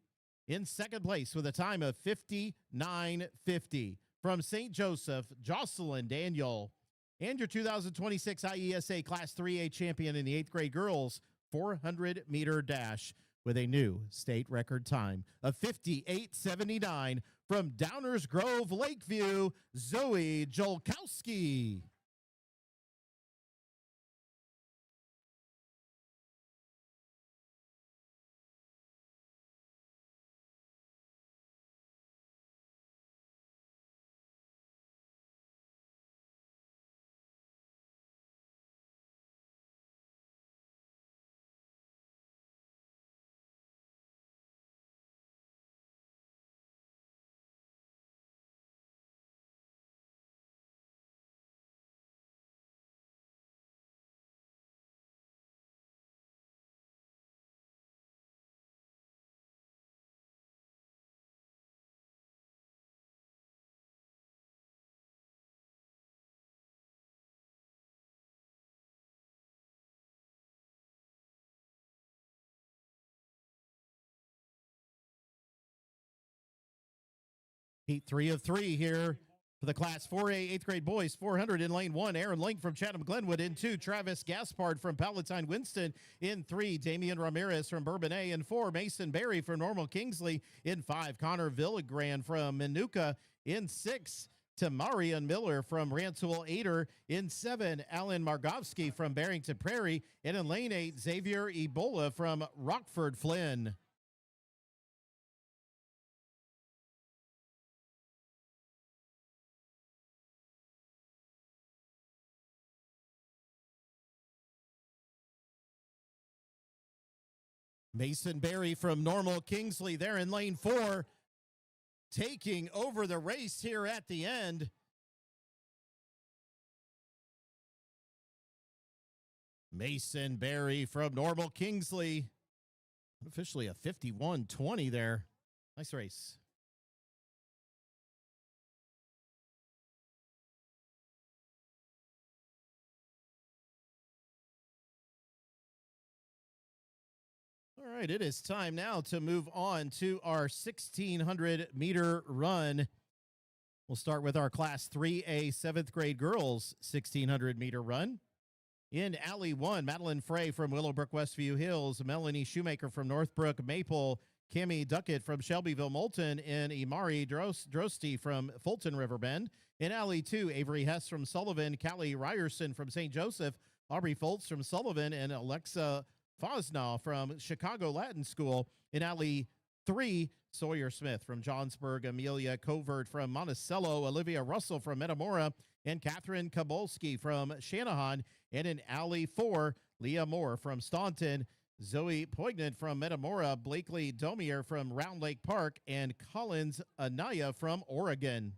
In 2nd place with a time of 59:50 from St. Joseph, Jocelyn Daniel. And your 2026 IESA Class 3A champion in the 8th grade girls 400-meter dash with a new state record time of 58:79 from Downers Grove, Lakeview, Zoe Jolkowski. Heat 3 of 3 here for the Class 4A 8th grade boys 400 in lane 1. Aaron Link from Chatham Glenwood. In 2, Travis Gaspard from Palatine Winston. In 3, Damian Ramirez from Bourbonnais. In 4, Mason Berry from Normal Kingsley. In 5, Connor Villagran from Manuka. In 6, Tamarian Miller from Rantoul Ader. In 7, Alan Margovsky from Barrington Prairie. And in lane 8, Xavier Ebola from Rockford Flynn. Mason Berry from Normal Kingsley there in lane 4, taking over the race here at the end. Mason Berry from Normal Kingsley. Officially a 51:20 there. Nice race. All right, it is time now to move on to our 1,600-meter run. We'll start with our Class 3A 7th grade girls 1,600-meter run. In Alley 1, Madeline Frey from Willowbrook Westview Hills, Melanie Shoemaker from Northbrook Maple, Cammie Duckett from Shelbyville Moulton, and Imari Drosty from Fulton Riverbend. In Alley 2, Avery Hess from Sullivan, Callie Ryerson from St. Joseph, Aubrey Foltz from Sullivan, and Alexa Fosnaw from Chicago Latin School. In Alley 3, Sawyer Smith from Johnsburg, Amelia Covert from Monticello, Olivia Russell from Metamora. and Catherine Kabolski from Shanahan. And in Alley 4, Leah Moore from Staunton, Zoe Poignant from Metamora, Blakely Domier from Round Lake Park, and Collins Anaya from Oregon.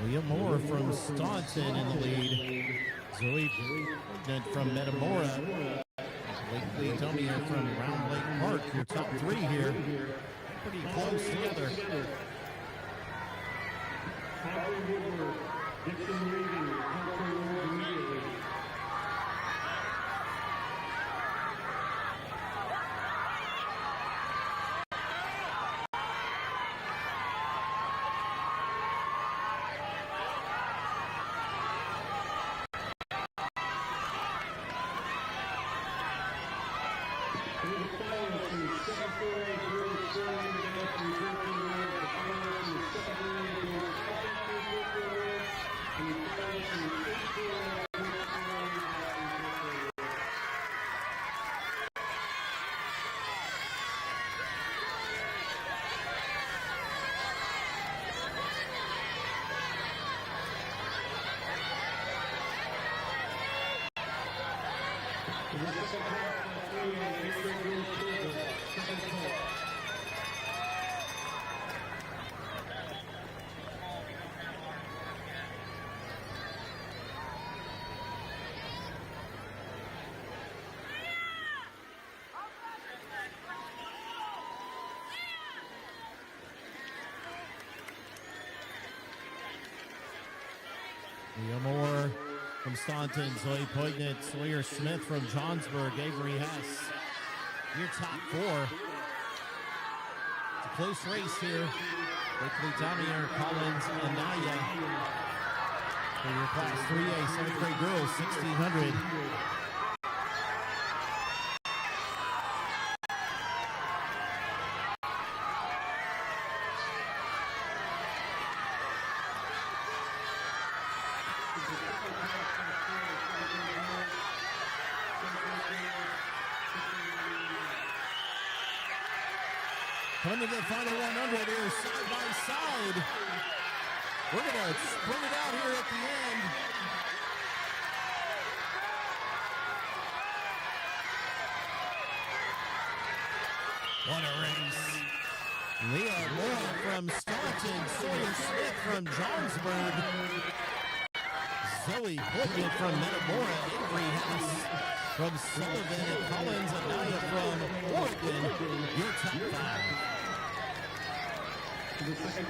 Leah Moore from Staunton in the lead. Zoe Poignant from Metamora. Blakely Domier from Round Lake Park. Your top three here. Pretty close together. Leah Moore from Staunton, Zoe Poignant, Sawyer Smith from Johnsburg, Avery Hess. Your top four. It's a close race here. Quickly Damier, Collins, and Naya. For your Class 3A 7th grade girls, 1600. Coming to the final 100 here, side by side. We're going to spring it out here at the end. What a race. Leah Moore from Staunton, Sawyer Smith from Johnsburg, Zoe Poignant from Metamora, Avery Hess from Sullivan, and Collins and Naya from Oregon. Your top five. The second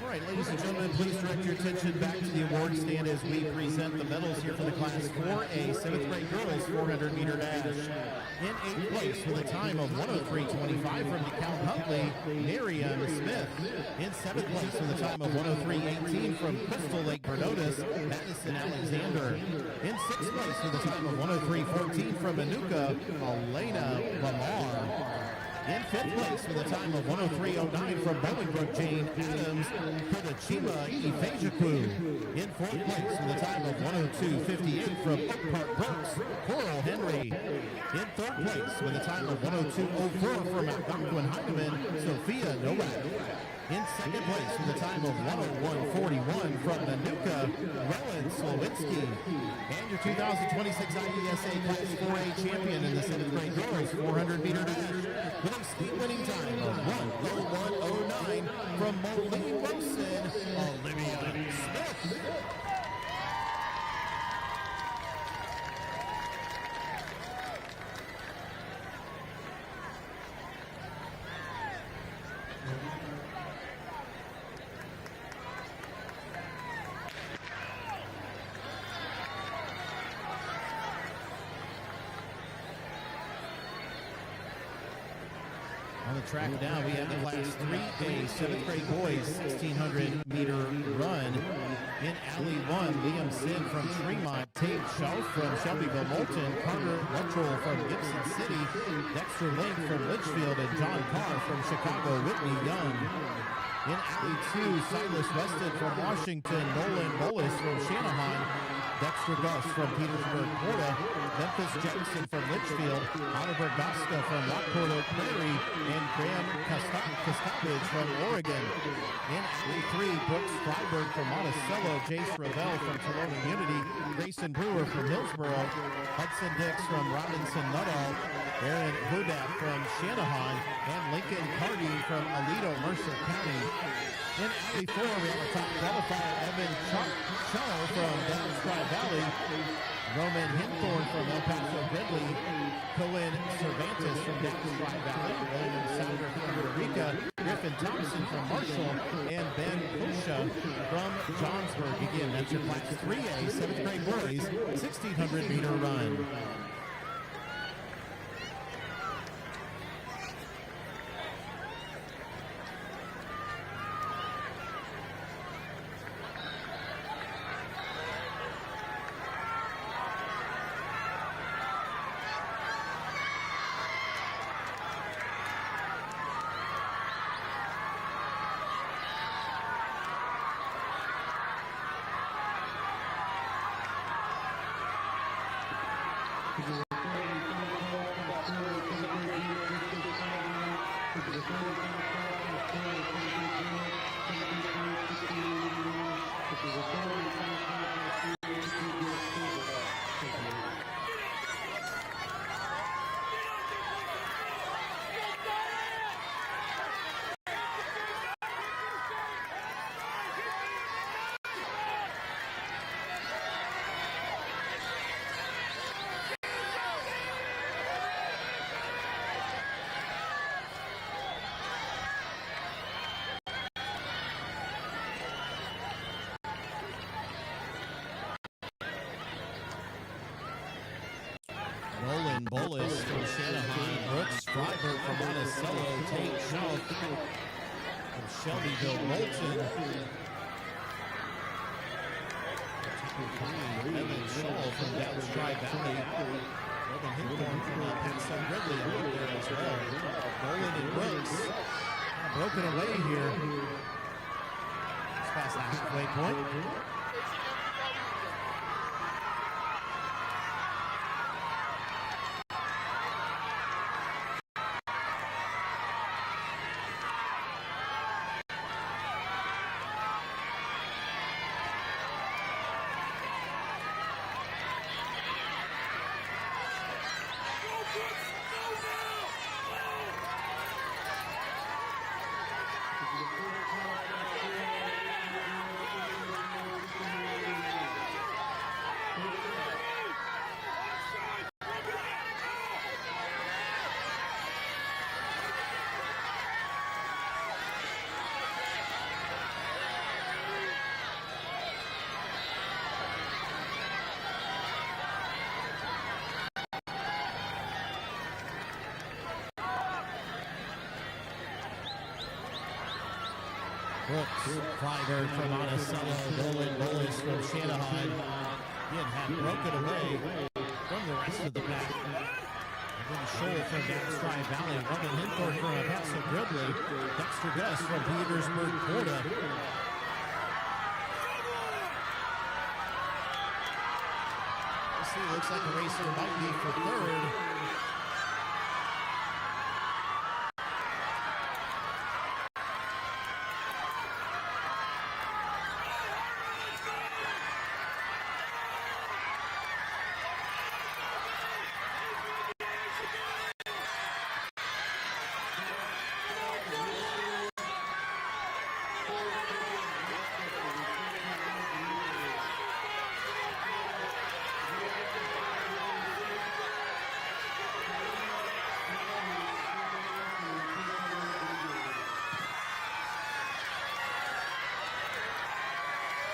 All right, ladies and gentlemen, please direct your attention back to the award stand as we present the medals here for the Class 4A 7th grade girls 400-meter dash. In 8th place with a time of 103.25 from DeKalb Huntley, Miriam Smith. In 7th place with a time of 103.18 from Crystal Lake Bernodis, Madison Alexander. In 6th place with a time of 103.14 from Manuka, Elena Lamar. In 5th place with a time of 103.09 from Bolingbrook, Jane Adams, Kodachima Ifejaku. In 4th place with a time of 102.58 from Oak Park Brooks, Coral Henry. In 3rd place with a time of 102.04 from Algonquin Heinemann, Sophia Nowak. In 2nd place with a time of 101.41 from Manuka, Rowan Slowinski. And your 2026 IESA Class 4A champion in the 7th grade girls 400-meter dash with a speed winning time of 1:01.09 from Moline Wilson, Olivia Smith. On the track now, we have the Class 3A 7th grade boys 1600-meter run. In Alley 1, Liam Sin from Tremont, Tate Shaw from Shelbyville Moulton, Carter Luttrell from Gibson City, Dexter Link from Litchfield, and John Carr from Chicago, Whitney Young. In Alley 2, Silas Weston from Washington, Nolan Bolus from Shanahan, Dexter Gus from Petersburg, Florida, Memphis Jackson from Litchfield, Oliver Goska from Lockport Oak Prairie, and Graham Kostovich from Oregon. In Alley 3, Brooks Freiberg from Monticello, Jace Ravel from Toronto Unity, Grayson Brewer from Hillsboro, Hudson Dix from Robinson Nuttall, Aaron Hudak from Shanahan, and Lincoln Cardy from Aledo, Mercer County. In Alley 4, we have a top qualifier, Evan Shaw from Devon Sky Valley, Roman Hinthorn from El Paso Gridley, Cohen Cervantes from Devon Sky Valley, William Sounder from Puerto Rico, Griffin Thompson from Marshall, and Ben Kusha from Johnsburg. Again, that's your Class 3A 7th grade boys 1600-meter run. Nolan Bullis from Shanahan, Brooks Freiberg from Monticello, Tate Shelf from Shelbyville Moulton, Evan Shaw from Downstride Valley, Logan Hinthorn from El Paso Ridley up there as well. Nolan and Brooks kind of broken away here. It's past the halfway point. Brooks Freiberg from Monticello, Nolan Bullis from Shanahan. Again, had broken away from the rest of the pack. And then Scholl from Downstride Valley, Robin Hinthorn from El Paso Ridley, Dexter Gus from Petersburg, Florida. Let's see, looks like the racer might be for third.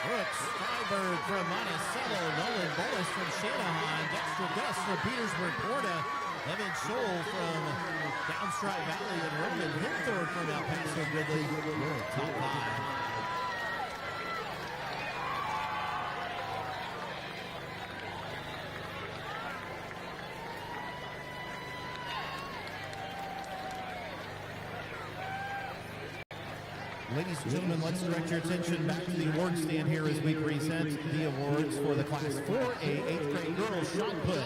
Brooks Freiberg from Monticello, Nolan Bullis from Shanahan, Dexter Gus from Petersburg, Florida, Evan Scholl from Downstride Valley, and Robin Hinthorn from El Paso Ridley. Top five. Ladies and gentlemen, let's direct your attention back to the award stand here as we present the awards for the Class 4A 8th grade girls shot put.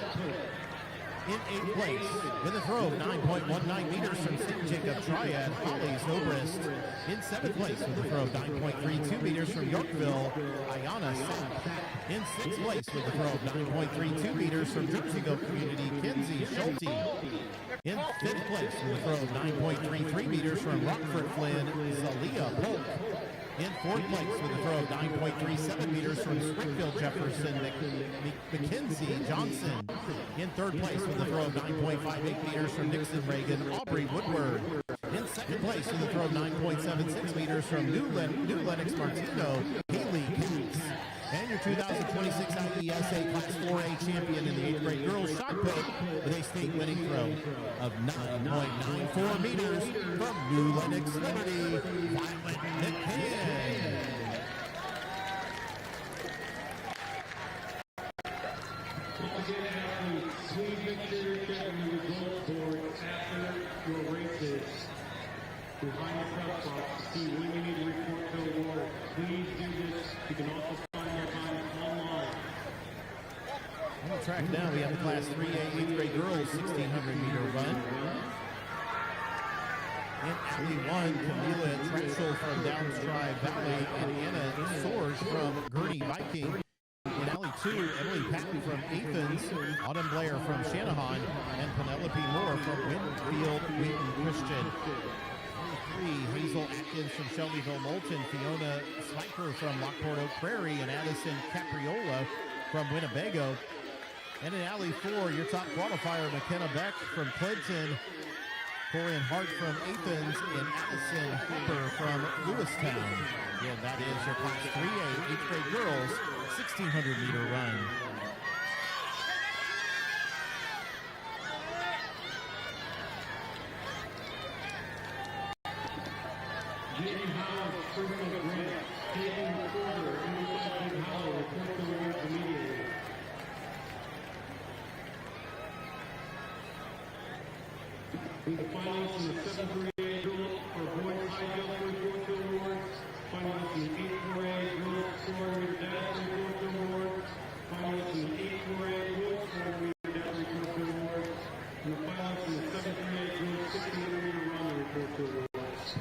In 8th place, with a throw of 9.19 meters from St. Jacob Triad, Holly Zobrist. In 7th place, with a throw of 9.32 meters from Yorkville, Ayana Sapp. In 6th place, with a throw of 9.32 meters from Jerseyville Community, Kenzie Schulte. In 5th place, with a throw of 9.33 meters from Rockford Flynn, Zalia Polk. In 4th place, with a throw of 9.37 meters from Springfield Jefferson, Mackenzie Johnson. In 3rd place, with a throw of 9.58 meters from Dixon Reagan, Aubrey Woodward. In 2nd place, with a throw of 9.76 meters from New Lenox Martino, Haley Coons. And your 2026 IESA Class 4A champion in the 8th grade girls shot put with a state winning throw of 9.94 meters from New Lenox Liberty, Violet McCann. Please make sure you're checking the results board after your races. Behind the press box to see when you need to report the award. Please do this. You can also find your time online. On the track now, we have the Class 3A 8th grade girls 1600 meter run. In Alley 1, Camila Trexel from Downstride Valley and Anna Sorge from Gurney Viking. In Alley 2, Emily Patton from Athens, Autumn Blair from Shanahan, and Penelope Moore from Winfield Wheaton Christian. 3, Hazel Atkins from Shelbyville Moulton, Fiona Spiker from Lockport Oak Prairie, and Addison Capriola from Winnebago. And in Alley 4, your top qualifier, McKenna Beck from Clinton, Corian Hart from Athens, and Addison Hooper from Lewistown. Yeah, that is your Class 3A 8th grade girls 1600 meter run. Jimmy Howell, Springfield Grant, Caitlin Porter, inside Jim Howell, report to the awards immediately. The finalists in the 7-3A girls for boys high jump report to awards. Finalists in the 8-4A girls 400 dash report to awards. Finalists in the 8-4A boys 400 dash report to awards. And the finalists in the 7-3A girls 1600 run report to awards.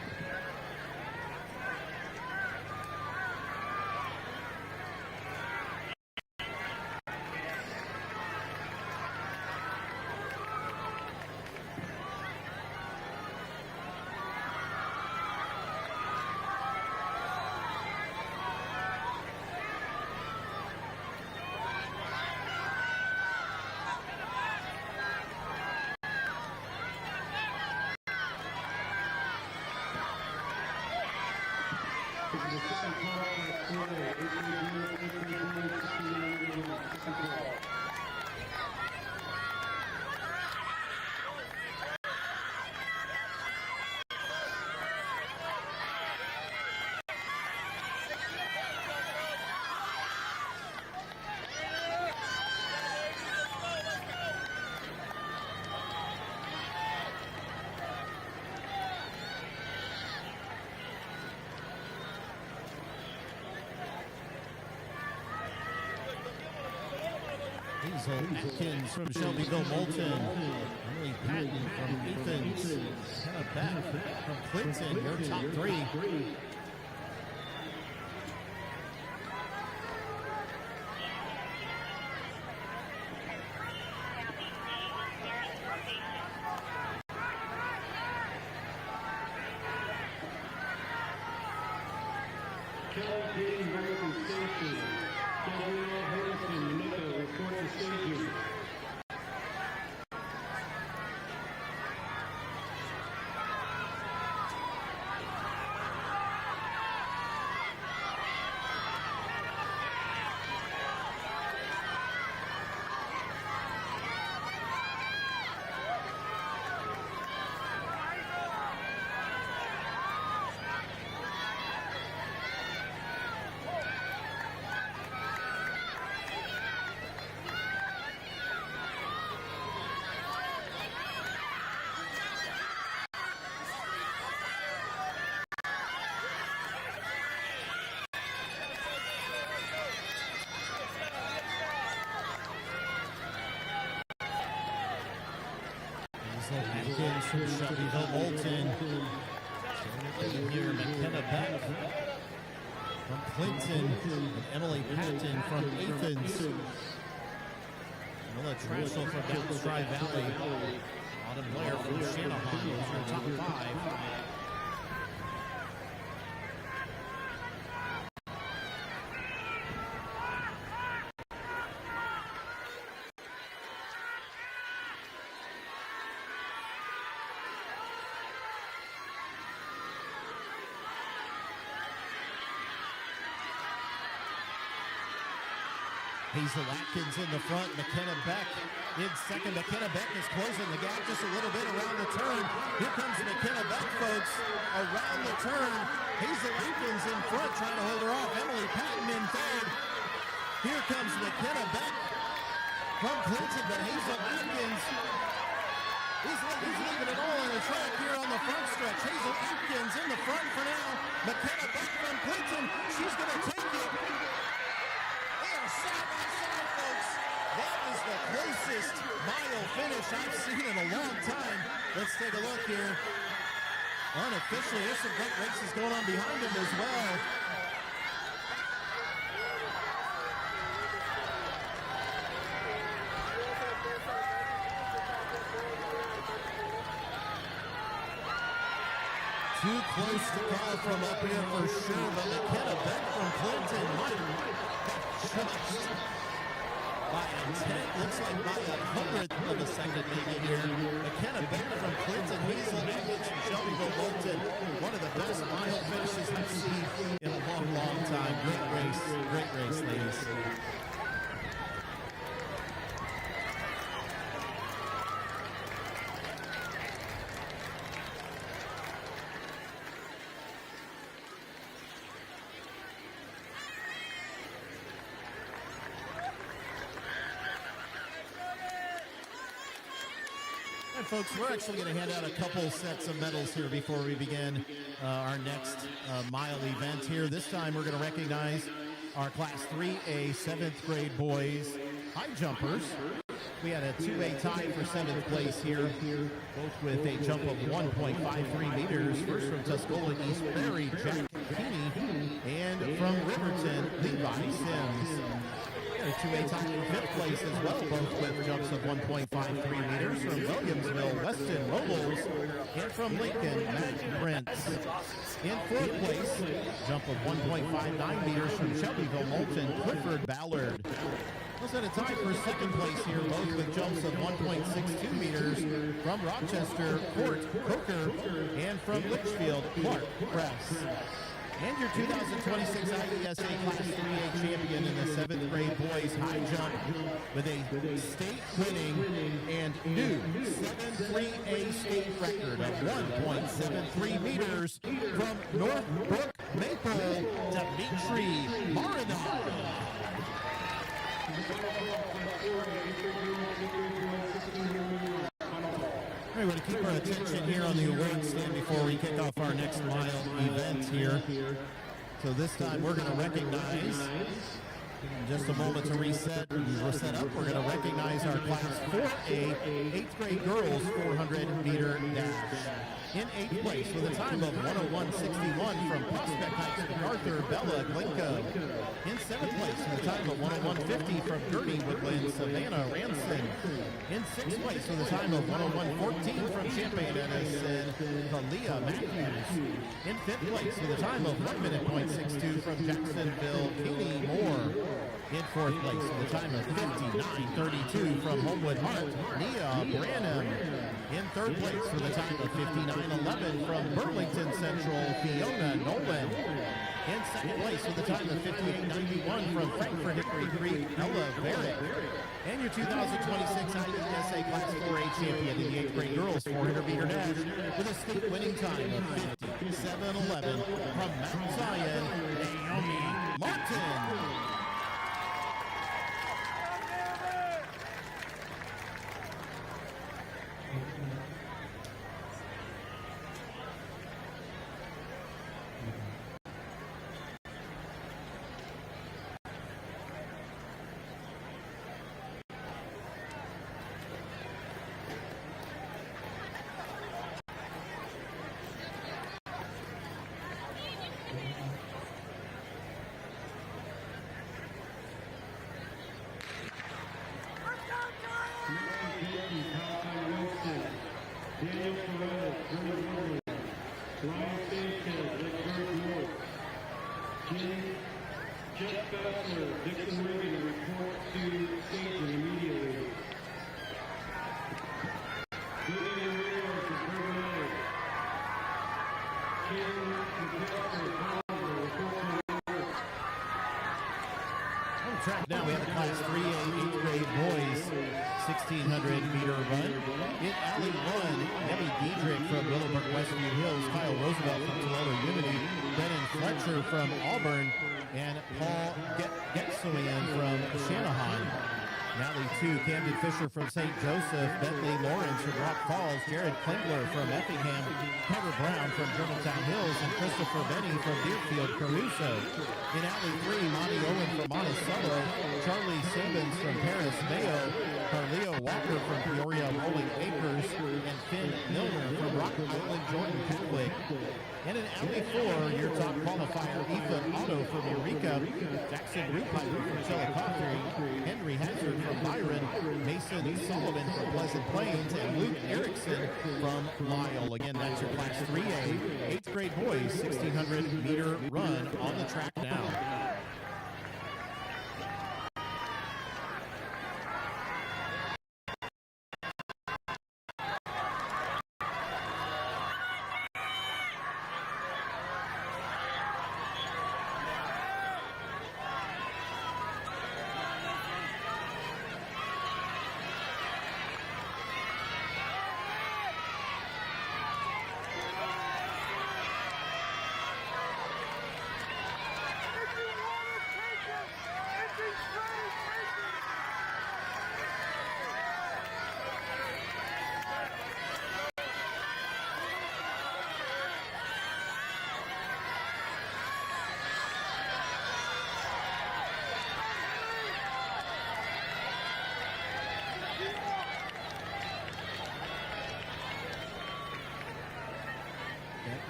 Hazel Atkins from Shelbyville Moulton. Emily Patton from Athens. Hannah Beck from Clinton, your top three. Kelly Green, American Station. Gabrielle Harrison, Nika, report to station. Atkins from Shelbyville Moulton. Here, McKenna Beck from Clinton. And Emily Patton from Athens. Mila Trashel from Down Dry Valley. Autumn Blair from Shanahan. Those are your top five. Hazel Atkins in the front, McKenna Beck in second. McKenna Beck is closing the gap just a little bit around the turn. Here comes McKenna Beck, folks, around the turn. Hazel Atkins in front, trying to hold her off. Emily Patton in third. Here comes McKenna Beck from Clinton, but Hazel Atkins is leaving it all on the track here on the front stretch. Hazel Atkins in the front for now. McKenna Beck from Clinton, she's going to take it. Side by side, folks. That is the closest mile finish I've seen in a long time. Let's take a look here. Unofficially, there's some great races going on behind him as well. Too close to call from up here for sure, but McKenna Beck from Clinton might just by a tenth, looks like by a hundredth of a second maybe here. McKenna Beck from Clinton, Hazel Atkins from Shelbyville Moulton. One of the best mile finishes I've seen in a long, long time. Great race, ladies. And folks, we're actually going to hand out a couple sets of medals here before we begin our next mile event here. This time we're going to recognize our Class 3A 7th grade boys high jumpers. We had a 2A tie for 7th place here, both with a jump of 1.53 meters. First from Tuscola East Berry, Jack Keeney, and from Riverton, Levi Sims. We had a 2A tie for 5th place as well, both with jumps of 1.53 meters. From Williamsville, Weston Robles, and from Lincoln, Matt Prince. In 4th place, jump of 1.59 meters from Shelbyville, Moulton, Clifford Ballard. Was at a tie for 2nd place here, both with jumps of 1.62 meters from Rochester, Court Coker, and from Litchfield, Clark Press. And your 2026 IESA Class 3A champion in the 7th grade boys high jump with a state winning and new 7-3A state record of 1.73 meters from Northbrook Maple, Dimitri Marinov. All right, we're going to keep our attention here on the award stand before we kick off our next mile event here. So this time we're going to recognize, in just a moment to reset up, we're going to recognize our Class 4A 8th grade girls 400 meter dash. In 8th place with a time of 101.61 from Prospect Heights, MacArthur, Bella Glinko. In 7th place with a time of 101.50 from Gurney Woodland, Savannah Ranson. In 6th place with a time of 101.14 from Champaign Edison, Kalia Matthews. In 5th place with a time of 1 minute .62 from Jacksonville, Katie Moore. In 4th place with a time of 59.32 from Homewood Hart, Nia Branham. In 3rd place with a time of 59.11 from Burlington Central, Fiona Nolan. In 2nd place with a time of 58.91 from Frankfort Hickory Creek, Ella Barrett. And your 2026 IESA Class 4A champion in the 8th grade girls 400 meter dash with a state winning time of 57.11 from Mount Zion, Naomi Martin. Daniel Perez, Junior Woodland, Ryan Sanchez, Lake North, Jeff Bessler, Dixon Riggin, report to station immediately. Vivian Rios, report to Kim McAllister, On the track now, we have a Class 3A 8th grade boys 1,600 meter run. In Alley 1, Debbie Diedrich from Willowbrook Westview Hills, Kyle Roosevelt from Toledo Unity, Brennan Fletcher from Auburn, and Paul Getsoian from Shanahan. Alley 2, Camden Fisher from St. Joseph, Bentley Lawrence from Rock Falls, Jared Klingler from Effingham, Trevor Brown from Germantown Hills, and Christopher Benny from Deerfield Caruso. In Alley 3, Monty Owen from Monticello, Charlie Sabins from Paris Mayo, Carleo Walker from Peoria Rolling Acres, and Finn Milner from Rock Island Jordan Pickwick. And in Alley 4, your top qualifier, Ethan Otto from Eureka, Jackson Rupiper from Chillicothe, Henry Hazard from Byron, Mason Sullivan from Pleasant Plains, and Luke Erickson from Lyle. Again, that's your Class 3A 8th grade boys 1,600 meter run on the track now.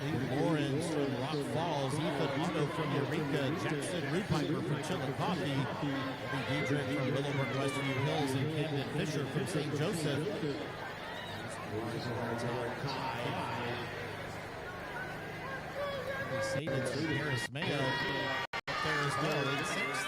Lee Lawrence from Rock Falls, Ethan Otto from Eureka, Jackson Rupiper from Chillicothe, Lee Diedrich from Willowbrook Westview Hills, and Camden Fisher from St. Joseph. Sadens from Harris Mayo up there as well in sixth.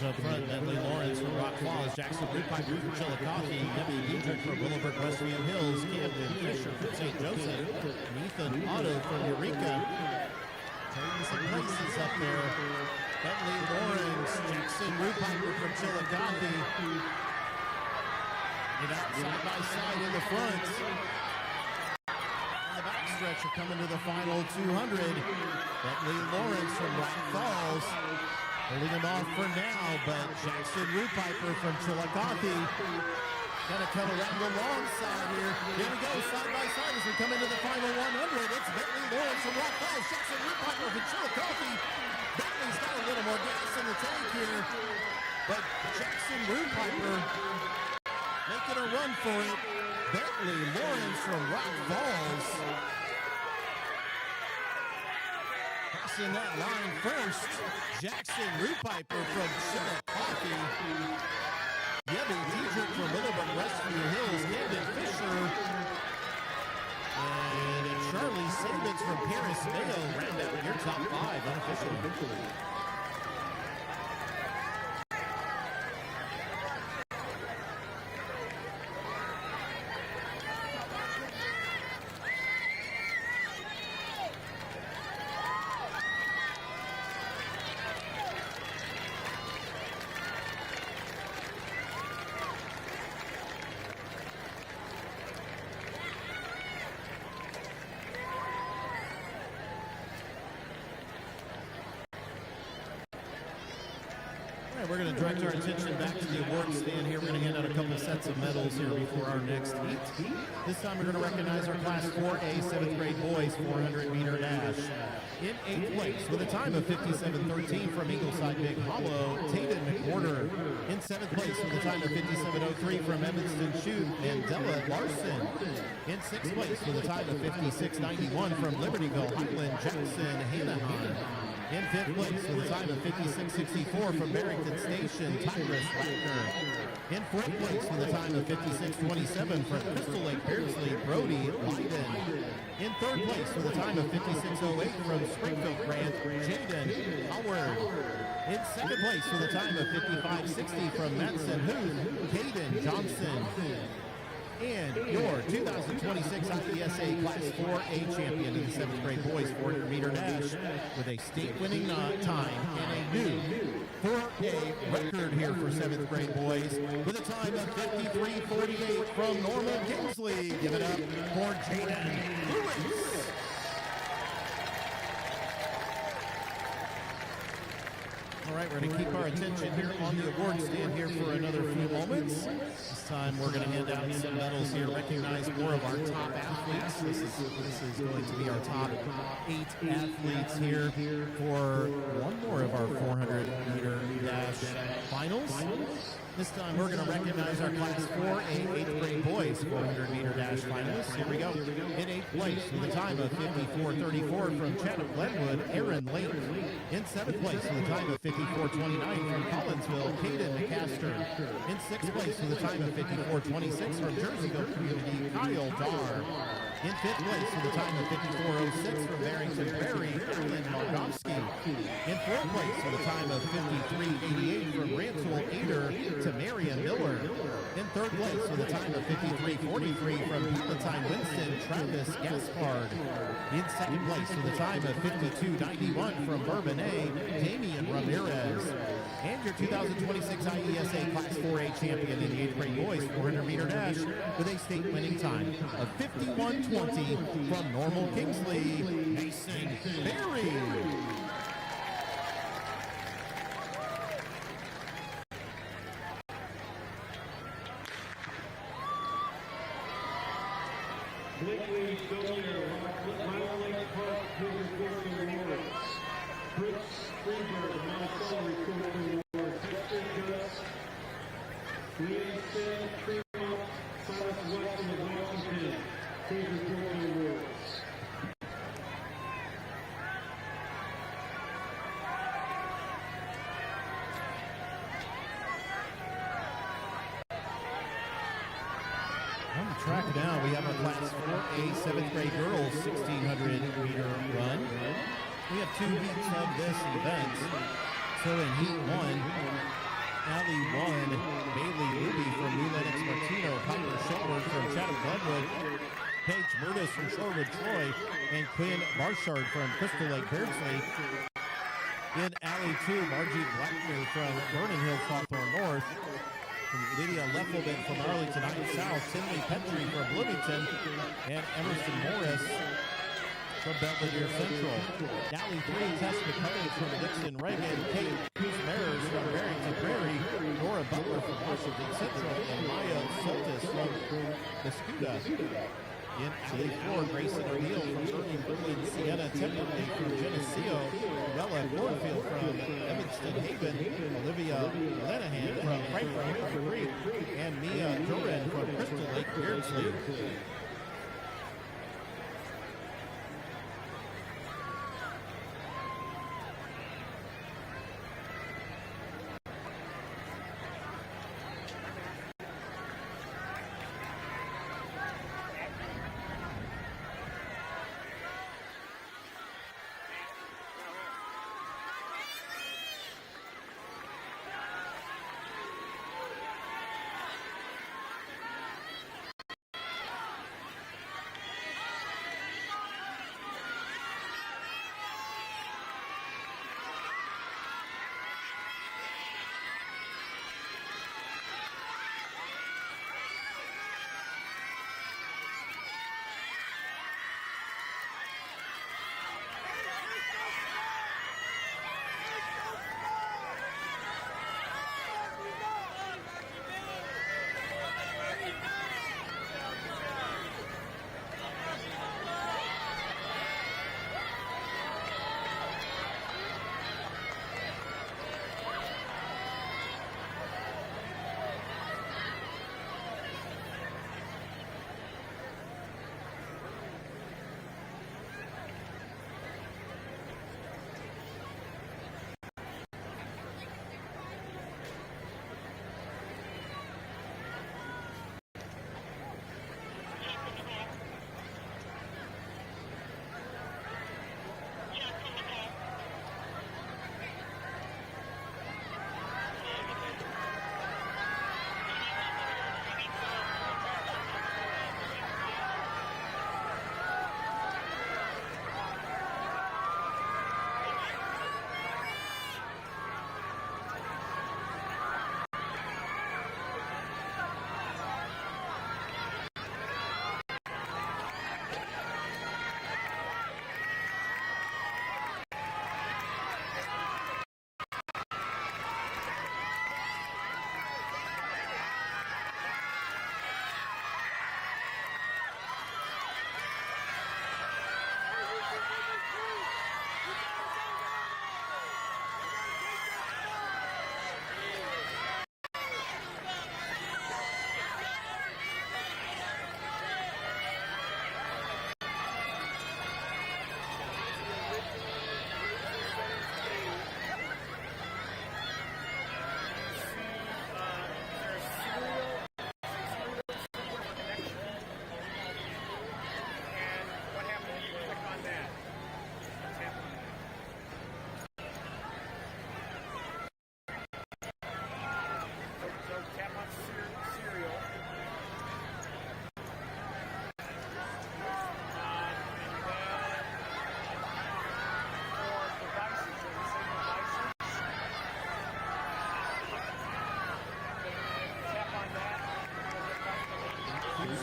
Up front, Lee Lawrence from Rock Falls, Jackson Rupiper from Chillicothe, Debbie Diedrich from Willowbrook Westview Hills, Camden Fisher from St. Joseph, and Ethan Otto from Eureka. Trading some places up there. Lee Lawrence, Jackson Rupiper from Chillicothe. Get out side by side in the front. On the backstretch are coming to the final 200. Lee Lawrence from Rock Falls. Holding him off for now, but Jackson Rupiper from Chillicothe gonna come around the long side here. Here we go, side by side as we come into the final 100. It's Bentley Lawrence from Rock Falls, Jackson Rupiper from Chillicothe. Bentley's got a little more gas in the tank here, but Jackson Rupiper making a run for it. Bentley Lawrence from Rock Falls. Crossing that line first, Jackson Rupiper from Chillicothe, Debbie Diedrich from Willowbrook Westview Hills, Camden Fisher, and Charlie Sabins from Paris Mayo round out your top five unofficially. We're going to direct our attention back to the award stand here. We're going to hand out a couple sets of medals here before our next heat. This time we're going to recognize our Class 4A 7th grade boys 400-meter dash. In 8th place with a time of 57:13 from Ingleside Big Hollow, Taden McWhorter. In 7th place with a time of 57:03 from Evanston Chute, Mandela Larson. In 6th place with a time of 56:91 from Libertyville Highland, Jackson Hanahan. In 5th place with a time of 56:64 from Barrington Station, Tyrus Wagner. In 4th place with a time of 56:27 from Crystal Lake Beardsley, Brody Leiden. In 3rd place with a time of 56:08 from Springfield Grant, Jaden Howard. In 2nd place with a time of 55:60 from Madison Huth, Caden Johnson. And your 2026 IESA Class 4A champion in the 7th grade boys 400-meter dash with a state-winning time and a new 4A record here for 7th grade boys with a time of 53:48 from Norman Kingsley. Give it up for Jaden Lewis. All right, we're going to keep our attention here on the award stand here for another few moments. This time we're going to hand out some medals here, recognize more of our top athletes. This is going to be our top 8 athletes here for one more of our 400-meter dash finals. This time we're going to recognize our Class 4A 8th grade boys 400-meter dash finalists. Here we go. In 8th place with a time of 54:34 from Chatham Glenwood, Aaron Lake. In 7th place with a time of 54:29 from Collinsville, Caden McCaster. In 6th place with a time of 54:26 from Jerseyville Community, Kyle Dar. In fifth place with a time of 54.06 from Barrington Prairie, Alan Margovsky. In fourth place with a time of 53.88 from Rantoul Eder to Marion Miller. In third place with a time of 53.43 from Palatine Winston, Travis Gaspard. In second place with a time of 52.91 from Bourbonnais, Damian Ramirez. And your 2026 IESA Class 4A champion in the 8th grade boys 400-meter dash with a state-winning time of 51.20 from Normal Kingsley, Mason Berry. Blakely Dozier, Mile Lake Park, Coach Awards. Fritz Freeberg, Monticello, Coach Awards. Dexter Gus, Liam Sin, Tremont, Southwestern of Washington, Coach Awards. On the track now, we have our Class 4A 7th grade girls 1,600-meter run. We have 2 heats of this event. So in Heat 1, Allie 1, Bailey Luby from New Lenox Martino, Piper Shelburne from Chatham Glenwood, Paige Murtis from Shorewood Troy, and Quinn Marshard from Crystal Lake Beardsley. In Alley 2, Margie Blackner from Vernon Hills Hawthorne North, Lydia Leffelman from Arlington Heights South, Tinley Petrie from Bloomington, and Emerson Morris from Belvedere Central. Alley 3, Tess McCullers from Dixon Reagan, Kate Kuzmeres from Barrington Prairie, Nora Butler from Washington Central, and Maya Soltis from Muscuda. In Alley 4, Grayson O'Neill from Irving Berlin, Sienna Temperley from Geneseo, Bella Cornfield from Evanston Haven, Olivia Lenahan from Frankfurt Harrison Creek, and Mia Duran from Crystal Lake Beardsley.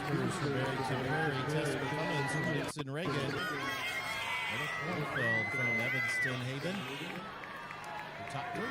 Whispers from Barrington Prairie, Tessa Cummins from Dixon Reagan, and Cornfeld from Evanston Haven. The top three.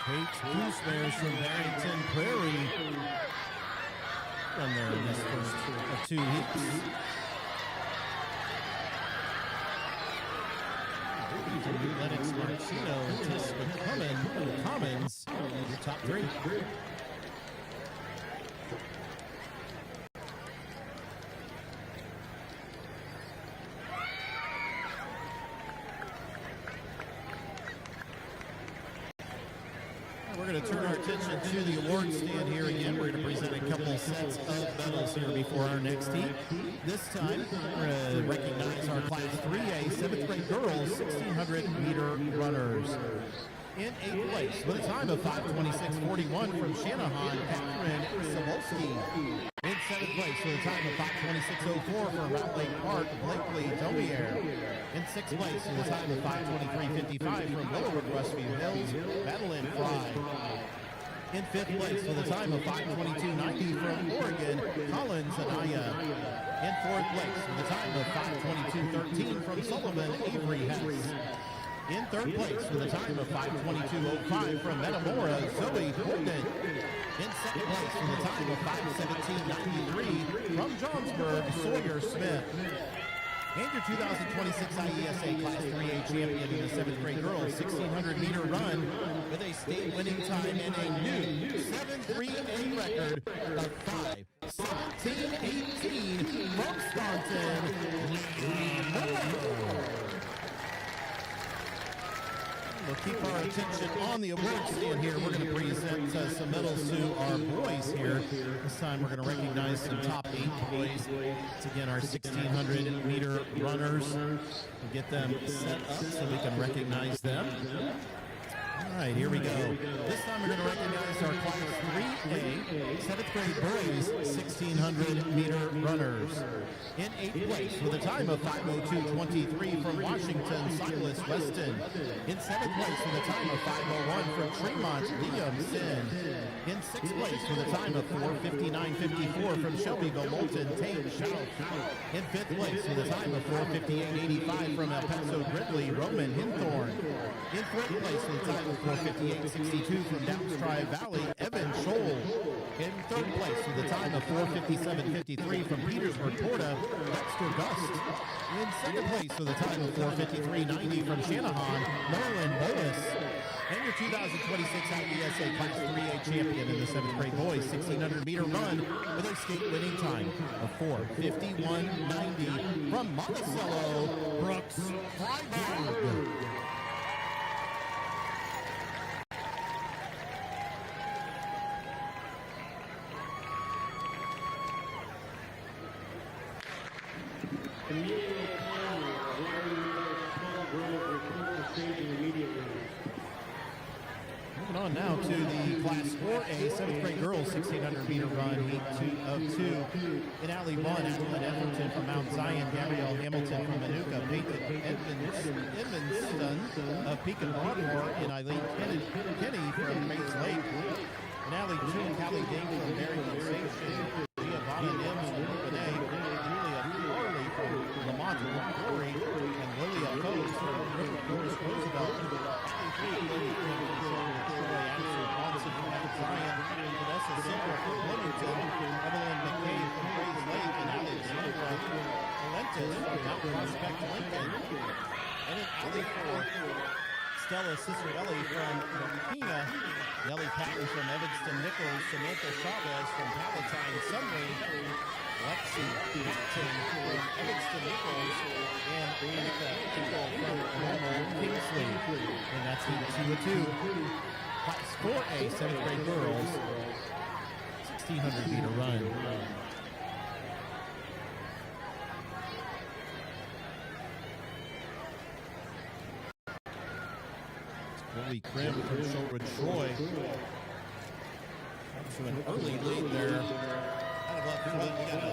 Kate Goosebears from Barrington Prairie. Run there in this first of 2 heats. Lennox Martino and Tessa Cummins, the top three. We're going to turn our attention to the award stand here again. We're going to present a couple sets of medals here before our next heat. This time, we're going to recognize our Class 3A 7th grade girls 1,600-meter runners. In 8th place, with a time of 5:26.41 from Shanahan, Catherine Sabolski. In 7th place, with a time of 5:26.04 from Route Lake Park, Blakely Domier. In 6th place, with a time of 5:23.55 from Willowwood Westview Hills, Madeline Fry. In 5th place, with a time of 5:22.90 from Oregon, Collins Anaya. In 4th place, with a time of 5:22.13 from Sullivan, Avery Hess. In 3rd place, with a time of 5:22.05 from Metamora, Zoe Gordon. In 2nd place, with a time of 5:17.93 from Johnsburg, Sawyer Smith. And your 2026 IESA Class 3A champion in the 7th grade girls 1,600-meter run with a state-winning time and a new 7.3A record of 5:17.18 from Staunton. We'll keep our attention on the award stand here. We're going to present some medals to our boys here. This time we're going to recognize some top 8 boys. It's again our 1,600-meter runners. We'll get them set up so we can recognize them. All right, here we go. This time we're going to recognize our Class 3A 7th grade boys 1,600-meter runners. In 8th place, with a time of 5:02.23 from Washington, Silas Weston. In 7th place, with a time of 5:01 from Tremont, Liam Sin. In 6th place, with a time of 4:59.54 from Shelbyville, Moulton, Tate Schauf. In 5th place, with a time of 4:58.85 from El Paso, Gridley, Roman Hinthorn. In 4th place, with a time of 4:58.62 from Downs Drive Valley, Evan Scholl. In 3rd place, with a time of 4:57.53 from Petersburg, Porta, Dexter Gust. In 2nd place, with a time of 4:53.90 from Shanahan, Merlin Bolus. And your 2026 IESA Class 3A champion in the 7th grade boys 1,600-meter run with a state-winning time of 4:51.90 from Monticello, Brooks Freiberg. Immediately upon Moving on now to the Class 4A 7th grade girls 1,600-meter run, heat 2 of 2. In Alley 1, Adeline Everton from Mount Zion, Gabrielle Hamilton from Manuka, Peyton Edmonston of Pekin Broadmoor, and Eileen Kenny from Mates Lake. In Alley 2, Callie Ding from Barrington Station, Giovanna Nims from Renee, Julia Farley from Lamont Corey, and Lilia Coates from Forest Roosevelt. Vanessa Silver from Bloomington, Evelyn McCabe from Praise Lake, and Alexandra Valentes from Mount Prospect, Lincoln. And in Alley 4, Stella Cicerelli from Mokina, Nellie Patton from Evanston Nichols, Samantha Chavez from Palatine Sunway, Lexi Patton from Evanston Nichols, and Annika Tinkle from Normal Kingsley. And that's heat 2 of 2. Class 4A, 7th grade girls. 1,600 meter run. Chloe Krim from Sherwood Troy. Comes to an early lead there. Kind of up front, we got a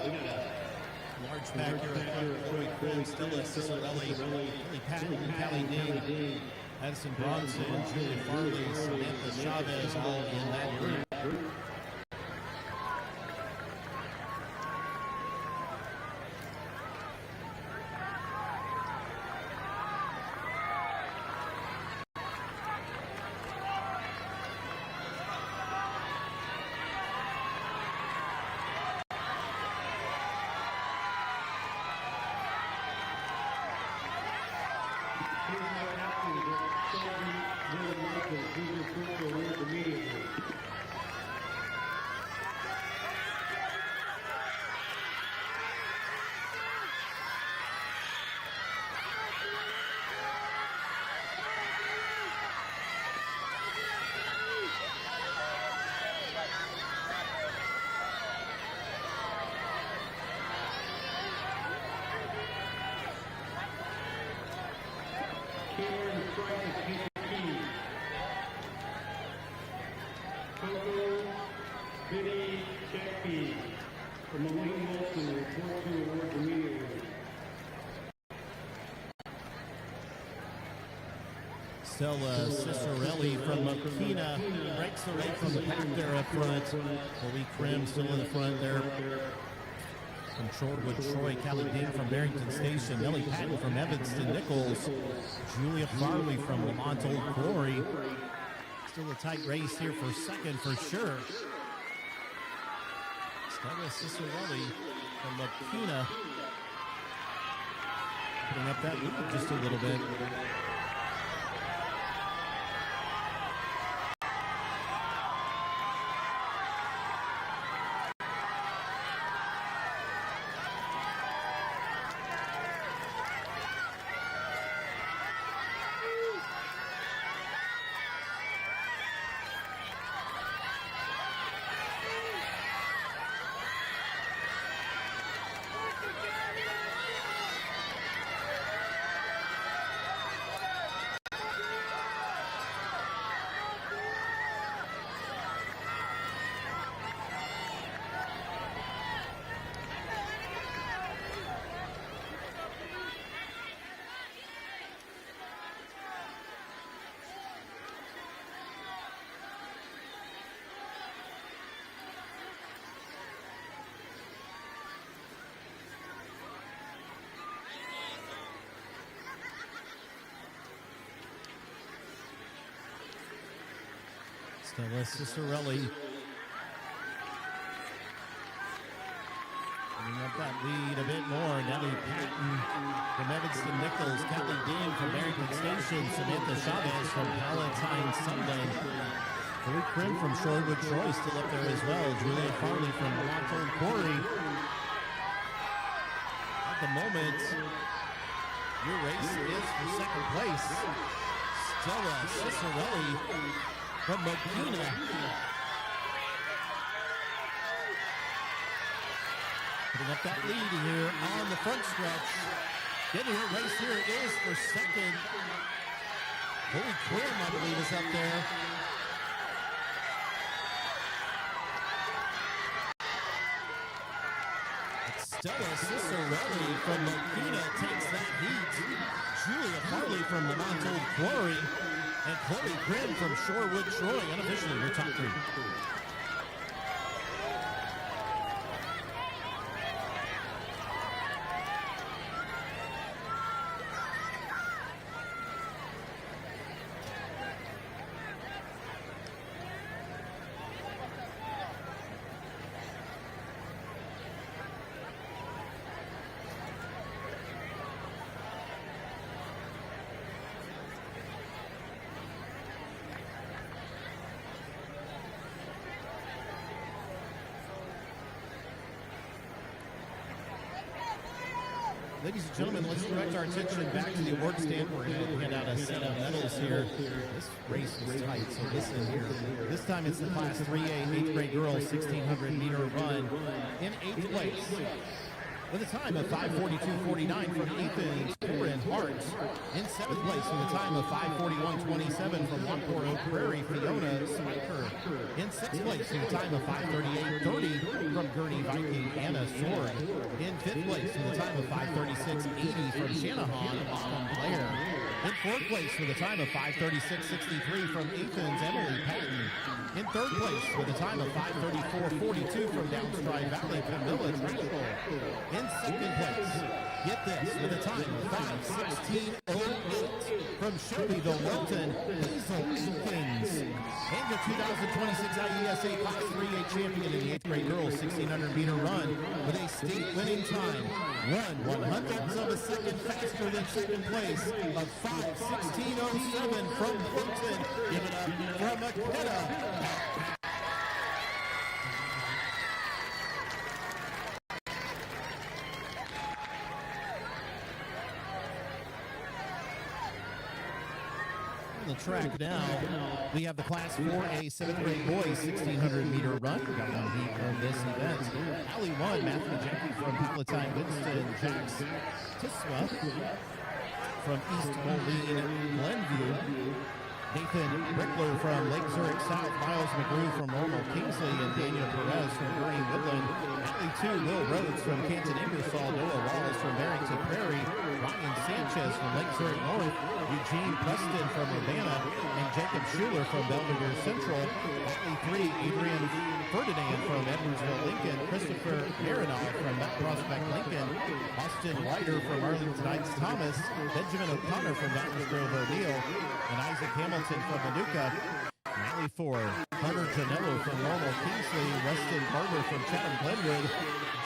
large pack here at Chloe Krim, Stella Cicerelli, Lily Patton, Callie Dean, Addison Bronson, Julie Farley, Samantha Chavez, all in that group. Stella Cicerelli from Makina breaks away from the pack there up front. Chloe Krim still in the front there. From Shorewood Troy, Callie Dean from Barrington Station, Nellie Patton from Evanston Nichols, Julia Farley from Lamont Old Quarry. Still a tight race here for second for sure. Stella Cicerelli from Makina putting up that lead just a little bit. Stella Cicerelli putting up that lead a bit more. Nellie Patton from Evanston Nichols, Callie Dean from Barrington Station, Samantha Chavez from Palatine Sunday. Chloe Krim from Shorewood Troy still up there as well. Julia Farley from Lamont Old Quarry. At the moment, your race is for second place. Stella Cicerelli from Makina. Putting up that lead here on the front stretch. Getting her race here is for second. Chloe Krim, I believe, is up there. Stella Cicerelli from Makina takes that heat. Julia Farley from Lamont Old Quarry. And Chloe Krim from Shorewood Troy, unofficially her top three. Ladies and gentlemen, let's direct our attention back to the award stand. We're going to hand out a set of medals here. This race was tight, so listen here. This time it's the Class 3A 8th grade girls 1,600 meter run. In 8th place, with a time of 5:42.49 from Ethan Corin Hart. In 7th place with a time of 5:41.27 from Wamport Oak Prairie, Fiona Spiker. In 6th place with a time of 5:38.30 from Gurney Viking, Anna Sword. In 5th place with a time of 5:36.80 from Shanahan, Autumn Blair. In 4th place with a time of 5:36.63 from Ethan's Emily Patton. In 3rd place with a time of 5:34.42 from Downstride Valley, Camilla Travel. In 2nd place, get this, with a time of 5:16.08 from Shelbyville, Milton, Hazel Atkins. And your 2026 IESA Class 3A champion in the 8th grade girls 1,600 meter run with a state winning time, 1/100th of a second faster than 2nd place of 5:16.07 from Clinton. Give it up from McKenna. The track now, we have the Class 4A 7th grade boys 1,600 meter run. We got one heat from this event. Alley 1, Matthew Jenkins from Palatine, Winston, Jax Tiswa from East Moline, Glenview. Nathan Brickler from Lake Zurich South, Miles McGrew from Normal Kingsley, and Daniel Perez from Gurney Woodland. Alley 2, Will Rhodes from Canton Ingersoll, Noah Walls from Barrington Prairie, Ryan Sanchez from Lake Zurich North, Eugene Preston from Urbana, and Jacob Schuler from Belvedere Central. Alley 3, Adrian Ferdinand from Edwardsville, Lincoln, Christopher Marinoff from Mount Prospect, Lincoln, Austin Ryder from Arlington Heights Thomas, Benjamin O'Connor from Downers Grove O'Neill, and Isaac Hamilton from Manuka. Alley 4, Hunter Janello from Normal Kingsley, Weston Carter from Chatham Glenwood,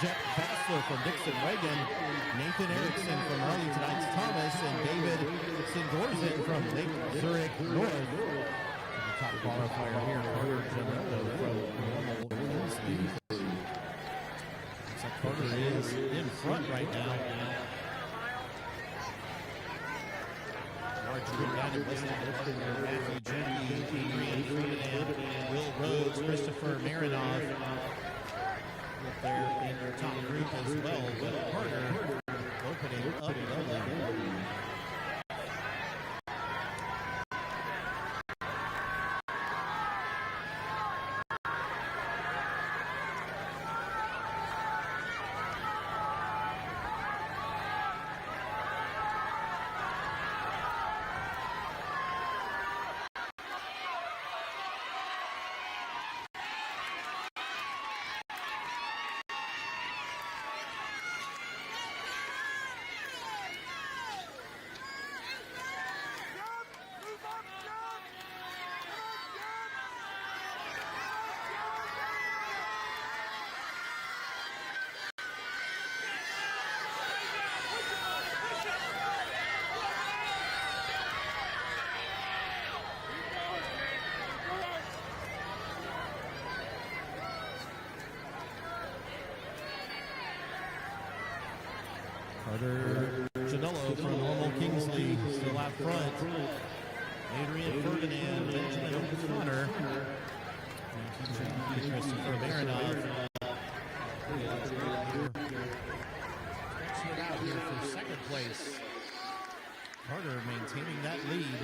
Jeff Fassler from Dixon Reagan, Nathan Erickson from Arlington Heights Thomas, and David Sindorzen from Lake Zurich North. The top qualifier here, Carter Janello from Normal Kingsley. Looks like Carter is in front right now. Matthew Jenny, Adrian Ferdinand, Will Rhodes, Christopher Marinoff up there in your top group as well. Will Carter opening up the lead. Carter Janello from Normal Kingsley still out front. Adrian Ferdinand, Benjamin O'Connor, and Christopher Marinoff. Stretching it out here for 2nd place. Carter maintaining that lead.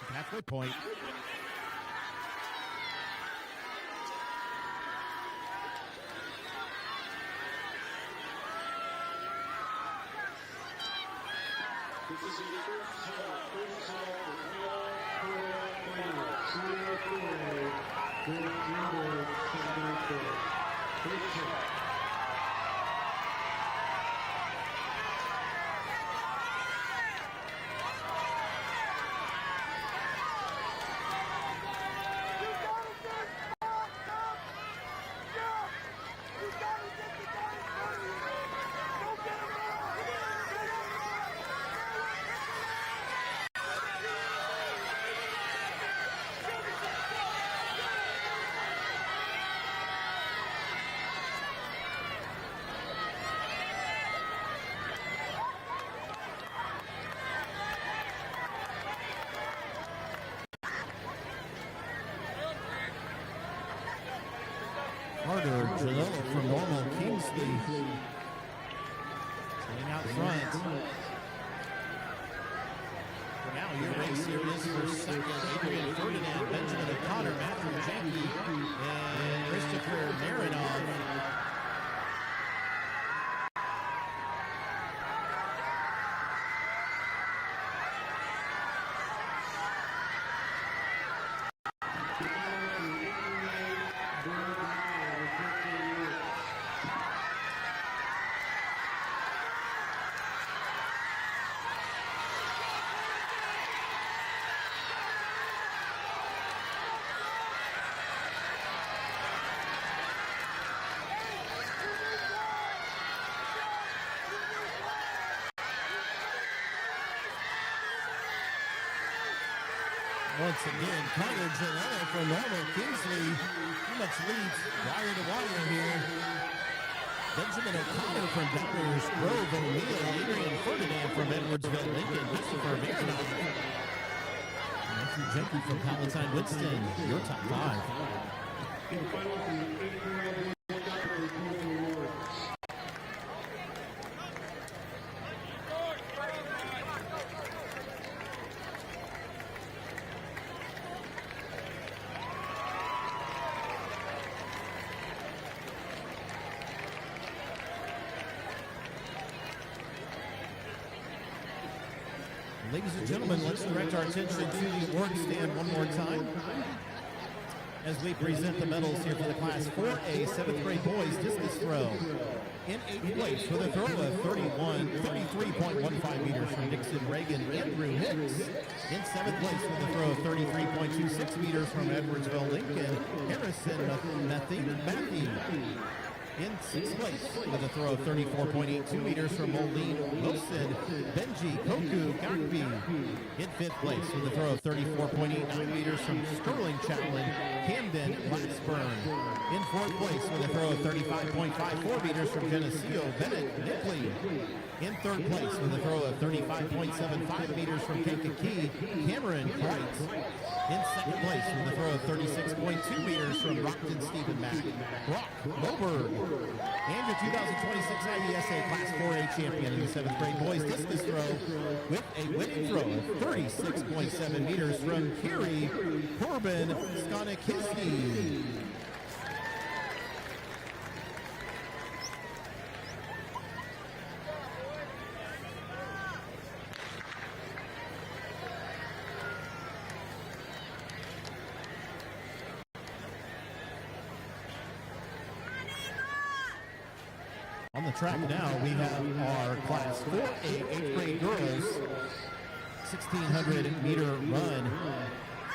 Halfway point. This is the first call, Normal Kingsley. Staying out front. For now, your race here is for second. Adrian Ferdinand, Benjamin O'Connor, Matthew Jenke, and Christopher Marinov. Once again, Connor Janella from Normal Kingsley. Too much leads wire to wire here. Benjamin O'Connor from Downers Grove O'Neill. Adrian Ferdinand from Edwardsville Lincoln. Christopher Marinov. Matthew Jenke from Palatine Winston. Your top five. Ladies and gentlemen, let's direct our attention to the award stand one more time as we present the medals here for the Class 4A 7th grade boys discus throw. In 8th place with a throw of 33.15 meters from Dixon Reagan, Andrew Hicks. In 7th place with a throw of 33.26 meters from Edwardsville Lincoln, Harrison Matthew. In 6th place with a throw of 34.82 meters from Moline Wilson, Benji Koku Gakbi. In 5th place with a throw of 34.89 meters from Sterling Chaplin, Camden Blacksburn. In 4th place with a throw of 35.54 meters from Geneseo Bennett Nipley. In 3rd place with a throw of 35.75 meters from Kankakee, Cameron Price. In 2nd place with a throw of 36.2 meters from Rockton Stephen Mack, Brock Moberg. And your 2026 IESA Class 4A champion in the 7th grade boys discus throw with a winning throw of 36.7 meters from Kerry Corbin Skonikisny. On the track now, we have our Class 4A 8th grade girls 1,600 meter run.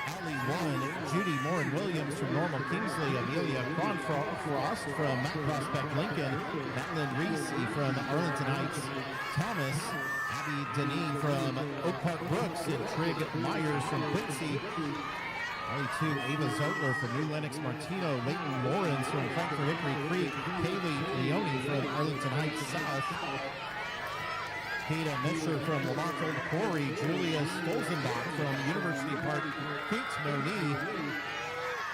Alley 1, Judy Morin Williams from Normal Kingsley, Amelia Cronfrost from Mount Prospect Lincoln, Madeline Reese from Arlington Heights, Thomas, Abby Deneen from Oak Park Brooks, and Trig Myers from Quincy. Alley 2, Ava Zotler from New Lenox Martino, Leighton Lawrence from Frankfort Hickory Creek, Kaylee Leone from Arlington Heights South, Kata Mesher from Lamont Old Quarry, Julia Stolzenbach from University Park Creeks Monee,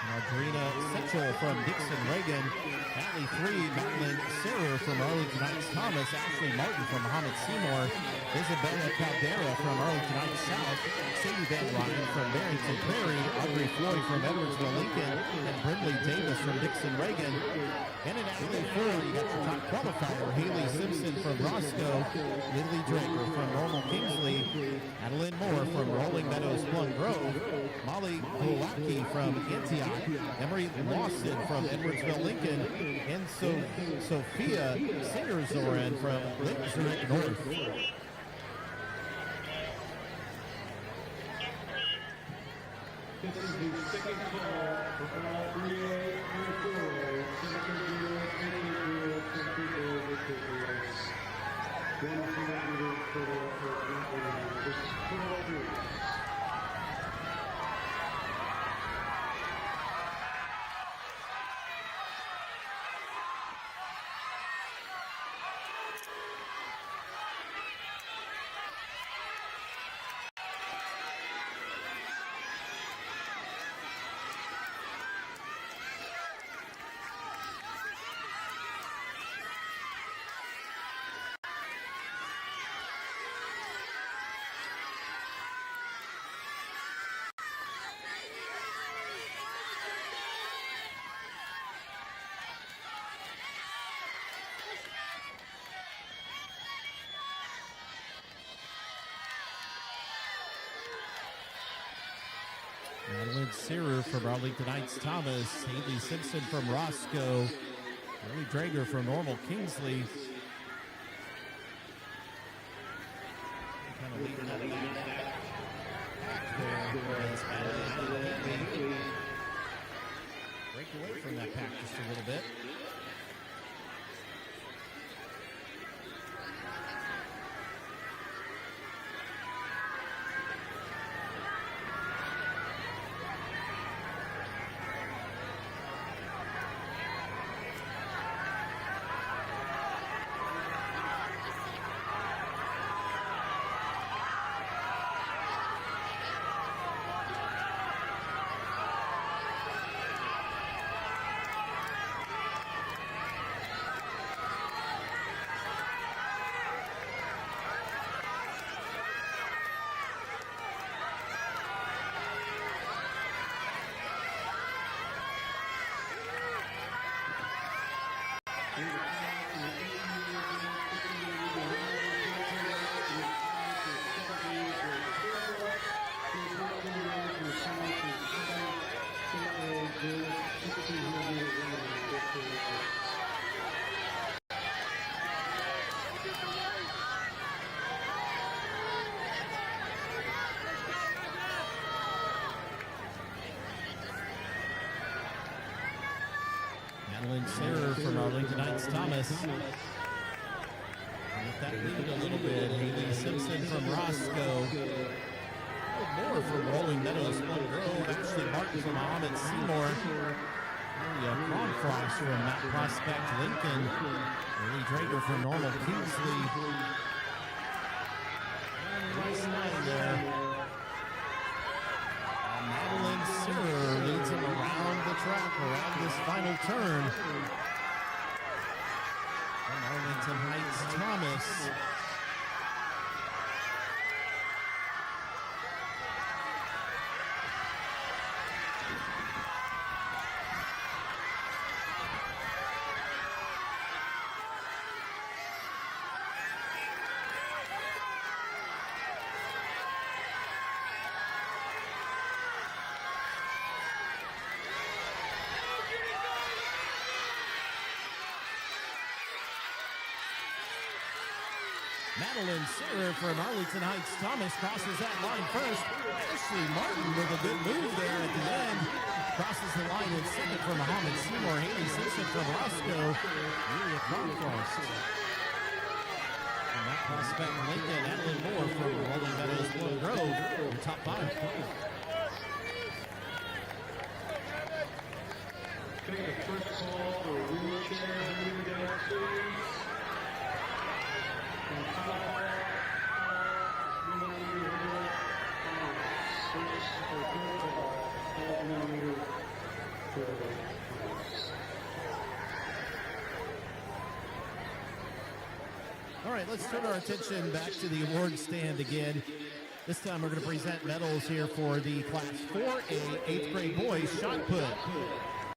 and Audrina Setchell from Dixon Reagan, Alley 3, Madeline Serrer from Arlington Heights Thomas, Ashley Martin from Muhammad Seymour, Isabella Caldera from Arlington Heights South, Sadie Van Ryan from Barrington Prairie, Audrey Floyd from Edwardsville Lincoln, and Brindley Davis from Dixon Reagan. And in Alley 4, you got your top qualifier, Haley Simpson from Roscoe, Lily Draper from Normal Kingsley, Adeline Moore from Rolling Meadows Plum Grove, Molly Golacki from Antioch, Emery Lawson from Edwardsville Lincoln, and Sophia Singer-Zoran from Zurich North. This is the second call for all 3A and 4A, 7th grade girls, 8th grade girls, 10th grade girls. 100 meters total for this is 12. Madeline Searer from Arlington Heights Thomas. Haley Simpson from Roscoe. Lily Drager from Normal Kingsley. Kind of leading out of that pack there. As Madeline and Haley break away from that pack just a little bit. Madeline Searer from Arlington Heights Thomas. With that lead a little bit, Haley Simpson from Roscoe. More from Rolling Meadows, Plum Grove. Ashley Martin from Ahmed Seymour. Cronfrost from Mount Prospect, Lincoln. Lily Drager from Normal Kingsley. Nice line there. Madeline Searer leads him around the track, around this final turn. From Arlington Heights Thomas. Madeline Searer from Arlington Heights Thomas crosses that line first. Ashley Martin with a good move there at the end. Crosses the line in second from Ahmed Seymour. Haley Simpson from Roscoe. Julia Cronfrost. From that prospect, Lincoln. Adeline Moore from Rolling Meadows, Plum Grove. In top five. Take the first call for wheelchair please. All right, let's turn our attention back to the award stand again. This time we're going to present medals here for the Class 4A 8th grade boys shot put.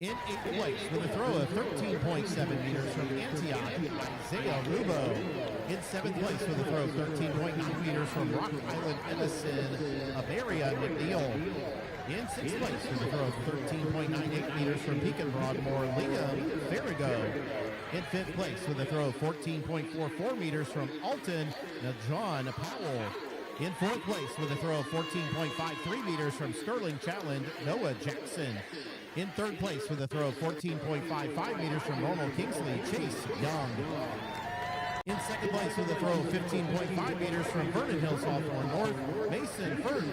In 8th place with a throw of 13.7 meters from Antioch, Isaiah Rubo. In 7th place with a throw of 13.9 meters from Rock Island Edison, Averia McNeil. In 6th place with a throw of 13.98 meters from Pekin Broadmoor, Liam Farrago. In 5th place with a throw of 14.44 meters from Alton, John Powell. In 4th place with a throw of 14.53 meters from Sterling Chatland, Noah Jackson. In 3rd place with a throw of 14.55 meters from Normal Kingsley, Chase Young. In 2nd place with a throw of 15.5 meters from Vernon Hills Hawthorne North, Mason Fern.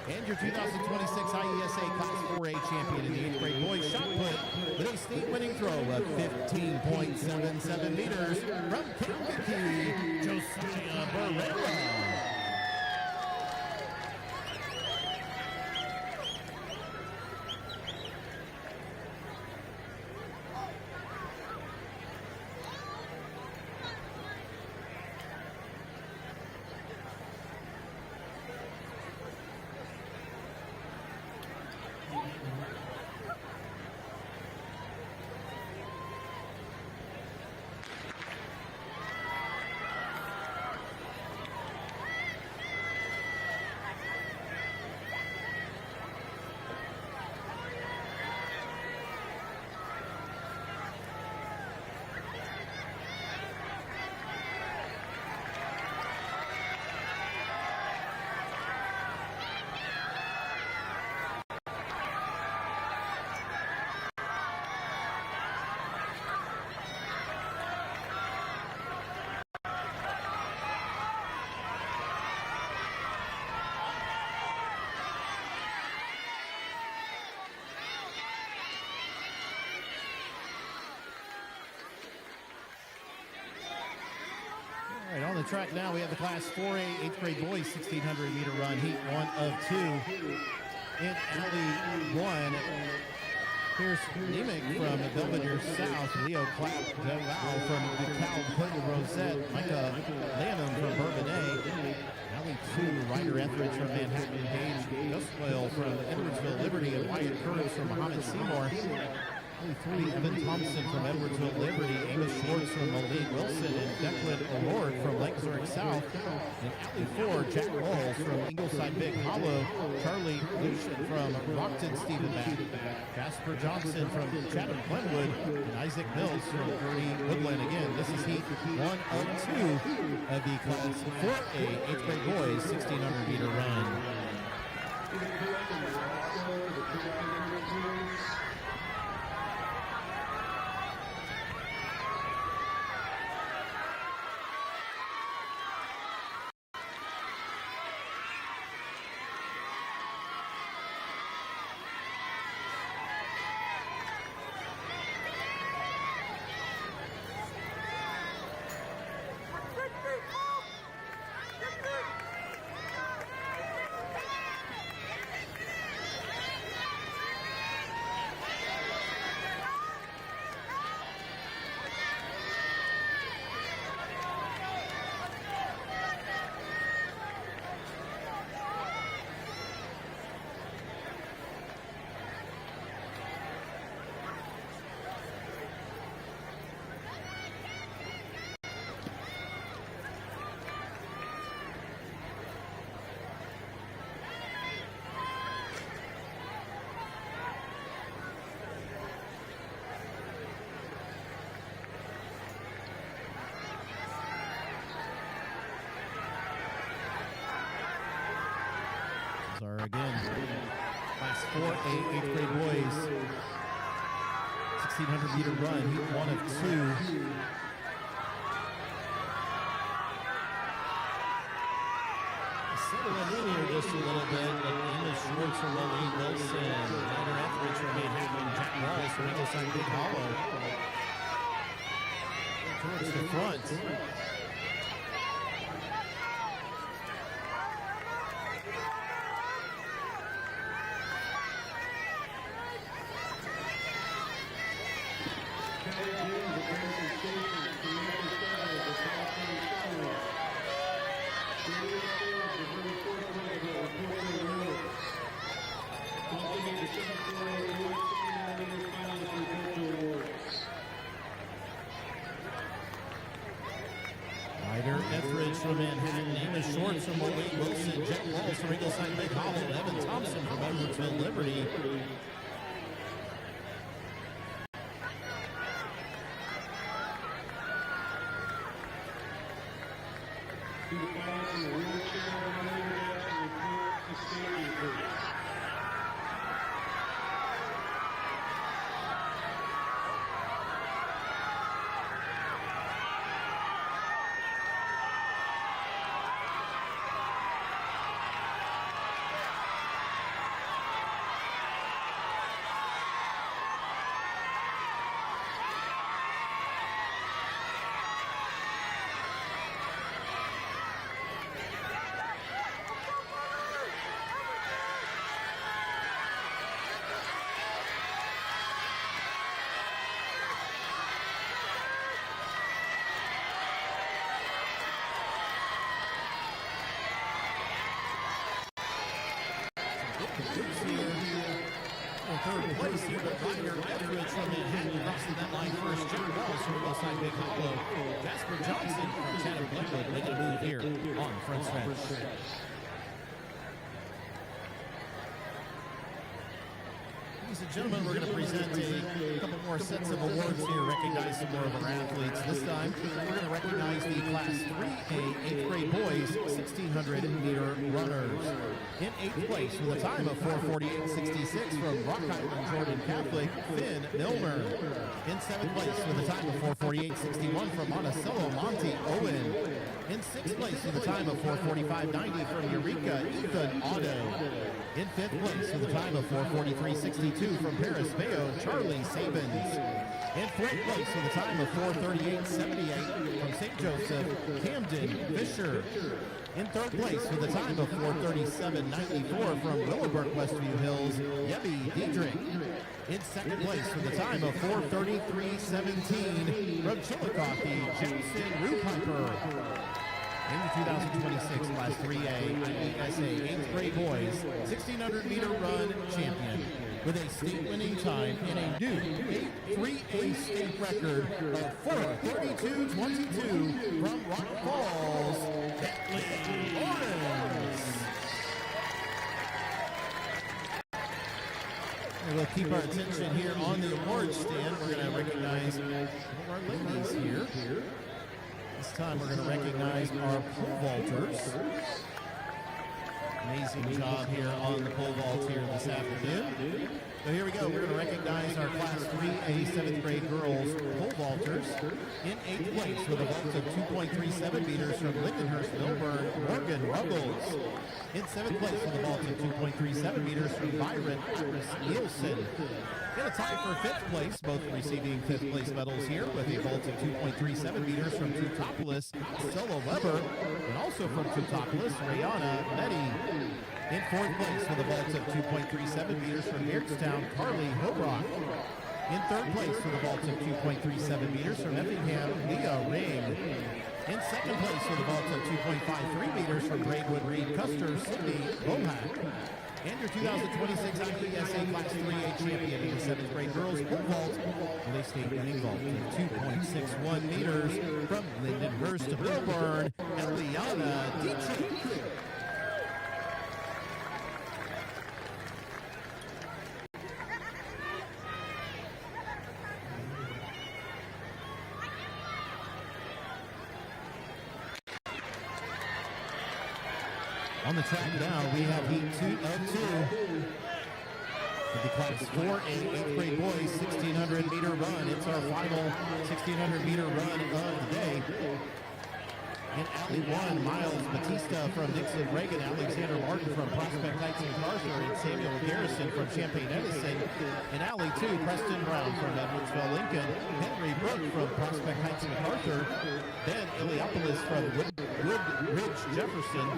And your 2026 IESA Class 4A champion in the 8th grade boys shot put with a state-winning throw of 15.77 meters from Kankakee, Josiah Barrera. the track now. We have the Class 4A 8th grade boys 1600 meter run, heat 1 of 2. In alley 1, here's Nemick from Belvedere South, Leo Clapp Deval from DeKalb Hood Rosette, Micah Lanham from Bourbonnais. Alley 2, Ryder Etheridge from Manhattan, Gage Guswell from Edwardsville Liberty, and Wyatt Curtis from Muhammad Seymour. Alley 3, Evan Thompson from Edwardsville Liberty, Amos Schwartz from Moline Wilson, and Declan O'Rourke from Lake Zurich South. In alley 4, Jack Walls from Ingleside Big Hollow, Charlie Lucian from Rockton Stephenback, Jasper Johnson from Chatham Glenwood, and Isaac Mills from Gurney Woodland. Again, this is heat 1 of 2 of the Class 4A 8th grade boys 1600 meter run. Are again Class 4A 8th grade boys 1600 meter run, heat 1 of 2. Settling in here just a little bit, but Amos Schwartz from Moline Wilson, Ryder Etheridge from Manhattan, Jack Walls from Ingleside Big Hollow. Towards the front. Ryder Etheridge from Manhattan, Amos Schwartz from Moline Wilson, Jack Walls from Ingleside Big Hollow, Evan Thompson from Edwardsville Liberty. Third place here, but Ryder Etheridge from Manhattan crossing that line first. Jack Walls from Ingleside Big Hollow. Jasper Johnson from Chatham Glenwood making a move here on the front stretch. Ladies and gentlemen, we're going to present a couple more sets of awards here, recognize some more of our athletes. This time, we're going to recognize the Class 3A 8th grade boys 1600 meter runners. In 8th place with a time of 4:48.66 from Rock Island Jordan Catholic, Finn Milner. In 7th place with a time of 4:48.61 from Monticello, Monty Owen. In 6th place with a time of 4:45.90 from Eureka, Ethan Otto. In 5th place with a time of 4:43.62 from Paris Bayo, Charlie Sabins. In 4th place with a time of 4:38.78 from St. St. Joseph, Camden Fisher. In third place with a time of 4:37.94 from Willowbrook Westview Hills, Yebby Diedrich. In second place with a time of 4:33.17 from Chillicothe, Jackson Rupiper. In the 2026 Class 3A IESA 8th grade boys 1600 meter run champion with a state-winning time and a new 3A state record of 4:32.22 from Rock Falls, Bentley Lawrence. And we'll keep our attention here on the awards stand. We're going to recognize one of our ladies here. This time we're going to recognize our pole vaulters. Amazing job here on the pole vault here this afternoon. So here we go. We're going to recognize our Class 3A 7th grade girls pole vaulters. In 8th place with a vault of 2.37 meters from Lindenhurst, Milburn, Morgan Ruggles. In 7th place with a vault of 2.37 meters from Byron Nielsen. In a tie for 5th place, both receiving 5th place medals here with a vault of 2.37 meters from Teutopolis, Stella Weber, and also from Teutopolis, Rihanna Meddy. In 4th place with a vault of 2.37 meters from Beardstown, Carly Hobrock. In 3rd place with a vault of 2.37 meters from Effingham, Leah Ring. In 2nd place with a vault of 2.53 meters from Braidwood Reed Custer, Sydney Bohack. And your 2026 IESA Class 3A champion in the 7th grade girls pole vault with a state-winning vault of 2.61 meters from Lindenhurst to Milburn, Eliana Dietrich. On the track now, we have heat 2 of 2. With the Class 4A 8th grade boys 1600 meter run. It's our final 1600 meter run of the day. In Alley 1, Miles Batista from Dixon Reagan, Alexander Martin from Prospect Heights and MacArthur, and Samuel Garrison from Champaign Edison. In Alley 2, Preston Brown from Edwardsville Lincoln, Henry Brook from Prospect Heights and MacArthur, Ben Iliopoulos from Woodridge Jefferson,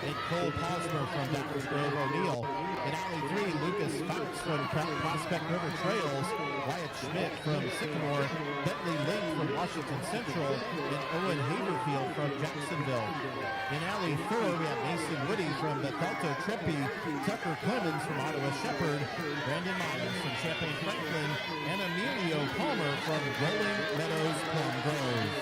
and Cole Posner from Dockers Grove O'Neill. In Alley 3, Lucas Fox from Prospect River Trails, Wyatt Schmidt from Sycamore, Bentley Link from Washington Central, and Owen Haverfield from Jacksonville. In Alley 4, we have Mason Woody from Bethalto Trempe, Tucker Clemens from Ottawa Shepherd, Brandon Myers from Champaign Franklin, and Emilio Palmer from Rolling Meadows Plum Grove.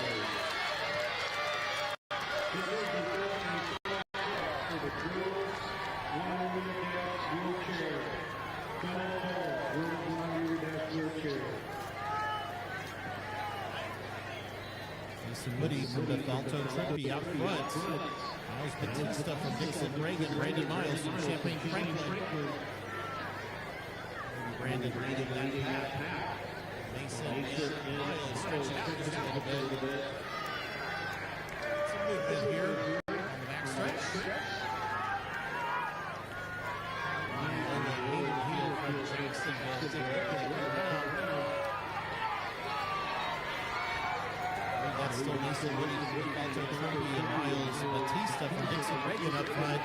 Mason Woody from Bethalto Trempe out front. Miles Batista from Dixon Reagan. Brandon Miles from Champaign Franklin. Brandon reading that path. Mason and Miles stretching out just a little bit. Some movement here on the back stretch. That's still Mason Woody from Bethalto Trempe and Miles Batista from Dixon Reagan up front.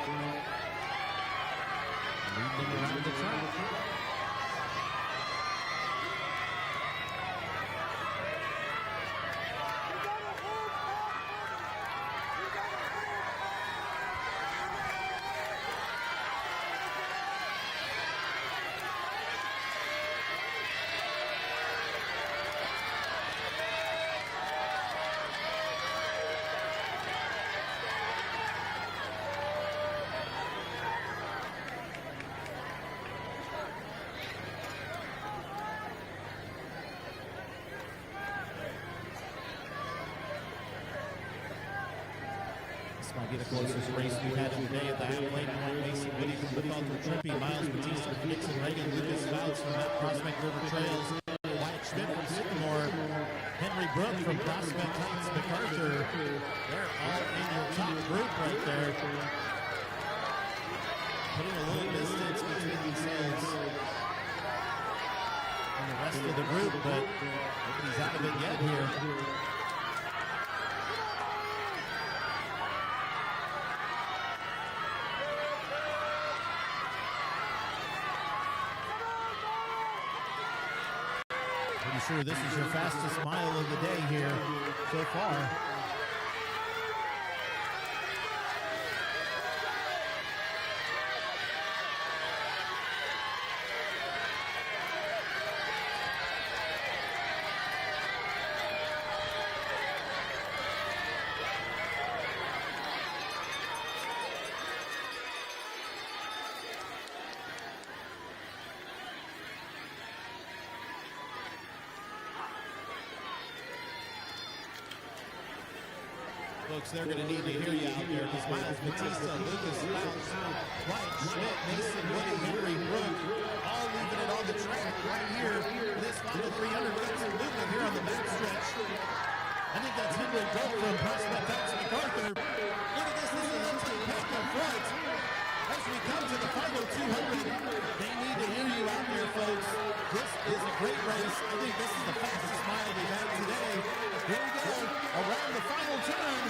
Lead them around the track. This might be the closest race we've had today at the Adelaide. Mason Woody from Bethalto Trempe, Miles Batista from Dixon Reagan, Lucas Fouts from Prospect River Trails, Wyatt Schmidt from Sycamore, Henry Brook from Prospect Heights, MacArthur. They're all in your top group right there. Putting a little distance between themselves and the rest of the group, but nobody's out of it yet here. Pretty sure this is your fastest mile of the day here so far. Folks, they're going to need to hear you out there because Miles Batista, Lucas Fouts, Wyatt Schmidt, Mason Woody, Henry Brook, all leaving it on the track right here. This final 300 meters of movement here on the backstretch. I think that's Henry Brook from Prospect Fouts MacArthur. Look at this. This is a pack up front. As we come to the final 200, they need to hear you out there, folks. This is a great race. I think this is the fastest mile we've had today. Here we go, around the final turn.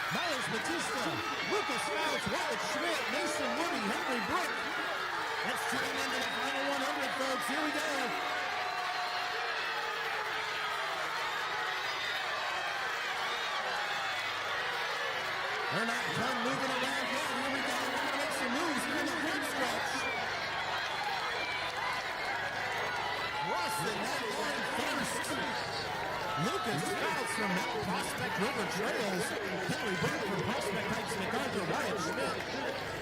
Miles Batista, Lucas Fouts, Wyatt Schmidt, Mason Woody, Henry Brook. Let's tune into the final 100, folks. Here we go. They're not done moving around yet. Here we go. We're going to make some moves here in the front stretch. Crossing that line first. Lucas Fouts from Mount Prospect River Trails. Henry Brook from Prospect Heights MacArthur. Wyatt Schmidt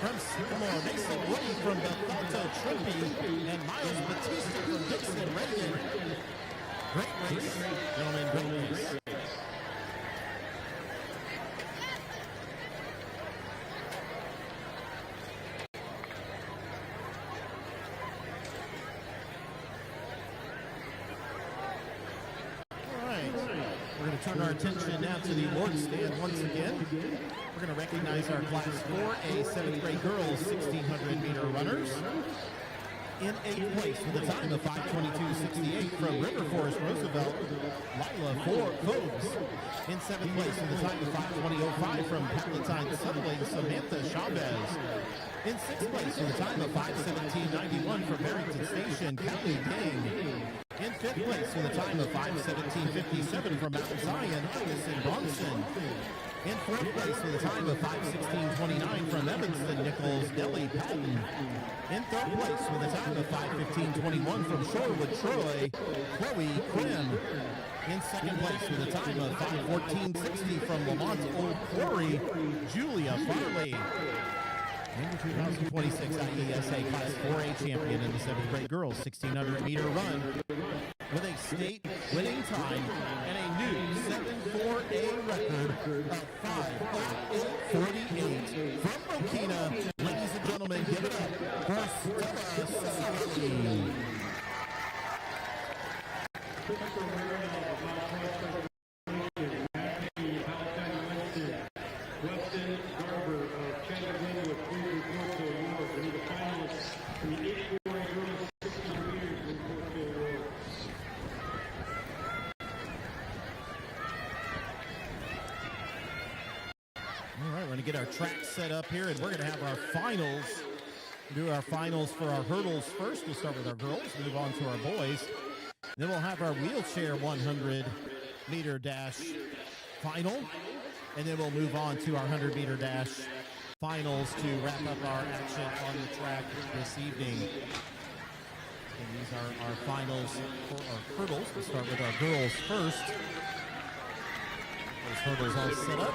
from Sycamore. Mason Woody from Bethalto Trimpe. And Miles Batista from Dixon Reagan. Great race. Gentlemen, great race. We're going to turn our attention now to the award stand once again. We're going to recognize our Class 4A 7th grade girls 1,600-meter runners. In 8th place with a time of 5:22.68 from River Forest Roosevelt, Lila Forbes. In 7th place with a time of 5:20.05 from Palatine Settling, Samantha Chavez. In 6th place with a time of 5:17.91 from Barrington Station, Kelly King. In 5th place with a time of 5:17.57 from Mount Zion, Addison Bronson. In 4th place with a time of 5:16.29 from Evanston Nichols, Nellie Patton. In 3rd place with a time of 5:15.21 from Shorewood Troy, Chloe Krim. In 2nd place with a time of 5:14.60 from Lamont Old Quarry, Julia Farley. And the 2026 IESA Class 4A champion in the 7th grade girls 1,600-meter run with a state winning time and a new 7-4A record of 5:48 from Mokina. Ladies and gentlemen, give it up for Stella Sally. Get our track set up here, and we're going to have our finals. Do our finals for our hurdles first. We'll start with our girls, move on to our boys. Then we'll have our wheelchair 100-meter dash final, and then we'll move on to our 100-meter dash finals to wrap up our action on the track this evening. And these are our finals for our hurdles. We'll start with our girls first. Those hurdles all set up.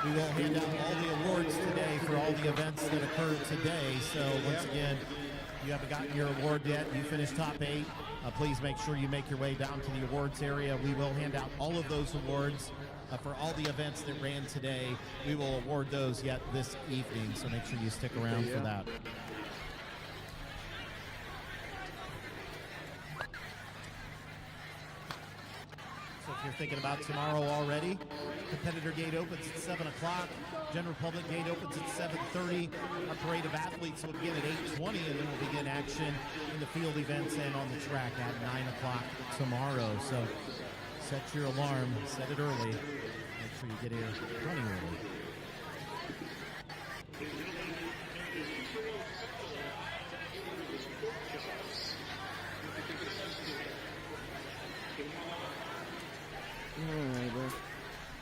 We will hand out all the awards today for all the events that occurred today. So once again, if you haven't gotten your award yet, you finished top 8, please make sure you make your way down to the awards area. We will hand out all of those awards for all the events that ran today. We will award those yet this evening, so make sure you stick around for that. So if you're thinking about tomorrow already, competitor gate opens at 7 o'clock. General public gate opens at 7:30. Our parade of athletes will begin at 8:20, and then we'll begin action in the field events and on the track at 9 o'clock tomorrow. So set your alarm, set it early. Make sure you get here running early.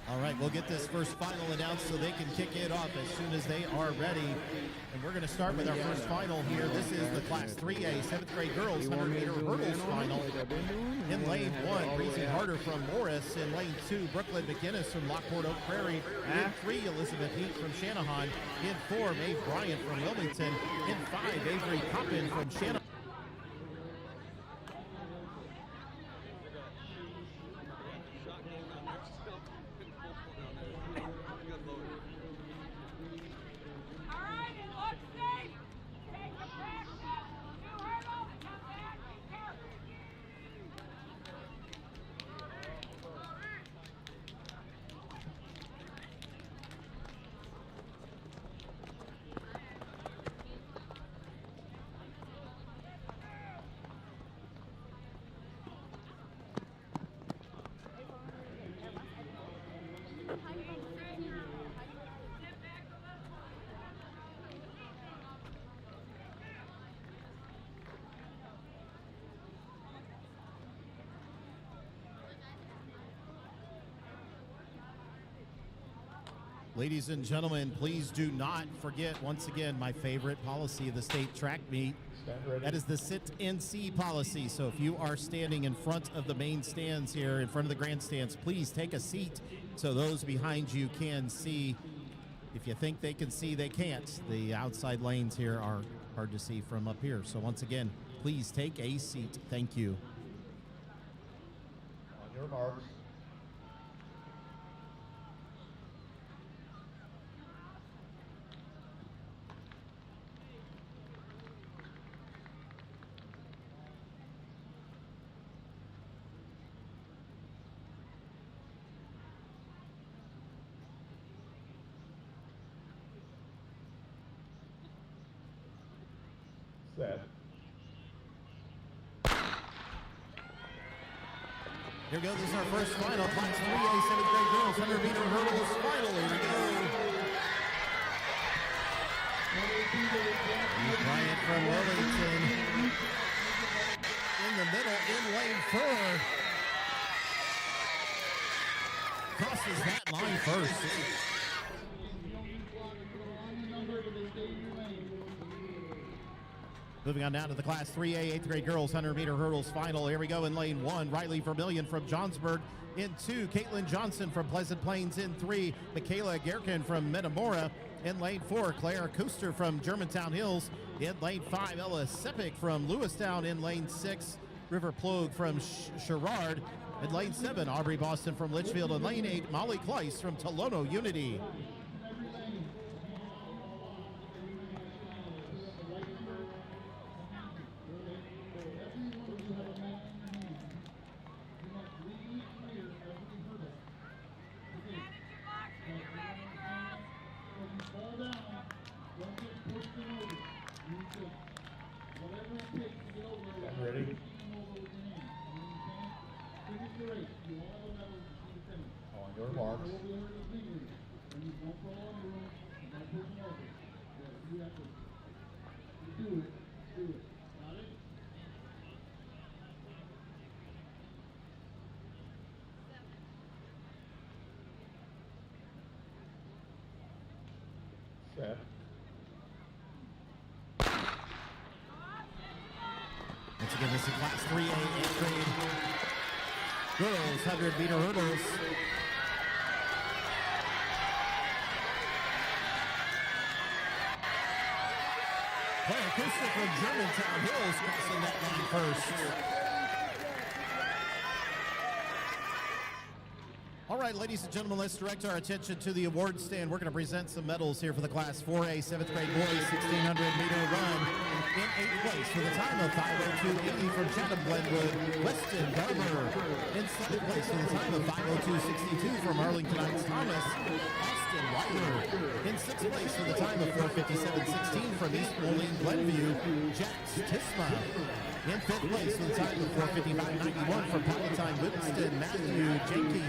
All right, we'll get this first final announced so they can kick it off as soon as they are ready. And we're going to start with our first final here. This is the Class 3A 7th grade girls 100-meter hurdles final. In lane 1, Breezy Harder from Morris. In lane 2, Brooklyn McGinnis from Lockport Oak Prairie. In 3, Elizabeth Heat from Shanahan. In 4, Maeve Bryant from Wilmington. In 5, Avery Coppin from Shanahan. All right, it looks safe. Take a practice. Two hurdles and come back. Be careful. Ladies and gentlemen, please do not forget, once again, my favorite policy of the state track meet. That is the sit and see policy. So if you are standing in front of the main stands here, in front of the grandstands, please take a seat so those behind you can see. If you think they can see, they can't. The outside lanes here are hard to see from up here. So once again, please take a seat. Thank you. On your marks. Set. Here we go. This is our first final. Class 3A 7th grade girls 100-meter hurdles final. Here we go. Bryant from Wilmington in the middle in lane 4. Crosses that line first. Moving on down to the Class 3A 8th grade girls 100-meter hurdles final. Here we go in lane 1. Riley Vermillion from Johnsburg. In 2, Caitlin Johnson from Pleasant Plains. In 3, Michaela Gerken from Metamora. In lane 4, Claire Kuster from Germantown Hills. In lane 5, Ella Sepik from Lewistown. In lane 6, River Plogue from Sherrard. In lane 7, Aubrey Boston from Litchfield. In lane 8, Molly Kleiss from Tolono Unity. Ready? On your marks. Set. Once again, this is Class 3A 8th grade girls 100-meter hurdles. Claire Kuster from Germantown Hills crossing that line first. All right, ladies and gentlemen, let's direct our attention to the award stand. We're going to present some medals here for the Class 4A 7th grade boys 1600-meter run. In 8th place with a time of 5:02.80 from Chatham Glenwood, Weston Garber. In 7th place with a time of 5:02.62 from Arlington Heights Thomas, Austin Weiler. In 6th place with a time of 4:57.16 from East Moline Glenview, Jax Tisma. In 5th place with a time of 4:55.91 from Palatine Livingston, Matthew Jenke.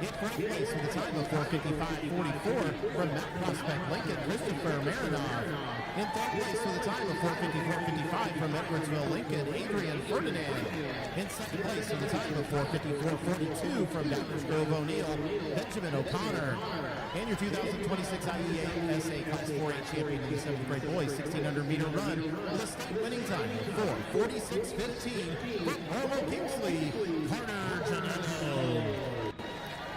In fourth place with a time of 4:55.44 from Mount Prospect Lincoln, Christopher Marinov. In third place with a time of 4:54.55 from Edwardsville Lincoln, Adrian Ferdinand. In second place with a time of 4:54.42 from Downers Grove O'Neill, Benjamin O'Connor. And your 2026 IESA Class 4A champion in the 7th grade boys 1600 meter run with a state winning time of 4:46.15 from Normal Kingsley, Carter Janino.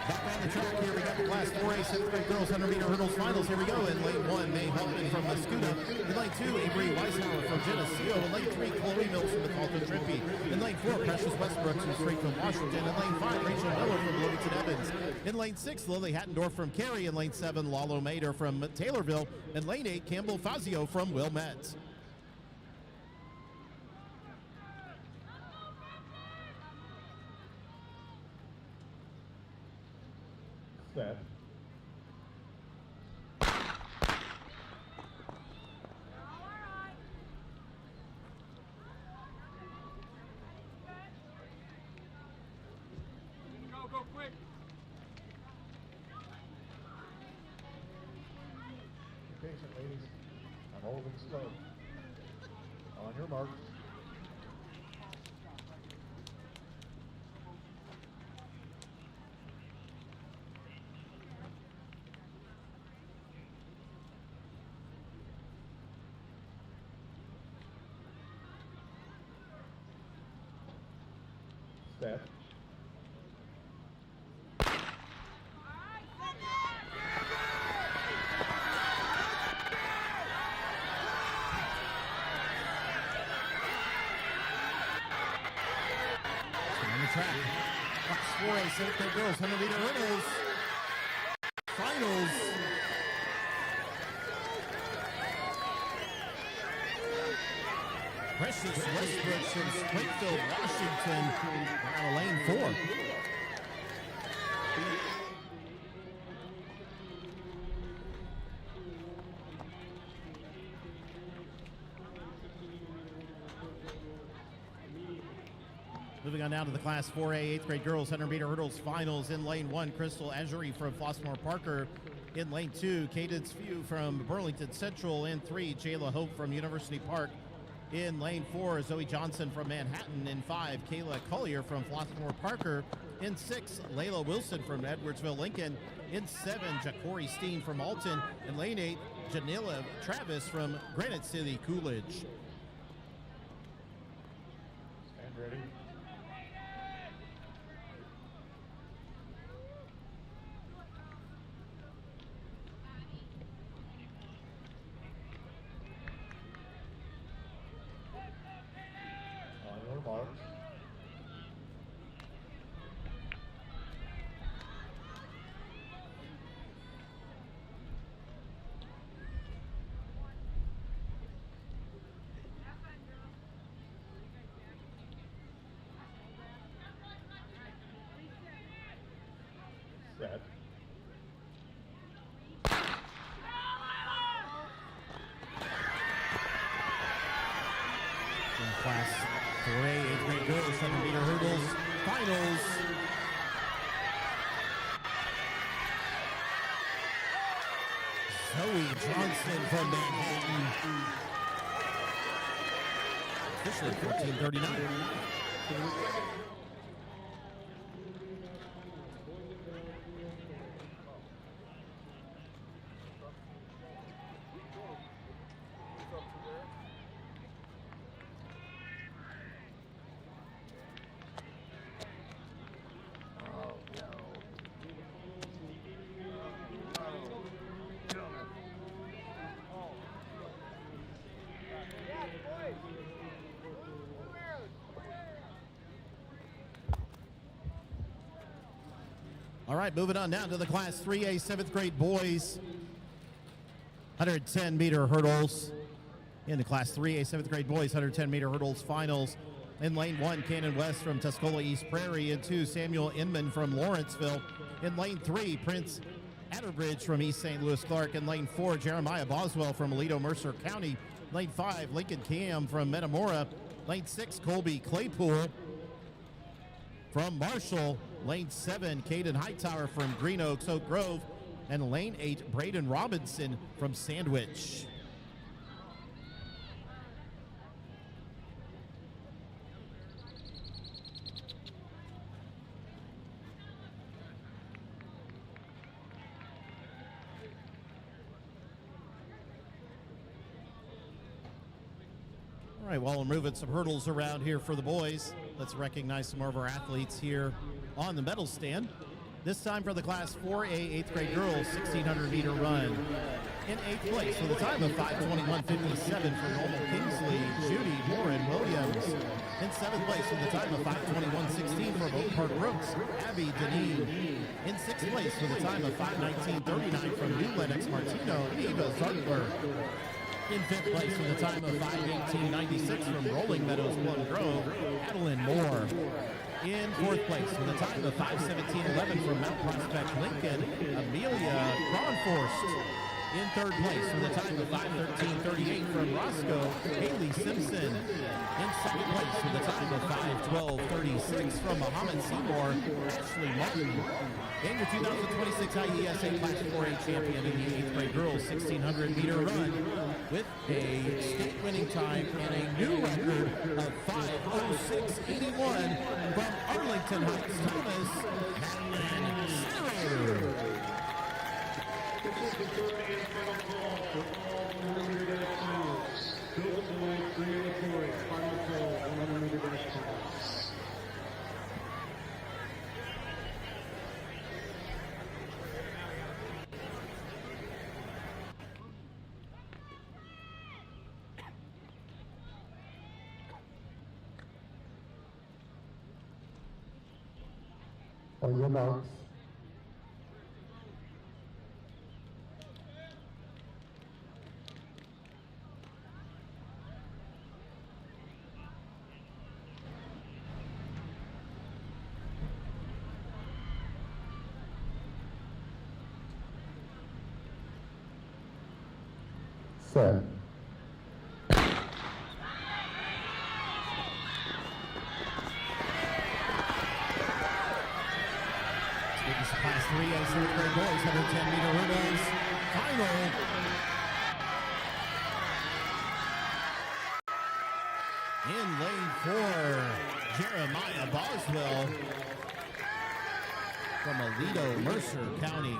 Back on the track here, we got the Class 4A 7th grade girls 100 meter hurdles finals. Here we go. In lane 1, May Hoffman from Muscuda. In lane 2, Avery Weishauer from Geneseo. In lane 3, Chloe Mills from the Colton Trippy. In lane 4, Precious Westbrooks from straight from Washington. In lane 5, Rachel Miller from Bloomington Evans. In lane 6, Lily Hattendorf from Cary. In lane 7, Lalo Mader from Taylorville. In lane 8, Campbell Fazio from Wilmette. Set. Go quick. Be patient, ladies. I'm holding slow. On your marks. Set. On the track, Class 4A 7th grade girls 100 meter hurdles finals. Precious Westbrook from Springfield, Washington, out of lane 4. Moving on now to the Class 4A 8th grade girls 100 meter hurdles finals. In lane 1, Crystal Azuri from Flossmoor Parker. In lane 2, Cadence Few from Burlington Central. In 3, Jayla Hope from University Park. In lane 4, Zoe Johnson from Manhattan. In 5, Kayla Collier from Flossmoor Parker. In 6, Layla Wilson from Edwardsville Lincoln. In 7, Jacori Steen from Alton. In lane 8, Janila Travis from Granite City Coolidge. Stand ready. On your marks. Set. In Class 4A 8th grade girls 100 meter hurdles finals. Zoe Johnson from Manhattan. Officially 14:39. All right, moving on down to the Class 3A 7th grade boys 110 meter hurdles. In the Class 3A 7th grade boys 110 meter hurdles finals. In lane 1, Cannon West from Tuscola East Prairie. In 2, Samuel Inman from Lawrenceville. In lane 3, Prince Atterbridge from East St. Louis Clark. In lane 4, Jeremiah Boswell from Aledo Mercer County. Lane 5, Lincoln Cam from Metamora. Lane 6, Colby Claypool from Marshall. Lane 7, Caden Hightower from Green Oaks, Oak Grove. And lane 8, Braden Robinson from Sandwich. All right, while we're moving some hurdles around here for the boys, let's recognize some more of our athletes here on the medal stand. This time for the Class 4A 8th grade girls 1,600-meter run. In 8th place with a time of 5:21.57 for Normal Kingsley, Judy Warren Williams. In 7th place with a time of 5:21.16 for Oak Park Brooks, Abby Deneen. In 6th place with a time of 5:19.39 from New Lenox Martino, Eva Zartler. In 5th place with a time of 5:18.96 from Rolling Meadows Plum Grove, Adeline Moore. In 4th place with a time of 5:17.11 from Mount Prospect Lincoln, Amelia Cronforst. In 3rd place with a time of 5:13.38 from Roscoe, Haley Simpson. In 2nd place with a time of 5:12.36 from Muhammad Seymour, Ashley Martin. And your 2026 IESA Class 4A champion in the 8th grade girls 1,600-meter run with a state-winning time and a new record of 5:06.81 from Arlington Heights, Thomas Madeline Sarah. This is the third and final call for all 100-meter dash finals. Go to line 3 of the court. Final call, 100-meter dash finals. On your marks. Set. Class 3A 7th grade boys 110-meter hurdles final. In lane 4, Jeremiah Boswell from Aledo, Mercer County.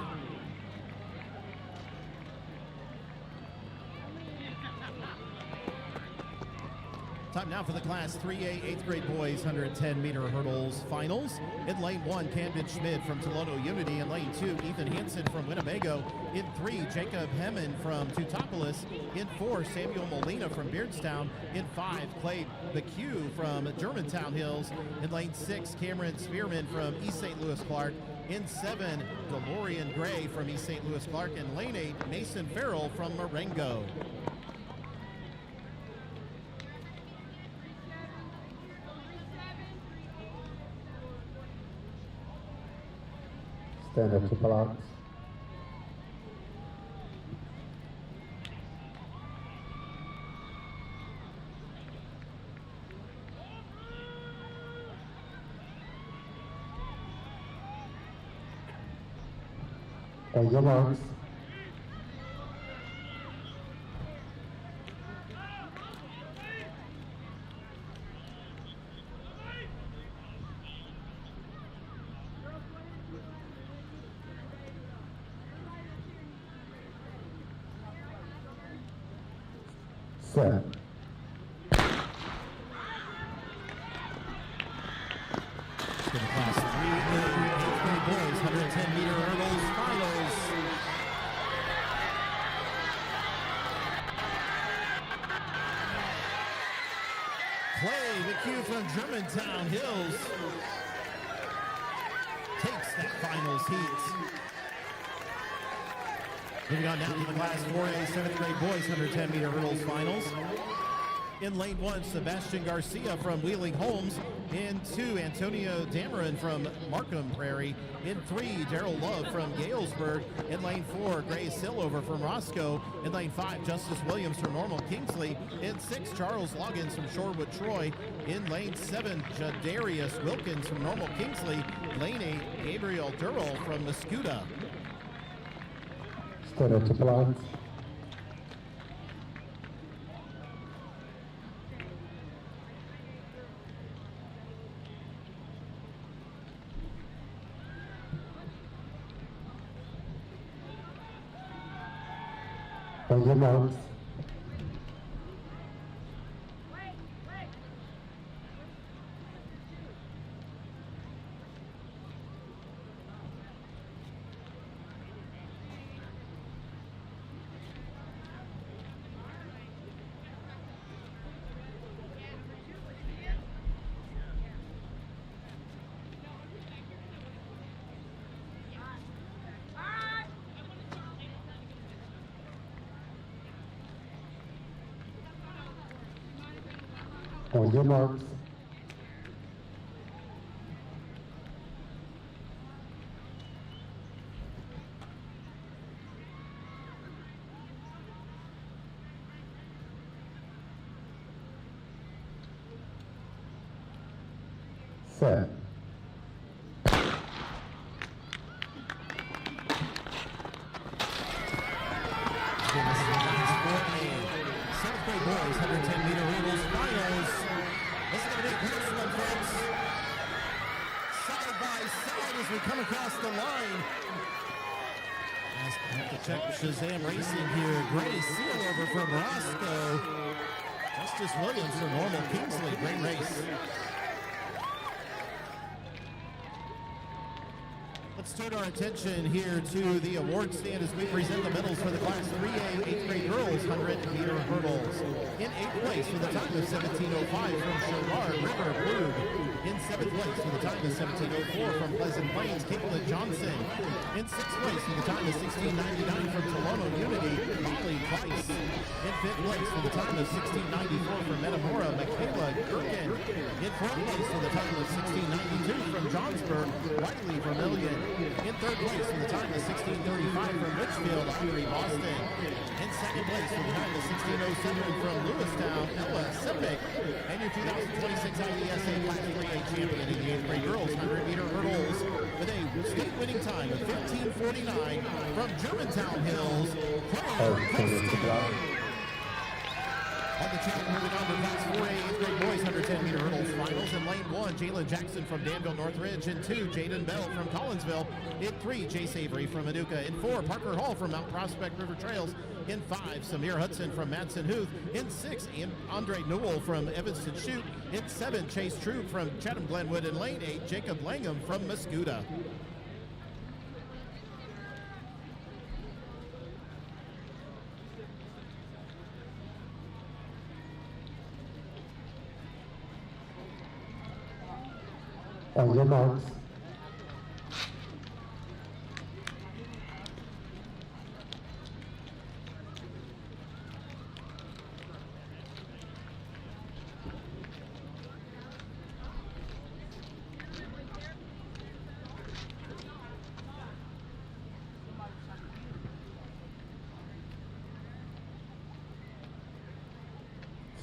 Time now for the Class 3A 8th grade boys 110-meter hurdles finals. In lane 1, Camden Schmidt from Tolono Unity. In lane 2, Ethan Hansen from Winnebago. In 3, Jacob Hemman from Teutopolis. In 4, Samuel Molina from Beardstown. In 5, Clay McHugh from Germantown Hills. In lane 6, Cameron Spearman from East St. Louis Clark. In 7, DeLorean Gray from East St. Louis Clark. In lane 8, Mason Farrell from Marengo. Stand up to blocks. On your marks. Set. For the Class 3A 8th grade boys 110-meter hurdles finals. Clay McHugh from Germantown Hills takes that finals heat. Moving on now to the Class 4A 7th grade boys 110-meter hurdles finals. In lane 1, Sebastian Garcia from Wheeling Holmes. In 2, Antonio Dameron from Markham Prairie. In 3, Daryl Love from Galesburg. In lane 4, Gray Sillover from Roscoe. In lane 5, Justice Williams from Normal Kingsley. In 6, Charles Loggins from Shorewood Troy. In lane 7, Jadarius Wilkins from Normal Kingsley. Lane 8, Gabriel Durrell from Muscuda. Steady to blocks. On your marks. On your marks. Set. Seventh grade boys, 110-meter hurdles finals. This is going to be a close one, folks. Side by side as we come across the line. I have to check Shazam Racing here. Gray Sealover from Roscoe. Justice Williams from Normal Kingsley. Great race. Let's turn our attention here to the award stand as we present the medals for the Class 3A 8th grade girls 100-meter hurdles. In 8th place with a time of 17:05 from Sherrard River Blue. In 7th place with a time of 17:04 from Pleasant Plains, Caitlin Johnson. In 6th place with a time of 16:99 from Tolono Unity, Molly Price. In 5th place with a time of 16:94 from Metamora, Michaela Gherkin. In 4th place with a time of 16:92 from Johnsburg, Riley Vermillion. In 3rd place with a time of 16:35 from Richfield, Audrey Boston. In 2nd place with a time of 16:07 from Lewistown, Ella Sippick. And your 2026 IESA Class 3A champion in the 8th grade girls 100-meter hurdles with a state-winning time of 15:49 from Germantown Hills, Claire Costa. On the channel, moving on to Class 4A 8th grade boys 110-meter hurdles finals. In lane 1, Jalen Jackson from Danville Northridge. In 2, Jaden Bell from Collinsville. In 3, Chase Avery from Paducah. In 4, Parker Hall from Mount Prospect River Trails. In 5, Samir Hudson from Madsen Huth. In 6, Andre Newell from Evanston Chute. In 7, Chase Troop from Chatham Glenwood. In lane 8, Jacob Langham from Muscuda. On your marks.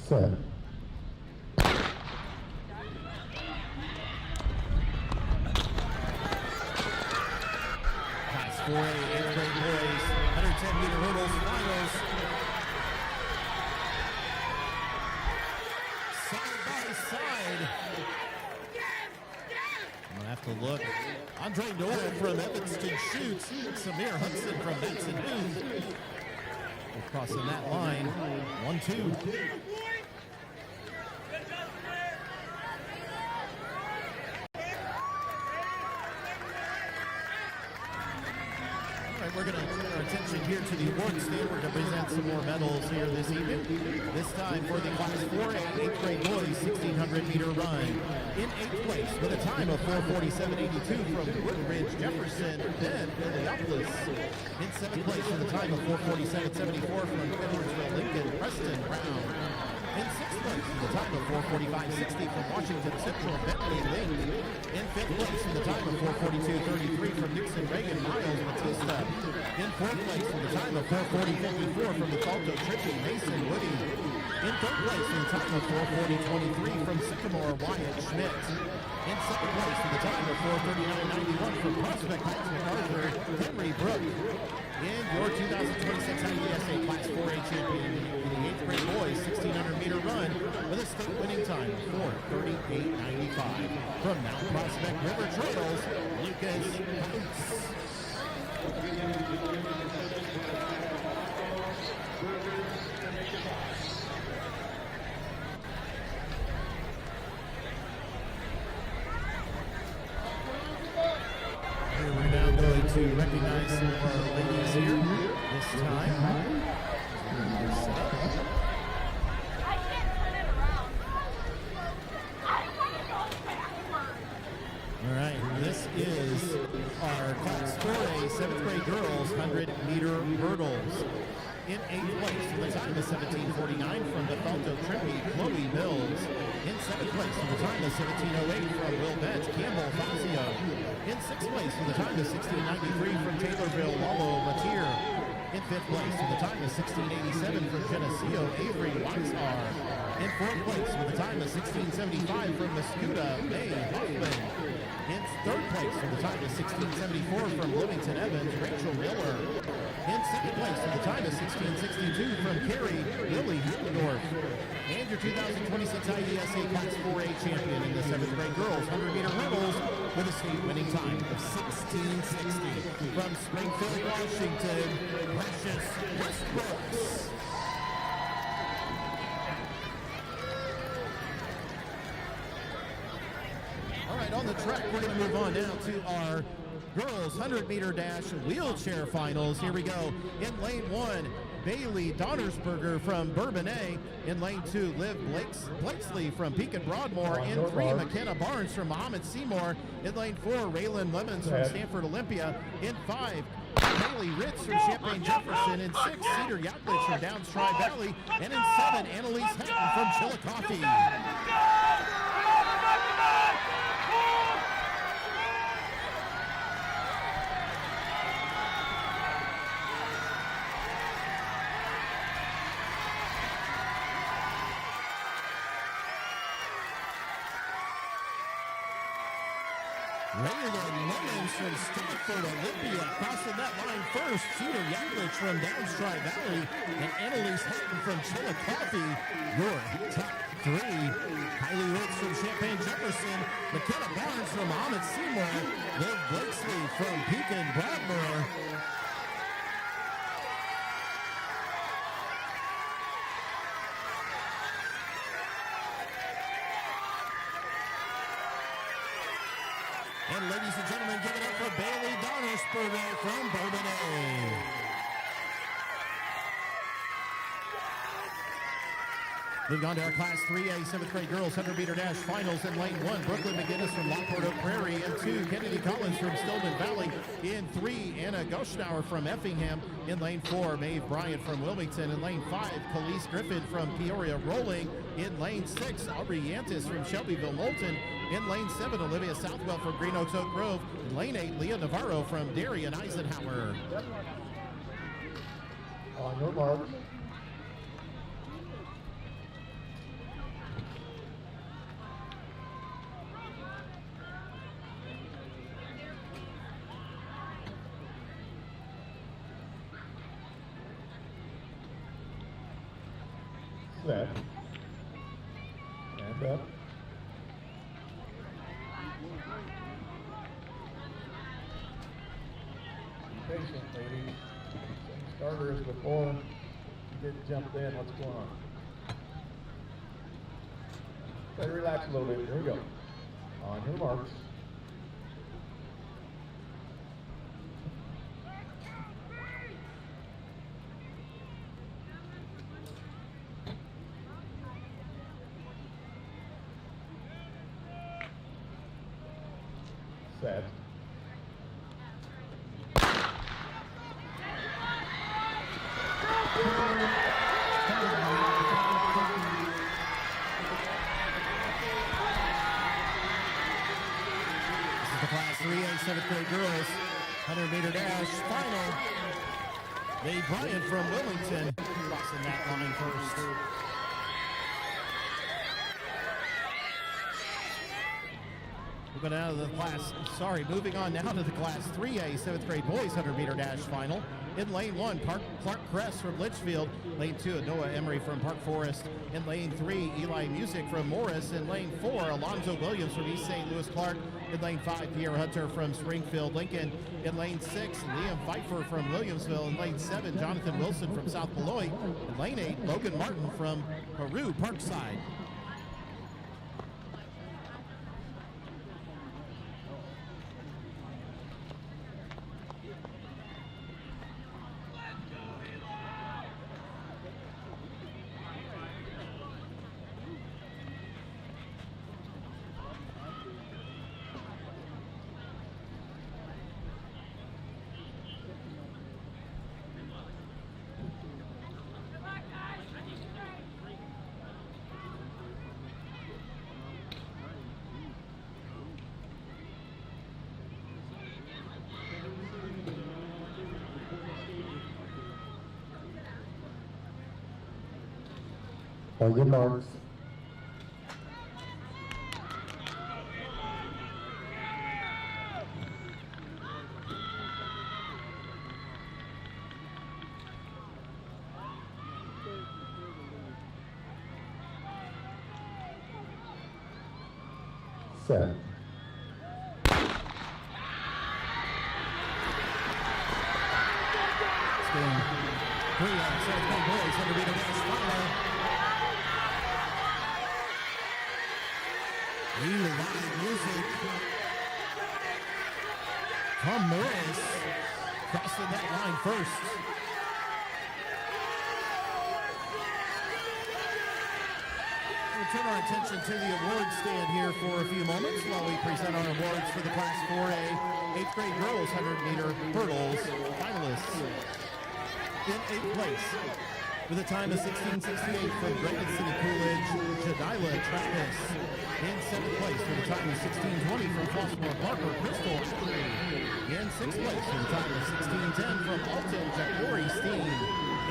Set. Class 4A 8th grade boys 110-meter hurdles finals. Side by side. I'm going to have to look. Andre Noel from Evanston Chute. Samir Hudson from Madsen Huth. Crossing that line. 1-2. We're going to turn our attention here to the award stand. We're going to present some more medals here this evening. This time for the Class 4A 8th grade boys 1600-meter run. In 8th place with a time of 4:47.82 from Woodridge Jefferson, Ben Illiopolis. In 7th place with a time of 4:47.74 from Edwardsville Lincoln, Preston Brown. In sixth place with a time of 4:45.60 from Washington Central, Bentley Link. In fifth place with a time of 4:42.33 from Nixon Reagan, Miles Batista. In fourth place with a time of 4:40.54 from the Falto Trippy, Mason Woody. In third place with a time of 4:40.23 from Sycamore, Wyatt Schmidt. In second place with a time of 4:39.91 from Prospect Heights MacArthur, Henry Brook. In your 2026 IESA Class 4A champion in the 8th grade boys 1600-meter run with a state winning time of 4:38.95 from Mount Prospect River Trails, Lucas Coates. We're now going to recognize some of our ladies here this time. I can't turn it around. I want to go backwards. All right, this is our Class 4A 7th grade girls 100-meter hurdles. In 8th place with a time of 17:49 from the Falto Trippy, Chloe Mills. In 2nd place with a time of 17:08 from Will Betts, Campbell Fazio. In 6th place with a time of 16:93 from Taylorville, Lalo Latier. In 5th place with a time of 16:87 from Geneseo, Avery Waxar. In 4th place with a time of 16:75 from Muscuda, May Hoffman. In 3rd place with a time of 16:74 from Bloomington Evans, Rachel Miller. In 2nd place with a time of 16:62 from Carrie, Lily Hickendorf. And your 2026 IESA Class 4A champion in the 7th grade girls 100-meter hurdles with a state winning time of 16:60 from Springfield, Washington, Precious Westbrooks. All right, on the track, we're going to move on now to our girls 100-meter dash wheelchair finals. Here we go. In lane 1, Bailey Donnersberger from Bourbonnais. In lane 2, Liv Blakesley from Pekin Broadmoor. In 3, McKenna Barnes from Mohammed Seymour. In lane 4, Raylan Lemons from Stanford Olympia. In 5, Haley Ritz from Champaign Jefferson. In 6, Cedar Yaklich from Downs Tri Valley. And in 7, Annalise Hatton from Chillicothe. Raylan Lemons from Stanford Olympia crossing that line first. Cedar Yaklich from Downs Tri Valley and Annalise Hatton from Chillicothe. Your top 3. Kylie Ritz from Champaign Jefferson. McKenna Barnes from Mohammed Seymour. Liv Blakesley from Pekin Broadmoor. And ladies and gentlemen, give it up for Bailey Donnersberger from Bourbonnais. Moving on to our Class 3A 7th grade girls 100-meter dash finals. In lane 1, Brooklyn McGinnis from Lockport Oak Prairie. In 2, Kennedy Collins from Stillman Valley. In 3, Anna Goshnauer from Effingham. In lane 4, Maeve Bryant from Wilmington. In lane 5, Khalees Griffin from Peoria Rolling. In lane 6, Aubrey Yantis from Shelbyville Moulton. In lane 7, Olivia Southwell from Green Oaks Oak Grove. In lane 8, Leah Navarro from Darien Eisenhower. On your mark. Set. And up. Be patient, ladies. Same starters before you didn't jump in. What's going on? Try to relax a little bit. Here we go. On your marks. Set. 3A 7th grade girls 100-meter dash final. May Bryant from Wilmington crossing that line first. Moving on now to the Class 3A 7th grade boys 100-meter dash final. In lane 1, Clark Kress from Litchfield. Lane 2, Noah Emery from Park Forest. In lane 3, Eli Music from Morris. In lane 4, Alonzo Williams from East St. Louis Clark. In lane 5, Pierre Hunter from Springfield Lincoln. In lane 6, Liam Pfeiffer from Williamsville. In lane 7, Jonathan Wilson from South Beloit. In lane 8, Logan Martin from Peru Parkside. On your marks. Set. Music from Morris crossing that line first. We'll turn our attention to the award stand here for a few moments while we present our awards for the Class 4A 8th grade girls 100-meter hurdles finalists. In 8th place, with a time of 16:68 from Brandon City Coolidge, Jadila Travis. In 7th place with a time of 16:20 from Flossmoor Parker, Crystal Ackley. In 6th place with a time of 16:10 from Alton Jacori Steen.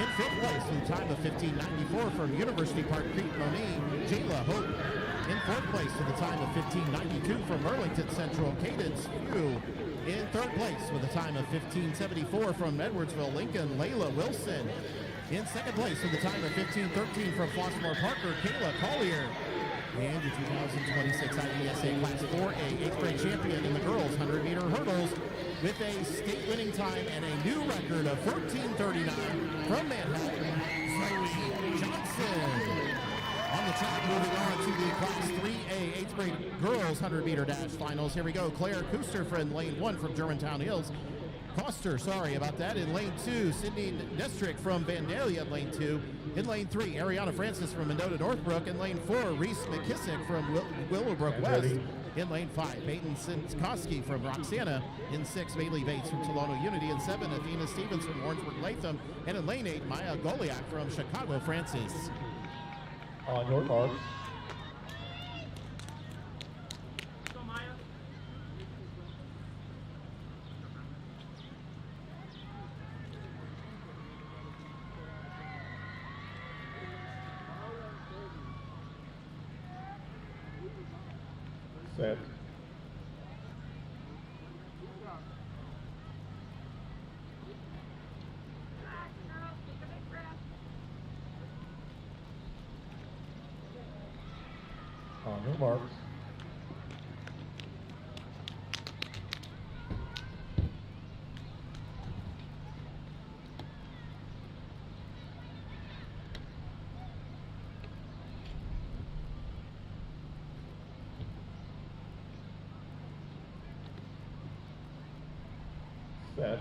In 5th place with a time of 15:94 from University Park Crete Moni, Jayla Hope. In 4th place with a time of 15:92 from Burlington Central, Cadence Few. In 3rd place with a time of 15:74 from Edwardsville Lincoln, Layla Wilson. In 2nd place with a time of 15:13 from Flossmoor Parker, Kayla Collier. And your 2026 IESA Class 4A 8th grade champion in the girls 100-meter hurdles with a state-winning time and a new record of 14:39 from Manhattan, Zoe Johnson. On the track, moving on to the Class 3A 8th grade girls 100-meter dash finals. Here we go. Claire Kuster from lane 1 from Germantown Hills. Coster, sorry about that. In lane 2, Sydney Nestrick from Vandalia in lane 2. In lane 3, Ariana Francis from Mendota Northbrook. In lane 4, Reese McKissick from Willowbrook West. In lane 5, Peyton Sinskowski from Roxana. In 6, Bailey Bates from Tolono Unity. In 7, Athena Stevens from Orangeburg Latham. And in lane 8, Maya Goliak from Chicago Francis. On your marks. Set. On your marks. Set.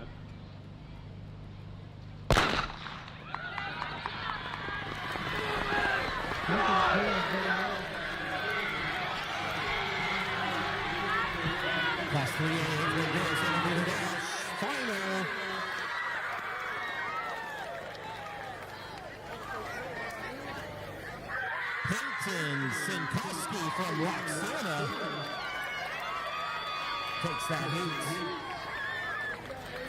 Class 3A 8th grade girls 100-meter dash final. Peyton Sinkoski from Roxana takes that heat.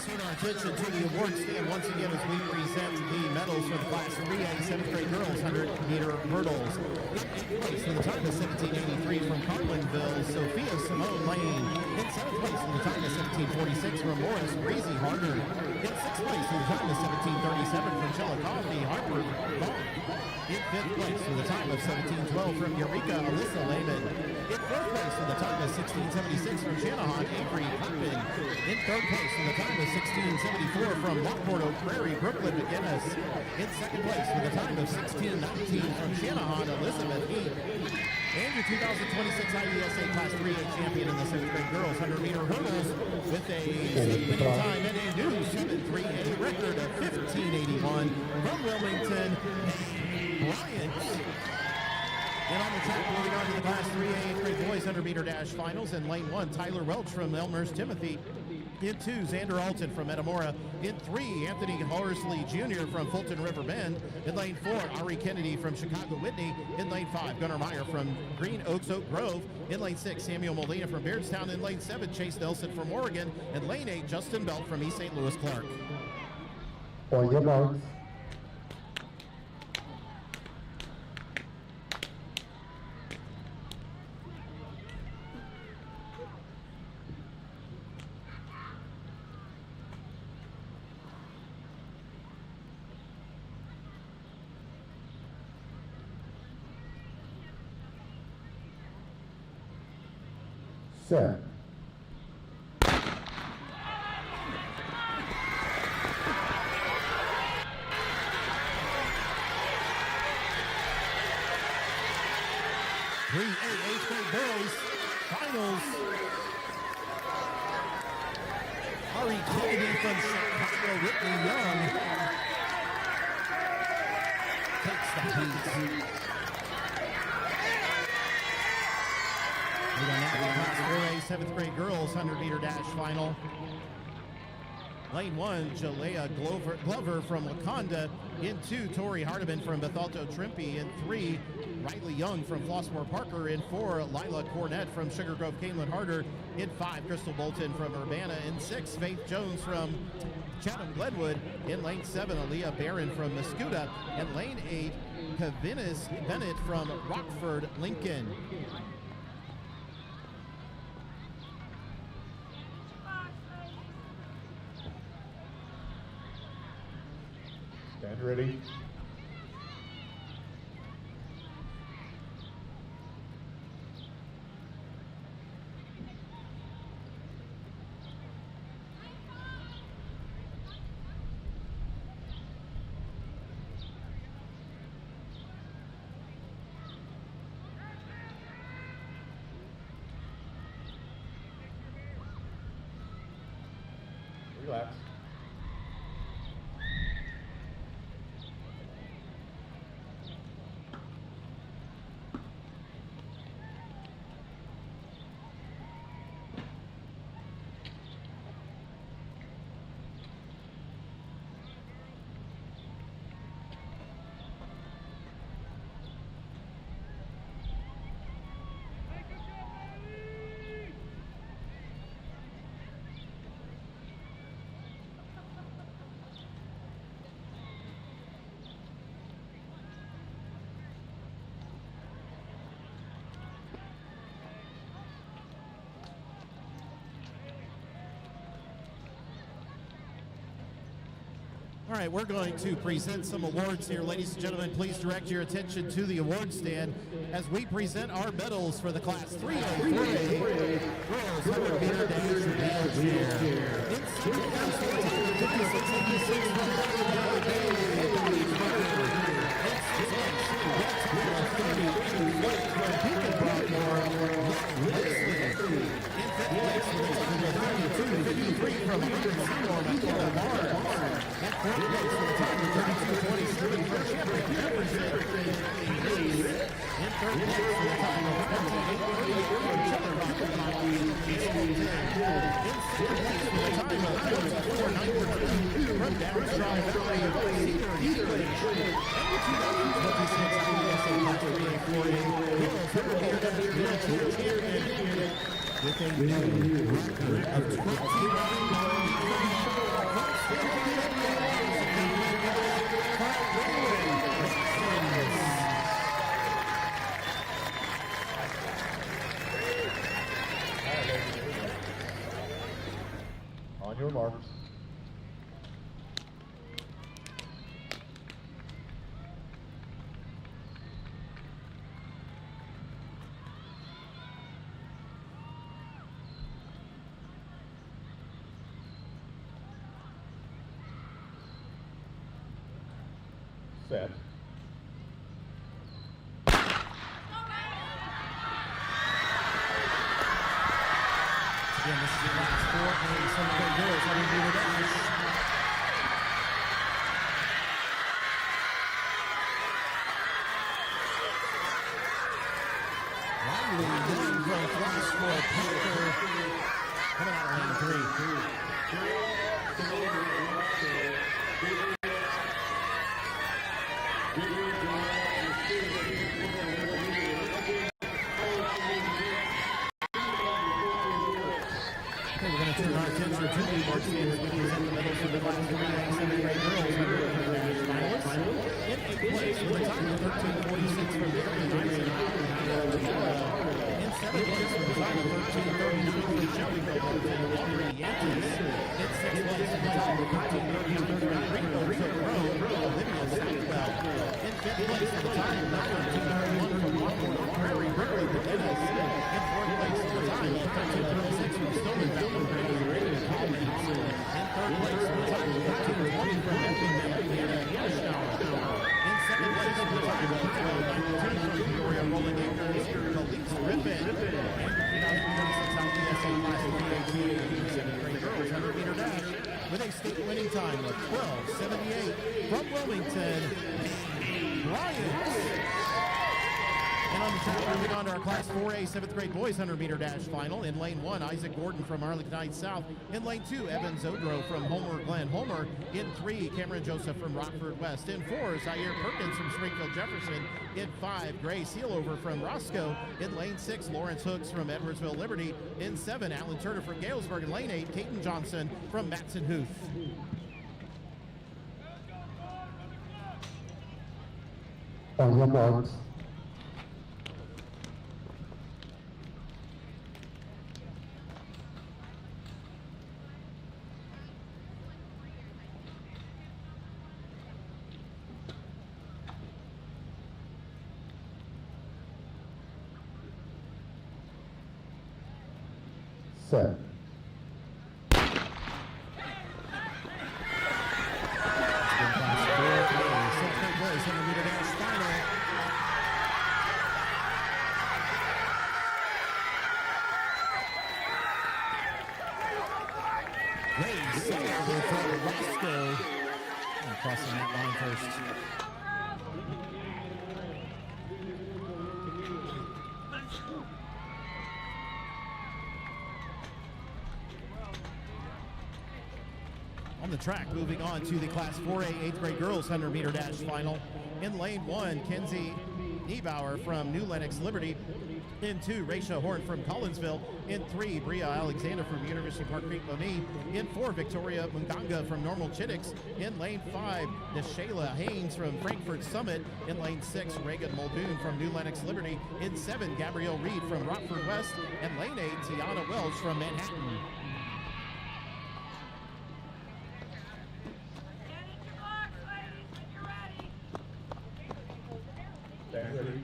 Turn our attention to the award stand once again as we present the medals for the Class 3A 7th grade girls 100-meter hurdles. In 8th place for the time of 1783 from Carlinville, Sophia Simone Lane. In 7th place for the time of 1746 from Morris Breezy Harder. In 6th place for the time of 1737 from Chillicothe Harper Vaughn. In 5th place for the time of 1712 from Eureka Alyssa Lehman. In 4th place for the time of 1676 from Shanahan Avery Carpin. In 3rd place for the time of 1674 from Lockport Oak Prairie Brooklyn McGinnis. In 2nd place for the time of 1619 from Shanahan Elizabeth Heath. And your 2026 IESA Class 3A champion in the 7th grade girls 100-meter hurdles with a winning time and a new 7.38 record of 15.81 from Wilmington, Bryant. And on the track, moving on to the Class 3A 8th grade boys 100-meter dash finals. In lane 1, Tyler Welch from Elmer's Timothy. In 2, Xander Alton from Metamora. In 3, Anthony Horsley Jr. from Fulton River Bend. In lane 4, Ari Kennedy from Chicago Whitney. In lane 5, Gunnar Meyer from Green Oaks Oak Grove. In lane 6, Samuel Molina from Bairdstown. In lane 7, Chase Nelson from Oregon. In lane 8, Justin Belt from East St. Louis Clark. On your marks. Set. 3A 8th grade boys finals. Ari Kennedy from Chicago, Whitney Young takes the heat. We're going to have the Class 4A 7th grade girls 100-meter dash final. Lane 1, Jalea Glover from Wakanda. In 2, Tori Hardiman from Bethalto Trimpe. In 3, Riley Young from Flossmoor Parker. In 4, Lila Cornett from Sugar Grove Canelan Harder. In 5, Crystal Bolton from Urbana. In 6, Faith Jones from Chatham Glenwood. In lane 7, Aaliyah Barron from Mascuda. And lane 8, Kavinis Bennett from Rockford, Lincoln. Stand ready. Relax. All right, we're going to present some awards here. Ladies and gentlemen, please direct your attention to the award stand as we present our medals for the Class 3A 4A girls 100-meter dash wheelchair. In second place, 5686 from Beacon Brockmore. In fifth place, 3253 from Seymour McKenna Barnes. And fourth place for the time of 32:23 from Champion Jefferson. In third place for the time of 28:38 from Chandler Rockland. In second place for the time of 24:92 from Dallas Drive Valley of Cedar English. And the 2026 IESA Class 3A 4A girls 100-meter wheelchair champion, with a new record of 21. On your marks. Set. Again, this is the last 4A 7th grade girls 100-meter dash. Lively lead from class 4 Parker coming out of lane 3. Okay, we're going to turn our attention to the march stands which is in the middle of the class 3A 7th grade girls finalists. In 8th place with a time of 13:46 from Maryland, in 7th place with a time of 13:39 from Shelbyville, Aubrey Yankees. In 6th place with a time of 13:39 from Greenville, Olivia Sackwell. In 5th place with a time of 13:31 from Lockport, Prairie River, McGinnis. In 4th place with a time of 13:36 from Stillman Valley, Brady Collins. In 3rd place with a time of 13:20 from Indiana, in 2nd place with a time of 13:19 from Peoria, Rolling Acres, Khalees Ribbon. And out IESA class 3A 7th grade girls 100-meter dash with a state winning time of 12:78 from Wilmington, Bryant. And on the track, moving on to our Class 4A 7th grade boys 100-meter dash final. In lane 1, Isaac Gordon from Arlington Heights South. In lane 2, Evan Zodro from Homer Glen Homer. In 3, Cameron Joseph from Rockford West. In 4, Zaire Perkins from Springfield Jefferson. In 5, Gray Sealover from Roscoe. In lane 6, Lawrence Hooks from Edwardsville Liberty. In 7, Alan Turner from Galesburg. In lane 8, Caden Johnson from Matson Huth. On your marks. Set. Crossing that line first. On the track, moving on to the Class 4A 8th grade girls 100-meter dash final. In lane 1, Kenzie Niebauer from New Lenox Liberty. In 2, Raisha Horn from Collinsville. In 3, Bria Alexander from University Park Creek Bonnie. In 4, Victoria Munganga from Normal Chittix. In lane 5, Neshayla Haynes from Frankfurt Summit. In lane 6, Reagan Muldoon from New Lenox Liberty. In 7, Gabrielle Reed from Rockford West. And lane 8, Tiana Welch from Manhattan. Stand ready.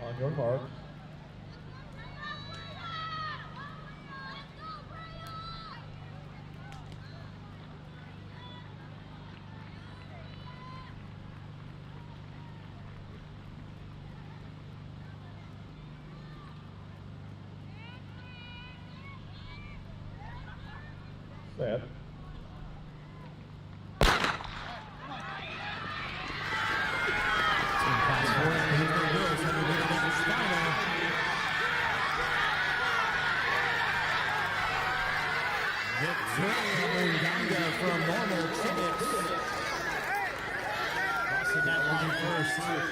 On your mark. Set. Victoria Munganga from Normal Chimmets. Crossing that line first. Well,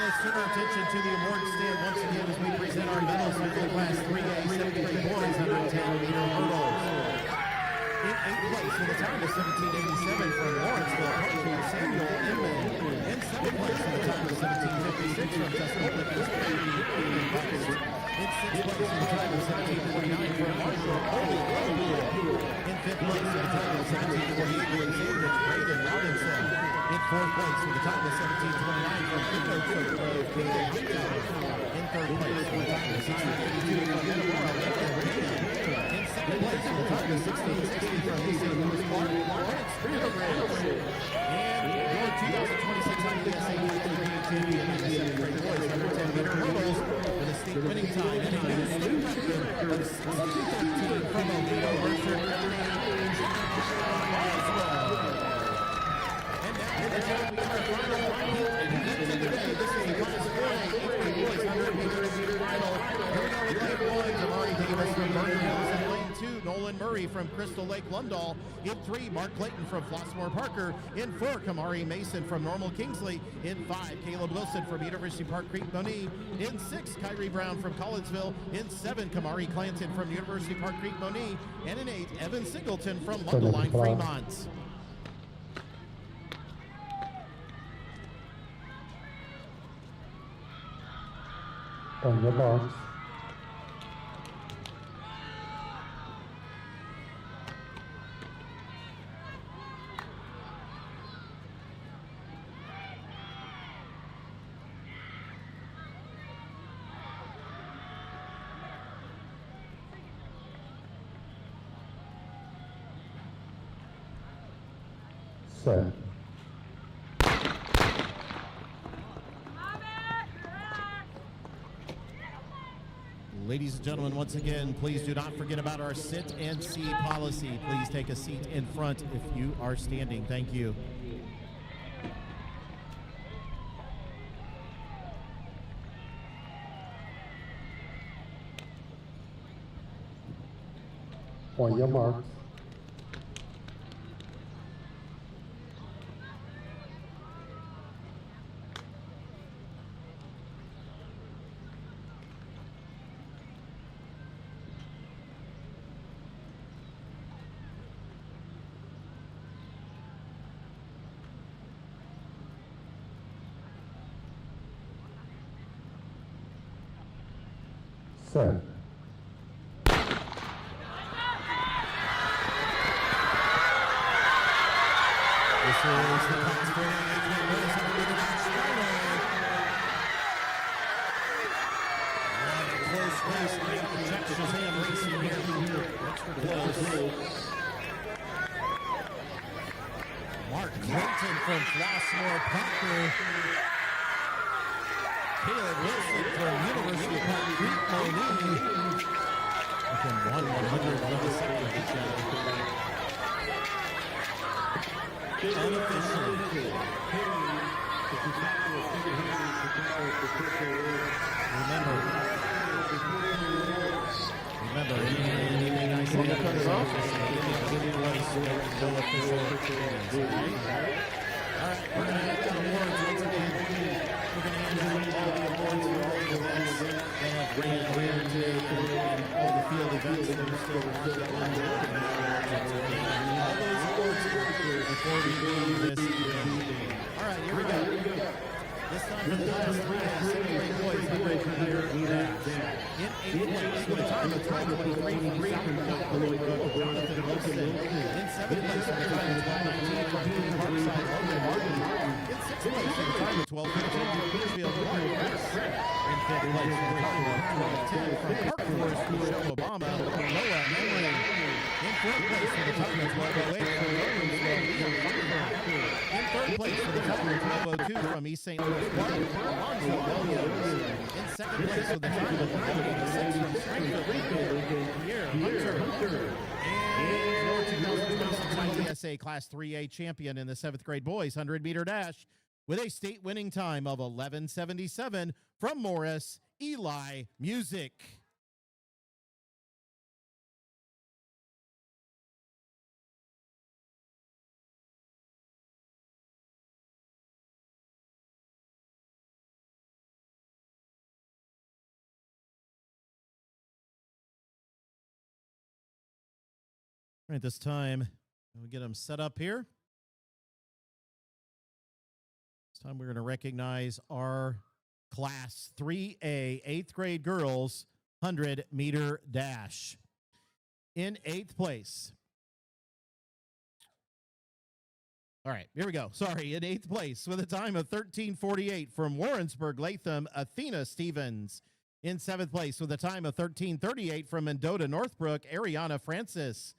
let's turn our attention to the award stand once again as we present our medals for the Class 3A 7th grade boys 110-meter hurdles. In 8th place with a time of 17:87 from Lawrenceville, Parkview Samuel Inman. In 7th place with a time of 17:56 from Tuscaloosa, in 6th place with a time of 17:49 from Marshall Holy Glenpool. In 5th place with a time of 17:48 from Sandwich Braden Robinson. In 4th place with a time of 17:29 from Pico Grove Caleb Hickman. In 3rd place with a time of 16:82 from Middleborough Lincoln Regan. In 2nd place with a time of 16:60 from East St. Louis Clark Lawrence Peterbridge. And your 2026 IESA champion in the 7th grade boys 110-meter hurdles with a state winning time and a new state record of 62:13 from O'Neill Mercer County. And now we begin our final heat event of the day. This is the Class 4A 8th grade boys 100-meter final. Here we go with lane 1, Jamari Davis from Vernon Hills. In lane 2, Nolan Murray from Crystal Lake Lundahl. In 3, Mark Clayton from Flossmoor Parker. In 4, Kamari Mason from Normal Kingsley. In 5, Caleb Wilson from University Park Creek Bonee. In 6, Kyrie Brown from Collinsville. In 7, Kamari Clanton from University Park Creek Bonee. And in 8, Evan Singleton from Mundelein Fremont. On your box. Set. Ladies and gentlemen, once again, please do not forget about our sit and see policy. Please take a seat in front if you are standing. Thank you. On your marks. Set. This is the Class 4A 8th grade boys 100-meter skyway. What a close race. Untitled Chapter Shazam Racing here. Extra close. Mark Clinton from Flossmoor Parker. Caleb Wilson from University of Park Creek Bonee. Within 1/100th of a second of each other. Unofficially. Remember, anything I say that comes off, it was no official things, okay? All right, we're going to hand out awards once again. We're going to hand out all the awards for all the events that have ran here today and all the field events that are still all those awards before we leave this evening. All right, here we go. This time for the Class 3A 7th grade boys 100-meter dash. In 8th place with a time of 12:23 from South Dakota Road, Jonathan Wilson. In 7th place with a time of 12:19 from Newton Parkside, Logan Martin. In 6th place with a time of 12:15 from Petersfield, Warren Chris. In 5th place with a time of 12:10 from Park Forest, Michelle Obama, Noah Emery. In 4th place with a time of 12:08 from Williamsville, Liam Pfeiffer. In 3rd place with a time of 12:02 from East St. Louis Clark, Alonzo Williams. In 2nd place with a time of 11:86 from Springfield, Pierre Hunter. And your 2026 IESA Class 3A champion in the 7th grade boys 100-meter dash with a state winning time of 11:77 from Morris, Eli Music. All right, this time we'll get them set up here. This time we're going to recognize our Class 3A 8th grade girls 100-meter dash. In 8th place. All right, here we go. Sorry, in 8th place with a time of 13:48 from Warrensburg, Latham, Athena Stevens. In 7th place with a time of 13:38 from Mendota, Northbrook, Ariana Francis.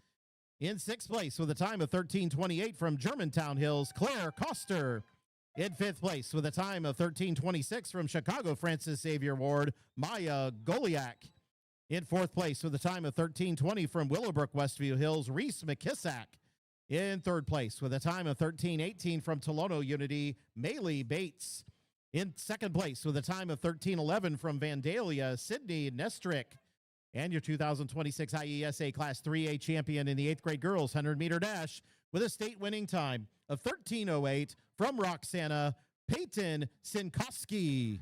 In 6th place with a time of 13:28 from Germantown Hills, Claire Coster. In 5th place with a time of 13:26 from Chicago, Francis Xavier Ward, Maya Goliak. In 4th place with a time of 13:20 from Willowbrook, Westview Hills, Reese McKissack. In 3rd place with a time of 13:18 from Tolono Unity, Maylee Bates. In 2nd place with a time of 13:11 from Vandalia, Sydney Nestrick. And your 2026 IESA Class 3A champion in the 8th grade girls 100-meter dash with a state winning time of 13:08 from Roxana Peyton Sinkowski.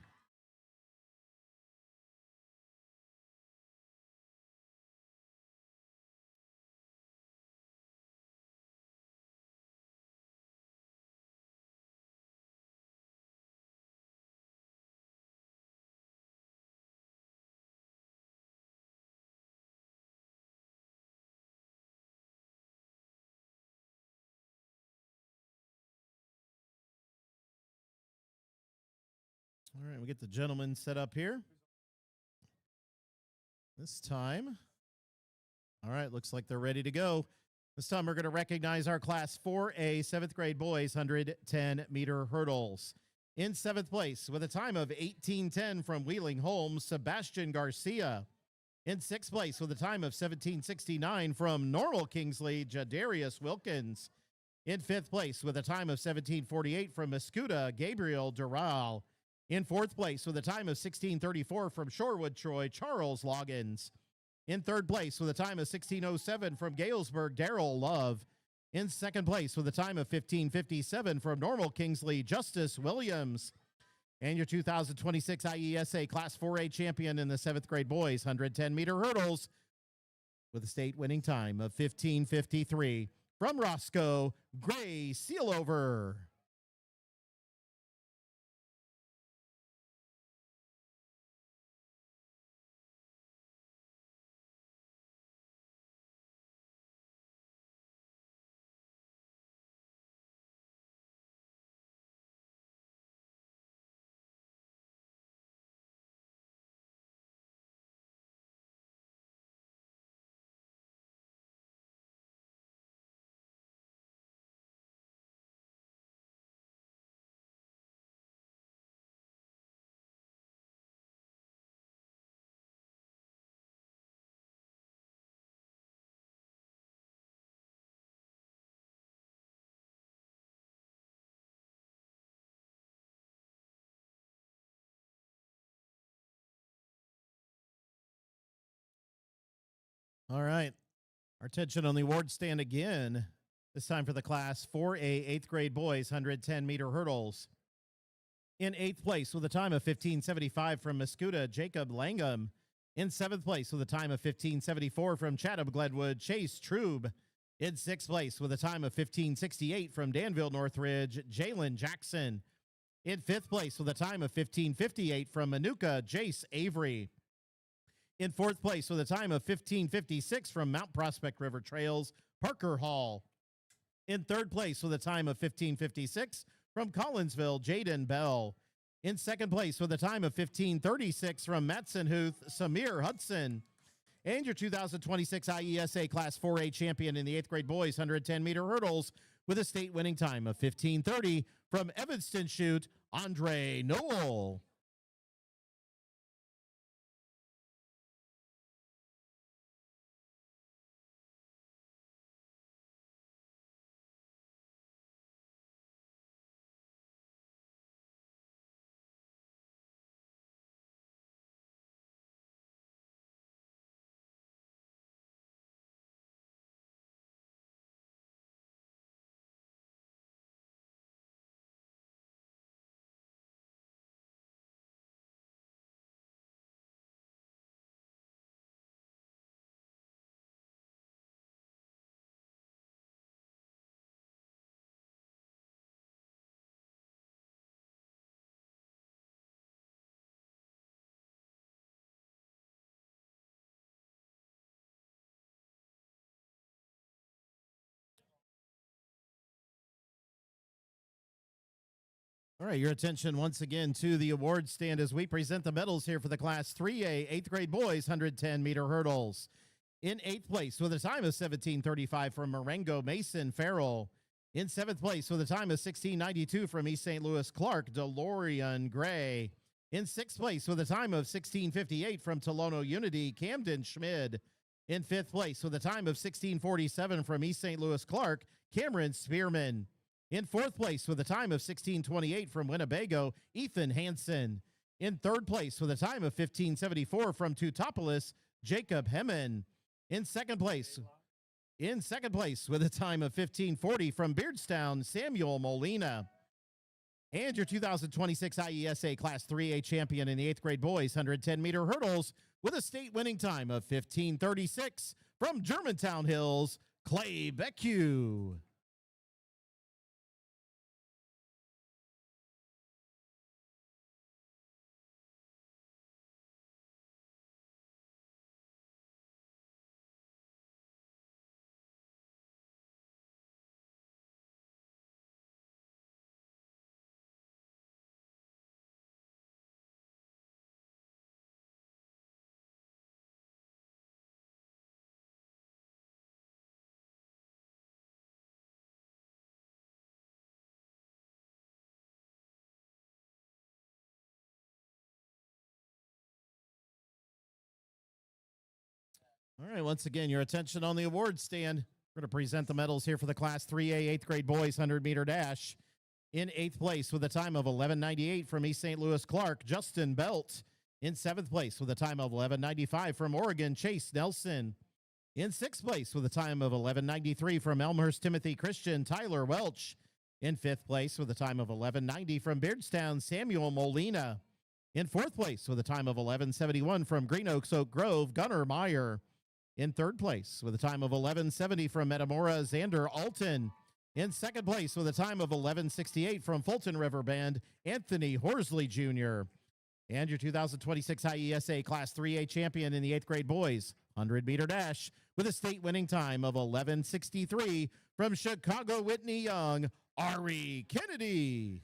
All right, we get the gentlemen set up here. This time, all right, looks like they're ready to go. This time we're going to recognize our Class 4A 7th grade boys 110-meter hurdles. In 7th place with a time of 18:10 from Wheeling Holmes, Sebastian Garcia. In 6th place with a time of 17:69 from Normal Kingsley, Jadarius Wilkins. In 5th place with a time of 17:48 from Mascuda, Gabriel Dural. In 4th place with a time of 16:34 from Shorewood, Troy, Charles Loggins. In 3rd place with a time of 16:07 from Galesburg, Darrell Love. In 2nd place with a time of 15:57 from Normal Kingsley, Justice Williams. And your 2026 IESA Class 4A champion in the 7th grade boys 110-meter hurdles with a state winning time of 15:53 from Roscoe, Gray Sealover. All right. Our attention on the award stand again. This time for the Class 4A 8th grade boys 110-meter hurdles. In 8th place with a time of 15:75 from Mascuda, Jacob Langham. In 7th place with a time of 15:74 from Chatham Glenwood, Chase Trube. In 6th place with a time of 15:68 from Danville Northridge, Jalen Jackson. In 5th place with a time of 15:58 from Manuka, Jace Avery. In 4th place with a time of 15:56 from Mount Prospect River Trails, Parker Hall. In 3rd place with a time of 15:56 from Collinsville, Jaden Bell. In 2nd place with a time of 15:36 from Matson Huth, Samir Hudson. And your 2026 IESA Class 4A champion in the 8th grade boys 110-meter hurdles with a state winning time of 15:30 from Evanston Chute, Andre Noel. All right, your attention once again to the award stand as we present the medals here for the Class 3A 8th grade boys 110-meter hurdles. In 8th place with a time of 17:35 from Marengo Mason Farrell. In 7th place with a time of 16:92 from East St. Louis Clark DeLorean Gray. In 6th place with a time of 16:58 from Tolono Unity Camden Schmid. In 5th place with a time of 16:47 from East St. Louis Clark Cameron Spearman. In 4th place with a time of 16:28 from Winnebago Ethan Hansen. In 3rd place with a time of 15:74 from Teutopolis Jacob Hemmen. In second place with a time of 15:40 from Beardstown Samuel Molina. And your 2026 IESA Class 3A champion in the 8th grade boys 110-meter hurdles with a state winning time of 15:36 from Germantown Hills, Clay Becue. All right, once again, your attention on the award stand. We're going to present the medals here for the Class 3A 8th grade boys 100-meter dash. In 8th place with a time of 11:98 from East St. Louis Clark, Justin Belt. In 7th place with a time of 11:95 from Oregon, Chase Nelson. In 6th place with a time of 11:93 from Elmhurst Timothy Christian, Tyler Welch. In 5th place with a time of 11:90 from Beardstown, Samuel Molina. In 4th place with a time of 11:71 from Green Oaks Oak Grove, Gunnar Meyer. In 3rd place with a time of 11:70 from Metamora, Xander Alton. In 2nd place with a time of 11:68 from Fulton River Bend, Anthony Horsley Jr. And your 2026 IESA Class 3A champion in the 8th grade boys 100-meter dash with a state winning time of 11:63 from Chicago Whitney Young, Ari Kennedy.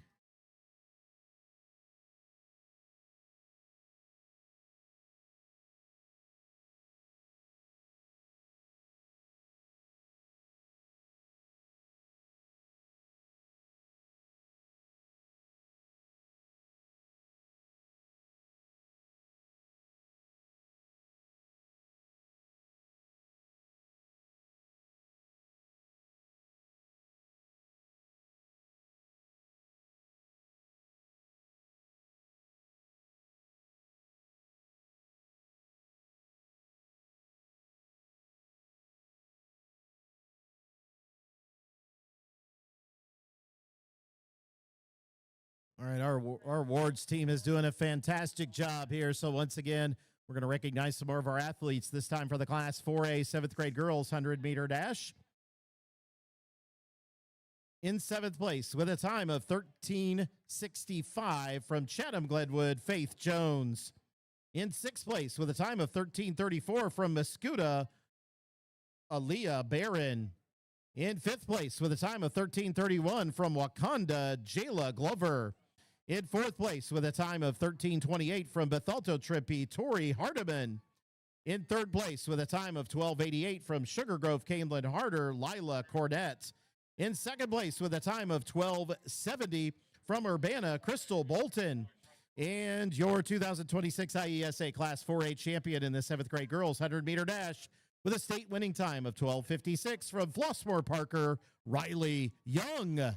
All right, our awards team is doing a fantastic job here. So once again, we're going to recognize some more of our athletes, this time for the Class 4A 7th grade girls 100-meter dash. In 7th place with a time of 13:65 from Chatham Glenwood, Faith Jones. In 6th place with a time of 13:34 from Muscuda, Aaliyah Barron. In 5th place with a time of 13:31 from Wakanda, Jayla Glover. In 4th place with a time of 13:28 from Bethalto Trippy, Tori Hardiman. In 3rd place with a time of 12:88 from Sugar Grove, Canelan Harder, Lila Cornett. In 2nd place with a time of 12:70 from Urbana, Crystal Bolton. And your 2026 IESA Class 4A champion in the 7th grade girls 100-meter dash with a state winning time of 12:56 from Flossmoor Parker, Riley Young.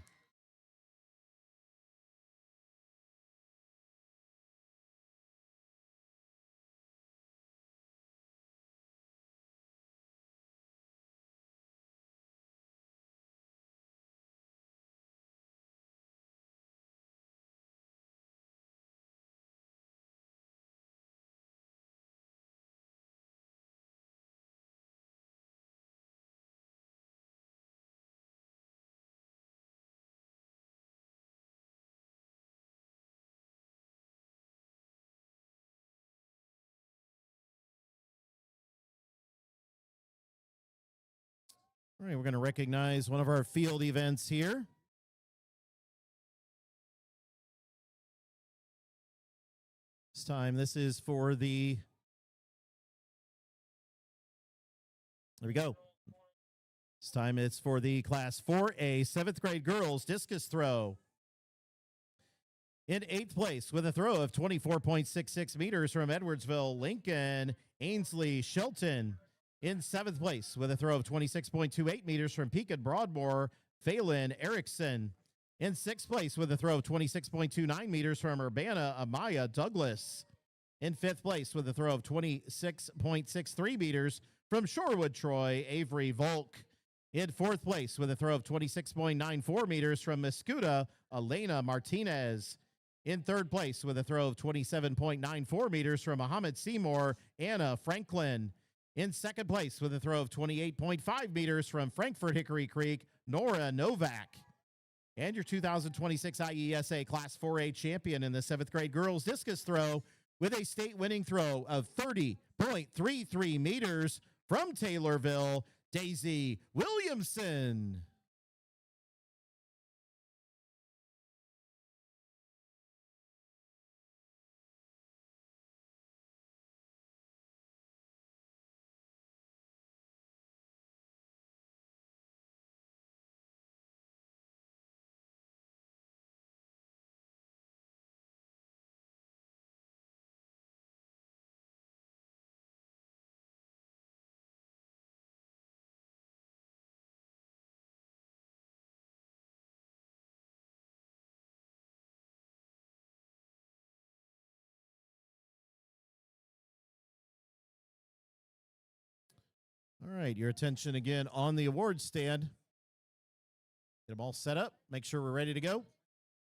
All right, we're going to recognize one of our field events here. This time, this is for the. There we go. This time it's for the Class 4A 7th grade girls discus throw. In 8th place with a throw of 24.66 meters from Edwardsville, Lincoln Ainsley Shelton. In 7th place with a throw of 26.28 meters from Pekin Broadmoor, Phelan Erickson. In 6th place with a throw of 26.29 meters from Urbana, Amaya Douglas. In 5th place with a throw of 26.63 meters from Shorewood, Troy, Avery Volk. In 4th place with a throw of 26.94 meters from Mascuda, Elena Martinez. In 3rd place with a throw of 27.94 meters from Muhammad Seymour, Anna Franklin. In 2nd place with a throw of 28.5 meters from Frankfort Hickory Creek, Nora Novak. And your 2026 IESA Class 4A champion in the 7th grade girls discus throw with a state winning throw of 30.33 meters from Taylorville, Daisy Williamson. All right, your attention again on the awards stand. Get them all set up. Make sure we're ready to go.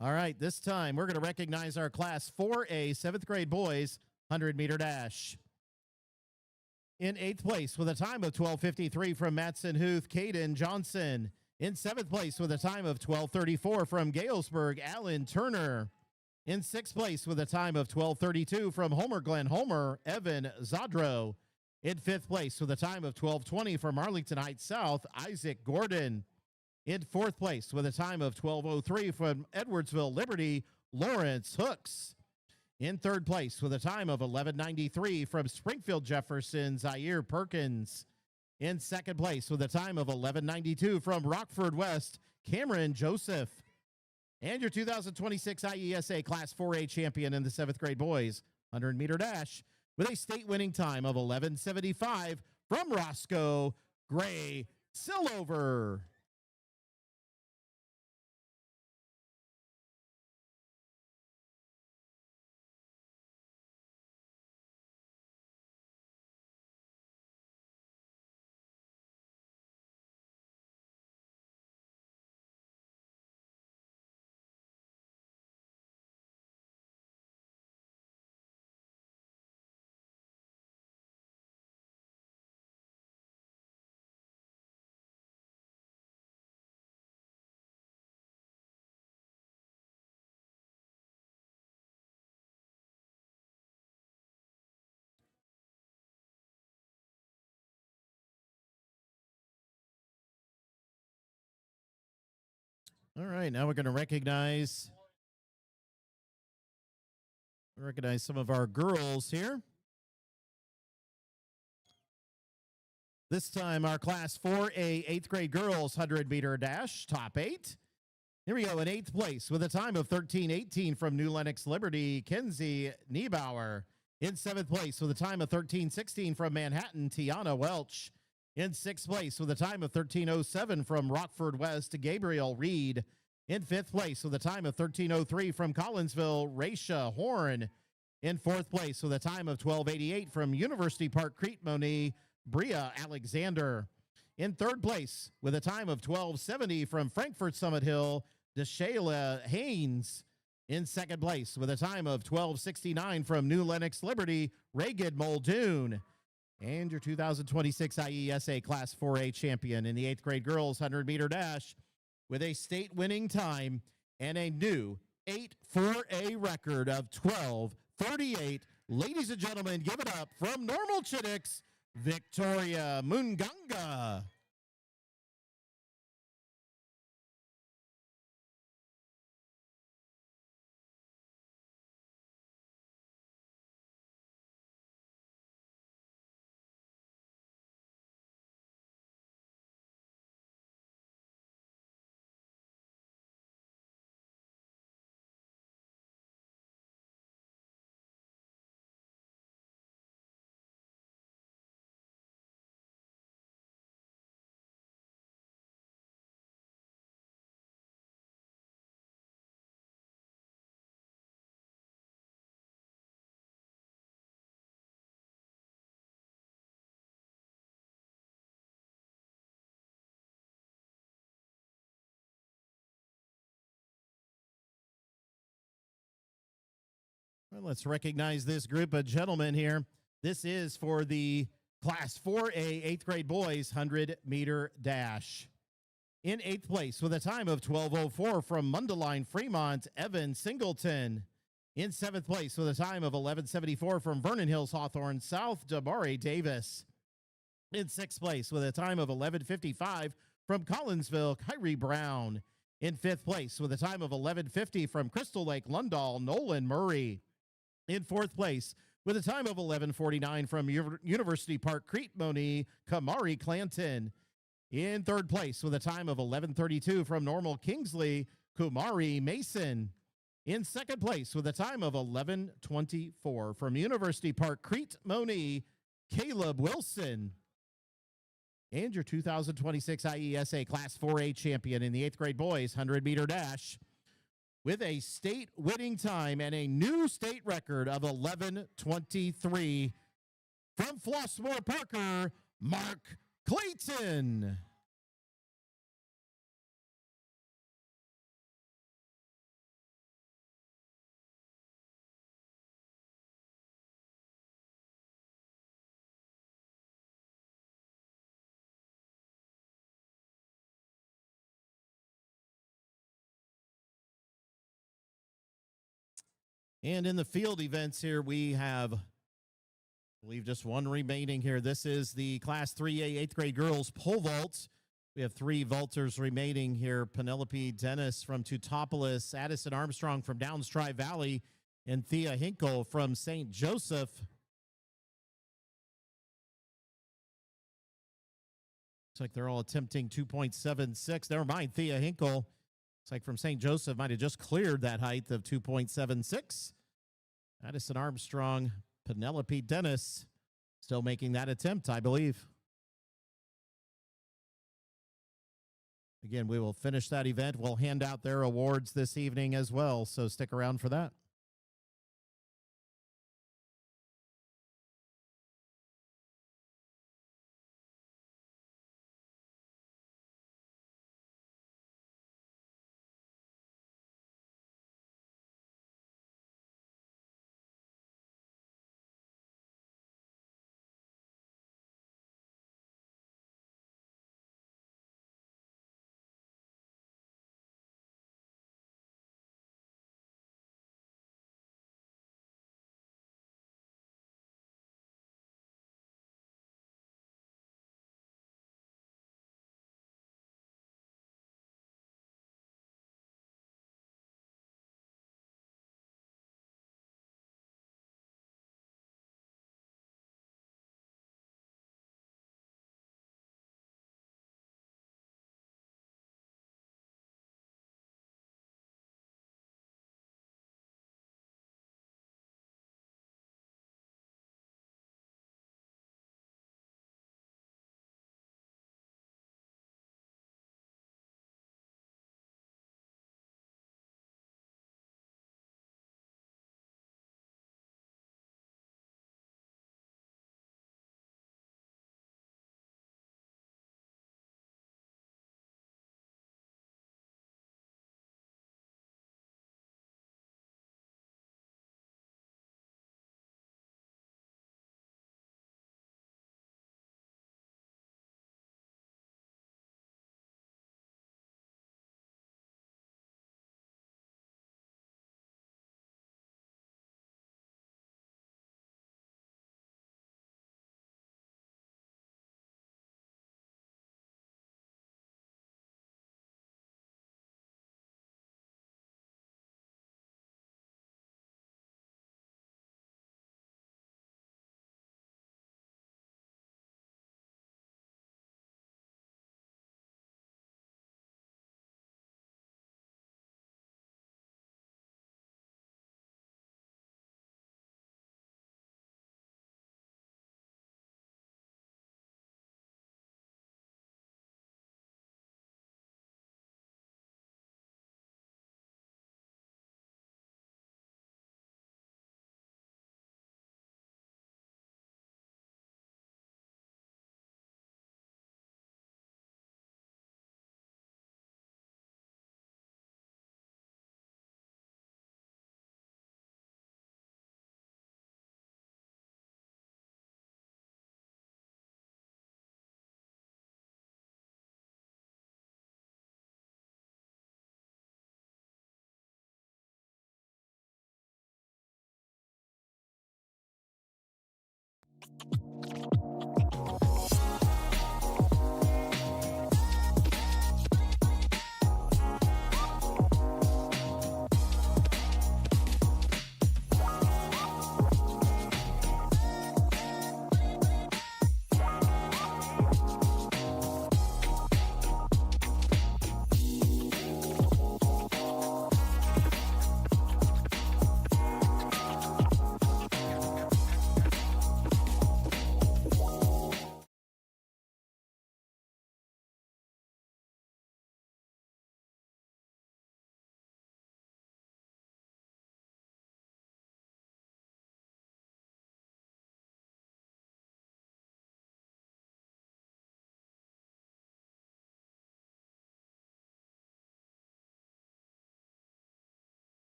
All right, this time we're going to recognize our Class 4A 7th grade boys 100-meter dash. In 8th place with a time of 12:53 from Matson Huth, Caden Johnson. In 7th place with a time of 12:34 from Galesburg, Alan Turner. In 6th place with a time of 12:32 from Homer Glen Homer, Evan Zadro. In 5th place with a time of 12:20 from Arlington Heights South, Isaac Gordon. In 4th place with a time of 12:03 from Edwardsville Liberty, Lawrence Hooks. In 3rd place with a time of 11:93 from Springfield Jefferson, Zaire Perkins. In 2nd place with a time of 11:92 from Rockford West, Cameron Joseph. And your 2026 IESA Class 4A champion in the 7th grade boys 100-meter dash with a state winning time of 11:75 from Roscoe Gray Sillover. All right, now we're going to recognize some of our girls here. This time, our Class 4A 8th grade girls 100-meter dash, top 8. Here we go, in 8th place with a time of 13:18 from New Lenox Liberty, Kenzie Niebauer. In 7th place with a time of 13:16 from Manhattan, Tiana Welch. In 6th place with a time of 13:07 from Rockford West, Gabriel Reed. In 5th place with a time of 13:03 from Collinsville, Raisha Horn. In 4th place with a time of 12:88 from University Park Crete-Monee, Bria Alexander. In 3rd place with a time of 12:70 from Frankfort Summit Hill, Deshayla Haynes. In 2nd place with a time of 12:69 from New Lenox Liberty, Reagan Muldoon. And your 2026 IESA Class 4A champion in the 8th grade girls 100-meter dash with a state winning time and a new 8-4A record of 12:38. Ladies and gentlemen, give it up from Normal Chittix, Victoria Munganga. Well, let's recognize this group of gentlemen here. This is for the Class 4A 8th grade boys 100-meter dash. In 8th place with a time of 12:04 from Mundelein, Fremont, Evan Singleton. In 7th place with a time of 11:74 from Vernon Hills, Hawthorne South, Damari Davis. In 6th place with a time of 11:55 from Collinsville, Kyrie Brown. In 5th place with a time of 11:50 from Crystal Lake, Lundahl, Nolan Murray. In 4th place with a time of 11:49 from University Park, Crete Moni, Kamari Clanton. In 3rd place with a time of 11:32 from Normal Kingsley, Kumari Mason. In 2nd place with a time of 11:24 from University Park, Crete Moni, Caleb Wilson. And your 2026 IESA Class 4A champion in the 8th grade boys 100-meter dash with a state winning time and a new state record of 11:23 from Flossmoor Parker, Mark Clayton. And in the field events here, we have, I believe, just one remaining here. This is the Class 3A 8th grade girls pole vault. We have 3 vaulters remaining here. Penelope Dennis from Teutopolis, Addison Armstrong from Downs Tri-Valley, and Thea Hinkle from St. Joseph. Looks like they're all attempting 2.76. Never mind, Thea Hinkle. Looks like from St. Joseph might have just cleared that height of 2.76. Addison Armstrong, Penelope Dennis still making that attempt, I believe. Again, we will finish that event. We'll hand out their awards this evening as well, so stick around for that.